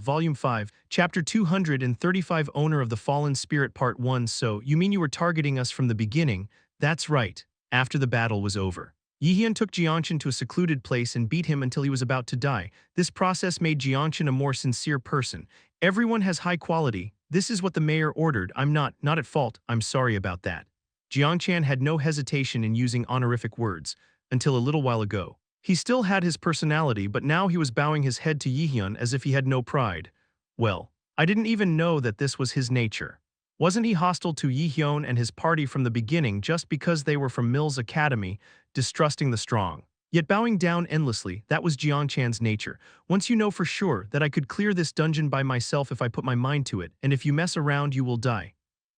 Volume 5, Chapter 235 Owner of the Fallen Spirit Part 1. So, you mean you were targeting us from the beginning? That's right. After the battle was over, Jaehyeon took Jeoncheon to a secluded place and beat him until he was about to die. This process made Jeoncheon a more sincere person. Everyone has high quality. This is what the mayor ordered. I'm not at fault. I'm sorry about that. Jeoncheon had no hesitation in using honorific words, until a little while ago. He still had his personality, but now he was bowing his head to Jaehyeon as if he had no pride. Well, I didn't even know that this was his nature. Wasn't he hostile to Jaehyeon and his party from the beginning just because they were from Mills Academy, distrusting the strong? Yet bowing down endlessly, that was Jeoncheon's nature. Once you know for sure that I could clear this dungeon by myself if I put my mind to it, and if you mess around you will die.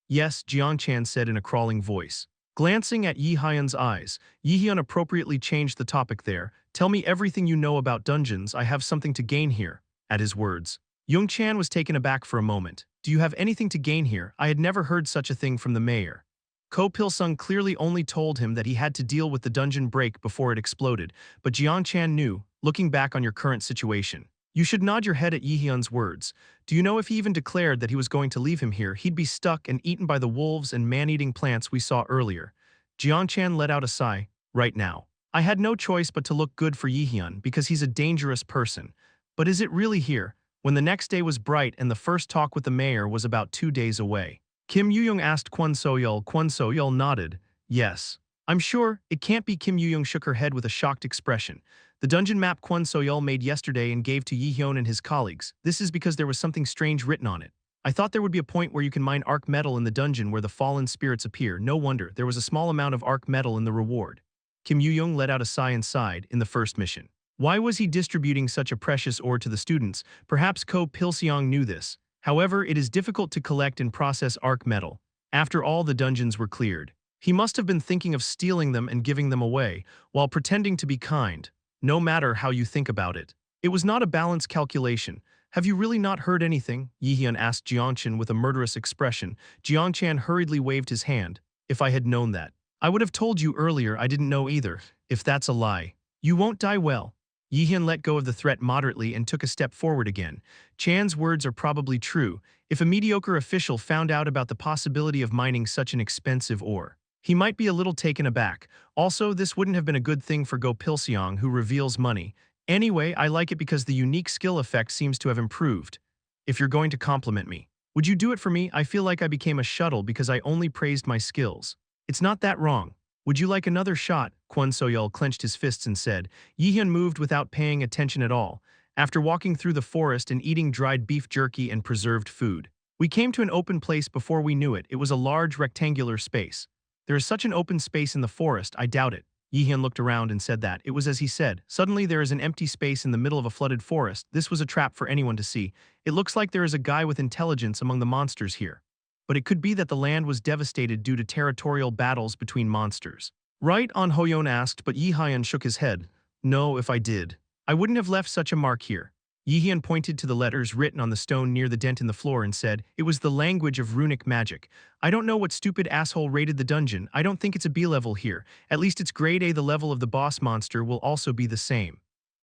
Yes, Jeoncheon said in a crawling voice. Glancing at Jaehyeon's eyes, Jaehyeon appropriately changed the topic there. Tell me everything you know about dungeons, I have something to gain here. At his words, Young-chan was taken aback for a moment. Do you have anything to gain here? I had never heard such a thing from the mayor. Ko Pil-sung clearly only told him that he had to deal with the dungeon break before it exploded, but Jeon-chan knew, looking back on your current situation. You should nod your head at Jaehyeon's words. Do you know if he even declared that he was going to leave him here, he'd be stuck and eaten by the wolves and man-eating plants we saw earlier. Jeon-chan let out a sigh. Right now, I had no choice but to look good for Jaehyeon because he's a dangerous person. But is it really here? When the next day was bright and the first talk with the mayor was about 2 days away. Kim Yoo-young asked Kwon So-yeol. Kwon So-yeol nodded. Yes. I'm sure. It can't be. Kim Yoo-young shook her head with a shocked expression. The dungeon map Kwon So-yeol made yesterday and gave to Jaehyeon and his colleagues. This is because there was something strange written on it. I thought there would be a point where you can mine arc metal in the dungeon where the fallen spirits appear. No wonder, there was a small amount of arc metal in the reward. Kim Yoo-young let out a sigh and sighed. In the first mission, why was he distributing such a precious ore to the students? Perhaps Ko Pil-sung knew this. However, it is difficult to collect and process arc metal. After all the dungeons were cleared, he must have been thinking of stealing them and giving them away, while pretending to be kind. No matter how you think about it, it was not a balanced calculation. Have you really not heard anything? Jaehyeon asked Jeoncheon with a murderous expression. Jeoncheon hurriedly waved his hand. If I had known that, I would have told you earlier. I didn't know either. If that's a lie, you won't die well. Jaehyeon let go of the threat moderately and took a step forward again. Chan's words are probably true. If a mediocre official found out about the possibility of mining such an expensive ore, he might be a little taken aback. Also, this wouldn't have been a good thing for Go Pil-sung, who reveals money. Anyway, I like it because the unique skill effect seems to have improved. If you're going to compliment me, would you do it for me? I feel like I became a shuttle because I only praised my skills. It's not that wrong. Would you like another shot? Kwon So-yeol clenched his fists and said. Jaehyeon moved without paying attention at all. After walking through the forest and eating dried beef jerky and preserved food, we came to an open place. Before we knew it, it was a large rectangular space. There is such an open space in the forest, I doubt it. Jaehyeon looked around and said that. It was as he said. Suddenly there is an empty space in the middle of a flooded forest. This was a trap for anyone to see. It looks like there is a guy with intelligence among the monsters here. But it could be that the land was devastated due to territorial battles between monsters. Right on, Hoyeon asked, but Jaehyeon shook his head. No, if I did, I wouldn't have left such a mark here. Jaehyeon pointed to the letters written on the stone near the dent in the floor and said, it was the language of runic magic. I don't know what stupid asshole raided the dungeon. I don't think it's a B level here. At least it's grade A. The level of the boss monster will also be the same.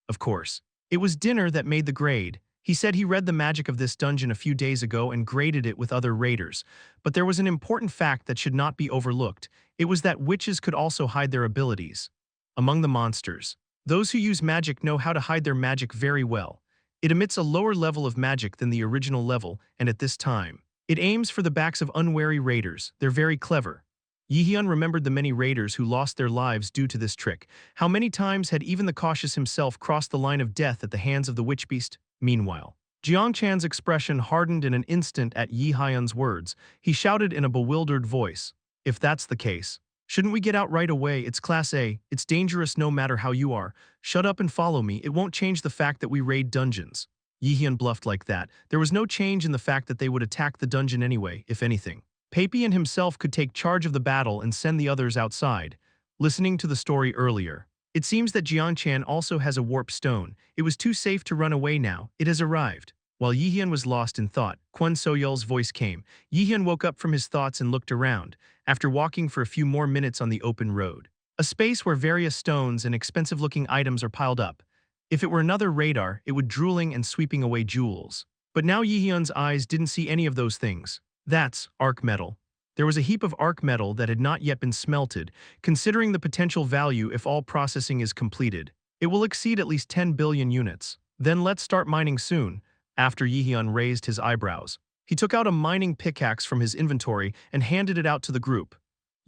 Of course. It was Dinner that made the grade. He said he read the magic of this dungeon a few days ago and graded it with other raiders. But there was an important fact that should not be overlooked. It was that witches could also hide their abilities. Among the monsters, those who use magic know how to hide their magic very well. It emits a lower level of magic than the original level, and at this time, it aims for the backs of unwary raiders. They're very clever. Jaehyeon remembered the many raiders who lost their lives due to this trick. How many times had even the cautious himself crossed the line of death at the hands of the witch beast? Meanwhile, Jeong-chan's expression hardened in an instant at Jaehyeon's words. He shouted in a bewildered voice, if that's the case, shouldn't we get out right away? It's Class A. It's dangerous no matter how you are. Shut up and follow me. It won't change the fact that we raid dungeons. Jaehyeon bluffed like that. There was no change in the fact that they would attack the dungeon anyway, if anything. Papien himself could take charge of the battle and send the others outside. Listening to the story earlier, it seems that Jeong-chan also has a warp stone. It was too safe to run away now. It has arrived. While Jaehyeon was lost in thought, Kwon So-yeol's voice came. Jaehyeon woke up from his thoughts and looked around, after walking for a few more minutes on the open road. A space where various stones and expensive-looking items are piled up. If it were another radar, it would drooling and sweeping away jewels. But now Jaehyeon's eyes didn't see any of those things. That's arc metal. There was a heap of arc metal that had not yet been smelted, considering the potential value if all processing is completed. It will exceed at least 10 billion units. Then let's start mining soon. After Jaehyeon raised his eyebrows, he took out a mining pickaxe from his inventory and handed it out to the group.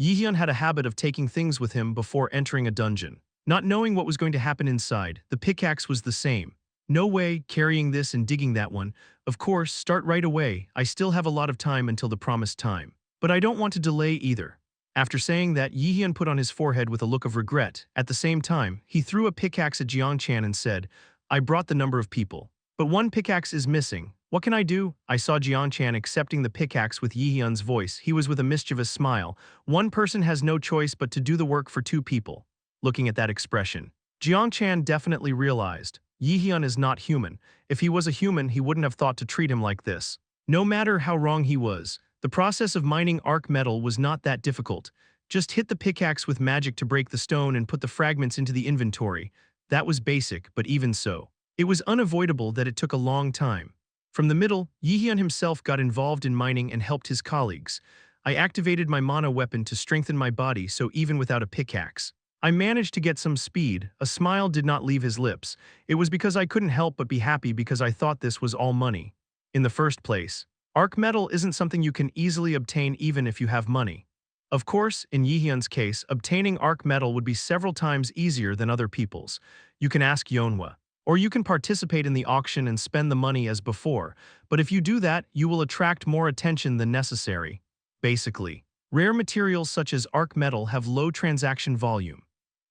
Jaehyeon had a habit of taking things with him before entering a dungeon. Not knowing what was going to happen inside, the pickaxe was the same. No way, carrying this and digging that one. Of course, start right away. I still have a lot of time until the promised time. But I don't want to delay either. After saying that, Jaehyeon put on his forehead with a look of regret. At the same time, he threw a pickaxe at Jeonchan and said, I brought the number of people. But one pickaxe is missing. What can I do? I saw Jeonchan accepting the pickaxe with Jaehyeon's voice. He was with a mischievous smile. One person has no choice but to do the work for two people. Looking at that expression, Jeonchan definitely realized, Jaehyeon is not human. If he was a human, he wouldn't have thought to treat him like this. No matter how wrong he was, the process of mining arc metal was not that difficult. Just hit the pickaxe with magic to break the stone and put the fragments into the inventory. That was basic, but even so, it was unavoidable that it took a long time. From the middle, Jaehyeon himself got involved in mining and helped his colleagues. I activated my mana weapon to strengthen my body, so even without a pickaxe, I managed to get some speed. A smile did not leave his lips. It was because I couldn't help but be happy because I thought this was all money. In the first place, arc metal isn't something you can easily obtain even if you have money. Of course, in Jaehyeon's case, obtaining arc metal would be several times easier than other people's. You can ask Yeonhwa. Or you can participate in the auction and spend the money as before, but if you do that, you will attract more attention than necessary. Basically, rare materials such as arc metal have low transaction volume.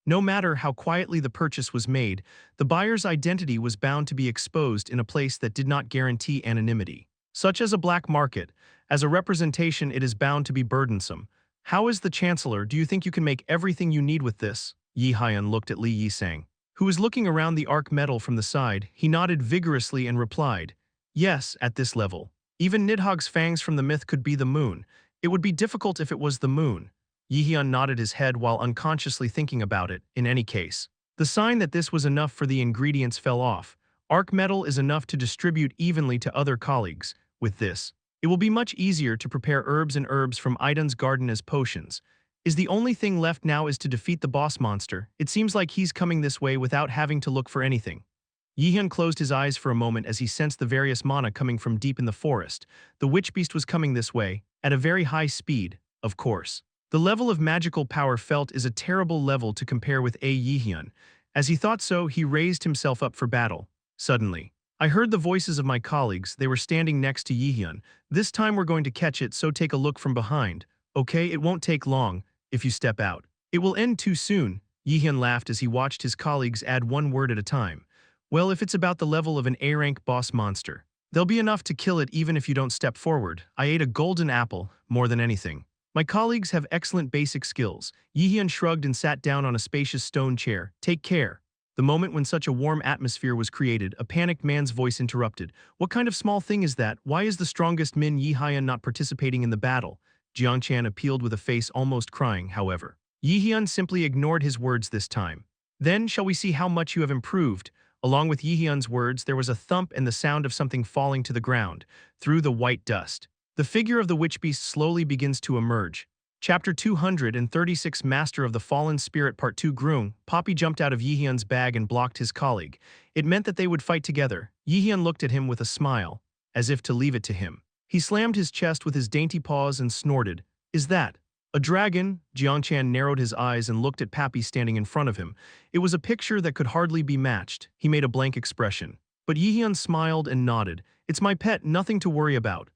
No matter how quietly the purchase was made, the buyer's identity was bound to be exposed in a place that did not guarantee anonymity, such as a black market. As a representation, it is bound to be burdensome. How is the Chancellor? Do you think you can make everything you need with this? Jaehyeon looked at Lee Yisang, who was looking around the arc metal from the side. He nodded vigorously and replied, yes, at this level. Even Nidhogg's fangs from the myth could be the moon. It would be difficult if it was the moon. Jaehyeon nodded his head while unconsciously thinking about it. In any case, the sign that this was enough for the ingredients fell off. Arc metal is enough to distribute evenly to other colleagues. With this, it will be much easier to prepare herbs and herbs from Idun's garden as potions. Is the only thing left now is to defeat the boss monster. It seems like he's coming this way without having to look for anything. Jaehyeon closed his eyes for a moment as he sensed the various mana coming from deep in the forest. The witch beast was coming this way, at a very high speed, of course. The level of magical power felt is a terrible level to compare with Jaehyeon. As he thought so, he raised himself up for battle. Suddenly, I heard the voices of my colleagues. They were standing next to Jaehyeon. This time we're going to catch it, so take a look from behind. Okay, it won't take long. If you step out, it will end too soon. Jaehyeon laughed as he watched his colleagues add one word at a time. Well, if it's about the level of an A-rank boss monster, there'll be enough to kill it even if you don't step forward. I ate a golden apple, more than anything. My colleagues have excellent basic skills. Jaehyeon shrugged and sat down on a spacious stone chair. Take care. The moment when such a warm atmosphere was created, a panicked man's voice interrupted. What kind of small thing is that? Why is the strongest Min Jaehyeon not participating in the battle? Jeonchan appealed with a face almost crying, however. Jaehyeon simply ignored his words this time. Then shall we see how much you have improved? Along with Jaehyeon's words, there was a thump and the sound of something falling to the ground, through the white dust. The figure of the witch beast slowly begins to emerge. Chapter 236 Master of the Fallen Spirit Part 2 Grung. Poppy jumped out of Jaehyeon's bag and blocked his colleague. It meant that they would fight together. Jaehyeon looked at him with a smile, as if to leave it to him. He slammed his chest with his dainty paws and snorted. Is that a dragon? Jeonchan narrowed his eyes and looked at Pappy standing in front of him. It was a picture that could hardly be matched. He made a blank expression. But Jaehyeon smiled and nodded. It's my pet, nothing to worry about.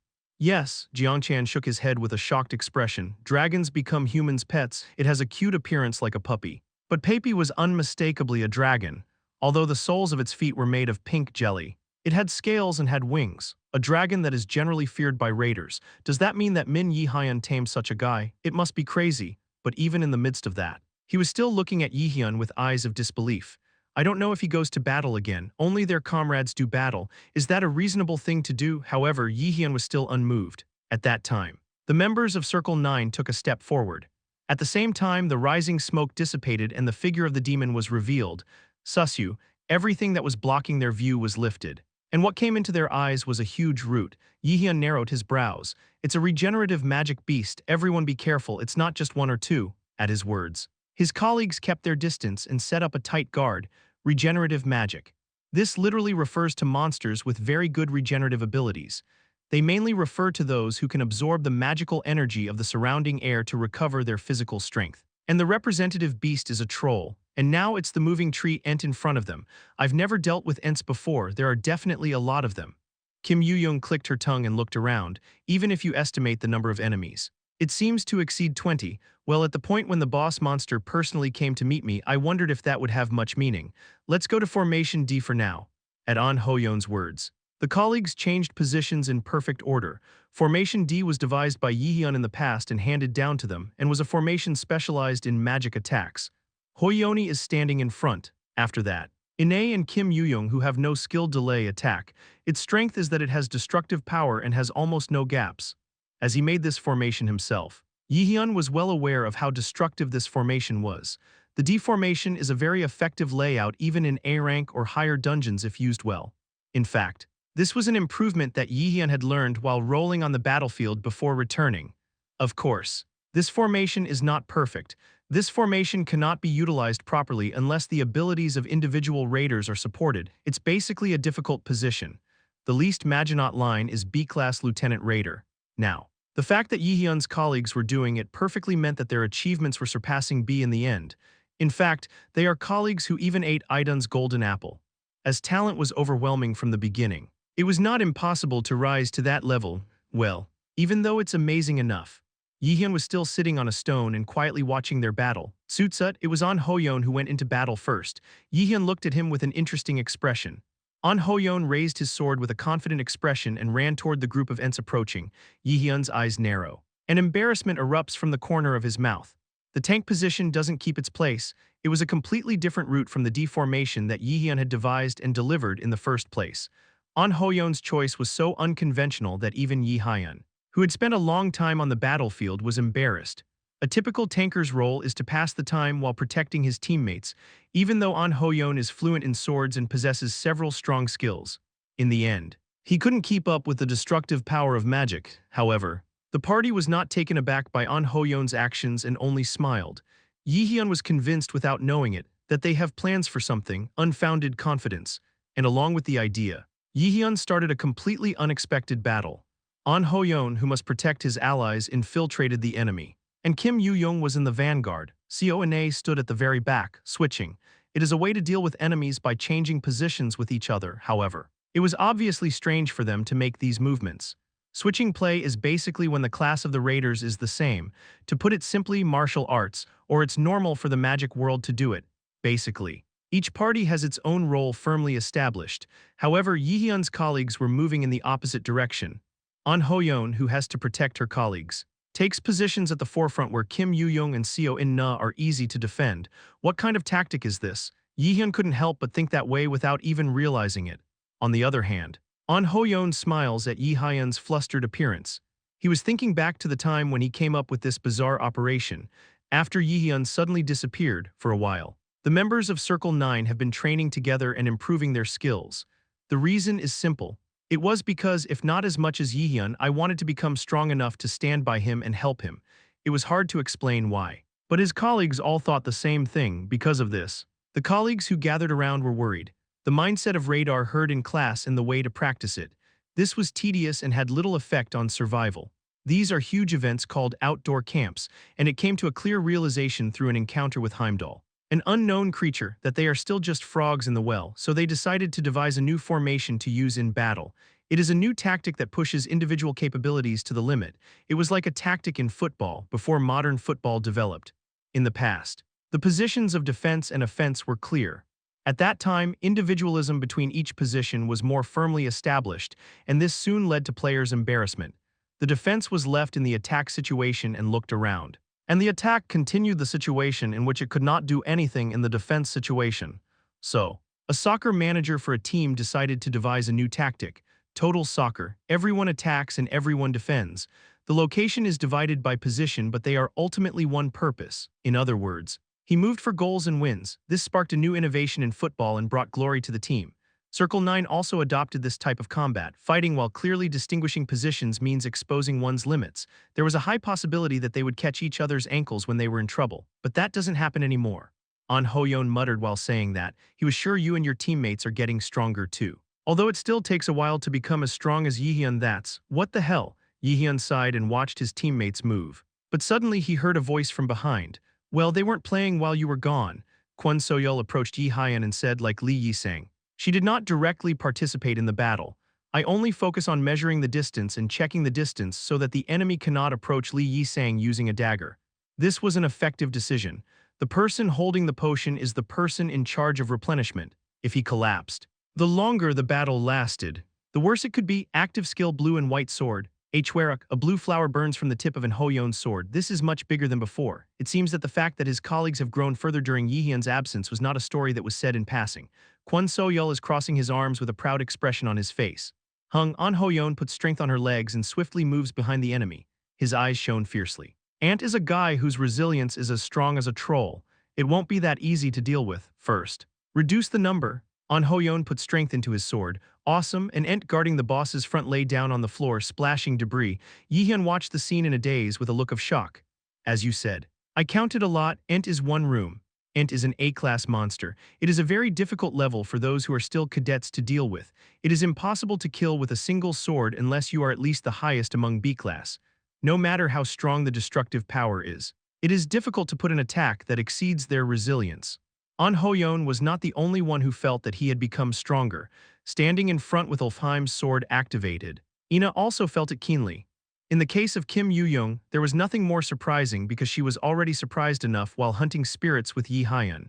Yes, Jeonchan shook his head with a shocked expression. Dragons become humans' pets. It has a cute appearance like a puppy. But Pappy was unmistakably a dragon, although the soles of its feet were made of pink jelly. It had scales and had wings. A dragon that is generally feared by raiders. Does that mean that Min Jaehyeon tamed such a guy? It must be crazy. But even in the midst of that, he was still looking at Jaehyeon with eyes of disbelief. I don't know if he goes to battle again. Only their comrades do battle. Is that a reasonable thing to do? However, Jaehyeon was still unmoved. At that time, the members of Circle 9 took a step forward. At the same time, the rising smoke dissipated and the figure of the demon was revealed. Susyu, everything that was blocking their view was lifted. And what came into their eyes was a huge root. Jaehyeon narrowed his brows. It's a regenerative magic beast, everyone be careful, it's not just one or two, at his words. His colleagues kept their distance and set up a tight guard. Regenerative magic. This literally refers to monsters with very good regenerative abilities. They mainly refer to those who can absorb the magical energy of the surrounding air to recover their physical strength. And the representative beast is a troll. And now it's the moving tree Ent in front of them. I've never dealt with Ents before, there are definitely a lot of them. Kim Yoo-young clicked her tongue and looked around, even if you estimate the number of enemies. It seems to exceed 20. Well, at the point when the boss monster personally came to meet me, I wondered if that would have much meaning. Let's go to Formation D for now. At An Ho-yeon's words, the colleagues changed positions in perfect order. Formation D was devised by Jaehyeon in the past and handed down to them, and was a formation specialized in magic attacks. Ho-yeoni is standing in front. After that, Ine and Kim Yoo-young, who have no skill delay attack. Its strength is that it has destructive power and has almost no gaps. As he made this formation himself, Jaehyeon was well aware of how destructive this formation was. The D formation is a very effective layout even in A rank or higher dungeons if used well. In fact, this was an improvement that Jaehyeon had learned while rolling on the battlefield before returning. Of course, this formation is not perfect. This formation cannot be utilized properly unless the abilities of individual raiders are supported. It's basically a difficult position. The least Maginot line is B-class Lieutenant Raider. Now, the fact that Jaehyeon's colleagues were doing it perfectly meant that their achievements were surpassing B in the end. In fact, they are colleagues who even ate Idun's golden apple. As talent was overwhelming from the beginning, it was not impossible to rise to that level. Well, even though it's amazing enough. Jaehyeon was still sitting on a stone and quietly watching their battle. Sutsut, it was An Ho-yeon who went into battle first. Jaehyeon looked at him with an interesting expression. An Ho-yeon raised his sword with a confident expression and ran toward the group of Ents approaching. Jaehyeon's eyes narrow. An embarrassment erupts from the corner of his mouth. The tank position doesn't keep its place. It was a completely different route from the deformation that Jaehyeon had devised and delivered in the first place. An Ho-yeon's choice was so unconventional that even Jaehyeon, who had spent a long time on the battlefield, was embarrassed. A typical tanker's role is to pass the time while protecting his teammates, even though An Ho-yeon is fluent in swords and possesses several strong skills. In the end, he couldn't keep up with the destructive power of magic. However, the party was not taken aback by An Ho-yeon's actions and only smiled. Jaehyeon was convinced without knowing it that they have plans for something, unfounded confidence, and along with the idea, Jaehyeon started a completely unexpected battle. An Ho-yeon, who must protect his allies, infiltrated the enemy, and Kim Yoo-young was in the vanguard. Co-na stood at the very back, switching. It is a way to deal with enemies by changing positions with each other, however. It was obviously strange for them to make these movements. Switching play is basically when the class of the raiders is the same. To put it simply, martial arts, or it's normal for the magic world to do it, basically. Each party has its own role firmly established. However, Jaehyeon's colleagues were moving in the opposite direction. An Ho-yeon, who has to protect her colleagues, takes positions at the forefront where Kim Yoo-young and Co-na are easy to defend. What kind of tactic is this? Jaehyeon couldn't help but think that way without even realizing it. On the other hand, An Ho-yeon smiles at Jaehyeon's flustered appearance. He was thinking back to the time when he came up with this bizarre operation, after Jaehyeon suddenly disappeared for a while. The members of Circle 9 have been training together and improving their skills. The reason is simple. It was because, if not as much as Jaehyeon, I wanted to become strong enough to stand by him and help him. It was hard to explain why. But his colleagues all thought the same thing. Because of this, the colleagues who gathered around were worried. The mindset of radar heard in class and the way to practice it. This was tedious and had little effect on survival. These are huge events called outdoor camps, and it came to a clear realization through an encounter with Heimdall, an unknown creature, that they are still just frogs in the well, so they decided to devise a new formation to use in battle. It is a new tactic that pushes individual capabilities to the limit. It was like a tactic in football before modern football developed. In the past, the positions of defense and offense were clear. At that time, individualism between each position was more firmly established, and this soon led to players' embarrassment. The defense was left in the attack situation and looked around. And the attack continued the situation in which it could not do anything in the defense situation. So, a soccer manager for a team decided to devise a new tactic. Total soccer. Everyone attacks and everyone defends. The location is divided by position, but they are ultimately one purpose. In other words, he moved for goals and wins. This sparked a new innovation in football and brought glory to the team. Circle 9 also adopted this type of combat. Fighting while clearly distinguishing positions means exposing one's limits. There was a high possibility that they would catch each other's ankles when they were in trouble, but that doesn't happen anymore. An Hoyeon muttered while saying that. He was sure you and your teammates are getting stronger too. Although it still takes a while to become as strong as Jaehyeon. That's what the hell. Jaehyeon sighed and watched his teammates move. But suddenly he heard a voice from behind. Well, they weren't playing while you were gone. Kwon Soyeol approached Jaehyeon and said like Lee Yisang. She did not directly participate in the battle. I only focus on measuring the distance and checking the distance so that the enemy cannot approach Lee Yisang using a dagger. This was an effective decision. The person holding the potion is the person in charge of replenishment. If he collapsed, the longer the battle lasted, the worse it could be. Active skill blue and white sword. Xperrif, a blue flower burns from the tip of an Hoyeon's sword. This is much bigger than before. It seems that the fact that his colleagues have grown further during Jaehyeon's absence was not a story that was said in passing. Kwon Soyeol is crossing his arms with a proud expression on his face. An Hoyeon puts strength on her legs and swiftly moves behind the enemy. His eyes shone fiercely. Ant is a guy whose resilience is as strong as a troll. It won't be that easy to deal with. First, reduce the number. An Hoyeon put strength into his sword. Awesome, and Ent guarding the boss's front lay down on the floor, splashing debris. Jaehyeon watched the scene in a daze with a look of shock. As you said, I counted a lot. Ent is one room. Ent is an A-class monster. It is a very difficult level for those who are still cadets to deal with. It is impossible to kill with a single sword unless you are at least the highest among B-class. No matter how strong the destructive power is, it is difficult to put an attack that exceeds their resilience. An Hoyeon was not the only one who felt that he had become stronger. Standing in front with Ulfheim's sword activated, Ina also felt it keenly. In the case of Kim Yoo-young, there was nothing more surprising because she was already surprised enough while hunting spirits with Jaehyeon.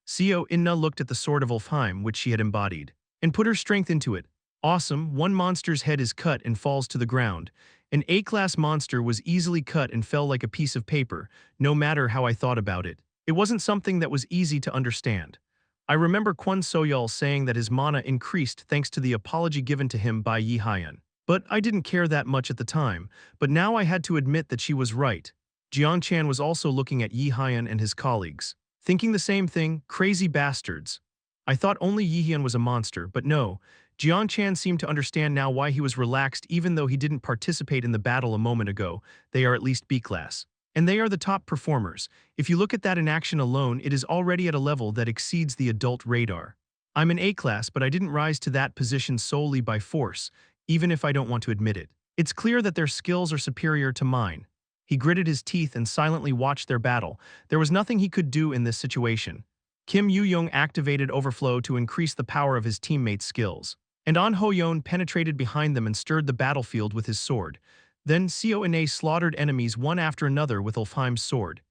Seo Inna looked at the sword of Ulfheim which she had embodied, and put her strength into it. Awesome, one monster's head is cut and falls to the ground. An A-class monster was easily cut and fell like a piece of paper, no matter how I thought about it. It wasn't something that was easy to understand. I remember Kwon Soyeol saying that his mana increased thanks to the apology given to him by Jaehyeon. But I didn't care that much at the time, but now I had to admit that she was right. Jiang was also looking at Jaehyeon and his colleagues, thinking the same thing, crazy bastards. I thought only Jaehyeon was a monster, but no, Jiang seemed to understand now why he was relaxed even though he didn't participate in the battle a moment ago. They are at least B-class. And they are the top performers. If you look at that in action alone, it is already at a level that exceeds the adult radar. I'm an A-class, but I didn't rise to that position solely by force, even if I don't want to admit it. It's clear that their skills are superior to mine. He gritted his teeth and silently watched their battle. There was nothing he could do in this situation. Kim Yoo-young activated Overflow to increase the power of his teammates' skills. And An Hoyeon penetrated behind them and stirred the battlefield with his sword. Then Seo Inna slaughtered enemies one after another with Ulfheim's sword.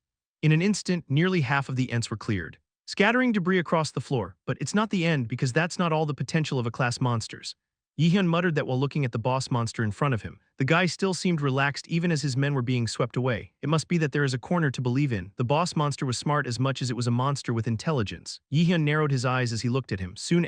In an instant, nearly half of the Ents were cleared, scattering debris across the floor. But it's not the end because that's not all the potential of A-class monsters. Jaehyeon muttered that while looking at the boss monster in front of him. The guy still seemed relaxed even as his men were being swept away. It must be that there is a corner to believe in. The boss monster was smart as much as it was a monster with intelligence. Jaehyeon narrowed his eyes as he looked at him. Soon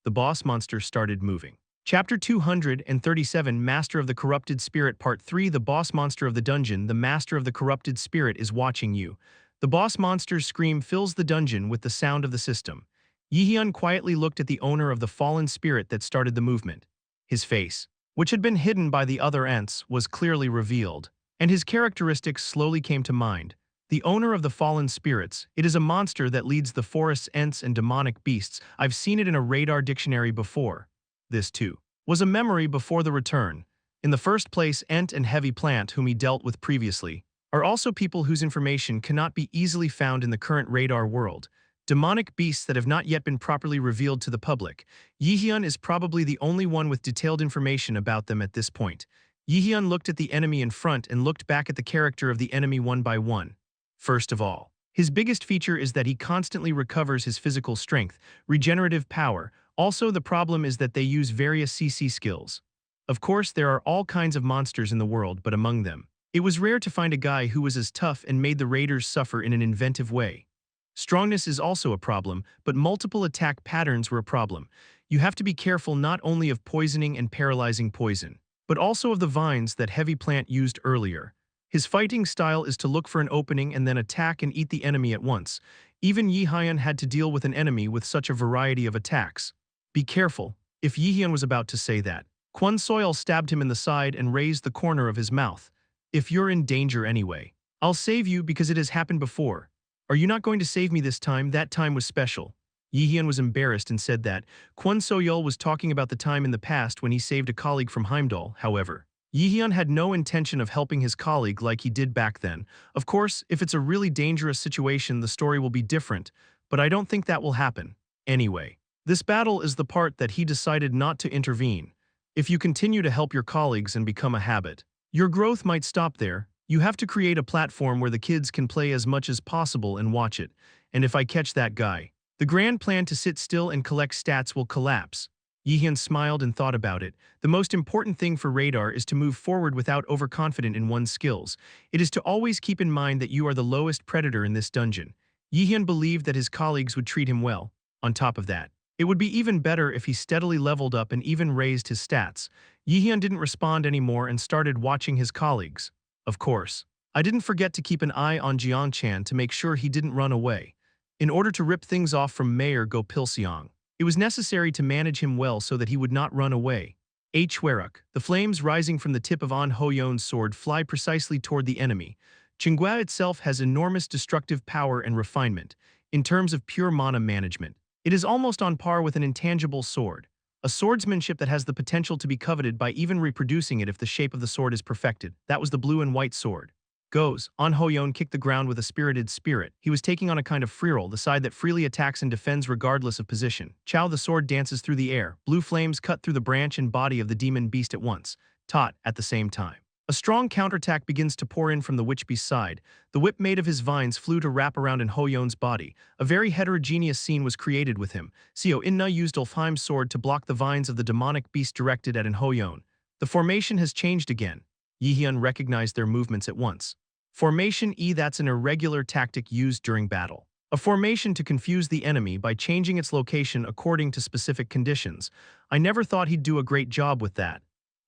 the boss monster started moving. Chapter 237 Master of the Corrupted Spirit Part 3 The Boss Monster of the Dungeon. The Master of the Corrupted Spirit is watching you. The boss monster's scream fills the dungeon with the sound of the system. Jaehyeon quietly looked at the owner of the fallen spirit that started the movement. His face, which had been hidden by the other Ents, was clearly revealed, and his characteristics slowly came to mind. The owner of the fallen spirits, it is a monster that leads the forest's Ents and demonic beasts. I've seen it in a radar dictionary before. This, too, was a memory before the return. In the first place, Ent and Heavy Plant, whom he dealt with previously, are also people whose information cannot be easily found in the current radar world. Demonic beasts that have not yet been properly revealed to the public. Jaehyeon is probably the only one with detailed information about them at this point. Jaehyeon looked at the enemy in front and looked back at the character of the enemy one by one. First of all, his biggest feature is that he constantly recovers his physical strength, regenerative power. Also, the problem is that they use various CC skills. Of course, there are all kinds of monsters in the world, but among them, it was rare to find a guy who was as tough and made the raiders suffer in an inventive way. Strongness is also a problem, but multiple attack patterns were a problem. You have to be careful not only of poisoning and paralyzing poison, but also of the vines that Heavy Plant used earlier. His fighting style is to look for an opening and then attack and eat the enemy at once. Even Jaehyeon had to deal with an enemy with such a variety of attacks. Be careful. If Jaehyeon was about to say that, Kwon Soil stabbed him in the side and raised the corner of his mouth. If you're in danger anyway, I'll save you because it has happened before. Are you not going to save me this time? That time was special. Jaehyeon was embarrassed and said that. Kwon Soil was talking about the time in the past when he saved a colleague from Heimdall, however. Jaehyeon had no intention of helping his colleague like he did back then. Of course, if it's a really dangerous situation, the story will be different, but I don't think that will happen. Anyway, this battle is the part that he decided not to intervene. If you continue to help your colleagues and become a habit, your growth might stop there. You have to create a platform where the kids can play as much as possible and watch it. And if I catch that guy, the grand plan to sit still and collect stats will collapse. Jaehyeon smiled and thought about it. The most important thing for Radar is to move forward without overconfident in one's skills. It is to always keep in mind that you are the lowest predator in this dungeon. Jaehyeon believed that his colleagues would treat him well. On top of that, it would be even better if he steadily leveled up and even raised his stats. Jaehyeon didn't respond anymore and started watching his colleagues. Of course, I didn't forget to keep an eye on Jeongchan to make sure he didn't run away. In order to rip things off from Mayor Go Pilseong, it was necessary to manage him well so that he would not run away. Xperrif, the flames rising from the tip of An Hoyeon's sword fly precisely toward the enemy. Tsinghua itself has enormous destructive power and refinement. In terms of pure mana management, it is almost on par with an intangible sword. A swordsmanship that has the potential to be coveted by even reproducing it if the shape of the sword is perfected. That was the blue and white sword. Goes. An Hoyeon kicked the ground with a spirited spirit. He was taking on a kind of free roll, the side that freely attacks and defends regardless of position. Chow the sword dances through the air. Blue flames cut through the branch and body of the demon beast at once. Tot at the same time. A strong counterattack begins to pour in from the witch beast's side. The whip made of his vines flew to wrap around An Hoyeon's body. A very heterogeneous scene was created with him. Seo Inna used Ulfheim's sword to block the vines of the demonic beast directed at An Hoyeon. The formation has changed again. Jaehyeon recognized their movements at once. Formation E, that's an irregular tactic used during battle. A formation to confuse the enemy by changing its location according to specific conditions. I never thought he'd do a great job with that.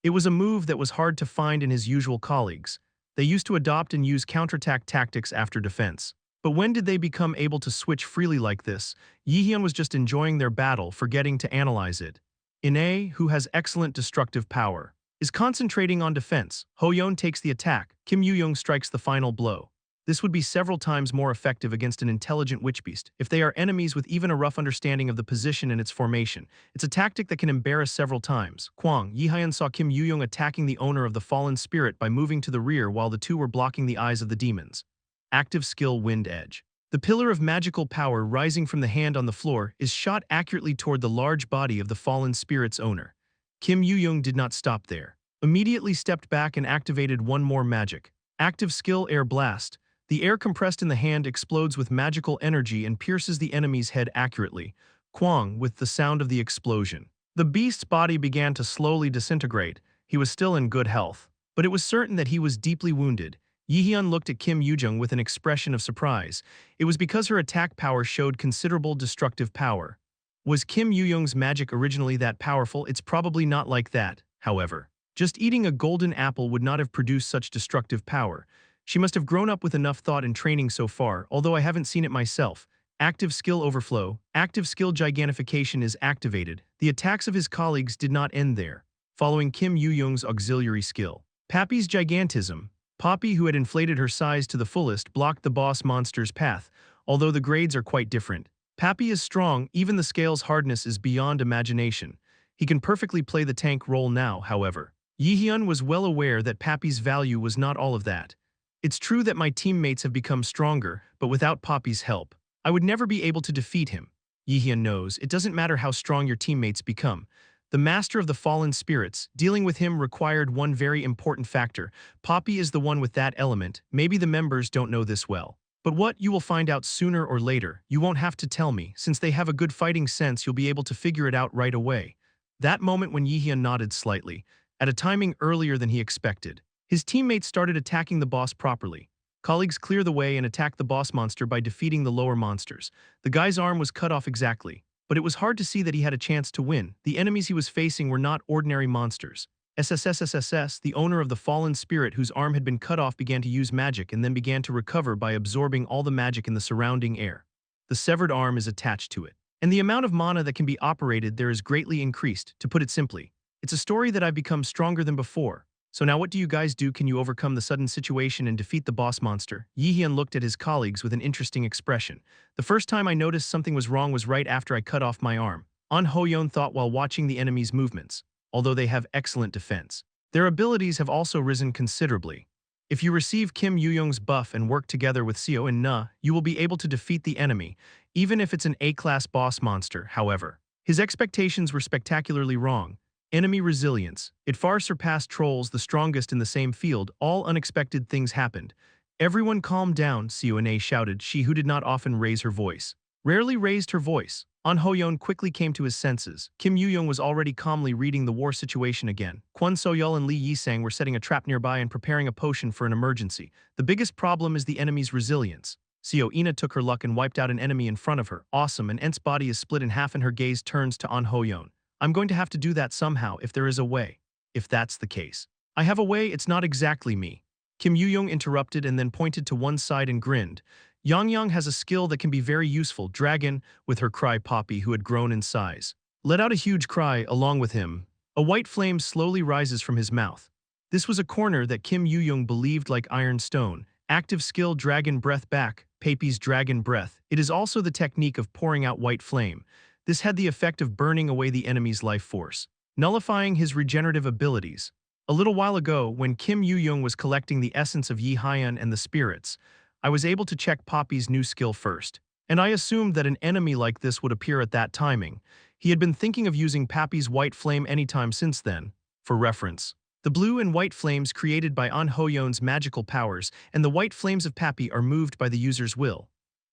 It was a move that was hard to find in his usual colleagues. They used to adopt and use counterattack tactics after defense. But when did they become able to switch freely like this? Jaehyeon was just enjoying their battle, forgetting to analyze it. Ine, who has excellent destructive power, is concentrating on defense. Hoyeon takes the attack. Kim Yoo-young strikes the final blow. This would be several times more effective against an intelligent witch beast if they are enemies with even a rough understanding of the position and its formation. It's a tactic that can embarrass several times. Jaehyeon saw Kim Yoo-young attacking the owner of the fallen spirit by moving to the rear while the two were blocking the eyes of the demons. Active skill Wind Edge. The pillar of magical power rising from the hand on the floor is shot accurately toward the large body of the fallen spirit's owner. Kim Yoo-young did not stop there. Immediately stepped back and activated one more magic. Active skill Air Blast. The air compressed in the hand explodes with magical energy and pierces the enemy's head accurately. Kwang with the sound of the explosion. The beast's body began to slowly disintegrate. He was still in good health, but it was certain that he was deeply wounded. Jaehyeon looked at Kim Yoo-young with an expression of surprise. It was because her attack power showed considerable destructive power. Was Kim Yoo-young's magic originally that powerful? It's probably not like that, however. Just eating a golden apple would not have produced such destructive power. She must have grown up with enough thought and training so far, although I haven't seen it myself. Active skill overflow. Active skill gigantification is activated. The attacks of his colleagues did not end there. Following Kim Yoo-young's auxiliary skill. Pappy's gigantism. Poppy, who had inflated her size to the fullest, blocked the boss monster's path, although the grades are quite different. Pappy is strong, even the scale's hardness is beyond imagination. He can perfectly play the tank role now, however. Jaehyeon was well aware that Pappy's value was not all of that. It's true that my teammates have become stronger, but without Poppy's help, I would never be able to defeat him. Jaehyeon knows it doesn't matter how strong your teammates become. The master of the fallen spirits, dealing with him required one very important factor. Poppy is the one with that element. Maybe the members don't know this well. But what you will find out sooner or later. You won't have to tell me. Since they have a good fighting sense, you'll be able to figure it out right away. That moment when Jaehyeon nodded slightly, at a timing earlier than he expected. His teammates started attacking the boss properly. Colleagues clear the way and attack the boss monster by defeating the lower monsters. The guy's arm was cut off exactly, but it was hard to see that he had a chance to win. The enemies he was facing were not ordinary monsters. SSSSSS, the owner of the fallen spirit whose arm had been cut off, began to use magic and then began to recover by absorbing all the magic in the surrounding air. The severed arm is attached to it. And the amount of mana that can be operated there is greatly increased, to put it simply. It's a story that I've become stronger than before. So now what do you guys do? Can you overcome the sudden situation and defeat the boss monster? Jaehyeon looked at his colleagues with an interesting expression. The first time I noticed something was wrong was right after I cut off my arm. An Hoyeon thought while watching the enemy's movements. Although they have excellent defense, their abilities have also risen considerably. If you receive Kim Yoo-young's buff and work together with Seo and Na, you will be able to defeat the enemy, even if it's an A-class boss monster, however. His expectations were spectacularly wrong. Enemy resilience. It far surpassed trolls, the strongest in the same field. All unexpected things happened. Everyone calmed down, Seo and A shouted, she who did not often raise her voice. Rarely raised her voice. An Hoyeon quickly came to his senses. Kim Yoo-young was already calmly reading the war situation again. Kwon Soyeol and Lee Yi-sang were setting a trap nearby and preparing a potion for an emergency. The biggest problem is the enemy's resilience. Seo Ina took her luck and wiped out an enemy in front of her. Awesome, and Ent's body is split in half and her gaze turns to An Hoyeon. I'm going to have to do that somehow if there is a way. If that's the case. I have a way, it's not exactly me. Kim Yoo-young interrupted and then pointed to one side and grinned. Yang has a skill that can be very useful. Dragon, with her cry Poppy, who had grown in size, let out a huge cry along with him. A white flame slowly rises from his mouth. This was a corner that Kim Yoo-young believed like iron stone. Active skill Dragon Breath back, Pappy's Dragon Breath. It is also the technique of pouring out white flame. This had the effect of burning away the enemy's life force, nullifying his regenerative abilities. A little while ago, when Kim Yoo-young was collecting the essence of Jaehyeon and the spirits, I was able to check Poppy's new skill first, and I assumed that an enemy like this would appear at that timing. He had been thinking of using Poppy's white flame anytime since then. For reference, the blue and white flames created by An Hoyeon's magical powers and the white flames of Poppy are moved by the user's will.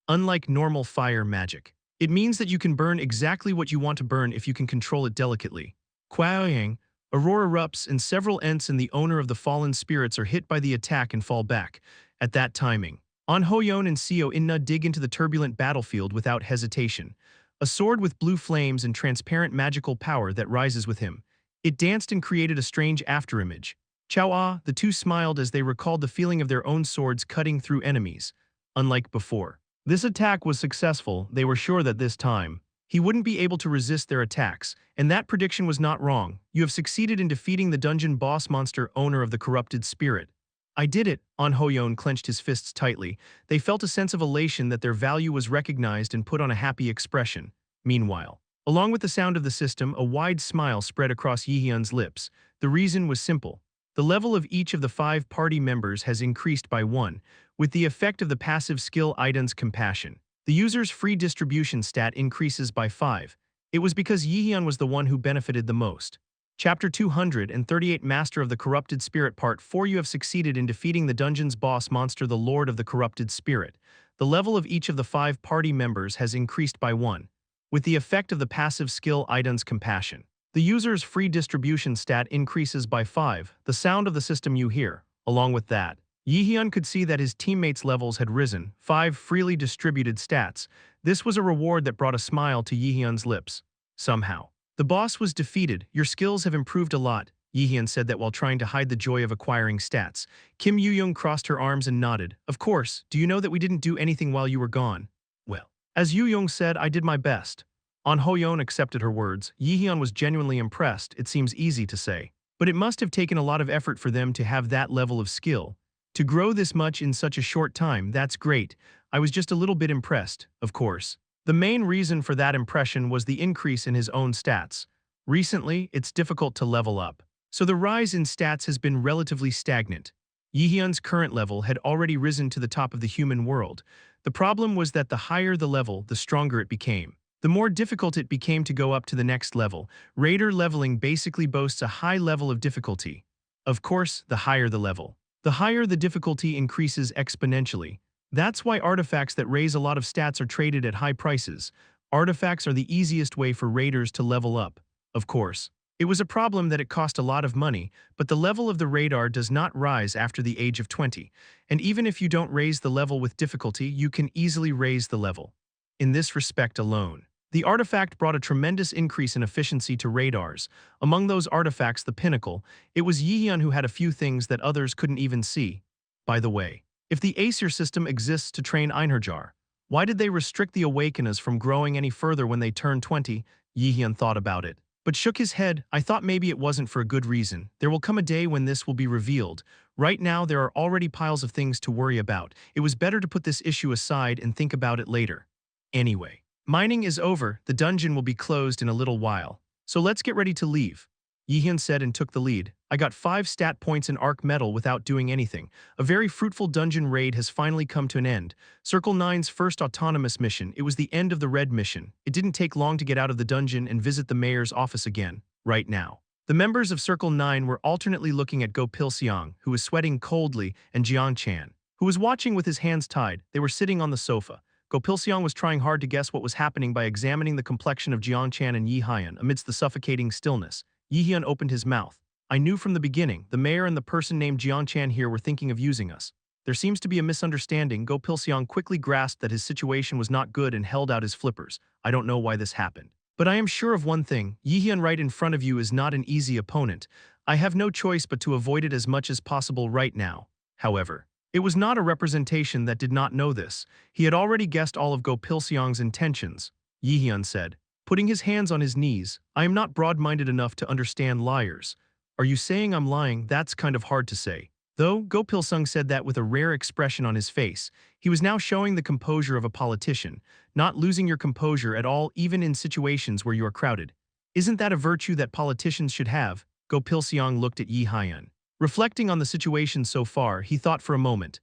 Unlike normal fire magic, it means that you can burn exactly what you want to burn if you can control it delicately. Kwaoyang, Aurora erupts and several Ents and the owner of the fallen spirits are hit by the attack and fall back. At that timing, An Hoyeon and Seo Inna dig into the turbulent battlefield without hesitation. A sword with blue flames and transparent magical power that rises with him. It danced and created a strange afterimage. Chow-ah, the two smiled as they recalled the feeling of their own swords cutting through enemies. Unlike before. This attack was successful. They were sure that this time, he wouldn't be able to resist their attacks, and that prediction was not wrong. You have succeeded in defeating the dungeon boss monster owner of the corrupted spirit. I did it, An Hoyeon clenched his fists tightly. They felt a sense of elation that their value was recognized and put on a happy expression. Meanwhile, along with the sound of the system, a wide smile spread across Jaehyeon's lips. The reason was simple. The level of each of the 5 party members has increased by 1, with the effect of the passive skill Odins Compassion. The user's free distribution stat increases by 5. It was because Jaehyeon was the one who benefited the most. Chapter 238 Master of the Corrupted Spirit Part 4 You have succeeded in defeating the dungeon's boss monster the Lord of the Corrupted Spirit. The level of each of the 5 party members has increased by 1, with the effect of the passive skill Odins Compassion. The user's free distribution stat increases by 5, the sound of the system you hear. Along with that, Jaehyeon could see that his teammates' levels had risen, 5 freely distributed stats. This was a reward that brought a smile to Jaehyeon's lips. Somehow, the boss was defeated. Your skills have improved a lot, Jaehyeon said that while trying to hide the joy of acquiring stats. Kim Yoo-young crossed her arms and nodded. Of course, do you know that we didn't do anything while you were gone? Well, as Yoo-young said, I did my best. An Hoyeon accepted her words. Jaehyeon was genuinely impressed. It seems easy to say, but it must have taken a lot of effort for them to have that level of skill. To grow this much in such a short time, that's great. I was just a little bit impressed, of course. The main reason for that impression was the increase in his own stats. Recently, it's difficult to level up, so the rise in stats has been relatively stagnant. Jaehyeon's current level had already risen to the top of the human world. The problem was that the higher the level, the stronger it became. The more difficult it became to go up to the next level. Raider leveling basically boasts a high level of difficulty. Of course, the higher the level, the higher the difficulty increases exponentially. That's why artifacts that raise a lot of stats are traded at high prices. Artifacts are the easiest way for raiders to level up. Of course, it was a problem that it cost a lot of money, but the level of the radar does not rise after the age of 20, and even if you don't raise the level with difficulty, you can easily raise the level. In this respect alone, the artifact brought a tremendous increase in efficiency to radars. Among those artifacts, the pinnacle, it was Jaehyeon who had a few things that others couldn't even see. By the way, if the Aesir system exists to train Einherjar, Why did they restrict the awakeners from growing any further when they turned 20? Jaehyeon thought about it, but shook his head. I thought maybe it wasn't for a good reason. There will come a day when this will be revealed. Right now there are already piles of things to worry about. It was better to put this issue aside and think about it later. Anyway, mining is over, the dungeon will be closed in a little while. So let's get ready to leave. Jaehyeon said and took the lead. I got 5 stat points in arc metal without doing anything. A very fruitful dungeon raid has finally come to an end. Circle 9's first autonomous mission. It was the end of the red mission. It didn't take long to get out of the dungeon and visit the mayor's office again, right now. The members of Circle 9 were alternately looking at Go Pilseong, who was sweating coldly, and Jiang Chan, who was watching with his hands tied. They were sitting on the sofa. Go Pilseong was trying hard to guess what was happening by examining the complexion of Jiang Chan and Jaehyeon amidst the suffocating stillness. Jaehyeon opened his mouth. I knew from the beginning, the mayor and the person named Jiang Chan here were thinking of using us. There seems to be a misunderstanding. Go Pilseong quickly grasped that his situation was not good and held out his flippers. I don't know why this happened. But I am sure of one thing, Jaehyeon right in front of you is not an easy opponent. I have no choice but to avoid it as much as possible right now. However, it was not a representation that did not know this. He had already guessed all of Go Pilseong's intentions. Jaehyeon said, putting his hands on his knees, I am not broad-minded enough to understand liars. Are you saying I'm lying? That's kind of hard to say. Though, Go Pilseong said that with a rare expression on his face. He was now showing the composure of a politician, not losing your composure at all even in situations where you are crowded. Isn't that a virtue that politicians should have? Go Pilseong looked at Jaehyeon. Reflecting on the situation so far, he thought for a moment.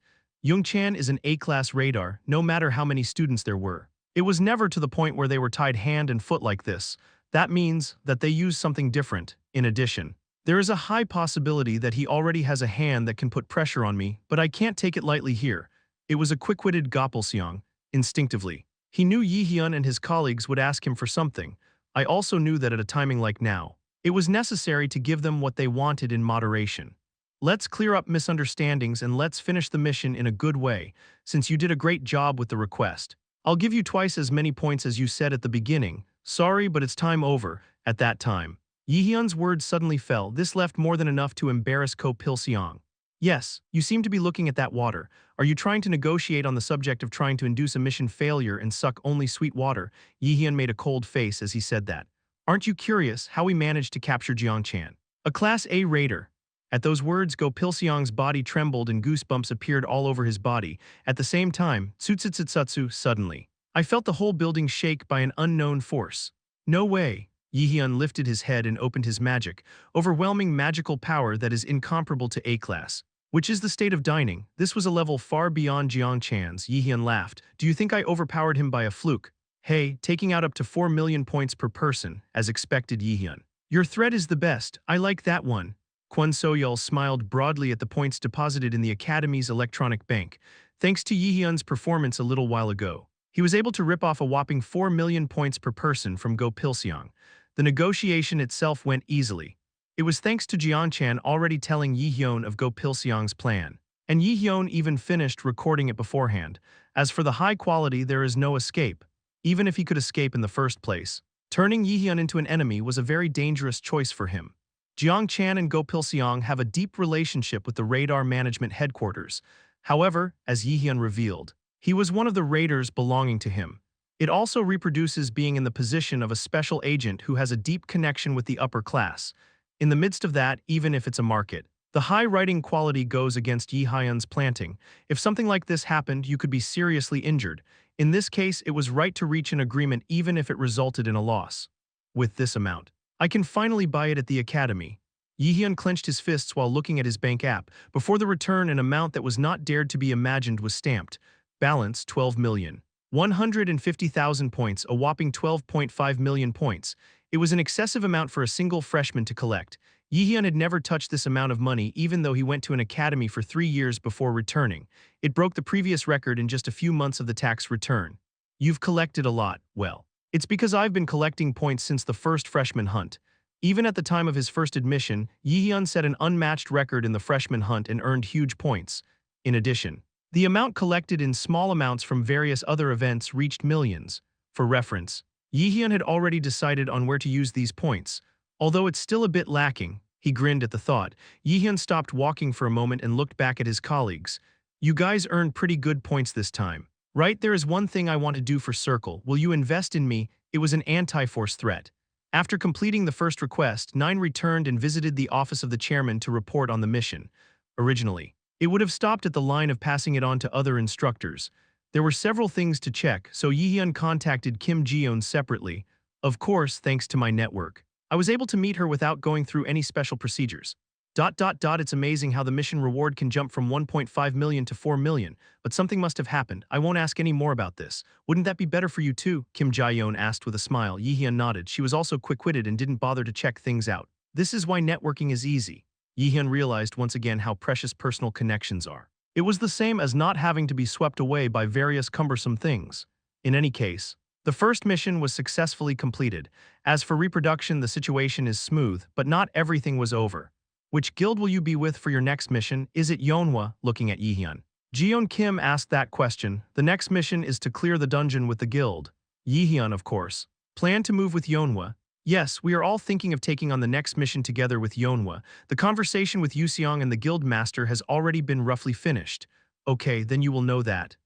Youngchan is an A-class radar, no matter how many students there were. It was never to the point where they were tied hand and foot like this. That means that they use something different. In addition, there is a high possibility that he already has a hand that can put pressure on me, but I can't take it lightly here. It was a quick-witted Go Pilseong. Instinctively, he knew Jaehyeon and his colleagues would ask him for something. I also knew that at a timing like now, it was necessary to give them what they wanted in moderation. Let's clear up misunderstandings and let's finish the mission in a good way, since you did a great job with the request. I'll give you twice as many points as you said at the beginning. Sorry, but it's time over. At that time, Jaehyeon's words suddenly fell. This left more than enough to embarrass Go Pilseong. Yes, you seem to be looking at that water. Are you trying to negotiate on the subject of trying to induce a mission failure and suck only sweet water? Jaehyeon made a cold face as he said that. Aren't you curious how we managed to capture Jiang Chan? A Class A raider. At those words, Go Pilseong's body trembled and goosebumps appeared all over his body. At the same time, Tsutsutsutsutsu suddenly. I felt the whole building shake by an unknown force. No way. Jaehyeon lifted his head and opened his magic, overwhelming magical power that is incomparable to A-class, which is the state of dining. This was a level far beyond Jiang Chan's. Jaehyeon laughed. Do you think I overpowered him by a fluke? Hey, taking out up to 4 million points per person, as expected. Jaehyeon. Your threat is the best. I like that one. Kwon Soyeol smiled broadly at the points deposited in the Academy's electronic bank. Thanks to Jaehyeon's performance a little while ago, he was able to rip off a whopping 4 million points per person from Go Pilseong. The negotiation itself went easily. It was thanks to Jiang Chan already telling Jaehyeon of Go Pilseong's plan, and Jaehyeon even finished recording it beforehand. As for the high quality, there is no escape, even if he could escape in the first place. Turning Jaehyeon into an enemy was a very dangerous choice for him. Jiang Chan and Go Pilseong have a deep relationship with the radar management headquarters. However, as Jaehyeon revealed, he was one of the raiders belonging to him. It also reproduces being in the position of a special agent who has a deep connection with the upper class. In the midst of that, even if it's a market, the high writing quality goes against Jaehyeon's planting. If something like this happened, you could be seriously injured. In this case, it was right to reach an agreement even if it resulted in a loss. With this amount, I can finally buy it at the Academy. Jaehyeon clenched his fists while looking at his bank app. Before the return, an amount that was not dared to be imagined was stamped. Balance 12,150,000 points, a whopping 12.5 million points. It was an excessive amount for a single freshman to collect. Jaehyeon had never touched this amount of money even though he went to an academy for 3 years before returning. It broke the previous record in just a few months of the tax return. You've collected a lot. Well, it's because I've been collecting points since the first freshman hunt. Even at the time of his first admission, Jaehyeon set an unmatched record in the freshman hunt and earned huge points. In addition, the amount collected in small amounts from various other events reached millions. For reference, Jaehyeon had already decided on where to use these points. Although it's still a bit lacking, he grinned at the thought. Jaehyeon stopped walking for a moment and looked back at his colleagues. You guys earned pretty good points this time. Right, there is one thing I want to do for Circle. Will you invest in me? It was an anti-force threat. After completing the first request, Nine returned and visited the office of the chairman to report on the mission. Originally, it would have stopped at the line of passing it on to other instructors. There were several things to check, so Jaehyeon contacted Kim Jaehyeon separately. Of course, thanks to my network. I was able to meet her without going through any special procedures. It's amazing how the mission reward can jump from 1.5 million to 4 million, but something must have happened. I won't ask any more about this. Wouldn't that be better for you too? Kim Jaehyeon asked with a smile. Jaehyeon nodded. She was also quick-witted and didn't bother to check things out. This is why networking is easy. Jaehyeon realized once again how precious personal connections are. It was the same as not having to be swept away by various cumbersome things. In any case, the first mission was successfully completed. As for reproduction, the situation is smooth, but not everything was over. Which guild will you be with for your next mission? Is it Yeonhwa? Looking at Jaehyeon. Jeon Kim asked that question. The next mission is to clear the dungeon with the guild. Jaehyeon, of course. Plan to move with Yeonhwa. Yes, we are all thinking of taking on the next mission together with Yeonhwa. The conversation with Yuseong and the guild master has already been roughly finished. Okay, then you will know that.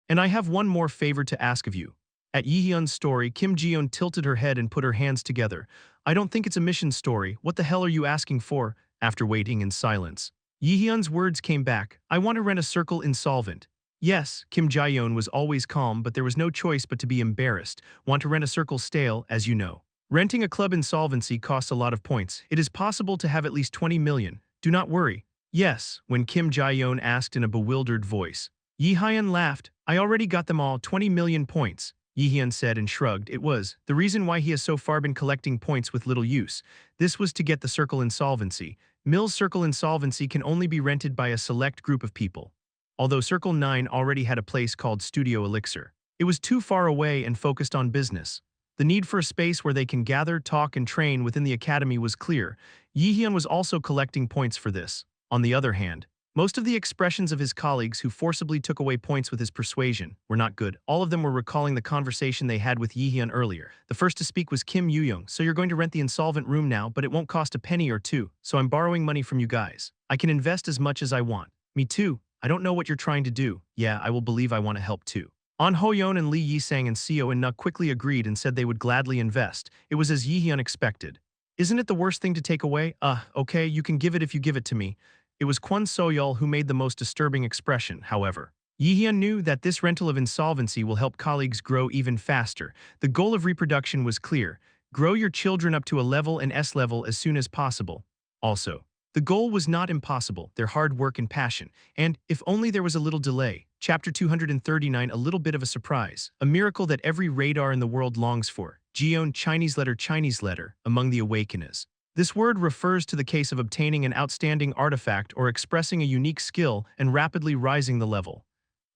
And I have one more favor to ask of you. At Jaehyeon's story, Kim Jeon tilted her head and put her hands together. I don't think it's a mission story. What the hell are you asking for? After waiting in silence, Jaehyeon's words came back. I want to rent a circle insolvent. Yes, Kim Jaehyeon was always calm, but there was no choice but to be embarrassed. Want to rent a circle stale, as you know. Renting a club insolvency costs a lot of points. It is possible to have at least 20 million. Do not worry. Yes, when Kim Jaehyeon asked in a bewildered voice. Jaehyeon laughed. I already got them all, 20 million points. Jaehyeon said and shrugged. It was the reason why he has so far been collecting points with little use. This was to get the circle insolvency. Mill's circle insolvency can only be rented by a select group of people. Although Circle 9 already had a place called Studio Elixir, it was too far away and focused on business. The need for a space where they can gather, talk, and train within the academy was clear. Jaehyeon was also collecting points for this. On the other hand, most of the expressions of his colleagues who forcibly took away points with his persuasion were not good. All of them were recalling the conversation they had with Jaehyeon earlier. The first to speak was Kim Yoo-young. So you're going to rent the insolvent room now, but it won't cost a penny or two, so I'm borrowing money from you guys. I can invest as much as I want. Me too. I don't know what you're trying to do. Yeah, I will believe I want to help too. An Hoyeon and Lee Yisang and Seo and Nuk quickly agreed and said they would gladly invest. It was as Jaehyeon expected. Isn't it the worst thing to take away? Okay, you can give it if you give it to me. It was Kwon Soyol who made the most disturbing expression, however. Jaehyeon knew that this rental of insolvency will help colleagues grow even faster. The goal of reproduction was clear. Grow your children up to a level and S level as soon as possible. Also, the goal was not impossible, their hard work and passion. And, if only there was a little delay. Chapter 239, a little bit of a surprise. A miracle that every radar in the world longs for. Jeon Chinese letter, among the awakeners. This word refers to the case of obtaining an outstanding artifact or expressing a unique skill and rapidly rising the level.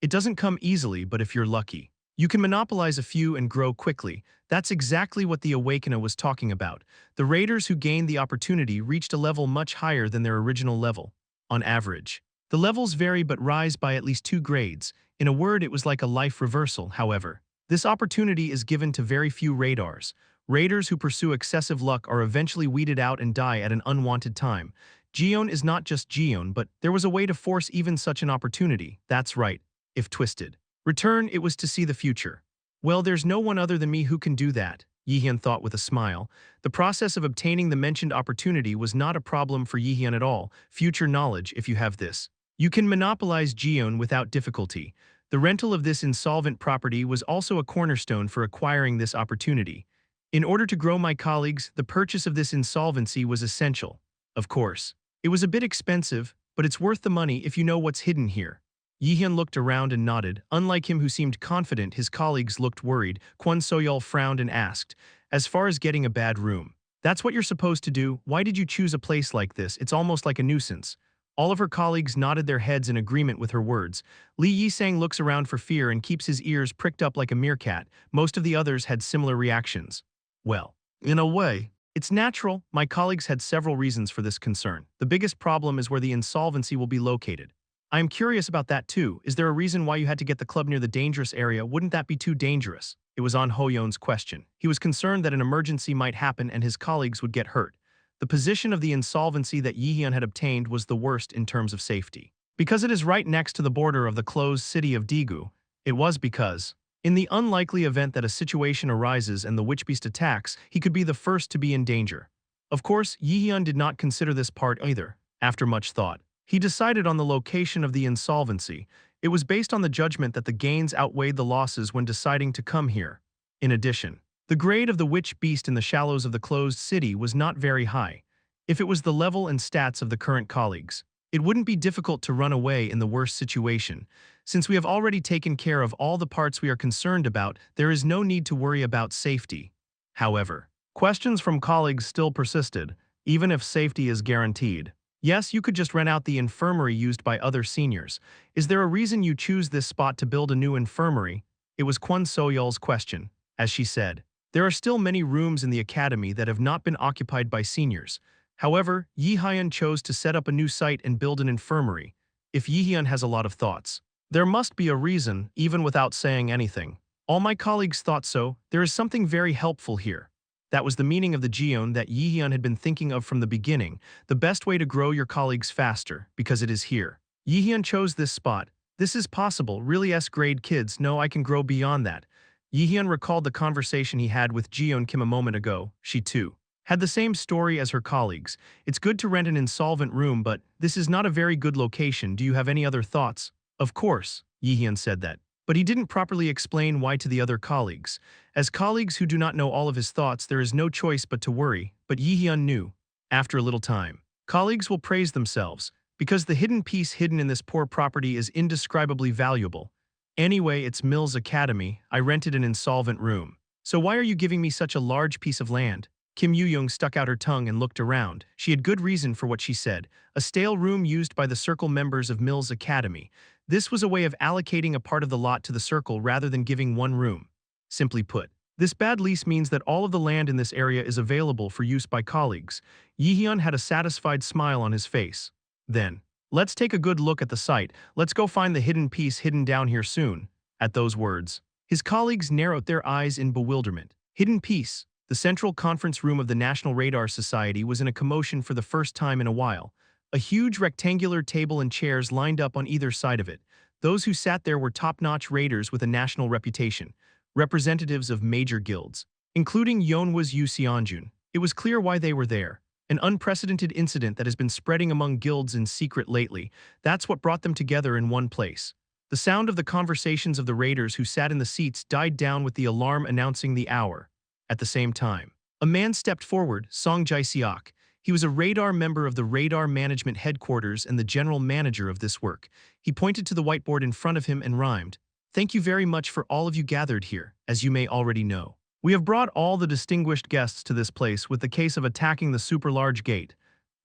It doesn't come easily, but if you're lucky, you can monopolize a few and grow quickly. That's exactly what the Awakener was talking about. The raiders who gained the opportunity reached a level much higher than their original level. On average, the levels vary but rise by at least 2 grades. In a word, it was like a life reversal, however. This opportunity is given to very few raiders. Raiders who pursue excessive luck are eventually weeded out and die at an unwanted time. Jeon is not just Jeon, but there was a way to force even such an opportunity. That's right, if twisted. Return, it was to see the future. Well, there's no one other than me who can do that, Jaehyeon thought with a smile. The process of obtaining the mentioned opportunity was not a problem for Jaehyeon at all. Future knowledge, if you have this. You can monopolize Jeon without difficulty. The rental of this insolvent property was also a cornerstone for acquiring this opportunity. In order to grow my colleagues, the purchase of this insolvency was essential. Of course, it was a bit expensive, but it's worth the money if you know what's hidden here. Jaehyeon looked around and nodded. Unlike him who seemed confident, his colleagues looked worried. Kwon Soyol frowned and asked, as far as getting a bad room. That's what you're supposed to do. Why did you choose a place like this? It's almost like a nuisance. All of her colleagues nodded their heads in agreement with her words. Lee Yisang looks around for fear and keeps his ears pricked up like a meerkat. Most of the others had similar reactions. Well, in a way, it's natural. My colleagues had several reasons for this concern. The biggest problem is where the insolvency will be located. I am curious about that too. Is there a reason why you had to get the club near the dangerous area? Wouldn't that be too dangerous? It was An Hoyeon's question. He was concerned that an emergency might happen and his colleagues would get hurt. The position of the insolvency that Jaehyeon had obtained was the worst in terms of safety. Because it is right next to the border of the closed city of Daegu, It was because, in the unlikely event that a situation arises and the witch beast attacks, he could be the first to be in danger. Of course, Jaehyeon did not consider this part either. After much thought, he decided on the location of the insolvency. It was based on the judgment that the gains outweighed the losses when deciding to come here. In addition, the grade of the witch beast in the shallows of the closed city was not very high. If it was the level and stats of the current colleagues, it wouldn't be difficult to run away in the worst situation. Since we have already taken care of all the parts we are concerned about, there is no need to worry about safety. However, questions from colleagues still persisted, even if safety is guaranteed. Yes, you could just rent out the infirmary used by other seniors. Is there a reason you choose this spot to build a new infirmary? It was Kwon So-yeol's question. As she said, there are still many rooms in the academy that have not been occupied by seniors. However, Jaehyeon chose to set up a new site and build an infirmary. If Jaehyeon has a lot of thoughts, there must be a reason, even without saying anything. All my colleagues thought so. There is something very helpful here. That was the meaning of the Jaehyeon that Jaehyeon had been thinking of from the beginning, the best way to grow your colleagues faster, because it is here. Jaehyeon chose this spot. This is possible, really S-grade kids know I can grow beyond that. Jaehyeon recalled the conversation he had with Jaehyeon Kim a moment ago. She too had the same story as her colleagues. It's good to rent an insolvent room, but this is not a very good location. Do you have any other thoughts? Of course, Jaehyeon said that. But he didn't properly explain why to the other colleagues. As colleagues who do not know all of his thoughts, there is no choice but to worry, but Jaehyeon knew. After a little time, colleagues will praise themselves, because the hidden piece hidden in this poor property is indescribably valuable. Anyway, it's Mills Academy. I rented an insolvent room. So why are you giving me such a large piece of land? Kim Yoo-young stuck out her tongue and looked around. She had good reason for what she said. A stale room used by the circle members of Mills Academy. This was a way of allocating a part of the lot to the circle rather than giving one room. Simply put, this bad lease means that all of the land in this area is available for use by colleagues. Jaehyeon had a satisfied smile on his face. Then, let's take a good look at the site. Let's go find the hidden piece hidden down here soon. At those words, his colleagues narrowed their eyes in bewilderment. Hidden piece. The central conference room of the National Radar Society was in a commotion for the first time in a while. A huge rectangular table and chairs lined up on either side of it. Those who sat there were top-notch raiders with a national reputation, representatives of major guilds, including Yeonwa's Yu Seonjun. It was clear why they were there. An unprecedented incident that has been spreading among guilds in secret lately. That's what brought them together in one place. The sound of the conversations of the raiders who sat in the seats died down with the alarm announcing the hour. At the same time, a man stepped forward, Song Jae-seok. He was a radar member of the Radar Management Headquarters and the general manager of this work. He pointed to the whiteboard in front of him and rhymed, "Thank you very much for all of you gathered here. As you may already know, we have brought all the distinguished guests to this place with the case of attacking the super-large gate."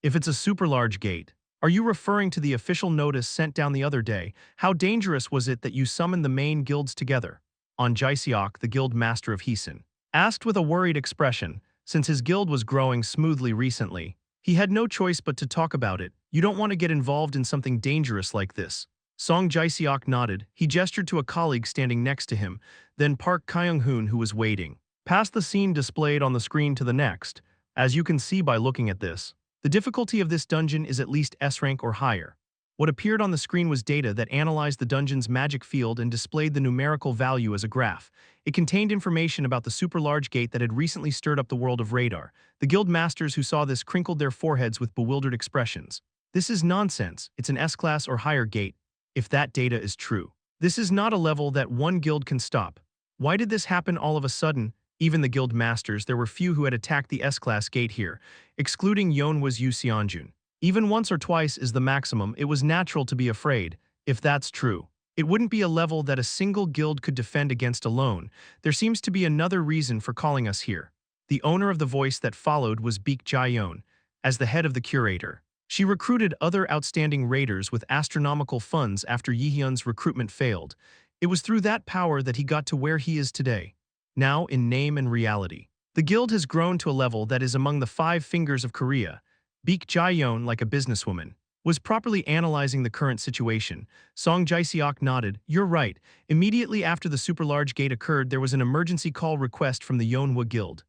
If it's a super-large gate, are you referring to the official notice sent down the other day? How dangerous was it that you summoned the main guilds together? On Jae-seok, the guild master of Heesun, asked with a worried expression. Since his guild was growing smoothly recently, he had no choice but to talk about it. You don't want to get involved in something dangerous like this. Song Jae-seok nodded. He gestured to a colleague standing next to him, then Park Kyung-hoon, who was waiting. Past the scene displayed on the screen to the next. As you can see by looking at this, the difficulty of this dungeon is at least S rank or higher. What appeared on the screen was data that analyzed the dungeon's magic field and displayed the numerical value as a graph. It contained information about the super-large gate that had recently stirred up the world of radar. The guild masters who saw this crinkled their foreheads with bewildered expressions. This is nonsense. It's an S-class or higher gate. If that data is true, this is not a level that one guild can stop. Why did this happen all of a sudden? Even the guild masters, there were few who had attacked the S-class gate here, excluding Yeonwa's Yu Seonjun. Even once or twice is the maximum. It was natural to be afraid. If that's true, it wouldn't be a level that a single guild could defend against alone. There seems to be another reason for calling us here. The owner of the voice that followed was Baek Jae-yeon. As the head of the curator, she recruited other outstanding raiders with astronomical funds after Jaehyeon's recruitment failed. It was through that power that he got to where he is today. Now, in name and reality, the guild has grown to a level that is among the 5 fingers of Korea. Baek Jae-yeon, like a businesswoman, was properly analyzing the current situation. Song Jae-seok nodded. You're right. Immediately after the super-large gate occurred, there was an emergency call request from the Yeonwa Guild.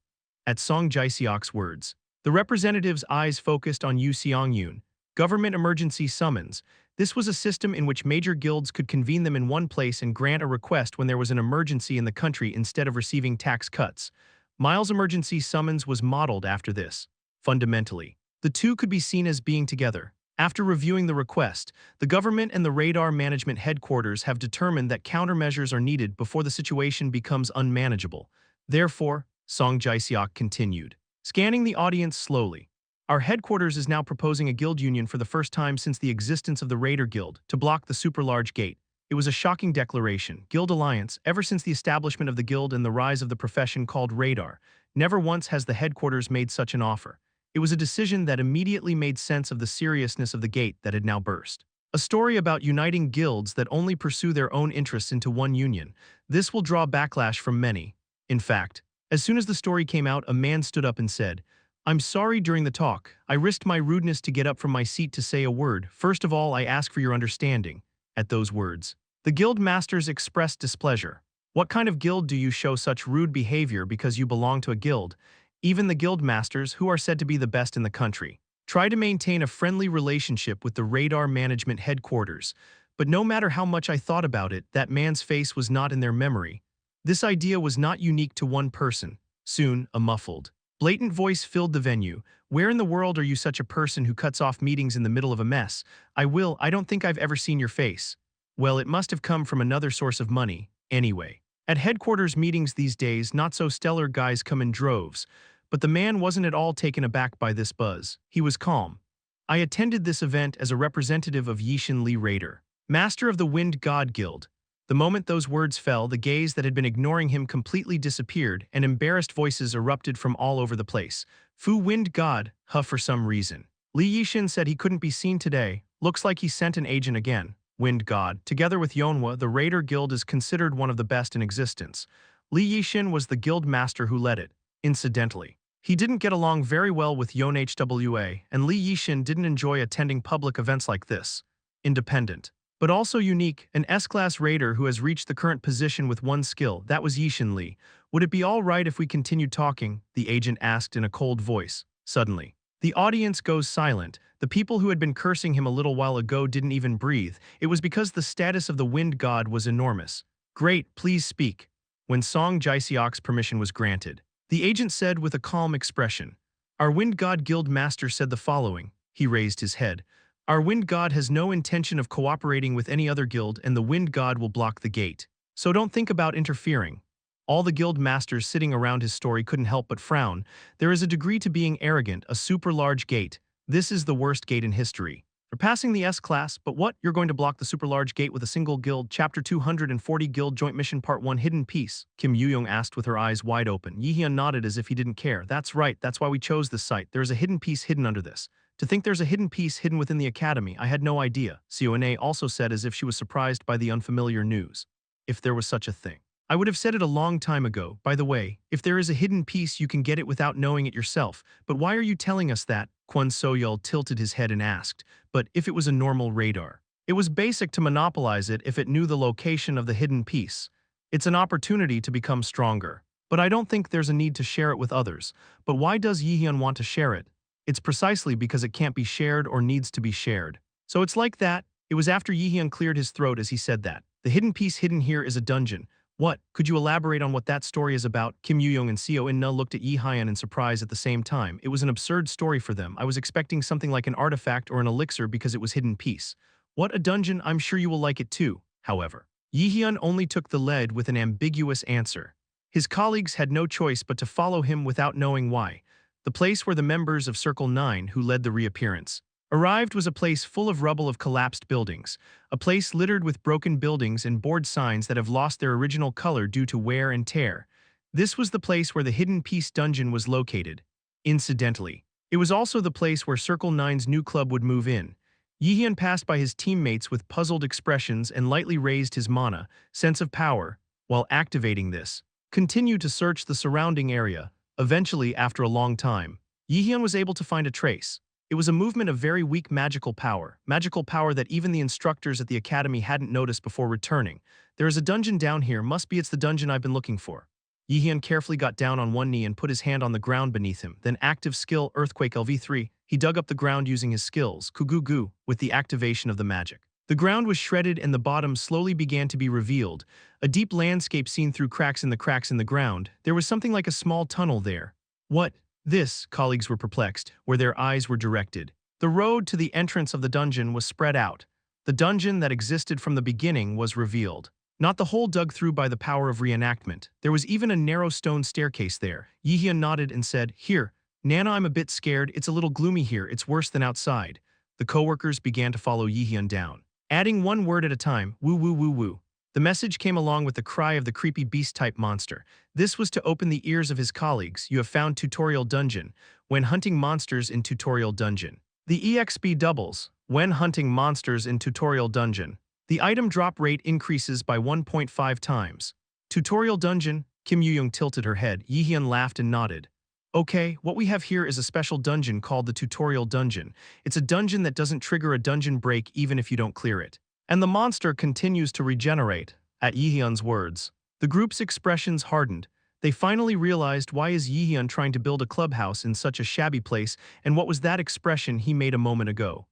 At Song Jae-seok's words, the representative's eyes focused on Yu Seong-yoon. Government emergency summons. This was a system in which major guilds could convene them in one place and grant a request when there was an emergency in the country instead of receiving tax cuts. Miles' emergency summons was modeled after this. Fundamentally, the two could be seen as being together. After reviewing the request, the government and the radar management headquarters have determined that countermeasures are needed before the situation becomes unmanageable. Therefore, Song Jae-seok continued, scanning the audience slowly. Our headquarters is now proposing a guild union for the first time since the existence of the Raider Guild to block the super-large gate. It was a shocking declaration. Guild alliance, ever since the establishment of the guild and the rise of the profession called radar. Never once has the headquarters made such an offer. It was a decision that immediately made sense of the seriousness of the gate that had now burst. A story about uniting guilds that only pursue their own interests into one union. This will draw backlash from many. In fact, as soon as the story came out, a man stood up and said, "I'm sorry during the talk. I risked my rudeness to get up from my seat to say a word. First of all, I ask for your understanding." At those words, the guild masters expressed displeasure. What kind of guild do you show such rude behavior because you belong to a guild? Even the guild masters, who are said to be the best in the country, try to maintain a friendly relationship with the radar management headquarters. But no matter how much I thought about it, that man's face was not in their memory. This idea was not unique to one person. Soon, a muffled, blatant voice filled the venue. "Where in the world are you such a person who cuts off meetings in the middle of a mess? I don't think I've ever seen your face." Well, it must have come from another source of money, anyway. At headquarters meetings these days, not so stellar guys come in droves. But the man wasn't at all taken aback by this buzz. He was calm. "I attended this event as a representative of Jaehyeon Min Raider, master of the Wind God Guild." The moment those words fell, the gaze that had been ignoring him completely disappeared, and embarrassed voices erupted from all over the place. "Fu Wind God, huh, for some reason. Lee Jaehyeon said he couldn't be seen today. Looks like he sent an agent again." Wind God, together with Yeonhwa, the Raider Guild is considered one of the best in existence. Lee Jaehyeon was the guild master who led it. Incidentally, he didn't get along very well with Yeonhwa, and Lee Jaehyeon didn't enjoy attending public events like this. Independent, but also unique, an S-class raider who has reached the current position with one skill. That was Jaehyeon Lee. "Would it be all right if we continued talking?" the agent asked in a cold voice. Suddenly, the audience goes silent. The people who had been cursing him a little while ago didn't even breathe. It was because the status of the Wind God was enormous. "Great, please speak." When Song Jae-seok's permission was granted, the agent said with a calm expression, "Our Wind God Guild Master said the following." He raised his head. "Our Wind God has no intention of cooperating with any other guild, and the Wind God will block the gate. So don't think about interfering." All the guild masters sitting around his story couldn't help but frown. There is a degree to being arrogant, a super large gate. This is the worst gate in history. For passing the S-class, but what? You're going to block the super large gate with a single guild? Chapter 240 Guild Joint Mission Part 1 Hidden Piece, Kim Yoo-young asked with her eyes wide open. Jaehyeon nodded as if he didn't care. "That's right, that's why we chose this site. There is a hidden piece hidden under this." "To think there's a hidden piece hidden within the academy, I had no idea," Seone also said as if she was surprised by the unfamiliar news. "If there was such a thing, I would have said it a long time ago. By the way, if there is a hidden piece, you can get it without knowing it yourself. But why are you telling us that?" Kwon So-yeol tilted his head and asked. "But if it was a normal radar, it was basic to monopolize it if it knew the location of the hidden piece. It's an opportunity to become stronger. But I don't think there's a need to share it with others. But why does Jaehyeon want to share it? It's precisely because it can't be shared or needs to be shared. So it's like that." It was after Jaehyeon cleared his throat as he said that. "The hidden piece hidden here is a dungeon." "What? Could you elaborate on what that story is about?" Kim Yoo-young and Seo In-na looked at Jaehyeon in surprise at the same time. It was an absurd story for them. I was expecting something like an artifact or an elixir because it was hidden piece. "What, a dungeon? I'm sure you will like it too." However, Jaehyeon only took the lead with an ambiguous answer. His colleagues had no choice but to follow him without knowing why. The place where the members of Circle 9, who led the reappearance, arrived was a place full of rubble of collapsed buildings, a place littered with broken buildings and board signs that have lost their original color due to wear and tear. This was the place where the Hidden Piece dungeon was located. Incidentally, it was also the place where Circle 9's new club would move in. Jaehyeon passed by his teammates with puzzled expressions and lightly raised his mana, sense of power, while activating this. Continued to search the surrounding area. Eventually, after a long time, Jaehyeon was able to find a trace. It was a movement of very weak magical power that even the instructors at the academy hadn't noticed before returning. "There is a dungeon down here, must be it's the dungeon I've been looking for." Jaehyeon carefully got down on one knee and put his hand on the ground beneath him, then active skill Earthquake LV3, he dug up the ground using his skills, Kugugu, with the activation of the magic. The ground was shredded and the bottom slowly began to be revealed, a deep landscape seen through cracks in the ground. There was something like a small tunnel there. What? This, colleagues were perplexed, where their eyes were directed. The road to the entrance of the dungeon was spread out. The dungeon that existed from the beginning was revealed. Not the hole dug through by the power of reenactment. There was even a narrow stone staircase there. Jaehyeon nodded and said, "Here, Nana, I'm a bit scared. It's a little gloomy here. It's worse than outside." The coworkers began to follow Jaehyeon down, adding one word at a time, woo woo woo woo. The message came along with the cry of the creepy beast-type monster. This was to open the ears of his colleagues. You have found tutorial dungeon. When hunting monsters in tutorial dungeon. The EXP doubles. When hunting monsters in tutorial dungeon. The item drop rate increases by 1.5 times. Tutorial dungeon? Kim Yoo-young tilted her head. Jaehyeon laughed and nodded. Okay, what we have here is a special dungeon called the tutorial dungeon. It's a dungeon that doesn't trigger a dungeon break even if you don't clear it. And the monster continues to regenerate. At Jaehyeon's words, the group's expressions hardened. They finally realized why is Jaehyeon trying to build a clubhouse in such a shabby place, and what was that expression he made a moment ago.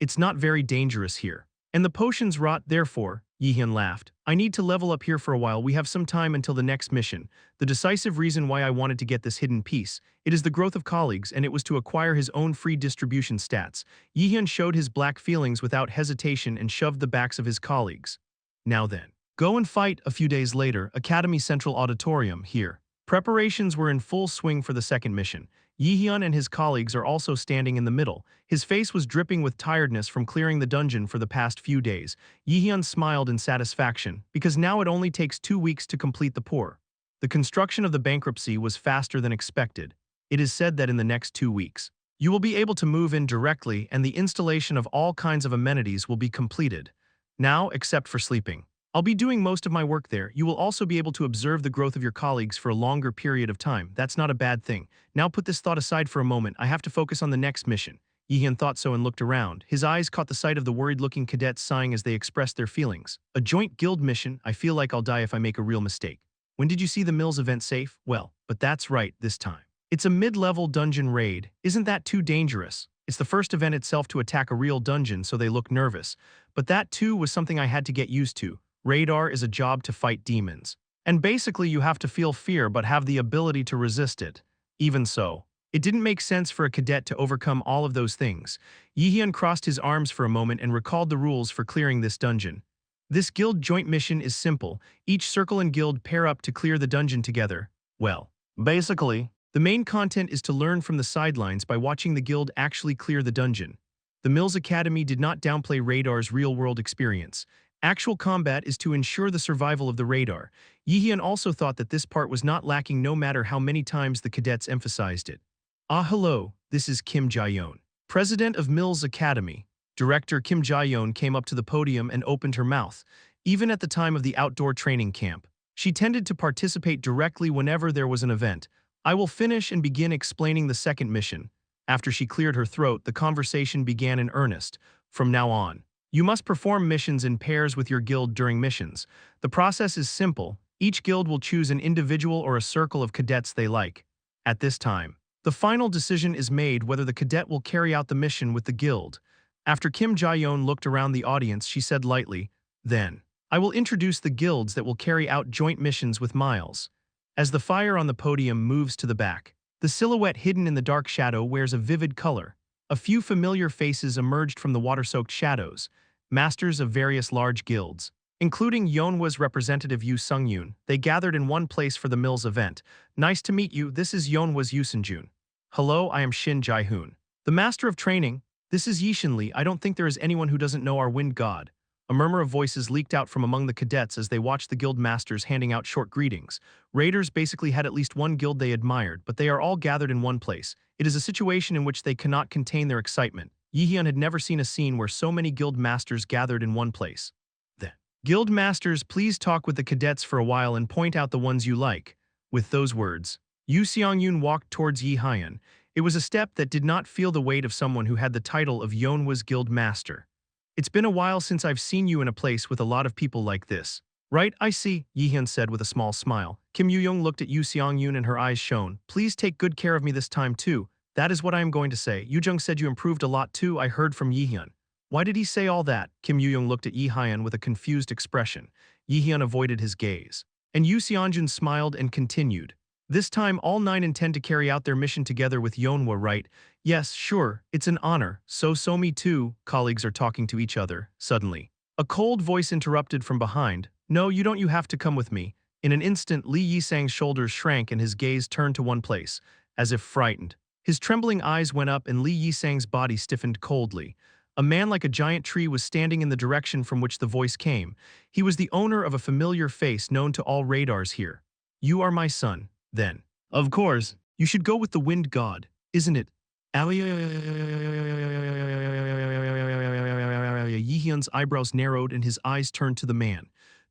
It's not very dangerous here. And the potions rot, therefore, Jaehyeon laughed. I need to level up here for a while. We have some time until the next mission. The decisive reason why I wanted to get this hidden piece. It is the growth of colleagues, and it was to acquire his own free distribution stats. Jaehyeon showed his black feelings without hesitation and shoved the backs of his colleagues. Now then, go and fight. A few days later, Academy Central Auditorium, here. Preparations were in full swing for the second mission. Jaehyeon and his colleagues are also standing in the middle. His face was dripping with tiredness from clearing the dungeon for the past few days. Jaehyeon smiled in satisfaction, because now it only takes 2 weeks to complete the pour. The construction of the bankruptcy was faster than expected. It is said that in the next 2 weeks, you will be able to move in directly and the installation of all kinds of amenities will be completed. Now, except for sleeping. I'll be doing most of my work there. You will also be able to observe the growth of your colleagues for a longer period of time. That's not a bad thing. Now put this thought aside for a moment. I have to focus on the next mission. Jaehyeon thought so and looked around. His eyes caught the sight of the worried-looking cadets sighing as they expressed their feelings. A joint guild mission. I feel like I'll die if I make a real mistake. When did you see the Mills event safe? Well, but that's right, this time. It's a mid-level dungeon raid. Isn't that too dangerous? It's the first event itself to attack a real dungeon, so they look nervous. But that too was something I had to get used to. Radar is a job to fight demons. And basically you have to feel fear but have the ability to resist it. Even so, it didn't make sense for a cadet to overcome all of those things. Jaehyeon crossed his arms for a moment and recalled the rules for clearing this dungeon. This guild joint mission is simple. Each circle and guild pair up to clear the dungeon together. Well, basically, the main content is to learn from the sidelines by watching the guild actually clear the dungeon. The Mills Academy did not downplay Radar's real-world experience. Actual combat is to ensure the survival of the radar. Jaehyeon also thought that this part was not lacking no matter how many times the cadets emphasized it. Hello, this is Kim Jaehyeon, president of Mills Academy. Director Kim Jaehyeon came up to the podium and opened her mouth. Even at the time of the outdoor training camp, she tended to participate directly whenever there was an event. I will finish and begin explaining the second mission. After she cleared her throat, the conversation began in earnest. From now on, you must perform missions in pairs with your guild during missions. The process is simple. Each guild will choose an individual or a circle of cadets they like. At this time, the final decision is made whether the cadet will carry out the mission with the guild. After Kim Jaehyeon looked around the audience, she said lightly, "Then, I will introduce the guilds that will carry out joint missions with Miles." As the fire on the podium moves to the back, the silhouette hidden in the dark shadow wears a vivid color. A few familiar faces emerged from the water-soaked shadows, masters of various large guilds. Including Yeonhwa's representative Yoo Sung-yoon, they gathered in one place for the Mills event. "Nice to meet you, this is Yeonhwa's Yoo Sun-joon." "Hello, I am Shin Jae-hoon, the master of training. This is Yi Shin-lee. I don't think there is anyone who doesn't know our wind god." A murmur of voices leaked out from among the cadets as they watched the guild masters handing out short greetings. Raiders basically had at least one guild they admired, but they are all gathered in one place. It is a situation in which they cannot contain their excitement. Jaehyeon had never seen a scene where so many guild masters gathered in one place. Then, "Guild masters, please talk with the cadets for a while and point out the ones you like." With those words, Yoo Seong-yoon walked towards Jaehyeon. It was a step that did not feel the weight of someone who had the title of Yeonhwa's guild master. "It's been a while since I've seen you in a place with a lot of people like this." "Right, I see," Jaehyeon said with a small smile. Kim Yoo-young looked at Yoo Seong-yoon and her eyes shone. "Please take good care of me this time too. That is what I am going to say. Yoo-jung said you improved a lot too, I heard from Jaehyeon." Why did he say all that? Kim Yoo-young looked at Yi Hyun with a confused expression. Yi Hyun avoided his gaze. And Yu Seonjun smiled and continued. This time all 9 intend to carry out their mission together with Yeonhwa, right? Yes, sure, it's an honor. So me too. Colleagues are talking to each other. Suddenly, a cold voice interrupted from behind. No, you have to come with me. In an instant, Lee Yi-sang's shoulders shrank and his gaze turned to one place, as if frightened. His trembling eyes went up and Lee Yi-sang's body stiffened coldly. A man like a giant tree was standing in the direction from which the voice came. He was the owner of a familiar face known to all radars here. You are my son, then. Of course, you should go with the wind god, isn't it? Yi-hyun's eyebrows narrowed and his eyes turned to the man.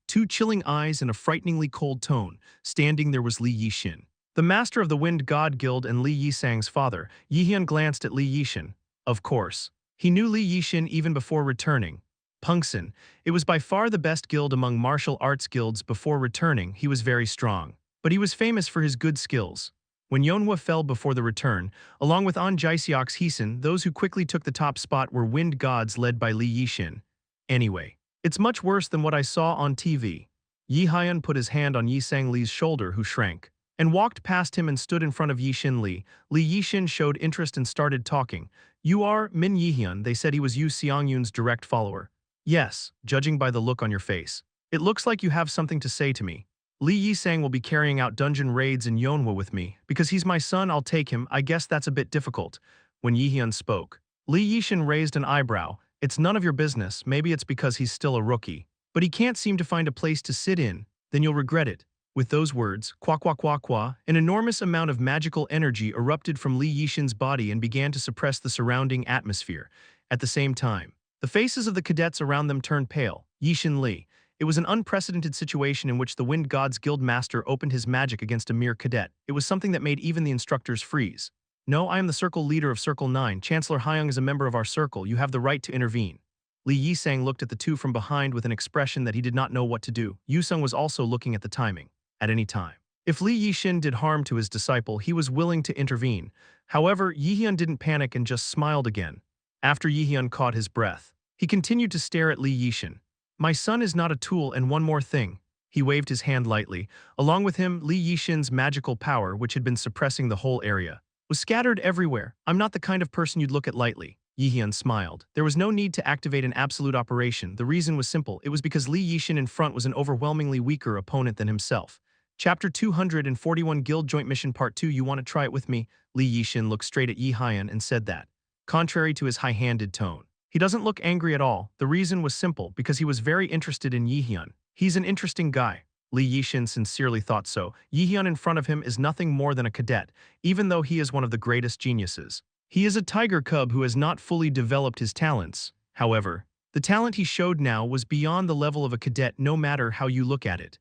2 chilling eyes and a frighteningly cold tone. Standing there was Lee Yi-shin, the master of the Wind God Guild and Lee Yi-sang's father. Yi-hyun glanced at Lee Yi-shin. Of course. He knew Lee Yi-shin even before returning. Pungsan, it was by far the best guild among martial arts guilds. Before returning, he was very strong. But he was famous for his good skills. When Yeonhwa fell before the return, along with An Jaeseok's Heesun, those who quickly took the top spot were wind gods led by Lee Yi-shin. Anyway, it's much worse than what I saw on TV. Yi Hyun put his hand on Yi Sang Lee's shoulder, who shrank, and walked past him and stood in front of Yi Shin Lee. Lee Yi-shin showed interest and started talking. You are Min Yi-hyun. They said he was Yu Seong-yoon's direct follower. Yes, judging by the look on your face. It looks like you have something to say to me. Lee Yi-sang will be carrying out dungeon raids in Yeonhwa with me. Because he's my son, I'll take him. I guess that's a bit difficult. When Yi-hyun spoke, Lee Yi-shin raised an eyebrow. It's none of your business. Maybe it's because he's still a rookie. But he can't seem to find a place to sit in. Then you'll regret it. With those words, an enormous amount of magical energy erupted from Lee Yi-shin's body and began to suppress the surrounding atmosphere. At the same time, the faces of the cadets around them turned pale. Yi-shin Lee. It was an unprecedented situation in which the Wind God's Guild Master opened his magic against a mere cadet. It was something that made even the instructors freeze. No, I am the circle leader of Circle 9. Chancellor Hyung is a member of our circle. You have the right to intervene. Lee Yi-sang looked at the two from behind with an expression that he did not know what to do. Yu-sung was also looking at the timing. At any time. If Lee Yi-shin did harm to his disciple, he was willing to intervene. However, Yi-hyun didn't panic and just smiled again. After Yi-hyun caught his breath, he continued to stare at Lee Yi-shin. My son is not a tool, and one more thing. He waved his hand lightly. Along with him, Lee Yi-shin's magical power, which had been suppressing the whole area, was scattered everywhere. I'm not the kind of person you'd look at lightly. Yi-hyun smiled. There was no need to activate an absolute operation. The reason was simple. It was because Lee Yi-shin in front was an overwhelmingly weaker opponent than himself. Chapter 241 Guild Joint Mission Part 2. You want to try it with me? Lee Yi-shin looked straight at Yi Hyun and said that. Contrary to his high-handed tone, he doesn't look angry at all. The reason was simple, because he was very interested in Yi-hyun. He's an interesting guy. Lee Yi-shin sincerely thought so. Yi-hyun in front of him is nothing more than a cadet, even though he is one of the greatest geniuses. He is a tiger cub who has not fully developed his talents. However, the talent he showed now was beyond the level of a cadet no matter how you look at it.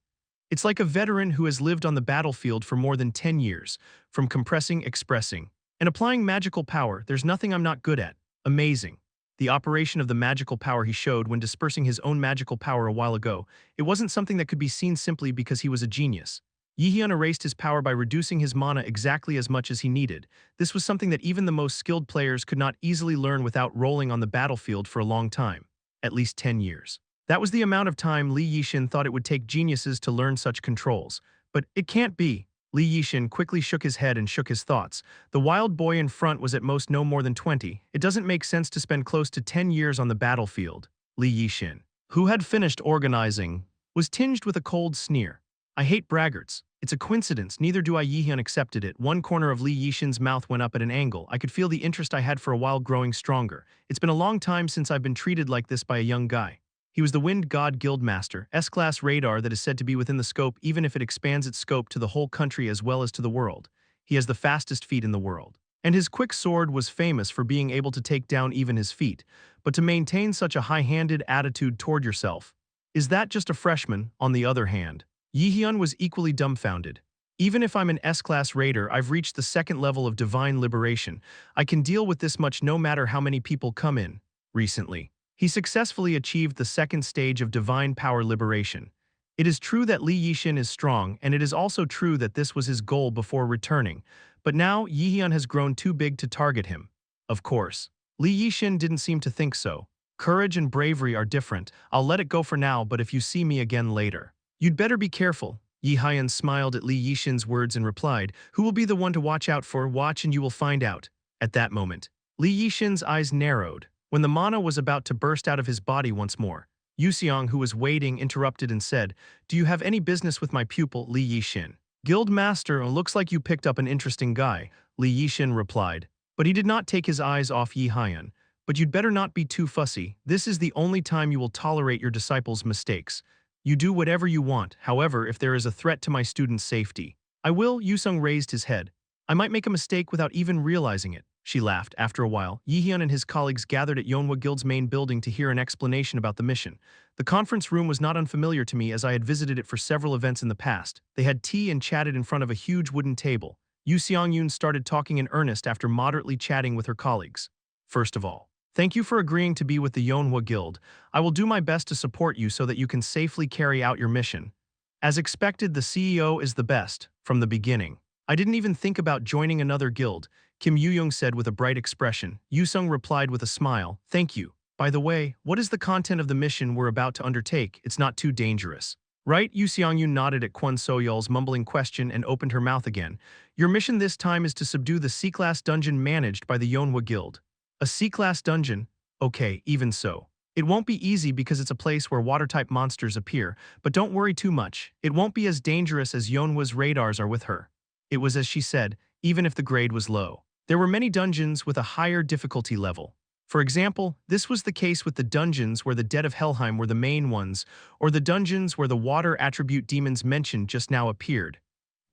It's like a veteran who has lived on the battlefield for more than 10 years, from compressing, expressing, and applying magical power. There's nothing I'm not good at. Amazing. The operation of the magical power he showed when dispersing his own magical power a while ago, it wasn't something that could be seen simply because he was a genius. Yi-hyun erased his power by reducing his mana exactly as much as he needed. This was something that even the most skilled players could not easily learn without rolling on the battlefield for a long time. At least 10 years. That was the amount of time Lee Yi-shin thought it would take geniuses to learn such controls. But it can't be. Lee Yi-shin quickly shook his head and shook his thoughts. The wild boy in front was at most no more than 20. It doesn't make sense to spend close to 10 years on the battlefield. Lee Yi-shin, who had finished organizing, was tinged with a cold sneer. I hate braggarts. It's a coincidence, neither do I. Yi-hyun accepted it. One corner of Lee Yi-shin's mouth went up at an angle. I could feel the interest I had for a while growing stronger. It's been a long time since I've been treated like this by a young guy. He was the Wind God Guild Master, S-class radar that is said to be within the scope even if it expands its scope to the whole country as well as to the world. He has the fastest feet in the world. And his quick sword was famous for being able to take down even his feet. But to maintain such a high-handed attitude toward yourself, is that just a freshman? On the other hand, Yi-hyun was equally dumbfounded. Even if I'm an S-class raider, I've reached the second level of divine liberation. I can deal with this much no matter how many people come in. Recently, he successfully achieved the second stage of divine power liberation. It is true that Lee Yi-shin is strong, and it is also true that this was his goal before returning. But now, Yi-hyun has grown too big to target him. Of course, Lee Yi-shin didn't seem to think so. Courage and bravery are different. I'll let it go for now, but if you see me again later, you'd better be careful. Jaehyeon smiled at Li Yixin's words and replied, who will be the one to watch out for? Watch and you will find out. At that moment, Li Yixin's eyes narrowed. When the mana was about to burst out of his body once more, Yuseong, who was waiting, interrupted and said, do you have any business with my pupil, Li Yixin? Guild Master, looks like you picked up an interesting guy, Li Yixin replied. But he did not take his eyes off Jaehyeon. But you'd better not be too fussy. This is the only time you will tolerate your disciples' mistakes. You do whatever you want, however, if there is a threat to my students' safety. I will, Yusung raised his head. I might make a mistake without even realizing it. She laughed. After a while, Jaehyeon and his colleagues gathered at Yeonhwa Guild's main building to hear an explanation about the mission. The conference room was not unfamiliar to me as I had visited it for several events in the past. They had tea and chatted in front of a huge wooden table. Yu Seong-yoon started talking in earnest after moderately chatting with her colleagues. First of all, thank you for agreeing to be with the Yeonhwa Guild. I will do my best to support you so that you can safely carry out your mission. As expected, the CEO is the best, from the beginning. I didn't even think about joining another guild, Kim Yoo-young said with a bright expression. Yoo-sung replied with a smile, thank you. By the way, what is the content of the mission we're about to undertake? It's not too dangerous. Right? Yu Seong-yoon nodded at Kwon So-yeol's mumbling question and opened her mouth again. Your mission this time is to subdue the C-class dungeon managed by the Yeonhwa Guild. A C-class dungeon? Okay, even so. It won't be easy because it's a place where water-type monsters appear, but don't worry too much. It won't be as dangerous as Yeonhwa's radars are with her. It was as she said, even if the grade was low. There were many dungeons with a higher difficulty level. For example, this was the case with the dungeons where the Dead of Helheim were the main ones, or the dungeons where the water attribute demons mentioned just now appeared.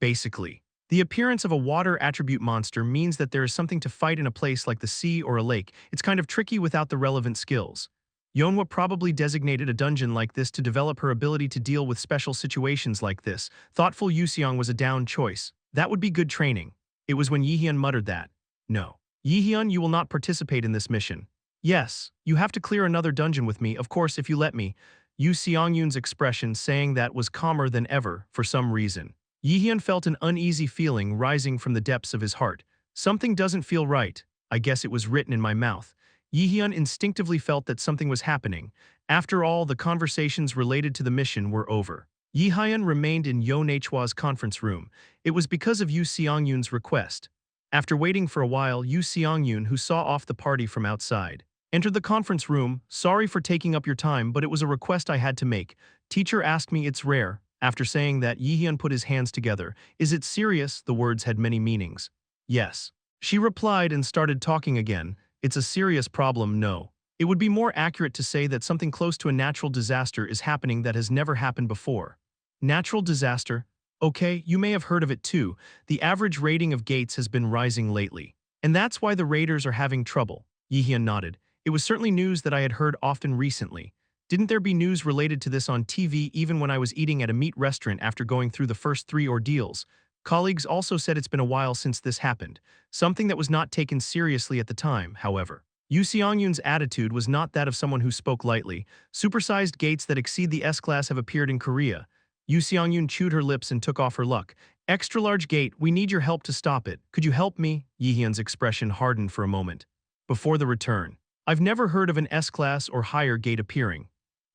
Basically, the appearance of a water attribute monster means that there is something to fight in a place like the sea or a lake. It's kind of tricky without the relevant skills. Yeonhwa probably designated a dungeon like this to develop her ability to deal with special situations like this. Thoughtful Yuseong was a down choice. That would be good training. It was when Jaehyeon muttered that. No. Jaehyeon, you will not participate in this mission. Yes, you have to clear another dungeon with me, of course, if you let me. Yu Seong-yoon's expression saying that was calmer than ever, for some reason. Jaehyeon felt an uneasy feeling rising from the depths of his heart. Something doesn't feel right. I guess it was written in my mouth. Jaehyeon instinctively felt that something was happening. After all, the conversations related to the mission were over. Jaehyeon remained in Yeonhwa's conference room. It was because of Yu Seong-yoon's request. After waiting for a while, Yu Seong-yoon, who saw off the party from outside, entered the conference room. Sorry for taking up your time, but it was a request I had to make. Teacher asked me, it's rare. After saying that, Jaehyeon put his hands together. Is it serious? The words had many meanings. Yes. She replied and started talking again. It's a serious problem, no. It would be more accurate to say that something close to a natural disaster is happening that has never happened before. Natural disaster? Okay, you may have heard of it too. The average rating of gates has been rising lately. And that's why the raiders are having trouble. Jaehyeon nodded. It was certainly news that I had heard often recently. Didn't there be news related to this on TV even when I was eating at a meat restaurant after going through the first 3 ordeals? Colleagues also said it's been a while since this happened, something that was not taken seriously at the time, however. Yu Seong-yoon's attitude was not that of someone who spoke lightly. Supersized gates that exceed the S-class have appeared in Korea. Yu Seong-yoon chewed her lips and took off her luck. Extra large gate, we need your help to stop it. Could you help me? Jaehyeon's expression hardened for a moment. Before the return. I've never heard of an S-class or higher gate appearing.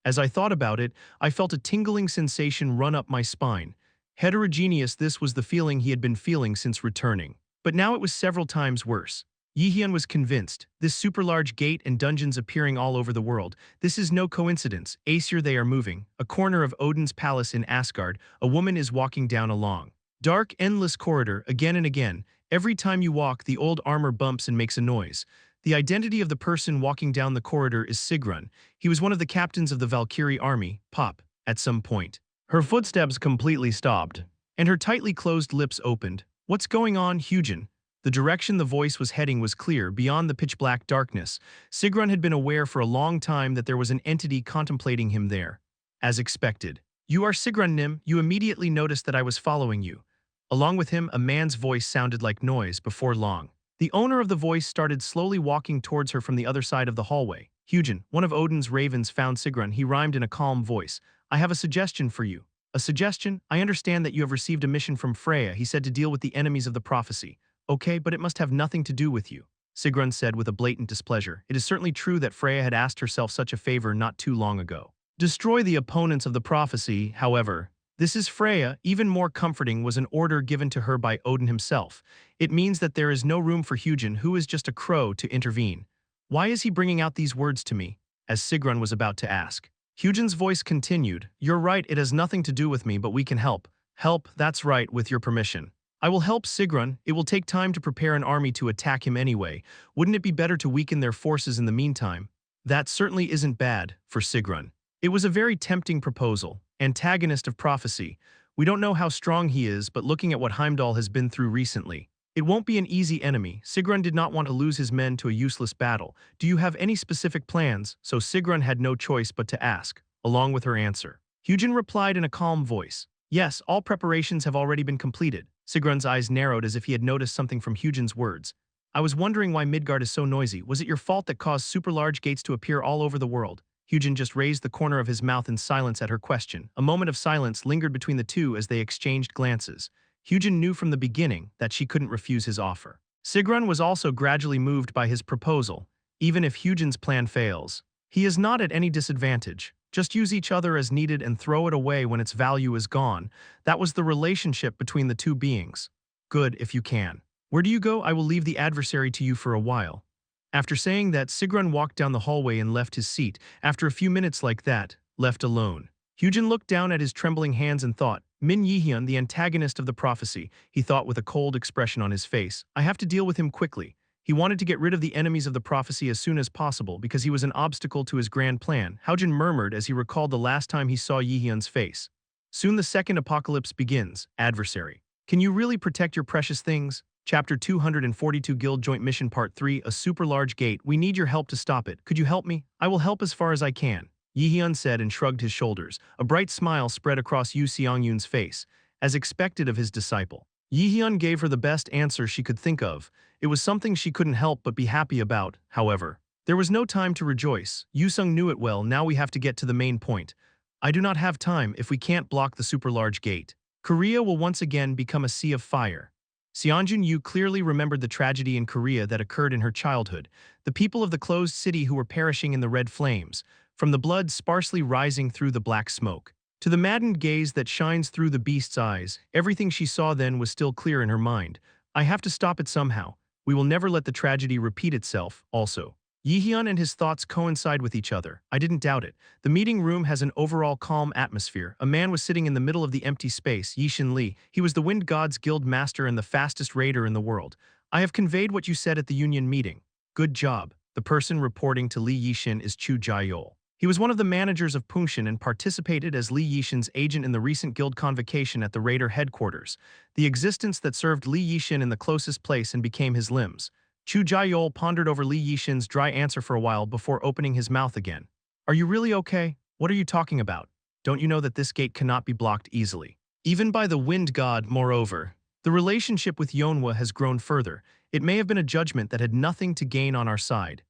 As I thought about it, I felt a tingling sensation run up my spine. Heterogeneous, this was the feeling he had been feeling since returning. But now it was several times worse. Jaehyeon was convinced. This super large gate and dungeons appearing all over the world. This is no coincidence. Aesir, they are moving. A corner of Odin's palace in Asgard, a woman is walking down a long, dark, endless corridor again and again. Every time you walk, the old armor bumps and makes a noise. The identity of the person walking down the corridor is Sigrun. He was one of the captains of the Valkyrie army, Pop, at some point. Her footsteps completely stopped, and her tightly closed lips opened. What's going on, Hyujin? The direction the voice was heading was clear, beyond the pitch-black darkness. Sigrun had been aware for a long time that there was an entity contemplating him there. As expected. You are Sigrun Nim, you immediately noticed that I was following you. Along with him, a man's voice sounded like noise before long. The owner of the voice started slowly walking towards her from the other side of the hallway. Hyujin, one of Odin's ravens, found Sigrun. He rhymed in a calm voice. I have a suggestion for you. A suggestion? I understand that you have received a mission from Freya, he said, to deal with the enemies of the prophecy. Okay, but it must have nothing to do with you. Sigrun said with a blatant displeasure. It is certainly true that Freya had asked herself such a favor not too long ago. Destroy the opponents of the prophecy, however. This is Freya, even more comforting was an order given to her by Odin himself. It means that there is no room for Hyugen, who is just a crow, to intervene. Why is he bringing out these words to me? As Sigrun was about to ask. Hyugen's voice continued, You're right, it has nothing to do with me, but we can help. Help, that's right, with your permission. I will help Sigrun. It will take time to prepare an army to attack him anyway. Wouldn't it be better to weaken their forces in the meantime? That certainly isn't bad, for Sigrun. It was a very tempting proposal. Antagonist of prophecy. We don't know how strong he is, but looking at what Heimdall has been through recently, it won't be an easy enemy. Sigrun did not want to lose his men to a useless battle. Do you have any specific plans? So Sigrun had no choice but to ask, along with her answer. Hyugen replied in a calm voice. Yes, all preparations have already been completed. Sigrun's eyes narrowed as if he had noticed something from Hyugen's words. I was wondering why Midgard is so noisy. Was it your fault that caused super large gates to appear all over the world? Hyugen just raised the corner of his mouth in silence at her question. A moment of silence lingered between the two as they exchanged glances. Hyugen knew from the beginning that she couldn't refuse his offer. Sigrun was also gradually moved by his proposal. Even if Hyugen's plan fails, he is not at any disadvantage. Just use each other as needed and throw it away when its value is gone. That was the relationship between the two beings. Good, if you can. Where do you go? I will leave the adversary to you for a while. After saying that, Sigrun walked down the hallway and left his seat. After a few minutes like that, left alone. Hyugen looked down at his trembling hands and thought, Min Jaehyeon, the antagonist of the prophecy, he thought with a cold expression on his face. I have to deal with him quickly. He wanted to get rid of the enemies of the prophecy as soon as possible because he was an obstacle to his grand plan. Hyugen murmured as he recalled the last time he saw Jaehyeon's face. Soon the second apocalypse begins, adversary. Can you really protect your precious things? Chapter 242 Guild Joint Mission Part 3 A super large gate. We need your help to stop it. Could you help me? I will help as far as I can. Jaehyeon said and shrugged his shoulders. A bright smile spread across Yu Seongyun's face, as expected of his disciple. Jaehyeon gave her the best answer she could think of. It was something she couldn't help but be happy about, however. There was no time to rejoice. Yusung knew it well. Now we have to get to the main point. I do not have time if we can't block the super large gate. Korea will once again become a sea of fire. Seonjun Yu clearly remembered the tragedy in Korea that occurred in her childhood, the people of the closed city who were perishing in the red flames, from the blood sparsely rising through the black smoke. To the maddened gaze that shines through the beast's eyes, everything she saw then was still clear in her mind. I have to stop it somehow. We will never let the tragedy repeat itself, also. Jaehyeon and his thoughts coincide with each other. I didn't doubt it. The meeting room has an overall calm atmosphere. A man was sitting in the middle of the empty space, Yishin Li. He was the Wind God's guild master and the fastest raider in the world. I have conveyed what you said at the union meeting. Good job. The person reporting to Li Yishin is Chu Jaehyeon. He was one of the managers of Pungshin and participated as Li Yishin's agent in the recent guild convocation at the raider headquarters, the existence that served Li Yishin in the closest place and became his limbs. Chu Jaehyeon pondered over Li Yishin's dry answer for a while before opening his mouth again. Are you really okay? What are you talking about? Don't you know that this gate cannot be blocked easily? Even by the wind god, moreover. The relationship with Yonhwa has grown further. It may have been a judgment that had nothing to gain on our side.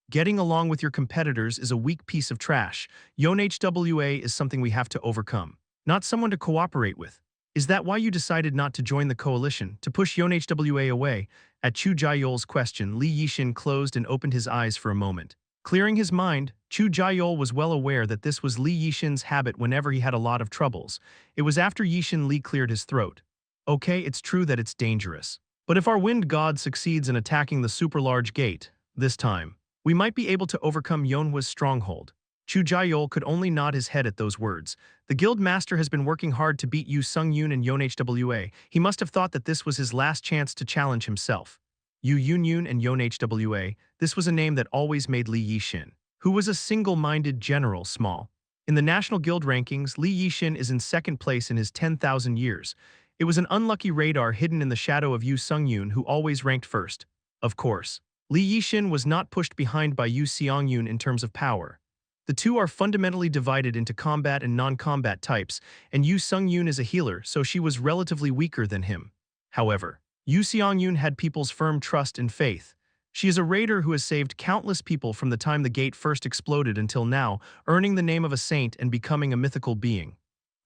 Getting along with your competitors is a weak piece of trash. YonHWA is something we have to overcome, not someone to cooperate with. Is that why you decided not to join the coalition, to push YonHWA away? At Chu Jaehyeon's question, Li Yishin closed and opened his eyes for a moment. Clearing his mind, Chu Jaehyeon was well aware that this was Li Yishin's habit whenever he had a lot of troubles. It was after Yishin Li cleared his throat. Okay, it's true that it's dangerous. But if our wind god succeeds in attacking the super large gate, this time, we might be able to overcome Yonhwa's stronghold. Chu Jaehyeon could only nod his head at those words. The guild master has been working hard to beat Yu Sung-yoon and YonHWA. He must have thought that this was his last chance to challenge himself. Yu Yun-yoon and YonHWA, this was a name that always made Li Yishin, who was a single-minded general, small. In the national guild rankings, Li Yishin is in second place in his 10,000 years. It was an unlucky radar hidden in the shadow of Yu Sung-yoon who always ranked first. Of course, Li Yishin was not pushed behind by Yu Seong-yoon in terms of power. The two are fundamentally divided into combat and non-combat types, and Yu Sung-yoon is a healer, so she was relatively weaker than him. However, Yu Seong-yoon had people's firm trust and faith. She is a raider who has saved countless people from the time the gate first exploded until now, earning the name of a saint and becoming a mythical being.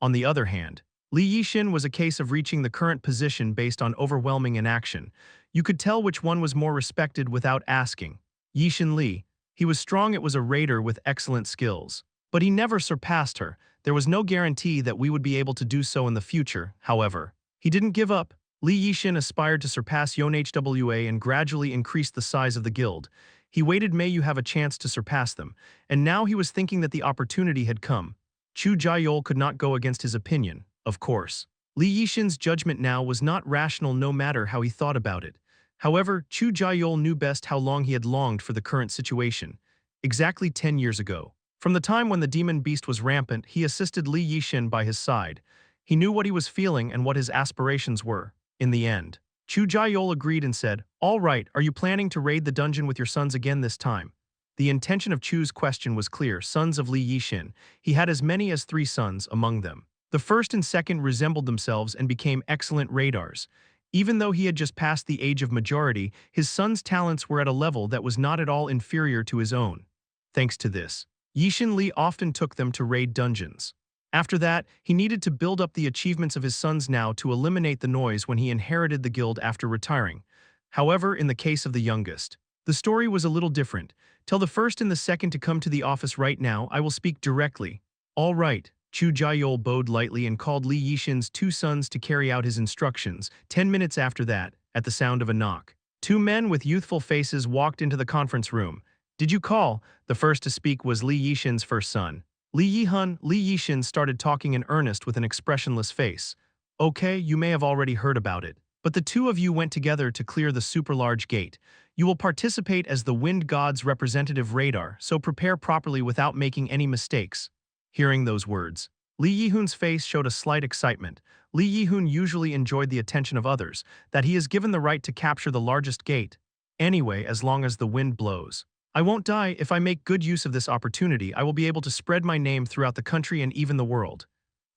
On the other hand, Li Yixin was a case of reaching the current position based on overwhelming inaction. You could tell which one was more respected without asking. Yixin Li. He was strong. It was a raider with excellent skills. But he never surpassed her. There was no guarantee that we would be able to do so in the future, however. He didn't give up. Li Yixin aspired to surpass Yon Hwa and gradually increased the size of the guild. He waited. May you have a chance to surpass them. And now he was thinking that the opportunity had come. Chu Jaehyeon could not go against his opinion, of course. Li Yixin's judgment now was not rational no matter how he thought about it. However, Chu Jaehyeon knew best how long he had longed for the current situation. Exactly 10 years ago. From the time when the demon beast was rampant, he assisted Li Yixin by his side. He knew what he was feeling and what his aspirations were. In the end, Chu Jaehyeon agreed and said, "All right, are you planning to raid the dungeon with your sons again this time?" The intention of Chu's question was clear: sons of Li Yixin. He had as many as 3 sons among them. The first and second resembled themselves and became excellent raiders. Even though he had just passed the age of majority, his sons' talents were at a level that was not at all inferior to his own. Thanks to this, Yixin Li often took them to raid dungeons. After that, he needed to build up the achievements of his sons now to eliminate the noise when he inherited the guild after retiring. However, in the case of the youngest, the story was a little different. Tell the first and the second to come to the office right now. I will speak directly. All right. Chu Jaehyeon bowed lightly and called Li Yixin's 2 sons to carry out his instructions. 10 minutes after that, at the sound of a knock, 2 men with youthful faces walked into the conference room. Did you call? The first to speak was Li Yixin's first son. Li Yixin started talking in earnest with an expressionless face. Okay, you may have already heard about it, but the 2 of you went together to clear the super large gate. You will participate as the wind god's representative radar, so prepare properly without making any mistakes. Hearing those words, Li Yixin's face showed a slight excitement. Li Yixin usually enjoyed the attention of others, that he is given the right to capture the largest gate. Anyway, as long as the wind blows. I won't die. If I make good use of this opportunity, I will be able to spread my name throughout the country and even the world.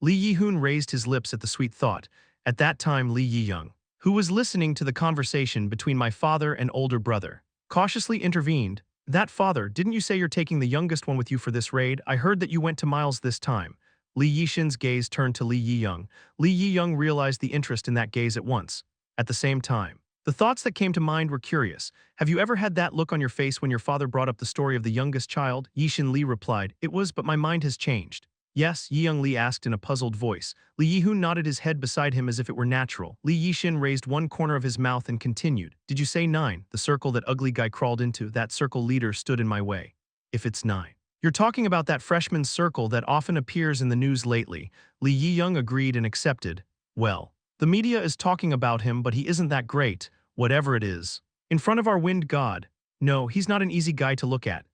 Li Yixin raised his lips at the sweet thought. At that time, Li Yixin, who was listening to the conversation between my father and older brother, cautiously intervened. That father, didn't you say you're taking the youngest one with you for this raid? I heard that you went to Miles this time. Li Yixin's gaze turned to Li Yixin. Li Yixin realized the interest in that gaze at once. At the same time, the thoughts that came to mind were curious. Have you ever had that look on your face when your father brought up the story of the youngest child? Yixin Li replied, it was, but my mind has changed. Yes, Yixin Li asked in a puzzled voice. Li Yixin nodded his head beside him as if it were natural. Li Yixin raised one corner of his mouth and continued. Did you say 9? The circle that ugly guy crawled into, that circle leader stood in my way. If it's 9. You're talking about that freshman circle that often appears in the news lately. Li Yixin agreed and accepted. Well, the media is talking about him, but he isn't that great, whatever it is. In front of our wind god. No, he's not an easy guy to look at.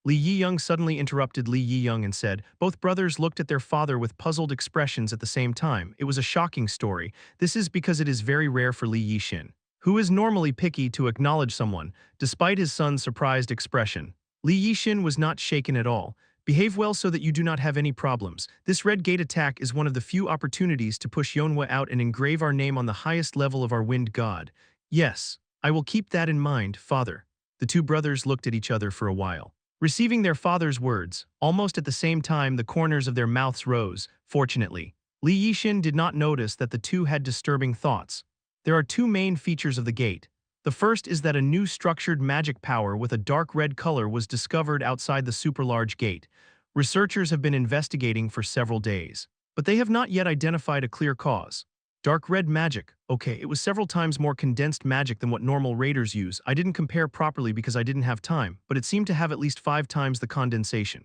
Li Yixin suddenly interrupted Li Yixin and said. Both brothers looked at their father with puzzled expressions at the same time. It was a shocking story. This is because it is very rare for Li Yixin, who is normally picky, to acknowledge someone, despite his son's surprised expression. Li Yixin was not shaken at all. Behave well so that you do not have any problems. This red gate attack is one of the few opportunities to push Yonhwa out and engrave our name on the highest level of our wind god. Yes, I will keep that in mind, father. The 2 brothers looked at each other for a while. Receiving their father's words, almost at the same time the corners of their mouths rose. Fortunately, Li Yixin did not notice that the 2 had disturbing thoughts. There are 2 main features of the gate. The first is that a new structured magic power with a dark red color was discovered outside the super large gate. Researchers have been investigating for several days, but they have not yet identified a clear cause. Dark red magic. Okay, it was several times more condensed magic than what normal raiders use. I didn't compare properly because I didn't have time, but it seemed to have at least 5 times the condensation.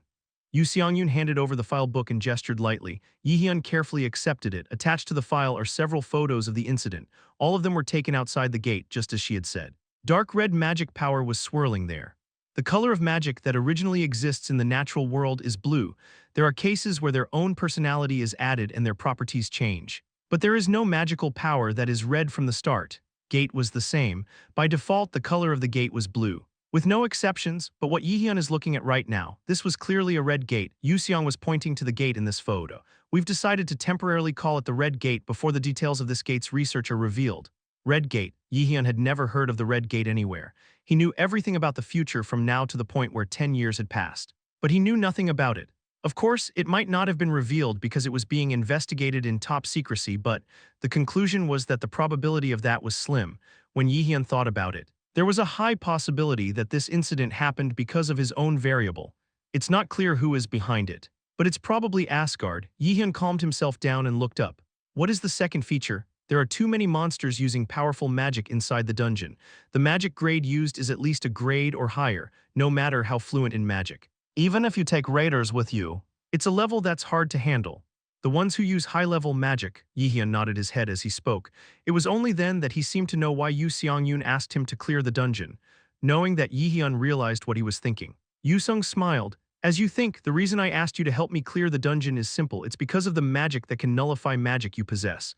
Yu Xiangyun handed over the file book and gestured lightly. Jaehyeon carefully accepted it. Attached to the file are several photos of the incident. All of them were taken outside the gate, just as she had said. Dark red magic power was swirling there. The color of magic that originally exists in the natural world is blue. There are cases where their own personality is added and their properties change. But there is no magical power that is red from the start. Gate was the same. By default, the color of the gate was blue. With no exceptions, but what Jaehyeon is looking at right now, this was clearly a red gate. Yuseong was pointing to the gate in this photo. We've decided to temporarily call it the Red Gate before the details of this gate's research are revealed. Red Gate. Jaehyeon had never heard of the Red Gate anywhere. He knew everything about the future from now to the point where 10 years had passed. But he knew nothing about it. Of course, it might not have been revealed because it was being investigated in top secrecy, but the conclusion was that the probability of that was slim when Jaehyeon thought about it. There was a high possibility that this incident happened because of his own variable. It's not clear who is behind it, but it's probably Asgard. Jaehyeon calmed himself down and looked up. What is the second feature? There are too many monsters using powerful magic inside the dungeon. The magic grade used is at least a grade or higher, no matter how fluent in magic. Even if you take raiders with you, it's a level that's hard to handle. The ones who use high-level magic, Jaehyeon nodded his head as he spoke. It was only then that he seemed to know why Yu Seong-yoon asked him to clear the dungeon. Knowing that Jaehyeon realized what he was thinking. Yu Sung smiled. As you think, the reason I asked you to help me clear the dungeon is simple. It's because of the magic that can nullify magic you possess.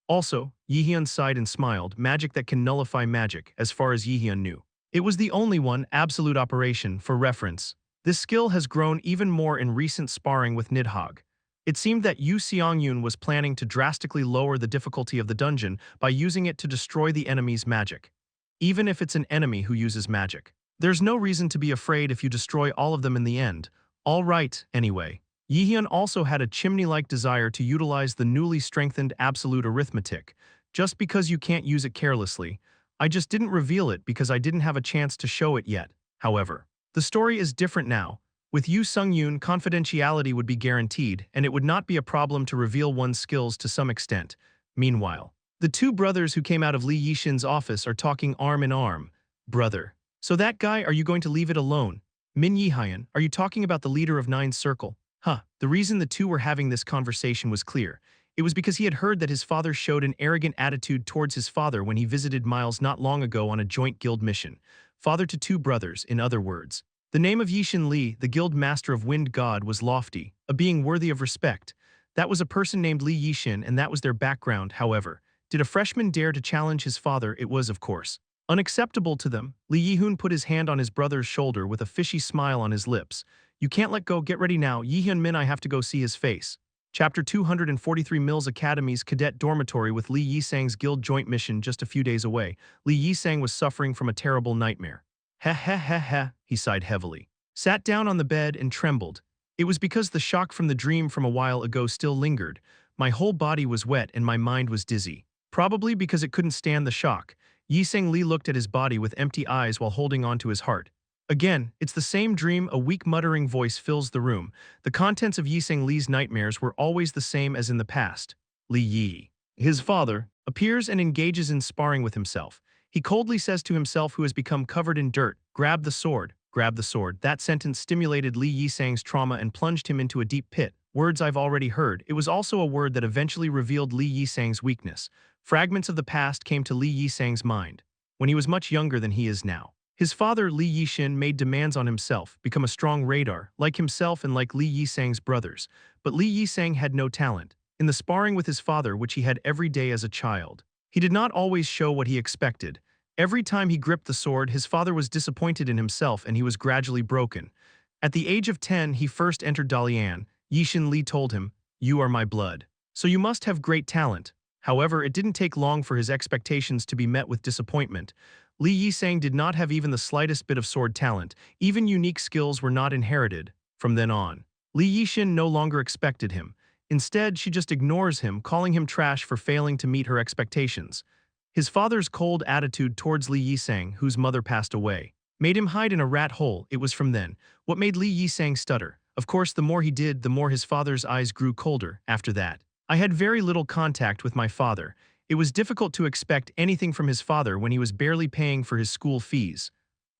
Also, Jaehyeon sighed and smiled, magic that can nullify magic, as far as Jaehyeon knew. It was the only one, absolute operation, for reference. This skill has grown even more in recent sparring with Nidhogg. It seemed that Yu Seong-yoon was planning to drastically lower the difficulty of the dungeon by using it to destroy the enemy's magic. Even if it's an enemy who uses magic. There's no reason to be afraid if you destroy all of them in the end. All right, anyway. Jaehyeon also had a chimney-like desire to utilize the newly strengthened absolute arithmetic. Just because you can't use it carelessly, I just didn't reveal it because I didn't have a chance to show it yet. However, the story is different now. With Yu Sung-yoon, confidentiality would be guaranteed, and it would not be a problem to reveal one's skills to some extent. Meanwhile, the two brothers who came out of Lee Yishin's office are talking arm in arm. Brother. So that guy, are you going to leave it alone? Min Yihyun, are you talking about the leader of Nine's Circle? The reason the two were having this conversation was clear. It was because he had heard that his father showed an arrogant attitude towards his father when he visited Miles not long ago on a joint guild mission. Father to two brothers, in other words. The name of Yishin Li, the guild master of Wind God, was lofty, a being worthy of respect. That was a person named Li Yishin, and that was their background, however. Did a freshman dare to challenge his father? It was, of course, unacceptable to them. Li Yihun put his hand on his brother's shoulder with a fishy smile on his lips. You can't let go, get ready now, Jaehyeon Min, I have to go see his face. Chapter 243 Mills Academy's cadet dormitory with Li Yisang's guild joint mission just a few days away. Li Yisang was suffering from a terrible nightmare. He sighed heavily. Sat down on the bed and trembled. It was because the shock from the dream from a while ago still lingered. My whole body was wet and my mind was dizzy. Probably because it couldn't stand the shock. Yisang Li looked at his body with empty eyes while holding on to his heart. Again, it's the same dream. A weak muttering voice fills the room. The contents of Yisang Li's nightmares were always the same as in the past. Li Yi, his father, appears and engages in sparring with himself. He coldly says to himself, who has become covered in dirt, grab the sword, grab the sword. That sentence stimulated Li Yisang's trauma and plunged him into a deep pit. Words I've already heard. It was also a word that eventually revealed Li Yisang's weakness. Fragments of the past came to Li Yisang's mind when he was much younger than he is now. His father, Li Yishin, made demands on himself, become a strong radar, like himself and like Li Yisang's brothers. But Li Yisang had no talent. In the sparring with his father, which he had every day as a child, he did not always show what he expected. Every time he gripped the sword, his father was disappointed in himself and he was gradually broken. At the age of 10, he first entered Dalian. Yishin Li told him, "You are my blood. So you must have great talent." However, it didn't take long for his expectations to be met with disappointment. Li Yisang did not have even the slightest bit of sword talent. Even unique skills were not inherited. From then on, Li Yishin no longer expected him. Instead, she just ignores him, calling him trash for failing to meet her expectations. His father's cold attitude towards Li Yisang, whose mother passed away, made him hide in a rat hole. It was from then. What made Li Yisang stutter? Of course, the more he did, the more his father's eyes grew colder. After that, I had very little contact with my father. It was difficult to expect anything from his father when he was barely paying for his school fees.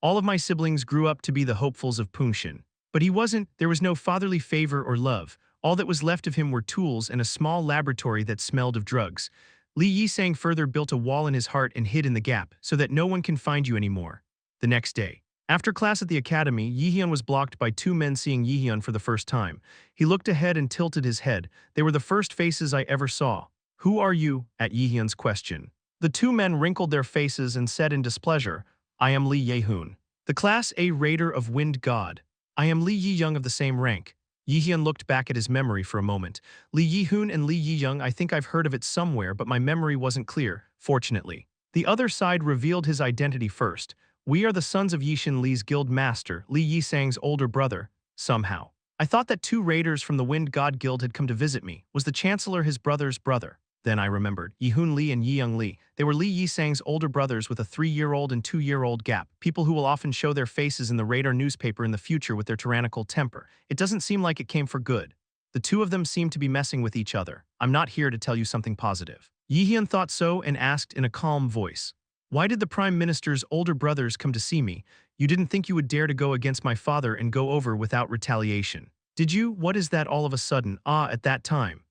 All of my siblings grew up to be the hopefuls of Punshin. But he wasn't. There was no fatherly favor or love. All that was left of him were tools and a small laboratory that smelled of drugs. Li Yisang further built a wall in his heart and hid in the gap so that no one can find you anymore. The next day, after class at the academy, Jaehyeon was blocked by two men seeing Jaehyeon for the first time. He looked ahead and tilted his head. They were the first faces I ever saw. "Who are you?" at Jaehyeon's question. The two men wrinkled their faces and said in displeasure, "I am Li Yehun, the Class A Raider of Wind God. I am Li Yi-young of the same rank." Jaehyeon looked back at his memory for a moment. Li Yi-hun and Li Yi-young, I think I've heard of it somewhere, but my memory wasn't clear, fortunately. The other side revealed his identity first. "We are the sons of Yishin Li's guild master, Li Yisang's older brother." Somehow, I thought that 2 raiders from the Wind God Guild had come to visit me. Was the Chancellor his brother's brother? Then I remembered. Yihun Li and Yiyoung Li. They were Li Yisang's older brothers with a 3-year-old and 2-year-old gap. People who will often show their faces in the radar newspaper in the future with their tyrannical temper. It doesn't seem like it came for good. The 2 of them seem to be messing with each other. I'm not here to tell you something positive. Yihyun thought so and asked in a calm voice. Why did the Prime Minister's older brothers come to see me? You didn't think you would dare to go against my father and go over without retaliation. Did you? What is that all of a sudden? At that time.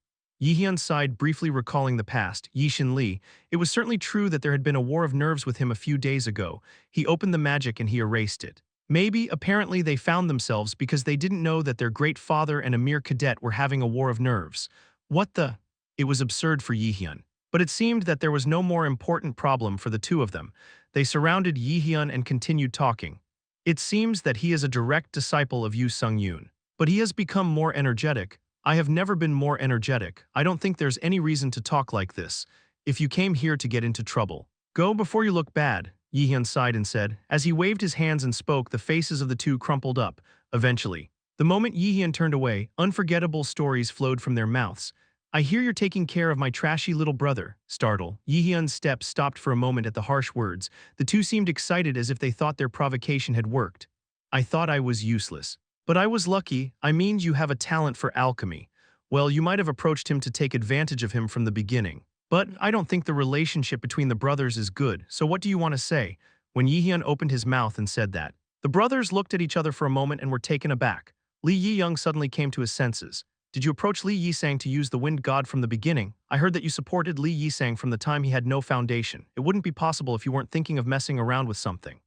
Yihyun sighed, briefly recalling the past. Yishin Li. It was certainly true that there had been a war of nerves with him a few days ago. He opened the magic and he erased it. Maybe, apparently, they found themselves because they didn't know that their great father and a mere cadet were having a war of nerves. What the? It was absurd for Yihyun. But it seemed that there was no more important problem for the 2 of them. They surrounded Yihyun and continued talking. It seems that he is a direct disciple of Yu Sung-yoon. But he has become more energetic. I have never been more energetic. I don't think there's any reason to talk like this. If you came here to get into trouble, go before you look bad, Yihyun sighed and said. As he waved his hands and spoke, the faces of the 2 crumpled up. Eventually, the moment Yihyun turned away, unforgettable stories flowed from their mouths. I hear you're taking care of my trashy little brother. Startled, Yihyun's steps stopped for a moment at the harsh words. The 2 seemed excited as if they thought their provocation had worked. I thought I was useless. But I was lucky. I mean, you have a talent for alchemy. Well, you might have approached him to take advantage of him from the beginning. But I don't think the relationship between the brothers is good, so what do you want to say? When Yihyun opened his mouth and said that, the brothers looked at each other for a moment and were taken aback. Li Yiyoung suddenly came to his senses. Did you approach Li Yisang to use the wind god from the beginning? I heard that you supported Li Yisang from the time he had no foundation. It wouldn't be possible if you weren't thinking of messing around with something.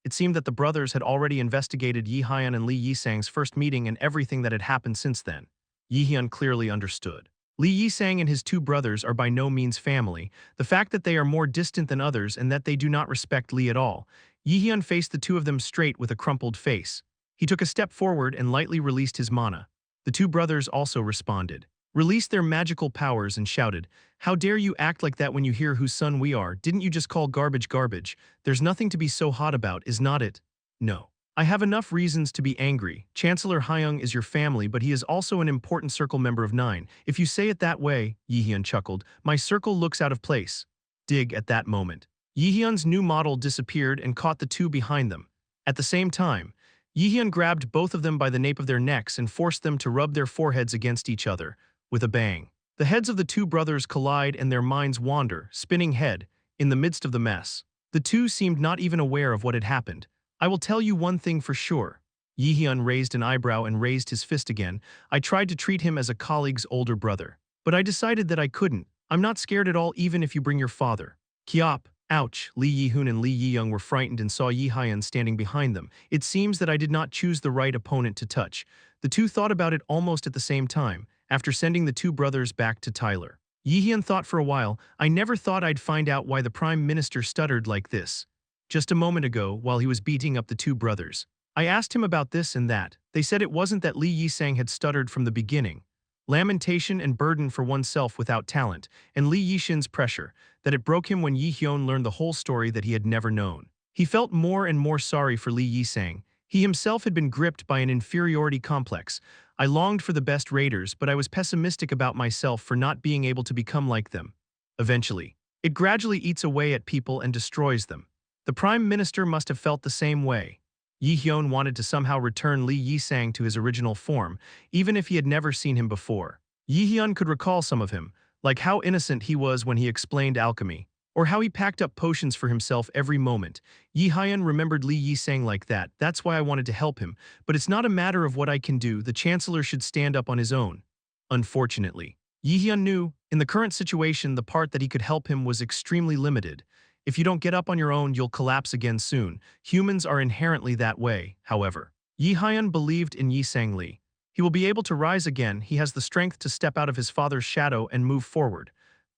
It seemed that the brothers had already investigated Yihyun and Li Yisang's first meeting and everything that had happened since then. Yihyun clearly understood. Li Yisang and his 2 brothers are by no means family. The fact that they are more distant than others and that they do not respect Li at all. Yihyun faced the 2 of them straight with a crumpled face. He took a step forward and lightly released his mana. The 2 brothers also responded, released their magical powers and shouted, "How dare you act like that when you hear whose son we are? Didn't you just call garbage garbage? There's nothing to be so hot about, is not it?" No. I have enough reasons to be angry. Chancellor Hyung is your family, but he is also an important circle member of 9. If you say it that way, Yihyun chuckled, my circle looks out of place. Dig at that moment. Yihyun's new model disappeared and caught the 2 behind them. At the same time, Yihyun grabbed both of them by the nape of their necks and forced them to rub their foreheads against each other. With a bang, the heads of the 2 brothers collide and their minds wander, spinning head, in the midst of the mess. The 2 seemed not even aware of what had happened. I will tell you one thing for sure. Yihyun raised an eyebrow and raised his fist again. I tried to treat him as a colleague's older brother. But I decided that I couldn't. I'm not scared at all even if you bring your father. Kiop. Ouch. Li Yihun and Li Yiyoung were frightened and saw Yihyun standing behind them. It seems that I did not choose the right opponent to touch. The 2 thought about it almost at the same time, after sending the 2 brothers back to Tyler. Yihyun thought for a while, I never thought I'd find out why the Prime Minister stuttered like this. Just a moment ago, while he was beating up the 2 brothers, I asked him about this and that. They said it wasn't that Li Yisang had stuttered from the beginning. Lamentation and burden for oneself without talent, and Li Yishin's pressure, that it broke him when Yihyun learned the whole story that he had never known. He felt more and more sorry for Li Yisang. He himself had been gripped by an inferiority complex. I longed for the best raiders, but I was pessimistic about myself for not being able to become like them. Eventually, it gradually eats away at people and destroys them. The Prime Minister must have felt the same way. Yihyun wanted to somehow return Li Yisang to his original form, even if he had never seen him before. Yihyun could recall some of him, like how innocent he was when he explained alchemy, or how he packed up potions for himself every moment. Yihyun remembered Li Yisang like that. That's why I wanted to help him, but it's not a matter of what I can do. The Chancellor should stand up on his own. Unfortunately, Yihyun knew, in the current situation, the part that he could help him was extremely limited. If you don't get up on your own, you'll collapse again soon. Humans are inherently that way, however. Yihyun believed in Yisang Li. He will be able to rise again. He has the strength to step out of his father's shadow and move forward.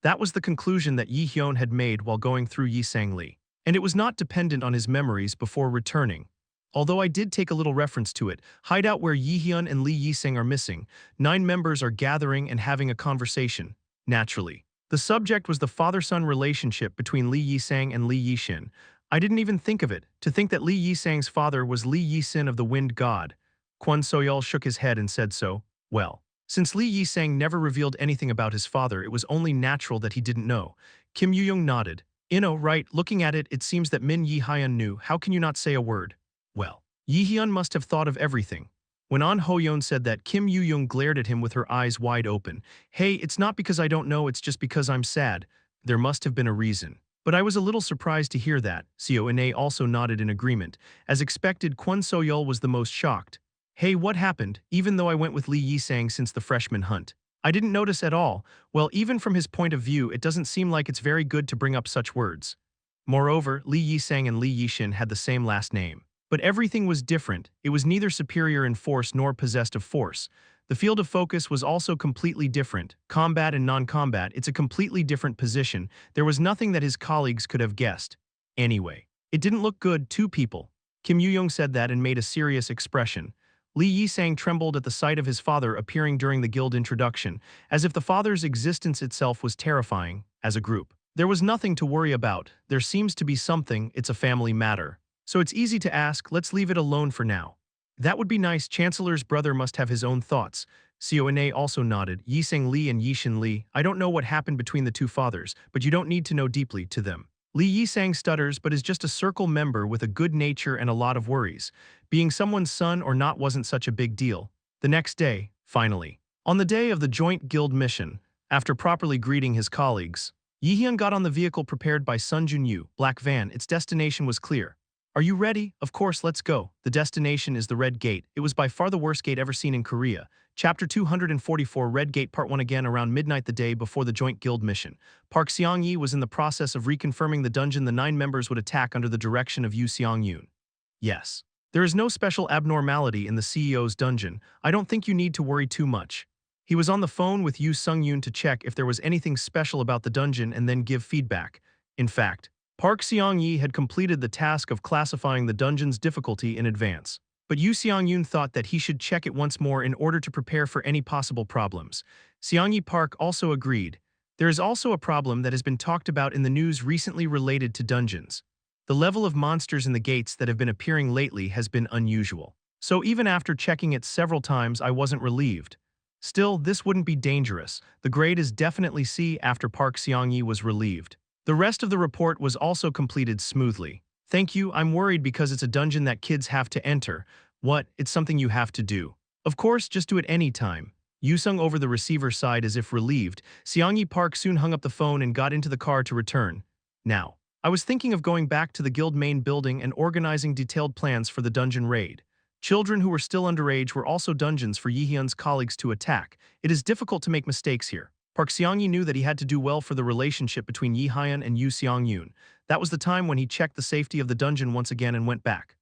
That was the conclusion that Yihyun had made while going through Yisang Li. And it was not dependent on his memories before returning. Although I did take a little reference to it, hideout where Yihyun and Li Yisang are missing, 9 members are gathering and having a conversation. Naturally. The subject was the father-son relationship between Li Yisang and Li Yishin. I didn't even think of it, to think that Li Yisang's father was Li Yisin of the Wind God. Kwon Soyol shook his head and said so. Well, since Lee Yi-sang never revealed anything about his father, it was only natural that he didn't know. Kim Yu-young nodded. Right, looking at it, it seems that Min Yi-hyun knew. How can you not say a word? Well, Yi-hyun must have thought of everything. When An Ho-yeon said that, Kim Yu-young glared at him with her eyes wide open. Hey, it's not because I don't know, it's just because I'm sad. There must have been a reason. But I was a little surprised to hear that. Seo In-ae also nodded in agreement. As expected, Kwon Soyol was the most shocked. Hey, what happened, even though I went with Lee Yi-sang since the freshman hunt? I didn't notice at all. Well, even from his point of view, it doesn't seem like it's very good to bring up such words. Moreover, Lee Yi-sang and Lee Yi-shin had the same last name. But everything was different. It was neither superior in force nor possessed of force. The field of focus was also completely different. Combat and non-combat, it's a completely different position. There was nothing that his colleagues could have guessed. Anyway, it didn't look good, two people. Kim Yu-young said that and made a serious expression. Lee Yi-sang trembled at the sight of his father appearing during the guild introduction, as if the father's existence itself was terrifying, as a group. There was nothing to worry about. There seems to be something, it's a family matter. So it's easy to ask, let's leave it alone for now. That would be nice. Chancellor's brother must have his own thoughts. Seo In-ae also nodded. Yi-sang Lee and Yi-shin Lee, I don't know what happened between the two fathers, but you don't need to know deeply to them. Lee Yi-sang stutters but is just a circle member with a good nature and a lot of worries. Being someone's son or not wasn't such a big deal. The next day, finally. On the day of the joint guild mission, after properly greeting his colleagues, Yi-hyun got on the vehicle prepared by Sun Jun-yu, black van. Its destination was clear. Are you ready? Of course, let's go. The destination is the Red Gate. It was by far the worst gate ever seen in Korea. Chapter 244, Red Gate Part 1. Again around midnight the day before the joint guild mission, Park Seong-yi was in the process of reconfirming the dungeon the 9 members would attack under the direction of Yoo Seong-yoon. Yes. There is no special abnormality in the CEO's dungeon. I don't think you need to worry too much. He was on the phone with Yoo Seong-yoon to check if there was anything special about the dungeon and then give feedback. In fact, Park Seong-yi had completed the task of classifying the dungeon's difficulty in advance. But Yoo Seong-yoon thought that he should check it once more in order to prepare for any possible problems. Seong-yi Park also agreed. There is also a problem that has been talked about in the news recently related to dungeons. The level of monsters in the gates that have been appearing lately has been unusual. So even after checking it several times, I wasn't relieved. Still, this wouldn't be dangerous. The grade is definitely C. After Park Seong-yi was relieved. The rest of the report was also completed smoothly. Thank you, I'm worried because it's a dungeon that kids have to enter. What? It's something you have to do. Of course, just do it any time. Yu-sung over the receiver sighed as if relieved. Seong-yi Park soon hung up the phone and got into the car to return. Now, I was thinking of going back to the guild main building and organizing detailed plans for the dungeon raid. Children who were still underage were also dungeons for Yi-hyun's colleagues to attack. It is difficult to make mistakes here. Park Seong-yi knew that he had to do well for the relationship between Yi-hyun and Yoo Seong-yoon. That was the time when he checked the safety of the dungeon once again and went back.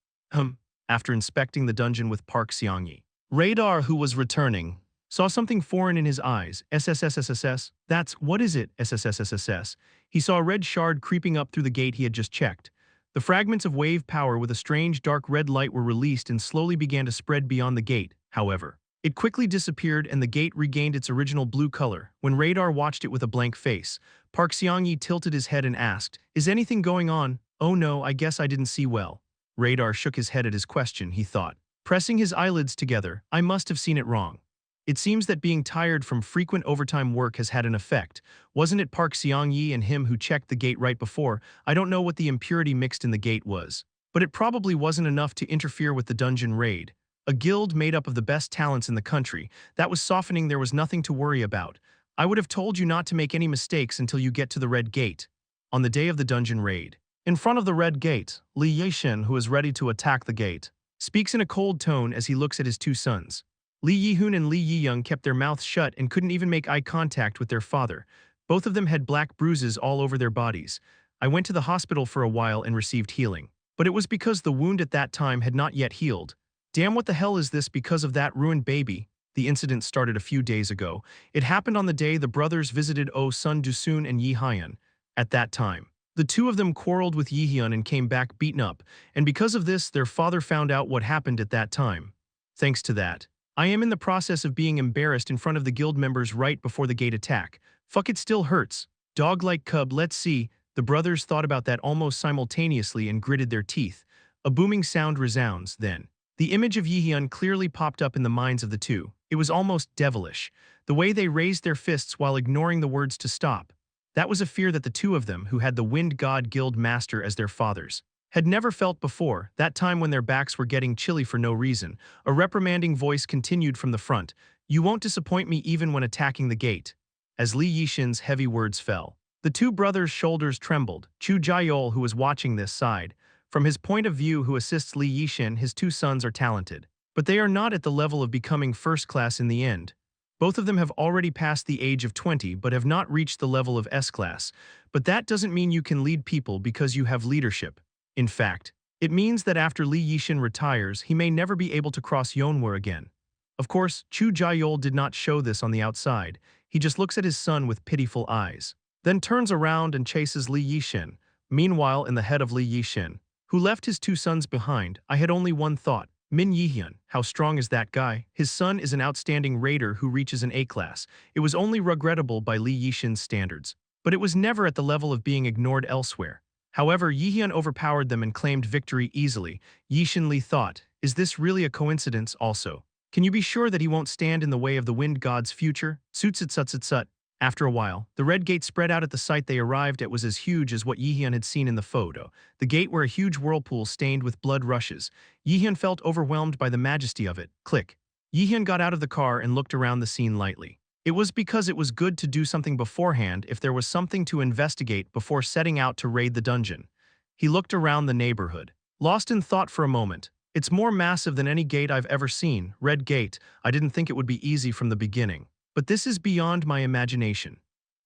After inspecting the dungeon with Park Seong-yi. Radar, who was returning, saw something foreign in his eyes. SSSSSS. What is it? SSSSSS. He saw a red shard creeping up through the gate he had just checked. The fragments of wave power with a strange dark red light were released and slowly began to spread beyond the gate, however. It quickly disappeared and the gate regained its original blue color. When Radar watched it with a blank face, Park Seong-yi tilted his head and asked, "Is anything going on?" "Oh no, I guess I didn't see well." Radar shook his head at his question, he thought. Pressing his eyelids together, "I must have seen it wrong. It seems that being tired from frequent overtime work has had an effect. Wasn't it Park Seong-yi and him who checked the gate right before? I don't know what the impurity mixed in the gate was. But it probably wasn't enough to interfere with the dungeon raid. A guild made up of the best talents in the country. That was softening. There was nothing to worry about. I would have told you not to make any mistakes until you get to the Red Gate." On the day of the dungeon raid, in front of the Red Gate, Lee Yi-shin, who is ready to attack the gate, speaks in a cold tone as he looks at his two sons. Lee Yi-hoon and Lee Yi-young kept their mouths shut and couldn't even make eye contact with their father. Both of them had black bruises all over their bodies. I went to the hospital for a while and received healing. But it was because the wound at that time had not yet healed. Damn, what the hell is this because of that ruined baby? The incident started a few days ago. It happened on the day the brothers visited Sun Do-soon and Yi-hyun. At that time, the two of them quarreled with Yi-hyun and came back beaten up, and because of this, their father found out what happened at that time. Thanks to that, I am in the process of being embarrassed in front of the guild members right before the gate attack. Fuck, it still hurts. Dog-like cub, let's see. The brothers thought about that almost simultaneously and gritted their teeth. A booming sound resounds, then. The image of Jaehyeon clearly popped up in the minds of the two. It was almost devilish, the way they raised their fists while ignoring the words to stop. That was a fear that the two of them, who had the Wind God Guild Master as their fathers, had never felt before. That time when their backs were getting chilly for no reason, a reprimanding voice continued from the front. "You won't disappoint me even when attacking the gate." As Lee Yixin's heavy words fell, the two brothers' shoulders trembled. Chu Jaehyeol, who was watching this, sighed. From his point of view, who assists Lee Yixin, his two sons are talented, but they are not at the level of becoming first class in the end. Both of them have already passed the age of 20 but have not reached the level of S-class. But that doesn't mean you can lead people because you have leadership. In fact, it means that after Lee Yixin retires, he may never be able to cross Yeonwoo again. Of course, Chu Jaehyeol did not show this on the outside. He just looks at his son with pitiful eyes, then turns around and chases Lee Yixin. Meanwhile, in the head of Lee Yixin, who left his two sons behind, I had only one thought. Min Jaehyeon, how strong is that guy? His son is an outstanding raider who reaches an A-class. It was only regrettable by Lee Yixin's standards, but it was never at the level of being ignored elsewhere. However, Jaehyeon overpowered them and claimed victory easily. Yixin Lee thought, is this really a coincidence also? Can you be sure that he won't stand in the way of the Wind God's future? Sut. After a while, the red gate spread out at the site they arrived at was as huge as what Jaehyeon had seen in the photo. The gate where a huge whirlpool stained with blood rushes. Jaehyeon felt overwhelmed by the majesty of it. Click. Jaehyeon got out of the car and looked around the scene lightly. It was because it was good to do something beforehand if there was something to investigate before setting out to raid the dungeon. He looked around the neighborhood, lost in thought for a moment. It's more massive than any gate I've ever seen. Red gate. I didn't think it would be easy from the beginning. But this is beyond my imagination.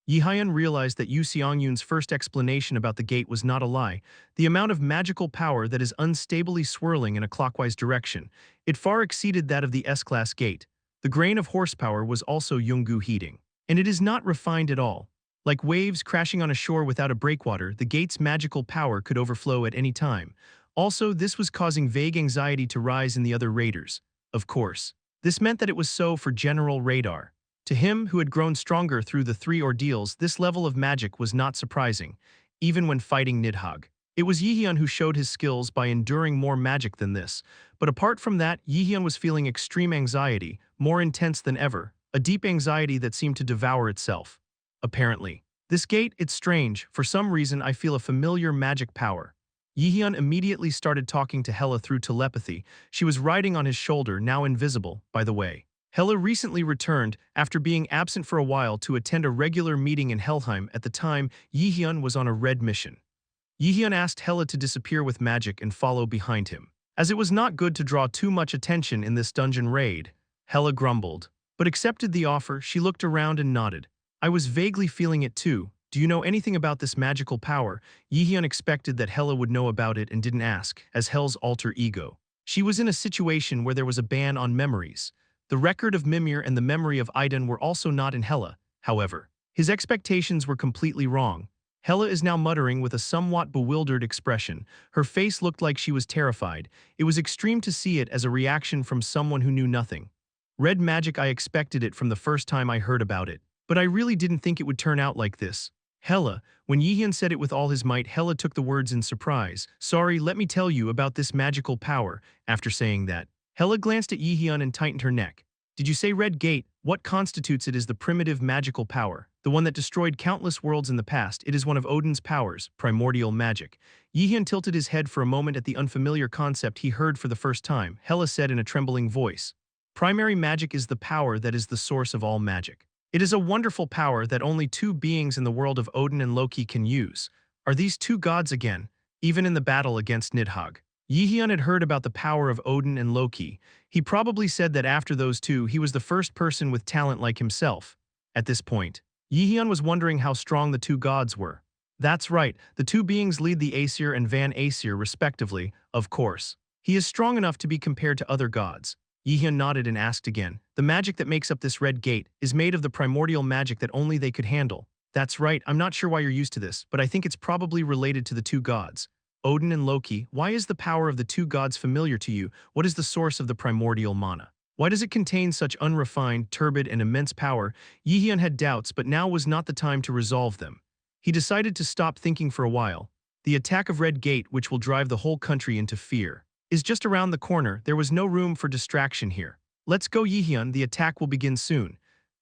Jaehyeon realized that Yu Seongyun's first explanation about the gate was not a lie. The amount of magical power that is unstably swirling in a clockwise direction, it far exceeded that of the S-class gate. The grain of horsepower was also Yunggu heating. And it is not refined at all. Like waves crashing on a shore without a breakwater, the gate's magical power could overflow at any time. Also, this was causing vague anxiety to rise in the other raiders. Of course, this meant that it was so for General Radar. To him, who had grown stronger through the 3 ordeals, this level of magic was not surprising, even when fighting Nidhogg. It was Jaehyeon who showed his skills by enduring more magic than this. But apart from that, Jaehyeon was feeling extreme anxiety, more intense than ever, a deep anxiety that seemed to devour itself. Apparently. This gate, it's strange, for some reason I feel a familiar magic power. Jaehyeon immediately started talking to Hela through telepathy. She was riding on his shoulder, now invisible, by the way. Hela recently returned, after being absent for a while, to attend a regular meeting in Helheim. At the time, Jaehyeon was on a red mission. Jaehyeon asked Hela to disappear with magic and follow behind him. As it was not good to draw too much attention in this dungeon raid, Hela grumbled, but accepted the offer. She looked around and nodded. I was vaguely feeling it too. Do you know anything about this magical power? Jaehyeon expected that Hela would know about it and didn't ask, as Hel's alter ego. She was in a situation where there was a ban on memories. The record of Mimir and the memory of Idun were also not in Hela, however. His expectations were completely wrong. Hela is now muttering with a somewhat bewildered expression. Her face looked like she was terrified. It was extreme to see it as a reaction from someone who knew nothing. Red magic, I expected it from the first time I heard about it. But I really didn't think it would turn out like this. Hela, when Jaehyeon said it with all his might, Hela took the words in surprise. Sorry, let me tell you about this magical power. After saying that, Hela glanced at Jaehyeon and tightened her neck. Did you say red gate? What constitutes it is the primitive magical power, the one that destroyed countless worlds in the past. It is one of Odin's powers, primordial magic. Jaehyeon tilted his head for a moment at the unfamiliar concept he heard for the first time. Hela said in a trembling voice, primary magic is the power that is the source of all magic. It is a wonderful power that only 2 beings in the world of Odin and Loki can use. Are these 2 gods again, even in the battle against Nidhogg? Jaehyeon had heard about the power of Odin and Loki. He probably said that after those 2, he was the first person with talent like himself. At this point, Jaehyeon was wondering how strong the 2 gods were. That's right, the 2 beings lead the Aesir and Van Aesir respectively, of course. He is strong enough to be compared to other gods. Jaehyeon nodded and asked again, the magic that makes up this red gate is made of the primordial magic that only they could handle. That's right, I'm not sure why you're used to this, but I think it's probably related to the 2 gods. Odin and Loki, why is the power of the 2 gods familiar to you? What is the source of the primordial mana? Why does it contain such unrefined, turbid, and immense power? Jaehyeon had doubts, but now was not the time to resolve them. He decided to stop thinking for a while. The attack of Red Gate, which will drive the whole country into fear. is just around the corner. There was no room for distraction here. Let's go, Jaehyeon, the attack will begin soon.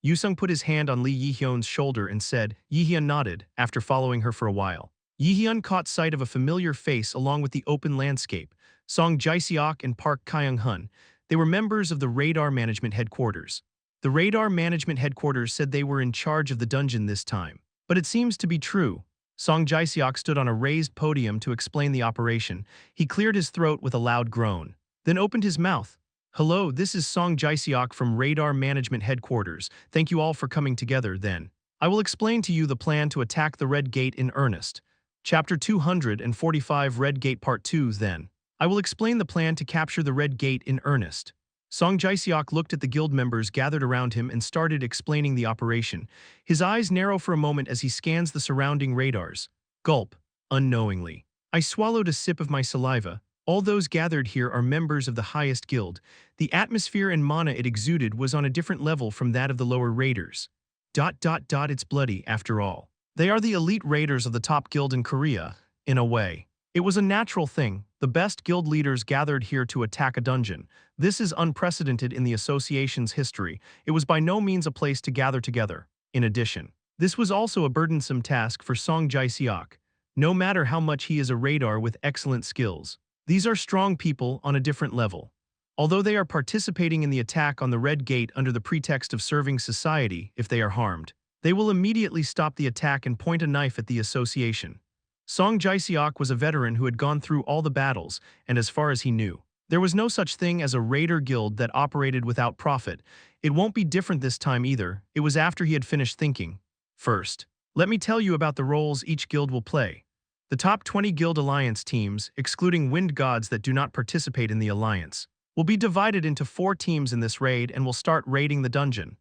Yoosung put his hand on Lee Jaehyeon's shoulder and said. Jaehyeon nodded, after following her for a while. Jaehyeon caught sight of a familiar face along with the open landscape. Song Jae-seok and Park Kyung-hun. They were members of the Radar Management Headquarters. The Radar Management Headquarters said they were in charge of the dungeon this time. But it seems to be true. Song Jae-seok stood on a raised podium to explain the operation. He cleared his throat with a loud groan, then opened his mouth. Hello, this is Song Jae-seok from Radar Management Headquarters. Thank you all for coming together, then. I will explain to you the plan to attack the Red Gate in earnest. Chapter 245 Red Gate Part 2 Then. I will explain the plan to capture the Red Gate in earnest. Song Jae-seok looked at the guild members gathered around him and started explaining the operation. His eyes narrow for a moment as he scans the surrounding radars. Gulp. Unknowingly. I swallowed a sip of my saliva. All those gathered here are members of the highest guild. The atmosphere and mana it exuded was on a different level from that of the lower raiders. It's bloody, after all. They are the elite raiders of the top guild in Korea, in a way. It was a natural thing. The best guild leaders gathered here to attack a dungeon. This is unprecedented in the association's history. It was by no means a place to gather together. In addition, this was also a burdensome task for Song Jae-seok. No matter how much he is a radar with excellent skills. These are strong people on a different level. Although they are participating in the attack on the Red Gate under the pretext of serving society, if they are harmed, they will immediately stop the attack and point a knife at the association. Song Jae-seok was a veteran who had gone through all the battles, and as far as he knew, there was no such thing as a raider guild that operated without profit. It won't be different this time either. It was after he had finished thinking. First, let me tell you about the roles each guild will play. The top 20 guild alliance teams, excluding wind gods that do not participate in the alliance, will be divided into 4 teams in this raid and will start raiding the dungeon.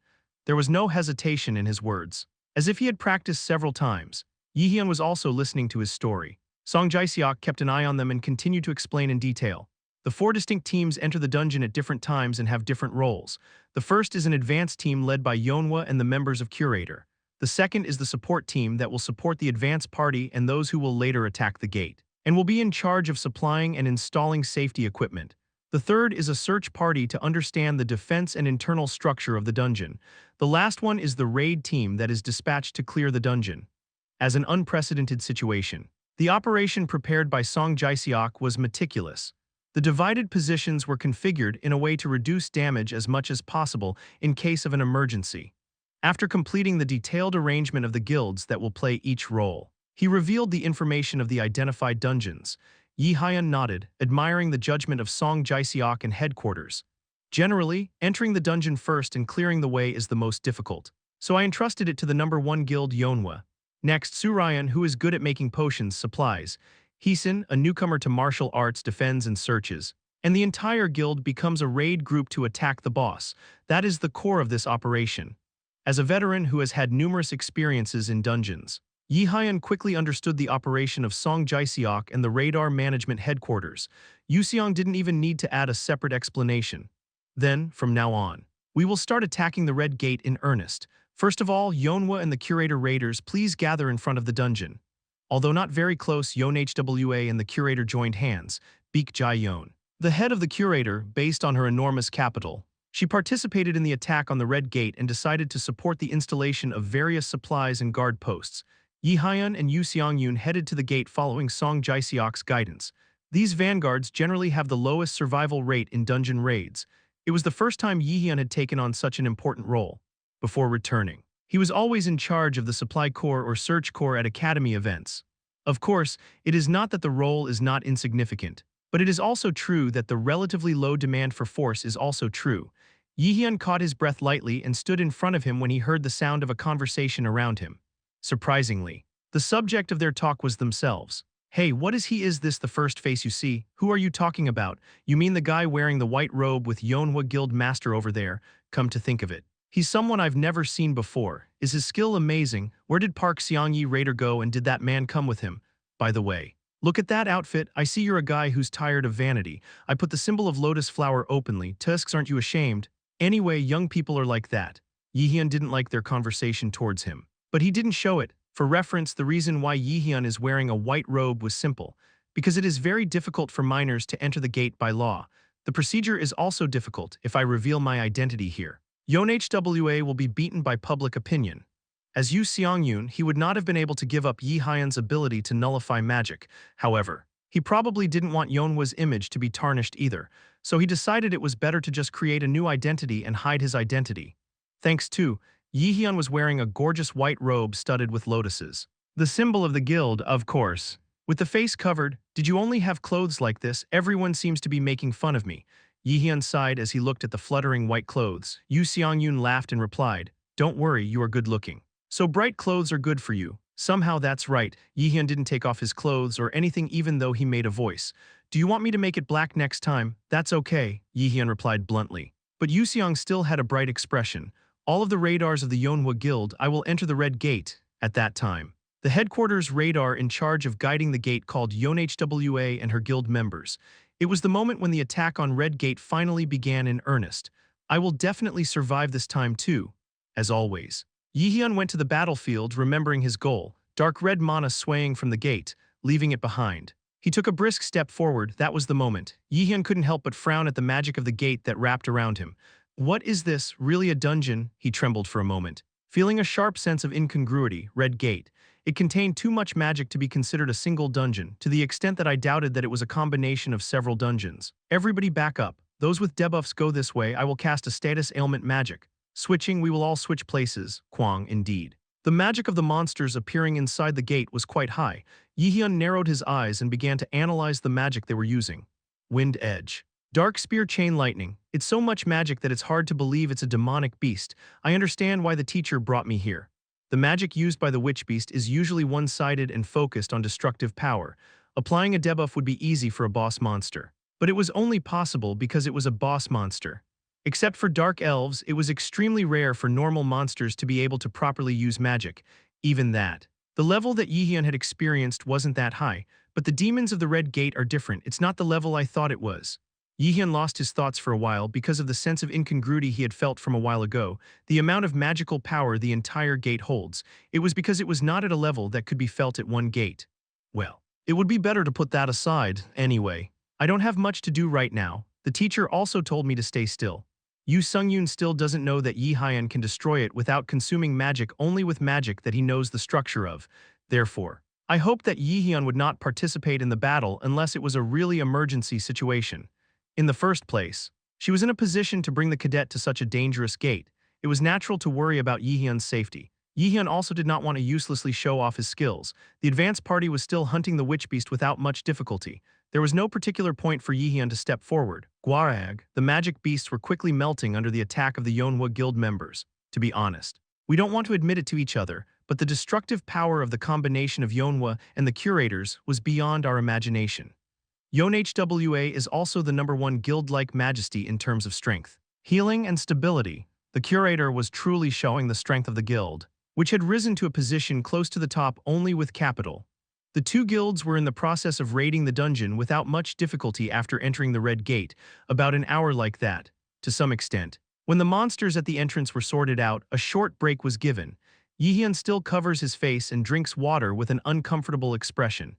There was no hesitation in his words. As if he had practiced several times, Jaehyeon was also listening to his story. Song Jae-seok kept an eye on them and continued to explain in detail. The 4 distinct teams enter the dungeon at different times and have different roles. The first is an advanced team led by Yeonhwa and the members of Curator. The second is the support team that will support the advance party and those who will later attack the gate, and will be in charge of supplying and installing safety equipment. The third is a search party to understand the defense and internal structure of the dungeon. The last one is the raid team that is dispatched to clear the dungeon. As an unprecedented situation, the operation prepared by Song Jae-seok was meticulous. The divided positions were configured in a way to reduce damage as much as possible in case of an emergency. After completing the detailed arrangement of the guilds that will play each role, he revealed the information of the identified dungeons. Jaehyeon nodded, admiring the judgment of Song Jae-seok and headquarters. Generally, entering the dungeon first and clearing the way is the most difficult, so I entrusted it to the number 1 guild Yeonhwa. Next, Suryan, who is good at making potions, supplies. Heesun, a newcomer to martial arts, defends and searches. And the entire guild becomes a raid group to attack the boss. That is the core of this operation. As a veteran who has had numerous experiences in dungeons, Jaehyeon quickly understood the operation of Song Jae-seok and the Radar Management Headquarters. Yoosung didn't even need to add a separate explanation. Then, from now on, we will start attacking the Red Gate in earnest. First of all, Yeonhwa and the Curator Raiders, please gather in front of the dungeon. Although not very close, Yeonhwa and the Curator joined hands. Baek Jae-yeon, the head of the Curator, based on her enormous capital. She participated in the attack on the Red Gate and decided to support the installation of various supplies and guard posts. Jaehyeon and Yoo Seong-yoon headed to the gate following Song Jae-seok's guidance. These vanguards generally have the lowest survival rate in dungeon raids. It was the first time Jaehyeon had taken on such an important role. Before returning, he was always in charge of the Supply Corps or Search Corps at Academy events. Of course, it is not that the role is not insignificant, but it is also true that the relatively low demand for force is also true. Jaehyeon caught his breath lightly and stood in front of him when he heard the sound of a conversation around him. Surprisingly, the subject of their talk was themselves. Hey, what is he? Is this the first face you see? Who are you talking about? You mean the guy wearing the white robe with Yeonhwa Guild Master over there? Come to think of it, he's someone I've never seen before. Is his skill amazing? Where did Park Seong-yi Raider go and did that man come with him? By the way, look at that outfit. I see you're a guy who's tired of vanity. I put the symbol of lotus flower openly. Tusks, aren't you ashamed? Anyway, young people are like that. Jaehyeon didn't like their conversation towards him, but he didn't show it. For reference, the reason why Jaehyeon is wearing a white robe was simple. because it is very difficult for minors to enter the gate by law. The procedure is also difficult if I reveal my identity here. Yon Hwa will be beaten by public opinion. As Yu Seongyun, he would not have been able to give up Yi Hyan's ability to nullify magic. However, he probably didn't want Yeonhwa's image to be tarnished either, so he decided it was better to just create a new identity and hide his identity. Thanks to, Yi Hyun was wearing a gorgeous white robe studded with lotuses. The symbol of the guild, of course. With the face covered, did you only have clothes like this? Everyone seems to be making fun of me. Yi Hyun sighed as he looked at the fluttering white clothes. Yu Seongyun laughed and replied, "Don't worry, you are good looking. So bright clothes are good for you." Somehow that's right, Yi Hyun didn't take off his clothes or anything even though he made a voice. "Do you want me to make it black next time?" "That's okay," Yi Hyun replied bluntly. But Yu Seong still had a bright expression. "All of the radars of the Yeonhwa Guild, I will enter the Red Gate." At that time, the headquarters radar in charge of guiding the gate called Yon Hwa and her guild members. It was the moment when the attack on Red Gate finally began in earnest. "I will definitely survive this time too." As always, Yi Hyun went to the battlefield remembering his goal, dark red mana swaying from the gate, leaving it behind. He took a brisk step forward. That was the moment. Yi Hyun couldn't help but frown at the magic of the gate that wrapped around him. What is this, really a dungeon? He trembled for a moment, feeling a sharp sense of incongruity. Red Gate. It contained too much magic to be considered a single dungeon, to the extent that I doubted that it was a combination of several dungeons. Everybody back up. Those with debuffs go this way. I will cast a status ailment magic. Switching, we will all switch places. Kwang, indeed. The magic of the monsters appearing inside the gate was quite high. Yi Hyun narrowed his eyes and began to analyze the magic they were using. Wind Edge. Dark Spear Chain Lightning. It's so much magic that it's hard to believe it's a demonic beast. I understand why the teacher brought me here. The magic used by the witch beast is usually one-sided and focused on destructive power. Applying a debuff would be easy for a boss monster. But it was only possible because it was a boss monster. Except for dark elves, it was extremely rare for normal monsters to be able to properly use magic. Even that. The level that Yi Hyun had experienced wasn't that high, but the demons of the Red Gate are different. It's not the level I thought it was. Yi Hyun lost his thoughts for a while because of the sense of incongruity he had felt from a while ago, the amount of magical power the entire gate holds. It was because it was not at a level that could be felt at one gate. Well, it would be better to put that aside, anyway. I don't have much to do right now. The teacher also told me to stay still. Yu Seongyun still doesn't know that Yi Hyun can destroy it without consuming magic, only with magic that he knows the structure of. Therefore, I hoped that Yi Hyun would not participate in the battle unless it was a really emergency situation. In the first place, she was in a position to bring the cadet to such a dangerous gate. It was natural to worry about Yi Hyun's safety. Yi Hyun also did not want to uselessly show off his skills. The advance party was still hunting the witch beast without much difficulty. There was no particular point for Yi Hyun to step forward. Gwarag, the magic beasts were quickly melting under the attack of the Yeonhwa Guild members. To be honest, we don't want to admit it to each other, but the destructive power of the combination of Yeonhwa and the curators was beyond our imagination. Yon Hwa is also the #1 guild-like majesty in terms of strength, healing, and stability. The curator was truly showing the strength of the guild, which had risen to a position close to the top only with capital. The two guilds were in the process of raiding the dungeon without much difficulty after entering the Red Gate, about an hour like that, to some extent. When the monsters at the entrance were sorted out, a short break was given. Yi Hyun still covers his face and drinks water with an uncomfortable expression.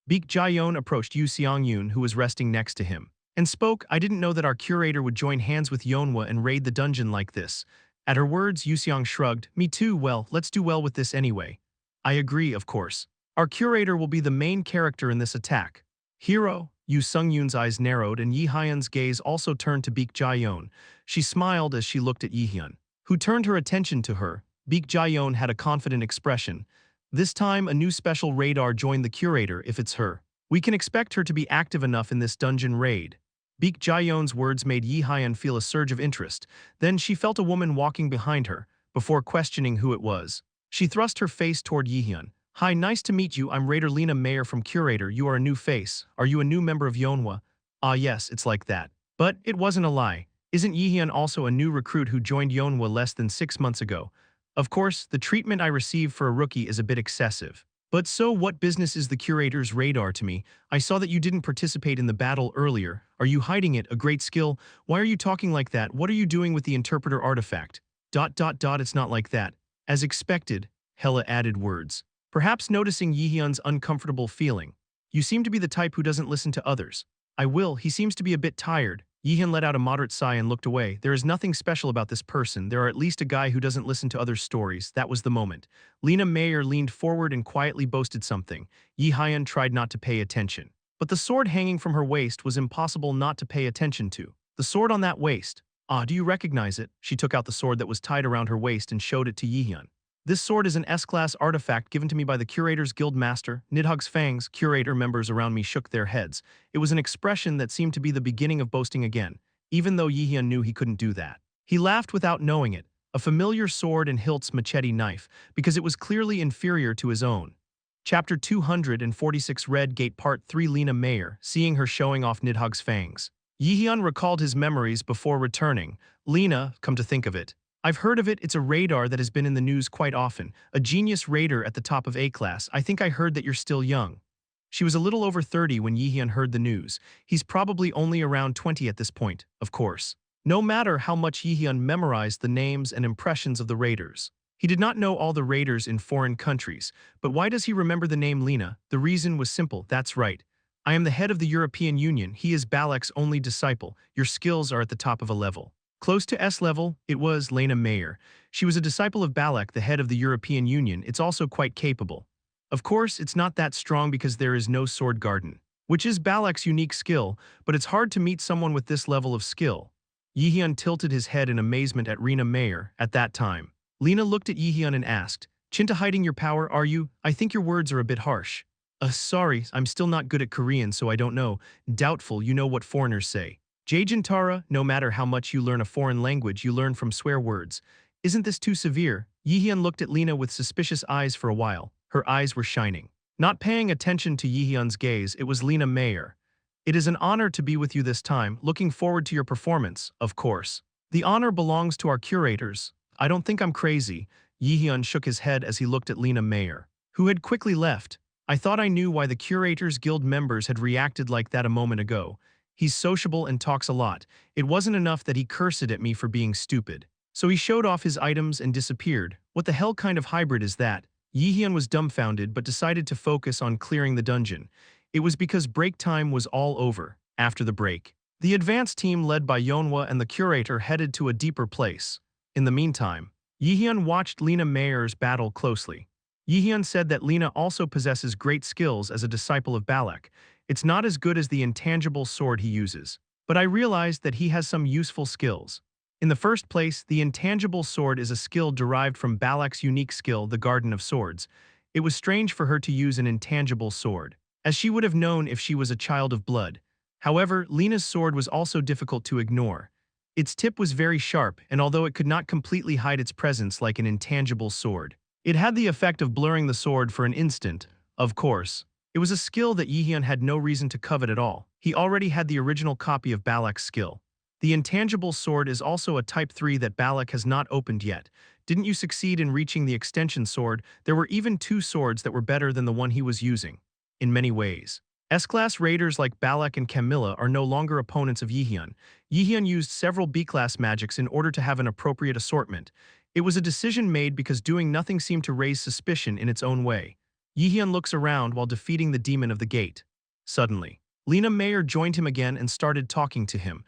Baek Jaehyeon approached Yu Seongyun, who was resting next to him, and spoke. "I didn't know that our curator would join hands with Yeonhwa and raid the dungeon like this." At her words, Yu Seong shrugged. "Me too, well, let's do well with this anyway." "I agree, of course. Our curator will be the main character in this attack." "Hero?" Yu Seongyun's eyes narrowed and Yi Hyun's gaze also turned to Baek Jaehyeon. She smiled as she looked at Yi Hyun, who turned her attention to her. Baek Jaehyeon had a confident expression. "This time, a new special radar joined the curator. If it's her, we can expect her to be active enough in this dungeon raid." Baek Jaehyeon's words made Yi Hyun feel a surge of interest. Then she felt a woman walking behind her. Before questioning who it was, she thrust her face toward Yi Hyun. "Hi, nice to meet you. I'm Raider Lena Mayer from Curator. You are a new face. Are you a new member of Yeonhwa?" "Ah yes, it's like that." But it wasn't a lie. Isn't Yi Hyun also a new recruit who joined Yeonhwa less than 6 months ago? Of course, the treatment I receive for a rookie is a bit excessive. But so what business is the curator's radar to me? I saw that you didn't participate in the battle earlier. Are you hiding it? A great skill? Why are you talking like that? What are you doing with the interpreter artifact? ... It's not like that. As expected, Hella added words, perhaps noticing Yi Hyun's uncomfortable feeling. You seem to be the type who doesn't listen to others. I will, he seems to be a bit tired. Yihan let out a moderate sigh and looked away. There is nothing special about this person. There are at least a guy who doesn't listen to others' stories. That was the moment. Lena Mayer leaned forward and quietly boasted something. Yi Hyun tried not to pay attention. But the sword hanging from her waist was impossible not to pay attention to. The sword on that waist. Ah, do you recognize it? She took out the sword that was tied around her waist and showed it to Yihyun. This sword is an S-class artifact given to me by the Curator's Guild Master. Nidhogg's Fangs. Curator members around me shook their heads. It was an expression that seemed to be the beginning of boasting again, even though Yihyun knew he couldn't do that. He laughed without knowing it, a familiar sword and hilt's machete knife, because it was clearly inferior to his own. Chapter 246 Red Gate Part 3 Lena Mayer, seeing her showing off Nidhogg's fangs. Yihyun recalled his memories before returning. Lena, come to think of it. I've heard of it, it's a radar that has been in the news quite often. A genius raider at the top of A-class. I think I heard that you're still young. She was a little over 30 when Yihyun heard the news. He's probably only around 20 at this point, of course. No matter how much Yihyun memorized the names and impressions of the raiders. He did not know all the raiders in foreign countries, but why does he remember the name Lena? The reason was simple, that's right. I am the head of the European Union, he is Balak's only disciple, your skills are at the top of a level. Close to S level, it was Lena Mayer. She was a disciple of Balak, the head of the European Union. It's also quite capable. Of course, it's not that strong because there is no sword garden, which is Balak's unique skill, but it's hard to meet someone with this level of skill. Yihyun tilted his head in amazement at Lena Mayer at that time. Lena looked at Yihyun and asked, Chinta hiding your power, are you? I think your words are a bit harsh. Sorry, I'm still not good at Korean so I don't know. Doubtful, you know what foreigners say. Jaejintara, no matter how much you learn a foreign language, you learn from swear words. Isn't this too severe? Yihyun looked at Lena with suspicious eyes for a while. Her eyes were shining. Not paying attention to Yihyun's gaze, it was Lena Mayer. It is an honor to be with you this time, looking forward to your performance, of course. The honor belongs to our curators. I don't think I'm crazy. Yihyun shook his head as he looked at Lena Mayer, who had quickly left. I thought I knew why the Curators Guild members had reacted like that a moment ago. He's sociable and talks a lot. It wasn't enough that he cursed at me for being stupid. So he showed off his items and disappeared. What the hell kind of hybrid is that? Yihyun was dumbfounded but decided to focus on clearing the dungeon. It was because break time was all over. After the break, the advance team led by Yeonhwa and the Curator headed to a deeper place. In the meantime, Yihyun watched Lena Mayer's battle closely. Yihyun said that Lena also possesses great skills as a disciple of Balak. It's not as good as the intangible sword he uses, but I realized that he has some useful skills. In the first place, the intangible sword is a skill derived from Balak's unique skill, the Garden of Swords. It was strange for her to use an intangible sword, as she would have known if she was a child of blood. However, Lena's sword was also difficult to ignore. Its tip was very sharp, and although it could not completely hide its presence like an intangible sword, it had the effect of blurring the sword for an instant, of course. It was a skill that Yihyun had no reason to covet at all. He already had the original copy of Balak's skill. The intangible sword is also a Type 3 that Balak has not opened yet. Didn't you succeed in reaching the extension sword? There were even two swords that were better than the one he was using. In many ways. S-class raiders like Balak and Camilla are no longer opponents of Yihyun. Yihyun used several B-class magics in order to have an appropriate assortment. It was a decision made because doing nothing seemed to raise suspicion in its own way. Yihyun looks around while defeating the demon of the gate. Suddenly, Lena Mayer joined him again and started talking to him.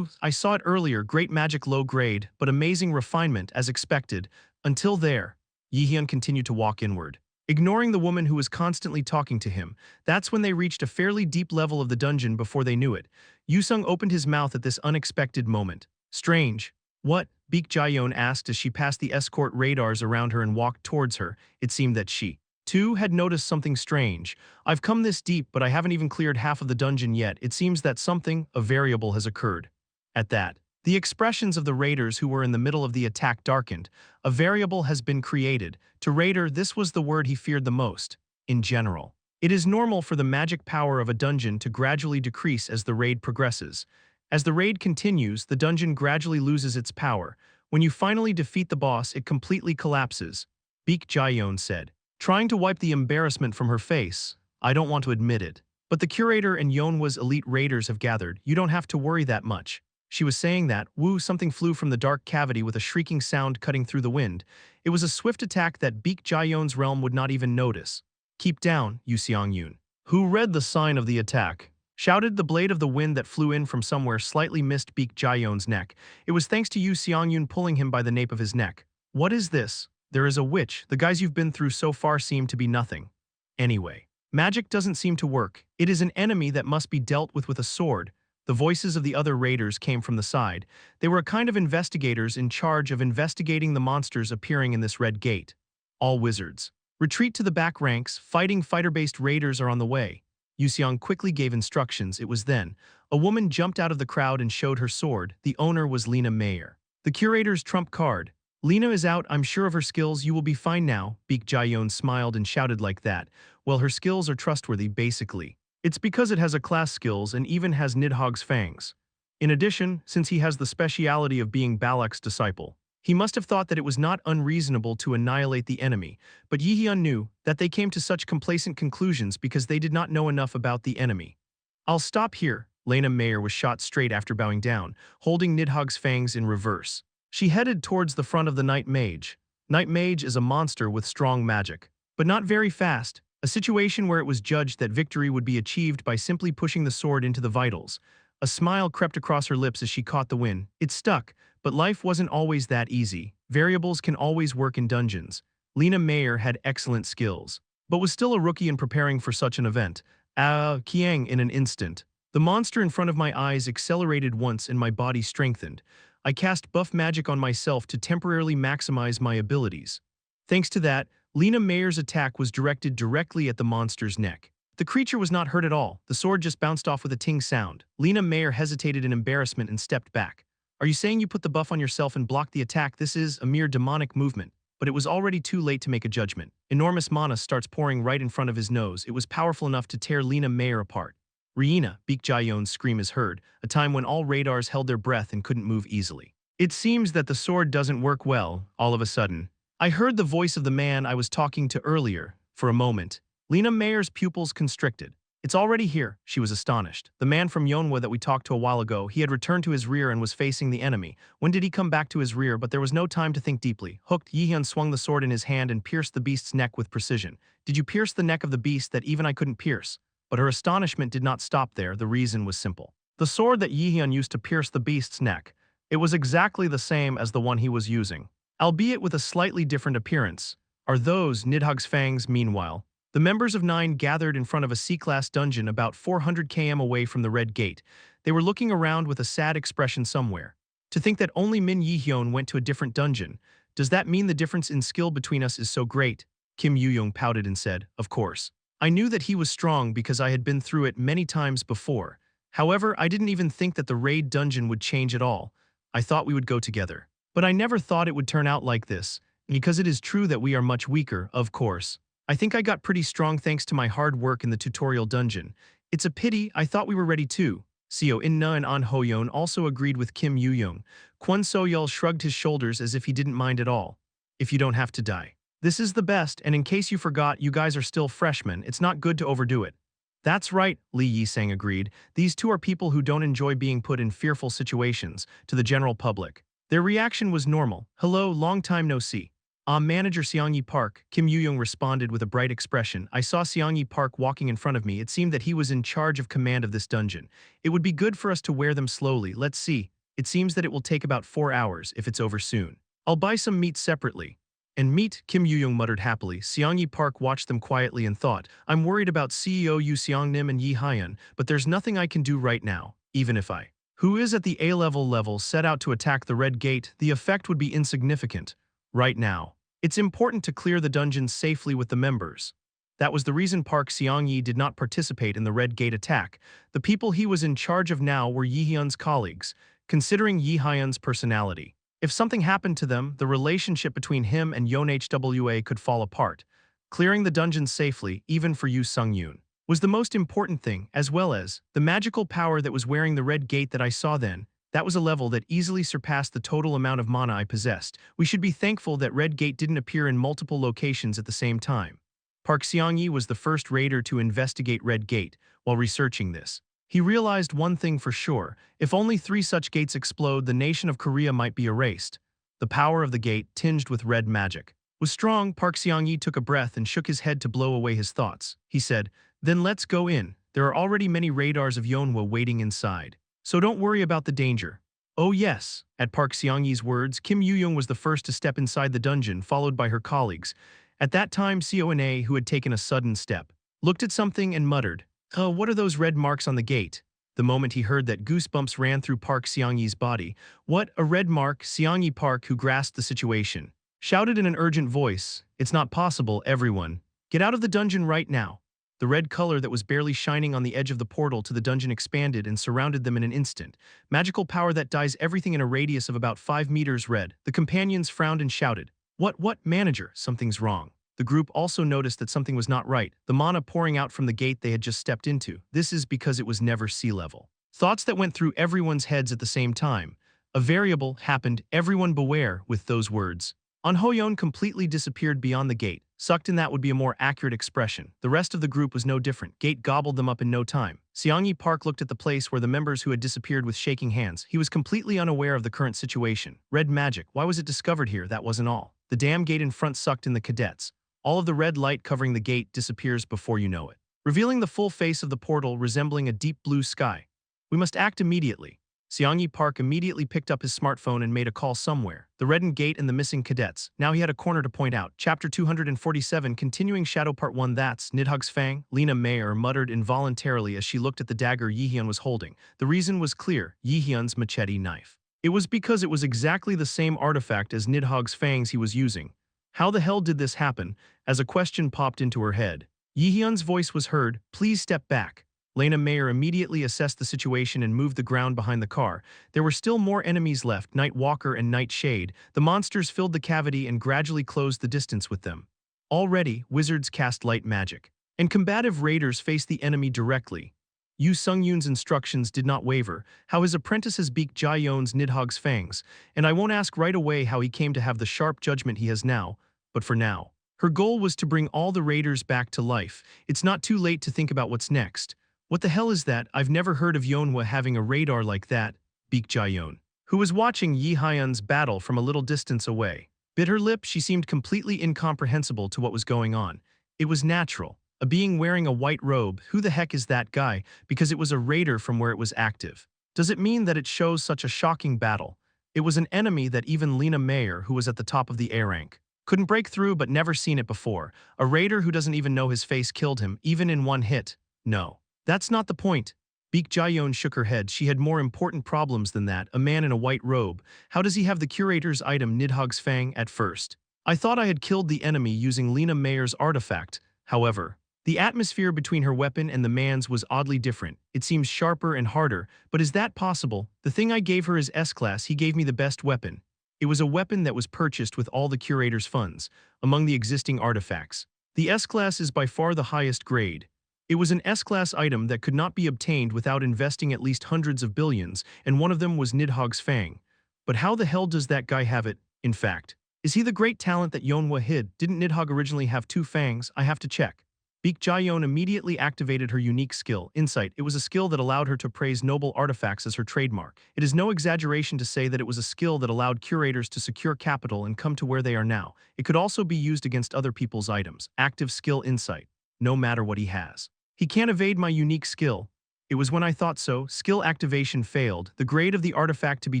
I saw it earlier, great magic low grade, but amazing refinement as expected. Until there, Yihyun continued to walk inward, ignoring the woman who was constantly talking to him. That's when they reached a fairly deep level of the dungeon before they knew it. Yusung opened his mouth at this unexpected moment. Strange. What? Baek Jaehyeon asked as she passed the escort radars around her and walked towards her. It seemed that she, too, had noticed something strange. I've come this deep, but I haven't even cleared half of the dungeon yet. It seems that something, a variable, has occurred. At that, the expressions of the raiders who were in the middle of the attack darkened. A variable has been created. To Raider, this was the word he feared the most. In general, it is normal for the magic power of a dungeon to gradually decrease as the raid progresses. As the raid continues, the dungeon gradually loses its power. When you finally defeat the boss, it completely collapses. Baek Jaehyeon said, trying to wipe the embarrassment from her face. I don't want to admit it, but the Curator and Yeonhwa's elite raiders have gathered. You don't have to worry that much. She was saying that, something flew from the dark cavity with a shrieking sound cutting through the wind. It was a swift attack that Baek Jaehyeon's realm would not even notice. Keep down, Seong-yoon. Who read the sign of the attack? Shouted the blade of the wind that flew in from somewhere slightly missed beak Jaehyeon's neck. It was thanks to you Seongyun pulling him by the nape of his neck. What is this? There is a witch. The guys you've been through so far seem to be nothing. Anyway, magic doesn't seem to work. It is an enemy that must be dealt with a sword. The voices of the other raiders came from the side. They were a kind of investigators in charge of investigating the monsters appearing in this red gate. All wizards. Retreat to the back ranks. Fighter-based raiders are on the way. Yuseong quickly gave instructions. It was then. A woman jumped out of the crowd and showed her sword. The owner was Lena Mayer. The curator's trump card. Lena is out, I'm sure of her skills, you will be fine now. Beak Jaehyeon smiled and shouted like that. Well, her skills are trustworthy, basically. It's because it has a class skills and even has Nidhogg's fangs. In addition, since he has the speciality of being Balak's disciple, he must have thought that it was not unreasonable to annihilate the enemy, but Jaehyeon knew that they came to such complacent conclusions because they did not know enough about the enemy. I'll stop here. Lena Mayer was shot straight after bowing down, holding Nidhogg's fangs in reverse. She headed towards the front of the Night Mage. Night Mage is a monster with strong magic, but not very fast, a situation where it was judged that victory would be achieved by simply pushing the sword into the vitals. A smile crept across her lips as she caught the win. It stuck, but life wasn't always that easy. Variables can always work in dungeons. Lena Mayer had excellent skills, but was still a rookie in preparing for such an event. Kiang in an instant. The monster in front of my eyes accelerated once and my body strengthened. I cast buff magic on myself to temporarily maximize my abilities. Thanks to that, Lena Mayer's attack was directed directly at the monster's neck. The creature was not hurt at all. The sword just bounced off with a ting sound. Lena Mayer hesitated in embarrassment and stepped back. Are you saying you put the buff on yourself and blocked the attack? This is a mere demonic movement. But it was already too late to make a judgment. Enormous mana starts pouring right in front of his nose. It was powerful enough to tear Lena Mayer apart. Riina, Beak Jaehyeon's scream is heard, a time when all radars held their breath and couldn't move easily. It seems that the sword doesn't work well, all of a sudden. I heard the voice of the man I was talking to earlier. For a moment, Lena Mayer's pupils constricted. It's already here, she was astonished. The man from Yeonhwa that we talked to a while ago, he had returned to his rear and was facing the enemy. When did he come back to his rear? But there was no time to think deeply. Hooked, Jaehyeon swung the sword in his hand and pierced the beast's neck with precision. Did you pierce the neck of the beast that even I couldn't pierce? But her astonishment did not stop there. The reason was simple. The sword that Jaehyeon used to pierce the beast's neck, it was exactly the same as the one he was using, albeit with a slightly different appearance. Are those Nidhogg's fangs? Meanwhile, the members of Nine gathered in front of a C-class dungeon about 400 km away from the Red Gate. They were looking around with a sad expression somewhere. To think that only Min Jaehyeon went to a different dungeon. Does that mean the difference in skill between us is so great? Kim Yoo-young pouted and said, of course. I knew that he was strong because I had been through it many times before. However, I didn't even think that the raid dungeon would change at all. I thought we would go together. But I never thought it would turn out like this, because it is true that we are much weaker, of course. I think I got pretty strong thanks to my hard work in the tutorial dungeon. It's a pity, I thought we were ready too. Seo In-na and An Ho-yeon also agreed with Kim Yoo-young. Kwon So-yeol shrugged his shoulders as if he didn't mind at all. If you don't have to die. This is the best, and in case you forgot, you guys are still freshmen, it's not good to overdo it. That's right, Lee Yi-sang agreed. These two are people who don't enjoy being put in fearful situations, to the general public. Their reaction was normal. Hello, long time no see. Manager Seongyi Park, Kim Yoo-young responded with a bright expression. I saw Seongyi Park walking in front of me. It seemed that he was in charge of command of this dungeon. It would be good for us to wear them slowly. Let's see. It seems that it will take about 4 hours if it's over soon. I'll buy some meat separately. And meat, Kim Yoo-young muttered happily. Seongyi Park watched them quietly and thought, I'm worried about CEO Yoo Seong-nim and Yi Hyun, but there's nothing I can do right now, even if I, who is at the A-level set out to attack the Red Gate, the effect would be insignificant. Right now. It's important to clear the dungeon safely with the members. That was the reason Park Seong-yi did not participate in the Red Gate attack. The people he was in charge of now were Yi Hyun's colleagues, considering Yi Hyun's personality. If something happened to them, the relationship between him and Yeon Hwa could fall apart. Clearing the dungeon safely, even for Yoo Sung-yoon, was the most important thing, as well as the magical power that was wearing the Red Gate that I saw then. That was a level that easily surpassed the total amount of mana I possessed. We should be thankful that Red Gate didn't appear in multiple locations at the same time. Park Seong-yi was the first raider to investigate Red Gate. While researching this, he realized one thing for sure. If only 3 such gates explode, the nation of Korea might be erased. The power of the gate, tinged with red magic, was strong. Park Seong-yi took a breath and shook his head to blow away his thoughts. He said, Then let's go in. There are already many radars of Yonhwa waiting inside. So don't worry about the danger. Oh yes. At Park Seong-yi's words, Kim Yoo-young was the first to step inside the dungeon, followed by her colleagues. At that time, Seo-na, who had taken a sudden step, looked at something and muttered, "Oh, what are those red marks on the gate?" The moment he heard that, goosebumps ran through Park Seong-yi's body. What, a red mark? Seong-yi Park, who grasped the situation, shouted in an urgent voice, "It's not possible, everyone. Get out of the dungeon right now." The red color that was barely shining on the edge of the portal to the dungeon expanded and surrounded them in an instant. Magical power that dyes everything in a radius of about 5 meters red. The companions frowned and shouted, What, manager? Something's wrong." The group also noticed that something was not right, the mana pouring out from the gate they had just stepped into. This is because it was never sea level. Thoughts that went through everyone's heads at the same time. A variable happened, everyone beware, with those words. An Hoyeon completely disappeared beyond the gate. Sucked in, that would be a more accurate expression. The rest of the group was no different. Gate gobbled them up in no time. Seong-yi Park looked at the place where the members who had disappeared with shaking hands. He was completely unaware of the current situation. Red magic, why was it discovered here? That wasn't all. The damn gate in front sucked in the cadets. All of the red light covering the gate disappears before you know it, revealing the full face of the portal resembling a deep blue sky. We must act immediately. Seong-yi Park immediately picked up his smartphone and made a call somewhere. The reddened gate and the missing cadets. Now he had a corner to point out. Chapter 247, Continuing Shadow Part 1. That's Nidhog's Fang. Lena Mayer muttered involuntarily as she looked at the dagger Jaehyeon was holding. The reason was clear, Jaehyeon's machete knife. It was because it was exactly the same artifact as Nidhog's fangs he was using. How the hell did this happen? As a question popped into her head. Jaehyeon's voice was heard, "Please step back." Lena Mayer immediately assessed the situation and moved the ground behind the car. There were still more enemies left, Night Walker and Night Shade. The monsters filled the cavity and gradually closed the distance with them. Already, wizards cast light magic, and combative raiders faced the enemy directly. Yu Sung-yoon's instructions did not waver, how his apprentices beat Jaehyeon's Nidhog's fangs, and I won't ask right away how he came to have the sharp judgment he has now, but for now. Her goal was to bring all the raiders back to life. It's not too late to think about what's next. What the hell is that? I've never heard of Yonhwa having a radar like that, Beak Jaehyeon, who was watching Jaehyeon's battle from a little distance away. Bit her lip, she seemed completely incomprehensible to what was going on. It was natural. A being wearing a white robe, who the heck is that guy? Because it was a raider from where it was active. Does it mean that it shows such a shocking battle? It was an enemy that even Lena Mayer, who was at the top of the A rank, couldn't break through but never seen it before. A raider who doesn't even know his face killed him, even in one hit. No. That's not the point. Beak Jaehyeon shook her head. She had more important problems than that. A man in a white robe. How does he have the curator's item Nidhog's Fang at first? I thought I had killed the enemy using Lena Mayer's artifact. However, the atmosphere between her weapon and the man's was oddly different. It seems sharper and harder, but is that possible? The thing I gave her is S-class. He gave me the best weapon. It was a weapon that was purchased with all the curator's funds, among the existing artifacts. The S-class is by far the highest grade. It was an S-class item that could not be obtained without investing at least hundreds of billions, and one of them was Nidhog's Fang. But how the hell does that guy have it, in fact? Is he the great talent that Yonhwa hid? Didn't Nidhogg originally have 2 fangs? I have to check. Beak Jaehyeon immediately activated her unique skill, Insight. It was a skill that allowed her to praise noble artifacts as her trademark. It is no exaggeration to say that it was a skill that allowed curators to secure capital and come to where they are now. It could also be used against other people's items. Active skill Insight. No matter what he has. He can't evade my unique skill. It was when I thought so. Skill activation failed. The grade of the artifact to be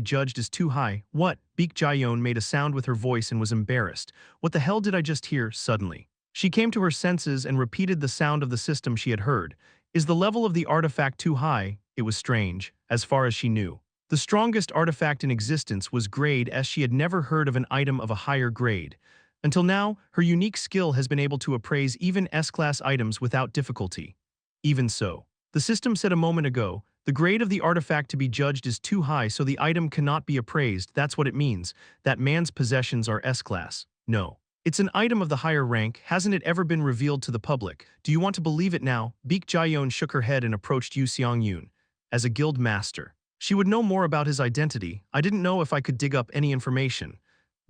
judged is too high. What? Beak Jaehyeon made a sound with her voice and was embarrassed. What the hell did I just hear? Suddenly, she came to her senses and repeated the sound of the system she had heard. Is the level of the artifact too high? It was strange, as far as she knew. The strongest artifact in existence was grade S. She had never heard of an item of a higher grade. Until now, her unique skill has been able to appraise even S-class items without difficulty. Even so, the system said a moment ago, the grade of the artifact to be judged is too high so the item cannot be appraised. That's what it means. That man's possessions are S-class. No. It's an item of the higher rank. Hasn't it ever been revealed to the public? Do you want to believe it now? Beak Jaehyeon shook her head and approached Yu Seong-yoon. As a guild master, she would know more about his identity. I didn't know if I could dig up any information.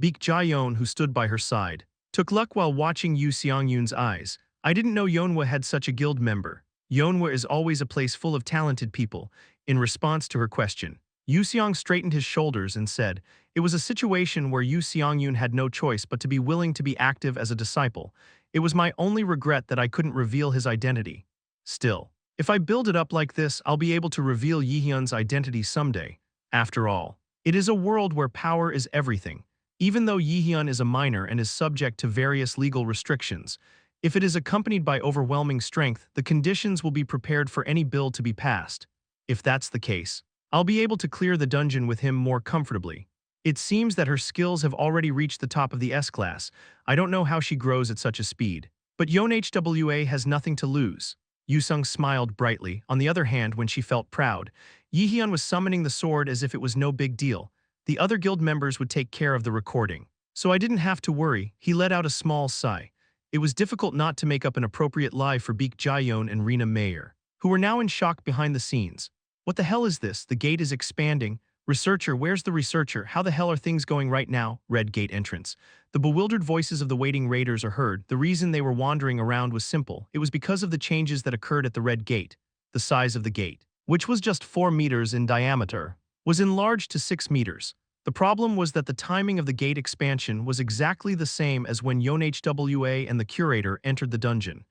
Beak Jaehyeon, who stood by her side, took luck while watching Yu Seong-yoon's eyes. I didn't know Yonhwa had such a guild member. Yonhwa is always a place full of talented people. In response to her question, Yu Seong straightened his shoulders and said, it was a situation where Yu Seong-yoon had no choice but to be willing to be active as a disciple. It was my only regret that I couldn't reveal his identity. Still, if I build it up like this, I'll be able to reveal Jaehyeon's identity someday. After all, it is a world where power is everything. Even though Jaehyeon is a minor and is subject to various legal restrictions, if it is accompanied by overwhelming strength, the conditions will be prepared for any bill to be passed. If that's the case, I'll be able to clear the dungeon with him more comfortably. It seems that her skills have already reached the top of the S-class. I don't know how she grows at such a speed. But Yeon has nothing to lose. Yusung smiled brightly. On the other hand, when she felt proud, Jaehyeon was summoning the sword as if it was no big deal. The other guild members would take care of the recording. So I didn't have to worry. He let out a small sigh. It was difficult not to make up an appropriate lie for Baek Jaeyeon and Rina Mayer, who were now in shock behind the scenes. What the hell is this? The gate is expanding. Researcher, where's the researcher? How the hell are things going right now? Red gate entrance. The bewildered voices of the waiting raiders are heard. The reason they were wandering around was simple. It was because of the changes that occurred at the red gate. The size of the gate, which was just 4 meters in diameter, was enlarged to 6 meters. The problem was that the timing of the gate expansion was exactly the same as when Yeon and the curator entered the dungeon.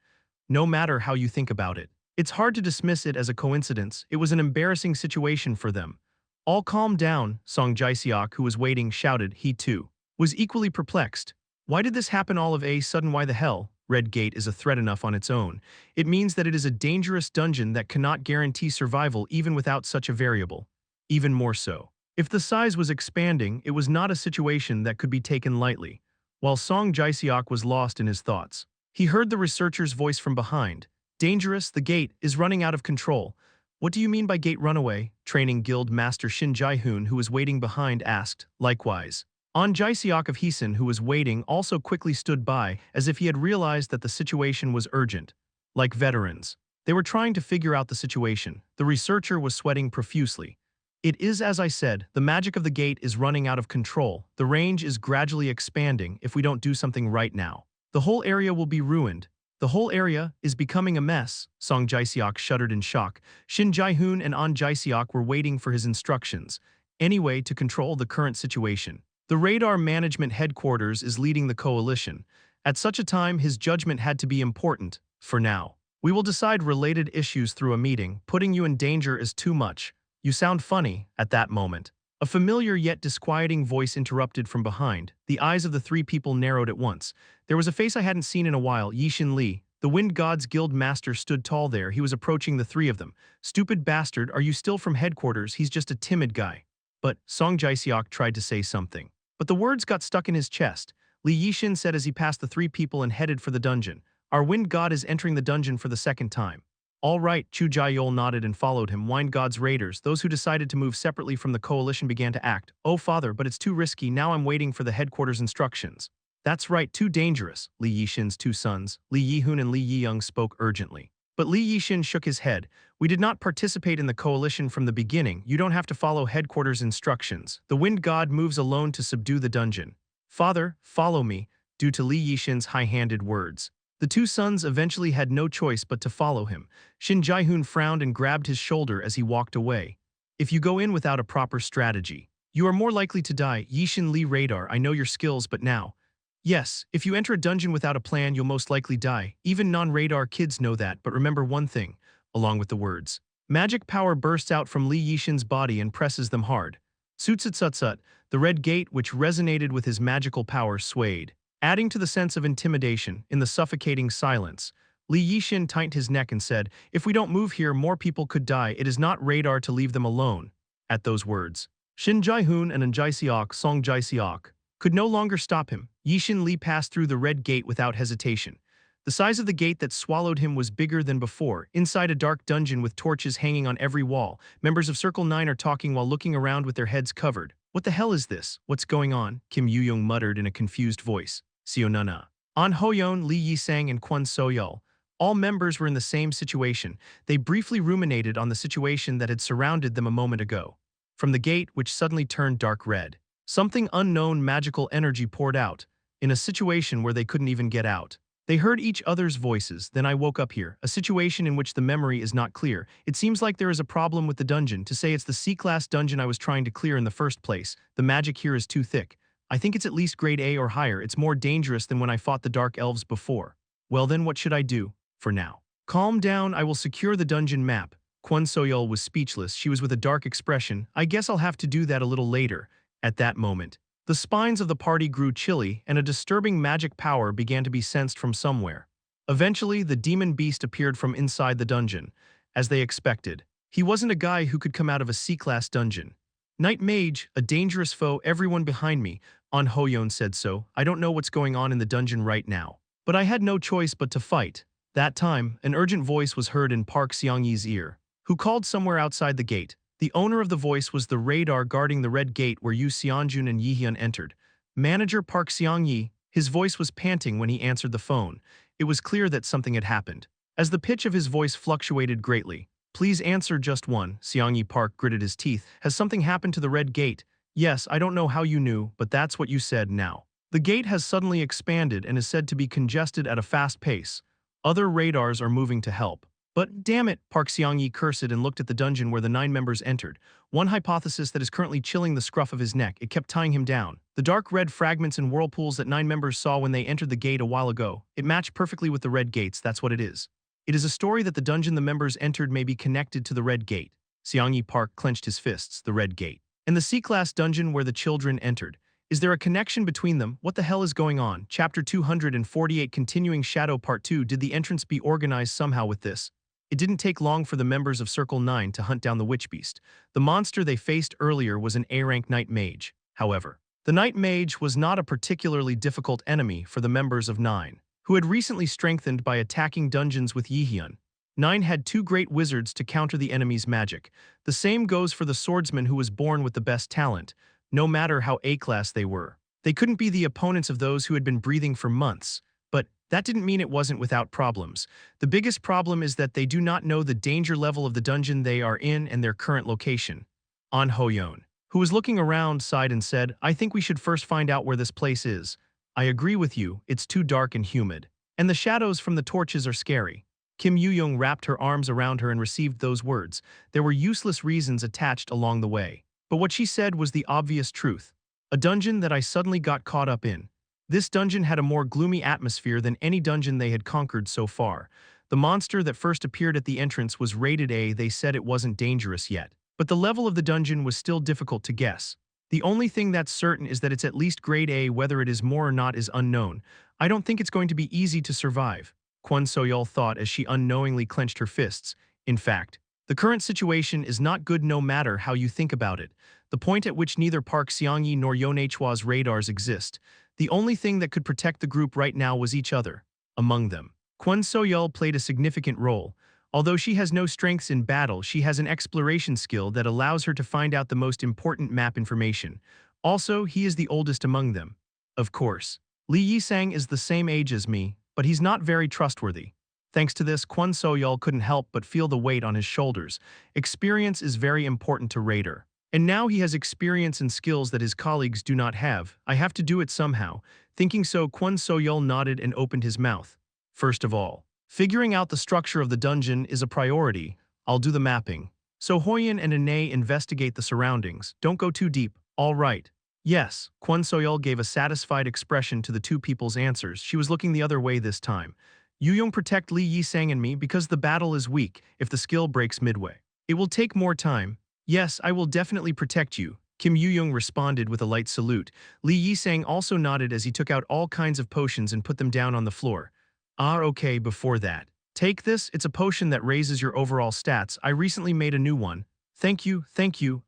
No matter how you think about it, it's hard to dismiss it as a coincidence. It was an embarrassing situation for them. All calm down, Song Jae-seok, who was waiting, shouted. He too was equally perplexed. Why did this happen all of a sudden? Why the hell? Red Gate is a threat enough on its own. It means that it is a dangerous dungeon that cannot guarantee survival even without such a variable. Even more so, if the size was expanding, it was not a situation that could be taken lightly. While Song Jae-seok was lost in his thoughts, he heard the researcher's voice from behind. Dangerous, the gate is running out of control. What do you mean by gate runaway? Training Guild Master Shin Jae-hoon, who was waiting behind, asked. Likewise, An Jae-seok of Heesun, who was waiting, also quickly stood by, as if he had realized that the situation was urgent. Like veterans, they were trying to figure out the situation. The researcher was sweating profusely. It is as I said, the magic of the gate is running out of control. The range is gradually expanding if we don't do something right now. The whole area will be ruined. The whole area is becoming a mess. Song Jae-seok shuddered in shock. Shin Jae-hoon and An Jae-seok were waiting for his instructions. Anyway, to control the current situation, the radar management headquarters is leading the coalition. At such a time, his judgment had to be important. For now, we will decide related issues through a meeting. Putting you in danger is too much. You sound funny. At that moment, a familiar yet disquieting voice interrupted from behind. The eyes of the three people narrowed at once. There was a face I hadn't seen in a while. Yishin Lee, the Wind God's Guild Master, stood tall there. He was approaching the three of them. Stupid bastard, are you still from headquarters? He's just a timid guy. But Song Jae-seok tried to say something, but the words got stuck in his chest. Lee Yishin said as he passed the three people and headed for the dungeon. Our Wind God is entering the dungeon for the second time. All right, Chu Jae-yeol nodded and followed him. Wind God's raiders, those who decided to move separately from the coalition, began to act. Oh father, but it's too risky. Now I'm waiting for the headquarters instructions. That's right, too dangerous. Lee Yishin's two sons, Lee Yi-hoon and Lee Yi-young, spoke urgently. But Lee Yishin shook his head. We did not participate in the coalition from the beginning. You don't have to follow headquarters instructions. The Wind God moves alone to subdue the dungeon. Father, follow me, due to Lee Yishin's high-handed words. The two sons eventually had no choice but to follow him. Shin Jae-hoon frowned and grabbed his shoulder as he walked away. If you go in without a proper strategy, you are more likely to die. Yishin Lee radar, I know your skills, but now. Yes, if you enter a dungeon without a plan, you'll most likely die. Even non-radar kids know that, but remember one thing, along with the words. Magic power bursts out from Lee Yishin's body and presses them hard. Tsutsut, the red gate, which resonated with his magical power, swayed, adding to the sense of intimidation. In the suffocating silence, Lee Yishin tightened his neck and said, if we don't move here, more people could die. It is not radar to leave them alone. At those words, Shin Jae-hoon and An Jae-seok, Song Jae-seok, could no longer stop him. Yishin Lee passed through the red gate without hesitation. The size of the gate that swallowed him was bigger than before. Inside a dark dungeon with torches hanging on every wall, members of Circle 9 are talking while looking around with their heads covered. What the hell is this? What's going on? Kim Yu-young muttered in a confused voice. Seonana, An Ho-yeon, Lee Yi-sang, and Kwon So-yeol. All members were in the same situation. They briefly ruminated on the situation that had surrounded them a moment ago. From the gate, which suddenly turned dark red, something unknown magical energy poured out. In a situation where they couldn't even get out, they heard each other's voices. Then I woke up here, a situation in which the memory is not clear. It seems like there is a problem with the dungeon. To say it's the C-class dungeon I was trying to clear in the first place, the magic here is too thick. I think it's at least grade A or higher. It's more dangerous than when I fought the Dark Elves before. Well then, what should I do? For now, Calm down, I will secure the dungeon map. Kwon Soyeol was speechless. She was with a dark expression. I guess I'll have to do that a little later. At that moment, the spines of the party grew chilly, and a disturbing magic power began to be sensed from somewhere. Eventually, the demon beast appeared from inside the dungeon. As they expected, he wasn't a guy who could come out of a C-class dungeon. Night Mage, a dangerous foe, everyone behind me. An Hoyeon said so. I don't know what's going on in the dungeon right now, but I had no choice but to fight. That time, an urgent voice was heard in Park Seong-ye's ear, who called somewhere outside the gate. The owner of the voice was the radar guarding the red gate where Yoo Seonjun and Jaehyeon entered. Manager Park Seong-ye, his voice was panting when he answered the phone. It was clear that something had happened. As the pitch of his voice fluctuated greatly, "Please answer just one." Seong-ye Park gritted his teeth. "Has something happened to the red gate?" "Yes, I don't know how you knew, but that's what you said now. The gate has suddenly expanded and is said to be congested at a fast pace. Other radars are moving to help." "But damn it," Park Seong-yi cursed and looked at the dungeon where the 9 members entered. One hypothesis that is currently chilling the scruff of his neck. It kept tying him down. The dark red fragments and whirlpools that 9 members saw when they entered the gate a while ago. It matched perfectly with the red gates, that's what it is. It is a story that the dungeon the members entered may be connected to the red gate. Seong-yi Park clenched his fists. The red gate. And the C-class dungeon where the children entered. Is there a connection between them? What the hell is going on? Chapter 248 Continuing Shadow Part 2. Did the entrance be organized somehow with this? It didn't take long for the members of Circle 9 to hunt down the witch beast. The monster they faced earlier was an A-rank Night Mage. However, the Night Mage was not a particularly difficult enemy for the members of 9, who had recently strengthened by attacking dungeons with Jaehyeon. 9 had 2 great wizards to counter the enemy's magic. The same goes for the swordsman who was born with the best talent. No matter how A-class they were, they couldn't be the opponents of those who had been breathing for months. But that didn't mean it wasn't without problems. The biggest problem is that they do not know the danger level of the dungeon they are in and their current location. An Hoyeon, who was looking around, sighed and said, "I think we should first find out where this place is." "I agree with you, it's too dark and humid. And the shadows from the torches are scary." Kim Yoo-young wrapped her arms around her and received those words. There were useless reasons attached along the way. But what she said was the obvious truth. A dungeon that I suddenly got caught up in. This dungeon had a more gloomy atmosphere than any dungeon they had conquered so far. The monster that first appeared at the entrance was rated A. They said it wasn't dangerous yet, but the level of the dungeon was still difficult to guess. The only thing that's certain is that it's at least grade A. Whether it is more or not is unknown. I don't think it's going to be easy to survive, Kwon Soyeol thought as she unknowingly clenched her fists. In fact, the current situation is not good no matter how you think about it. The point at which neither Park Seong-yi nor Yeon Hwa's radars exist. The only thing that could protect the group right now was each other. Among them, Kwon Soyeol played a significant role. Although she has no strengths in battle, she has an exploration skill that allows her to find out the most important map information. Also, he is the oldest among them. Of course, Lee Yi-sang is the same age as me, but he's not very trustworthy. Thanks to this, Kwon Soyeol couldn't help but feel the weight on his shoulders. Experience is very important to Raider. And now he has experience and skills that his colleagues do not have. I have to do it somehow. Thinking so, Kwon Soyeol nodded and opened his mouth. First of all, figuring out the structure of the dungeon is a priority. I'll do the mapping. So Hoyeon and Ine investigate the surroundings. Don't go too deep. All right. Yes, Kwon Soyeol gave a satisfied expression to the two people's answers. She was looking the other way this time. Yoo-young, protect Lee Yi-sang and me because the battle is weak if the skill breaks midway. It will take more time. Yes, I will definitely protect you, Kim Yoo-young responded with a light salute. Lee Yi-sang also nodded as he took out all kinds of potions and put them down on the floor. Ah, okay, before that. Take this, it's a potion that raises your overall stats. I recently made a new one. Thank you,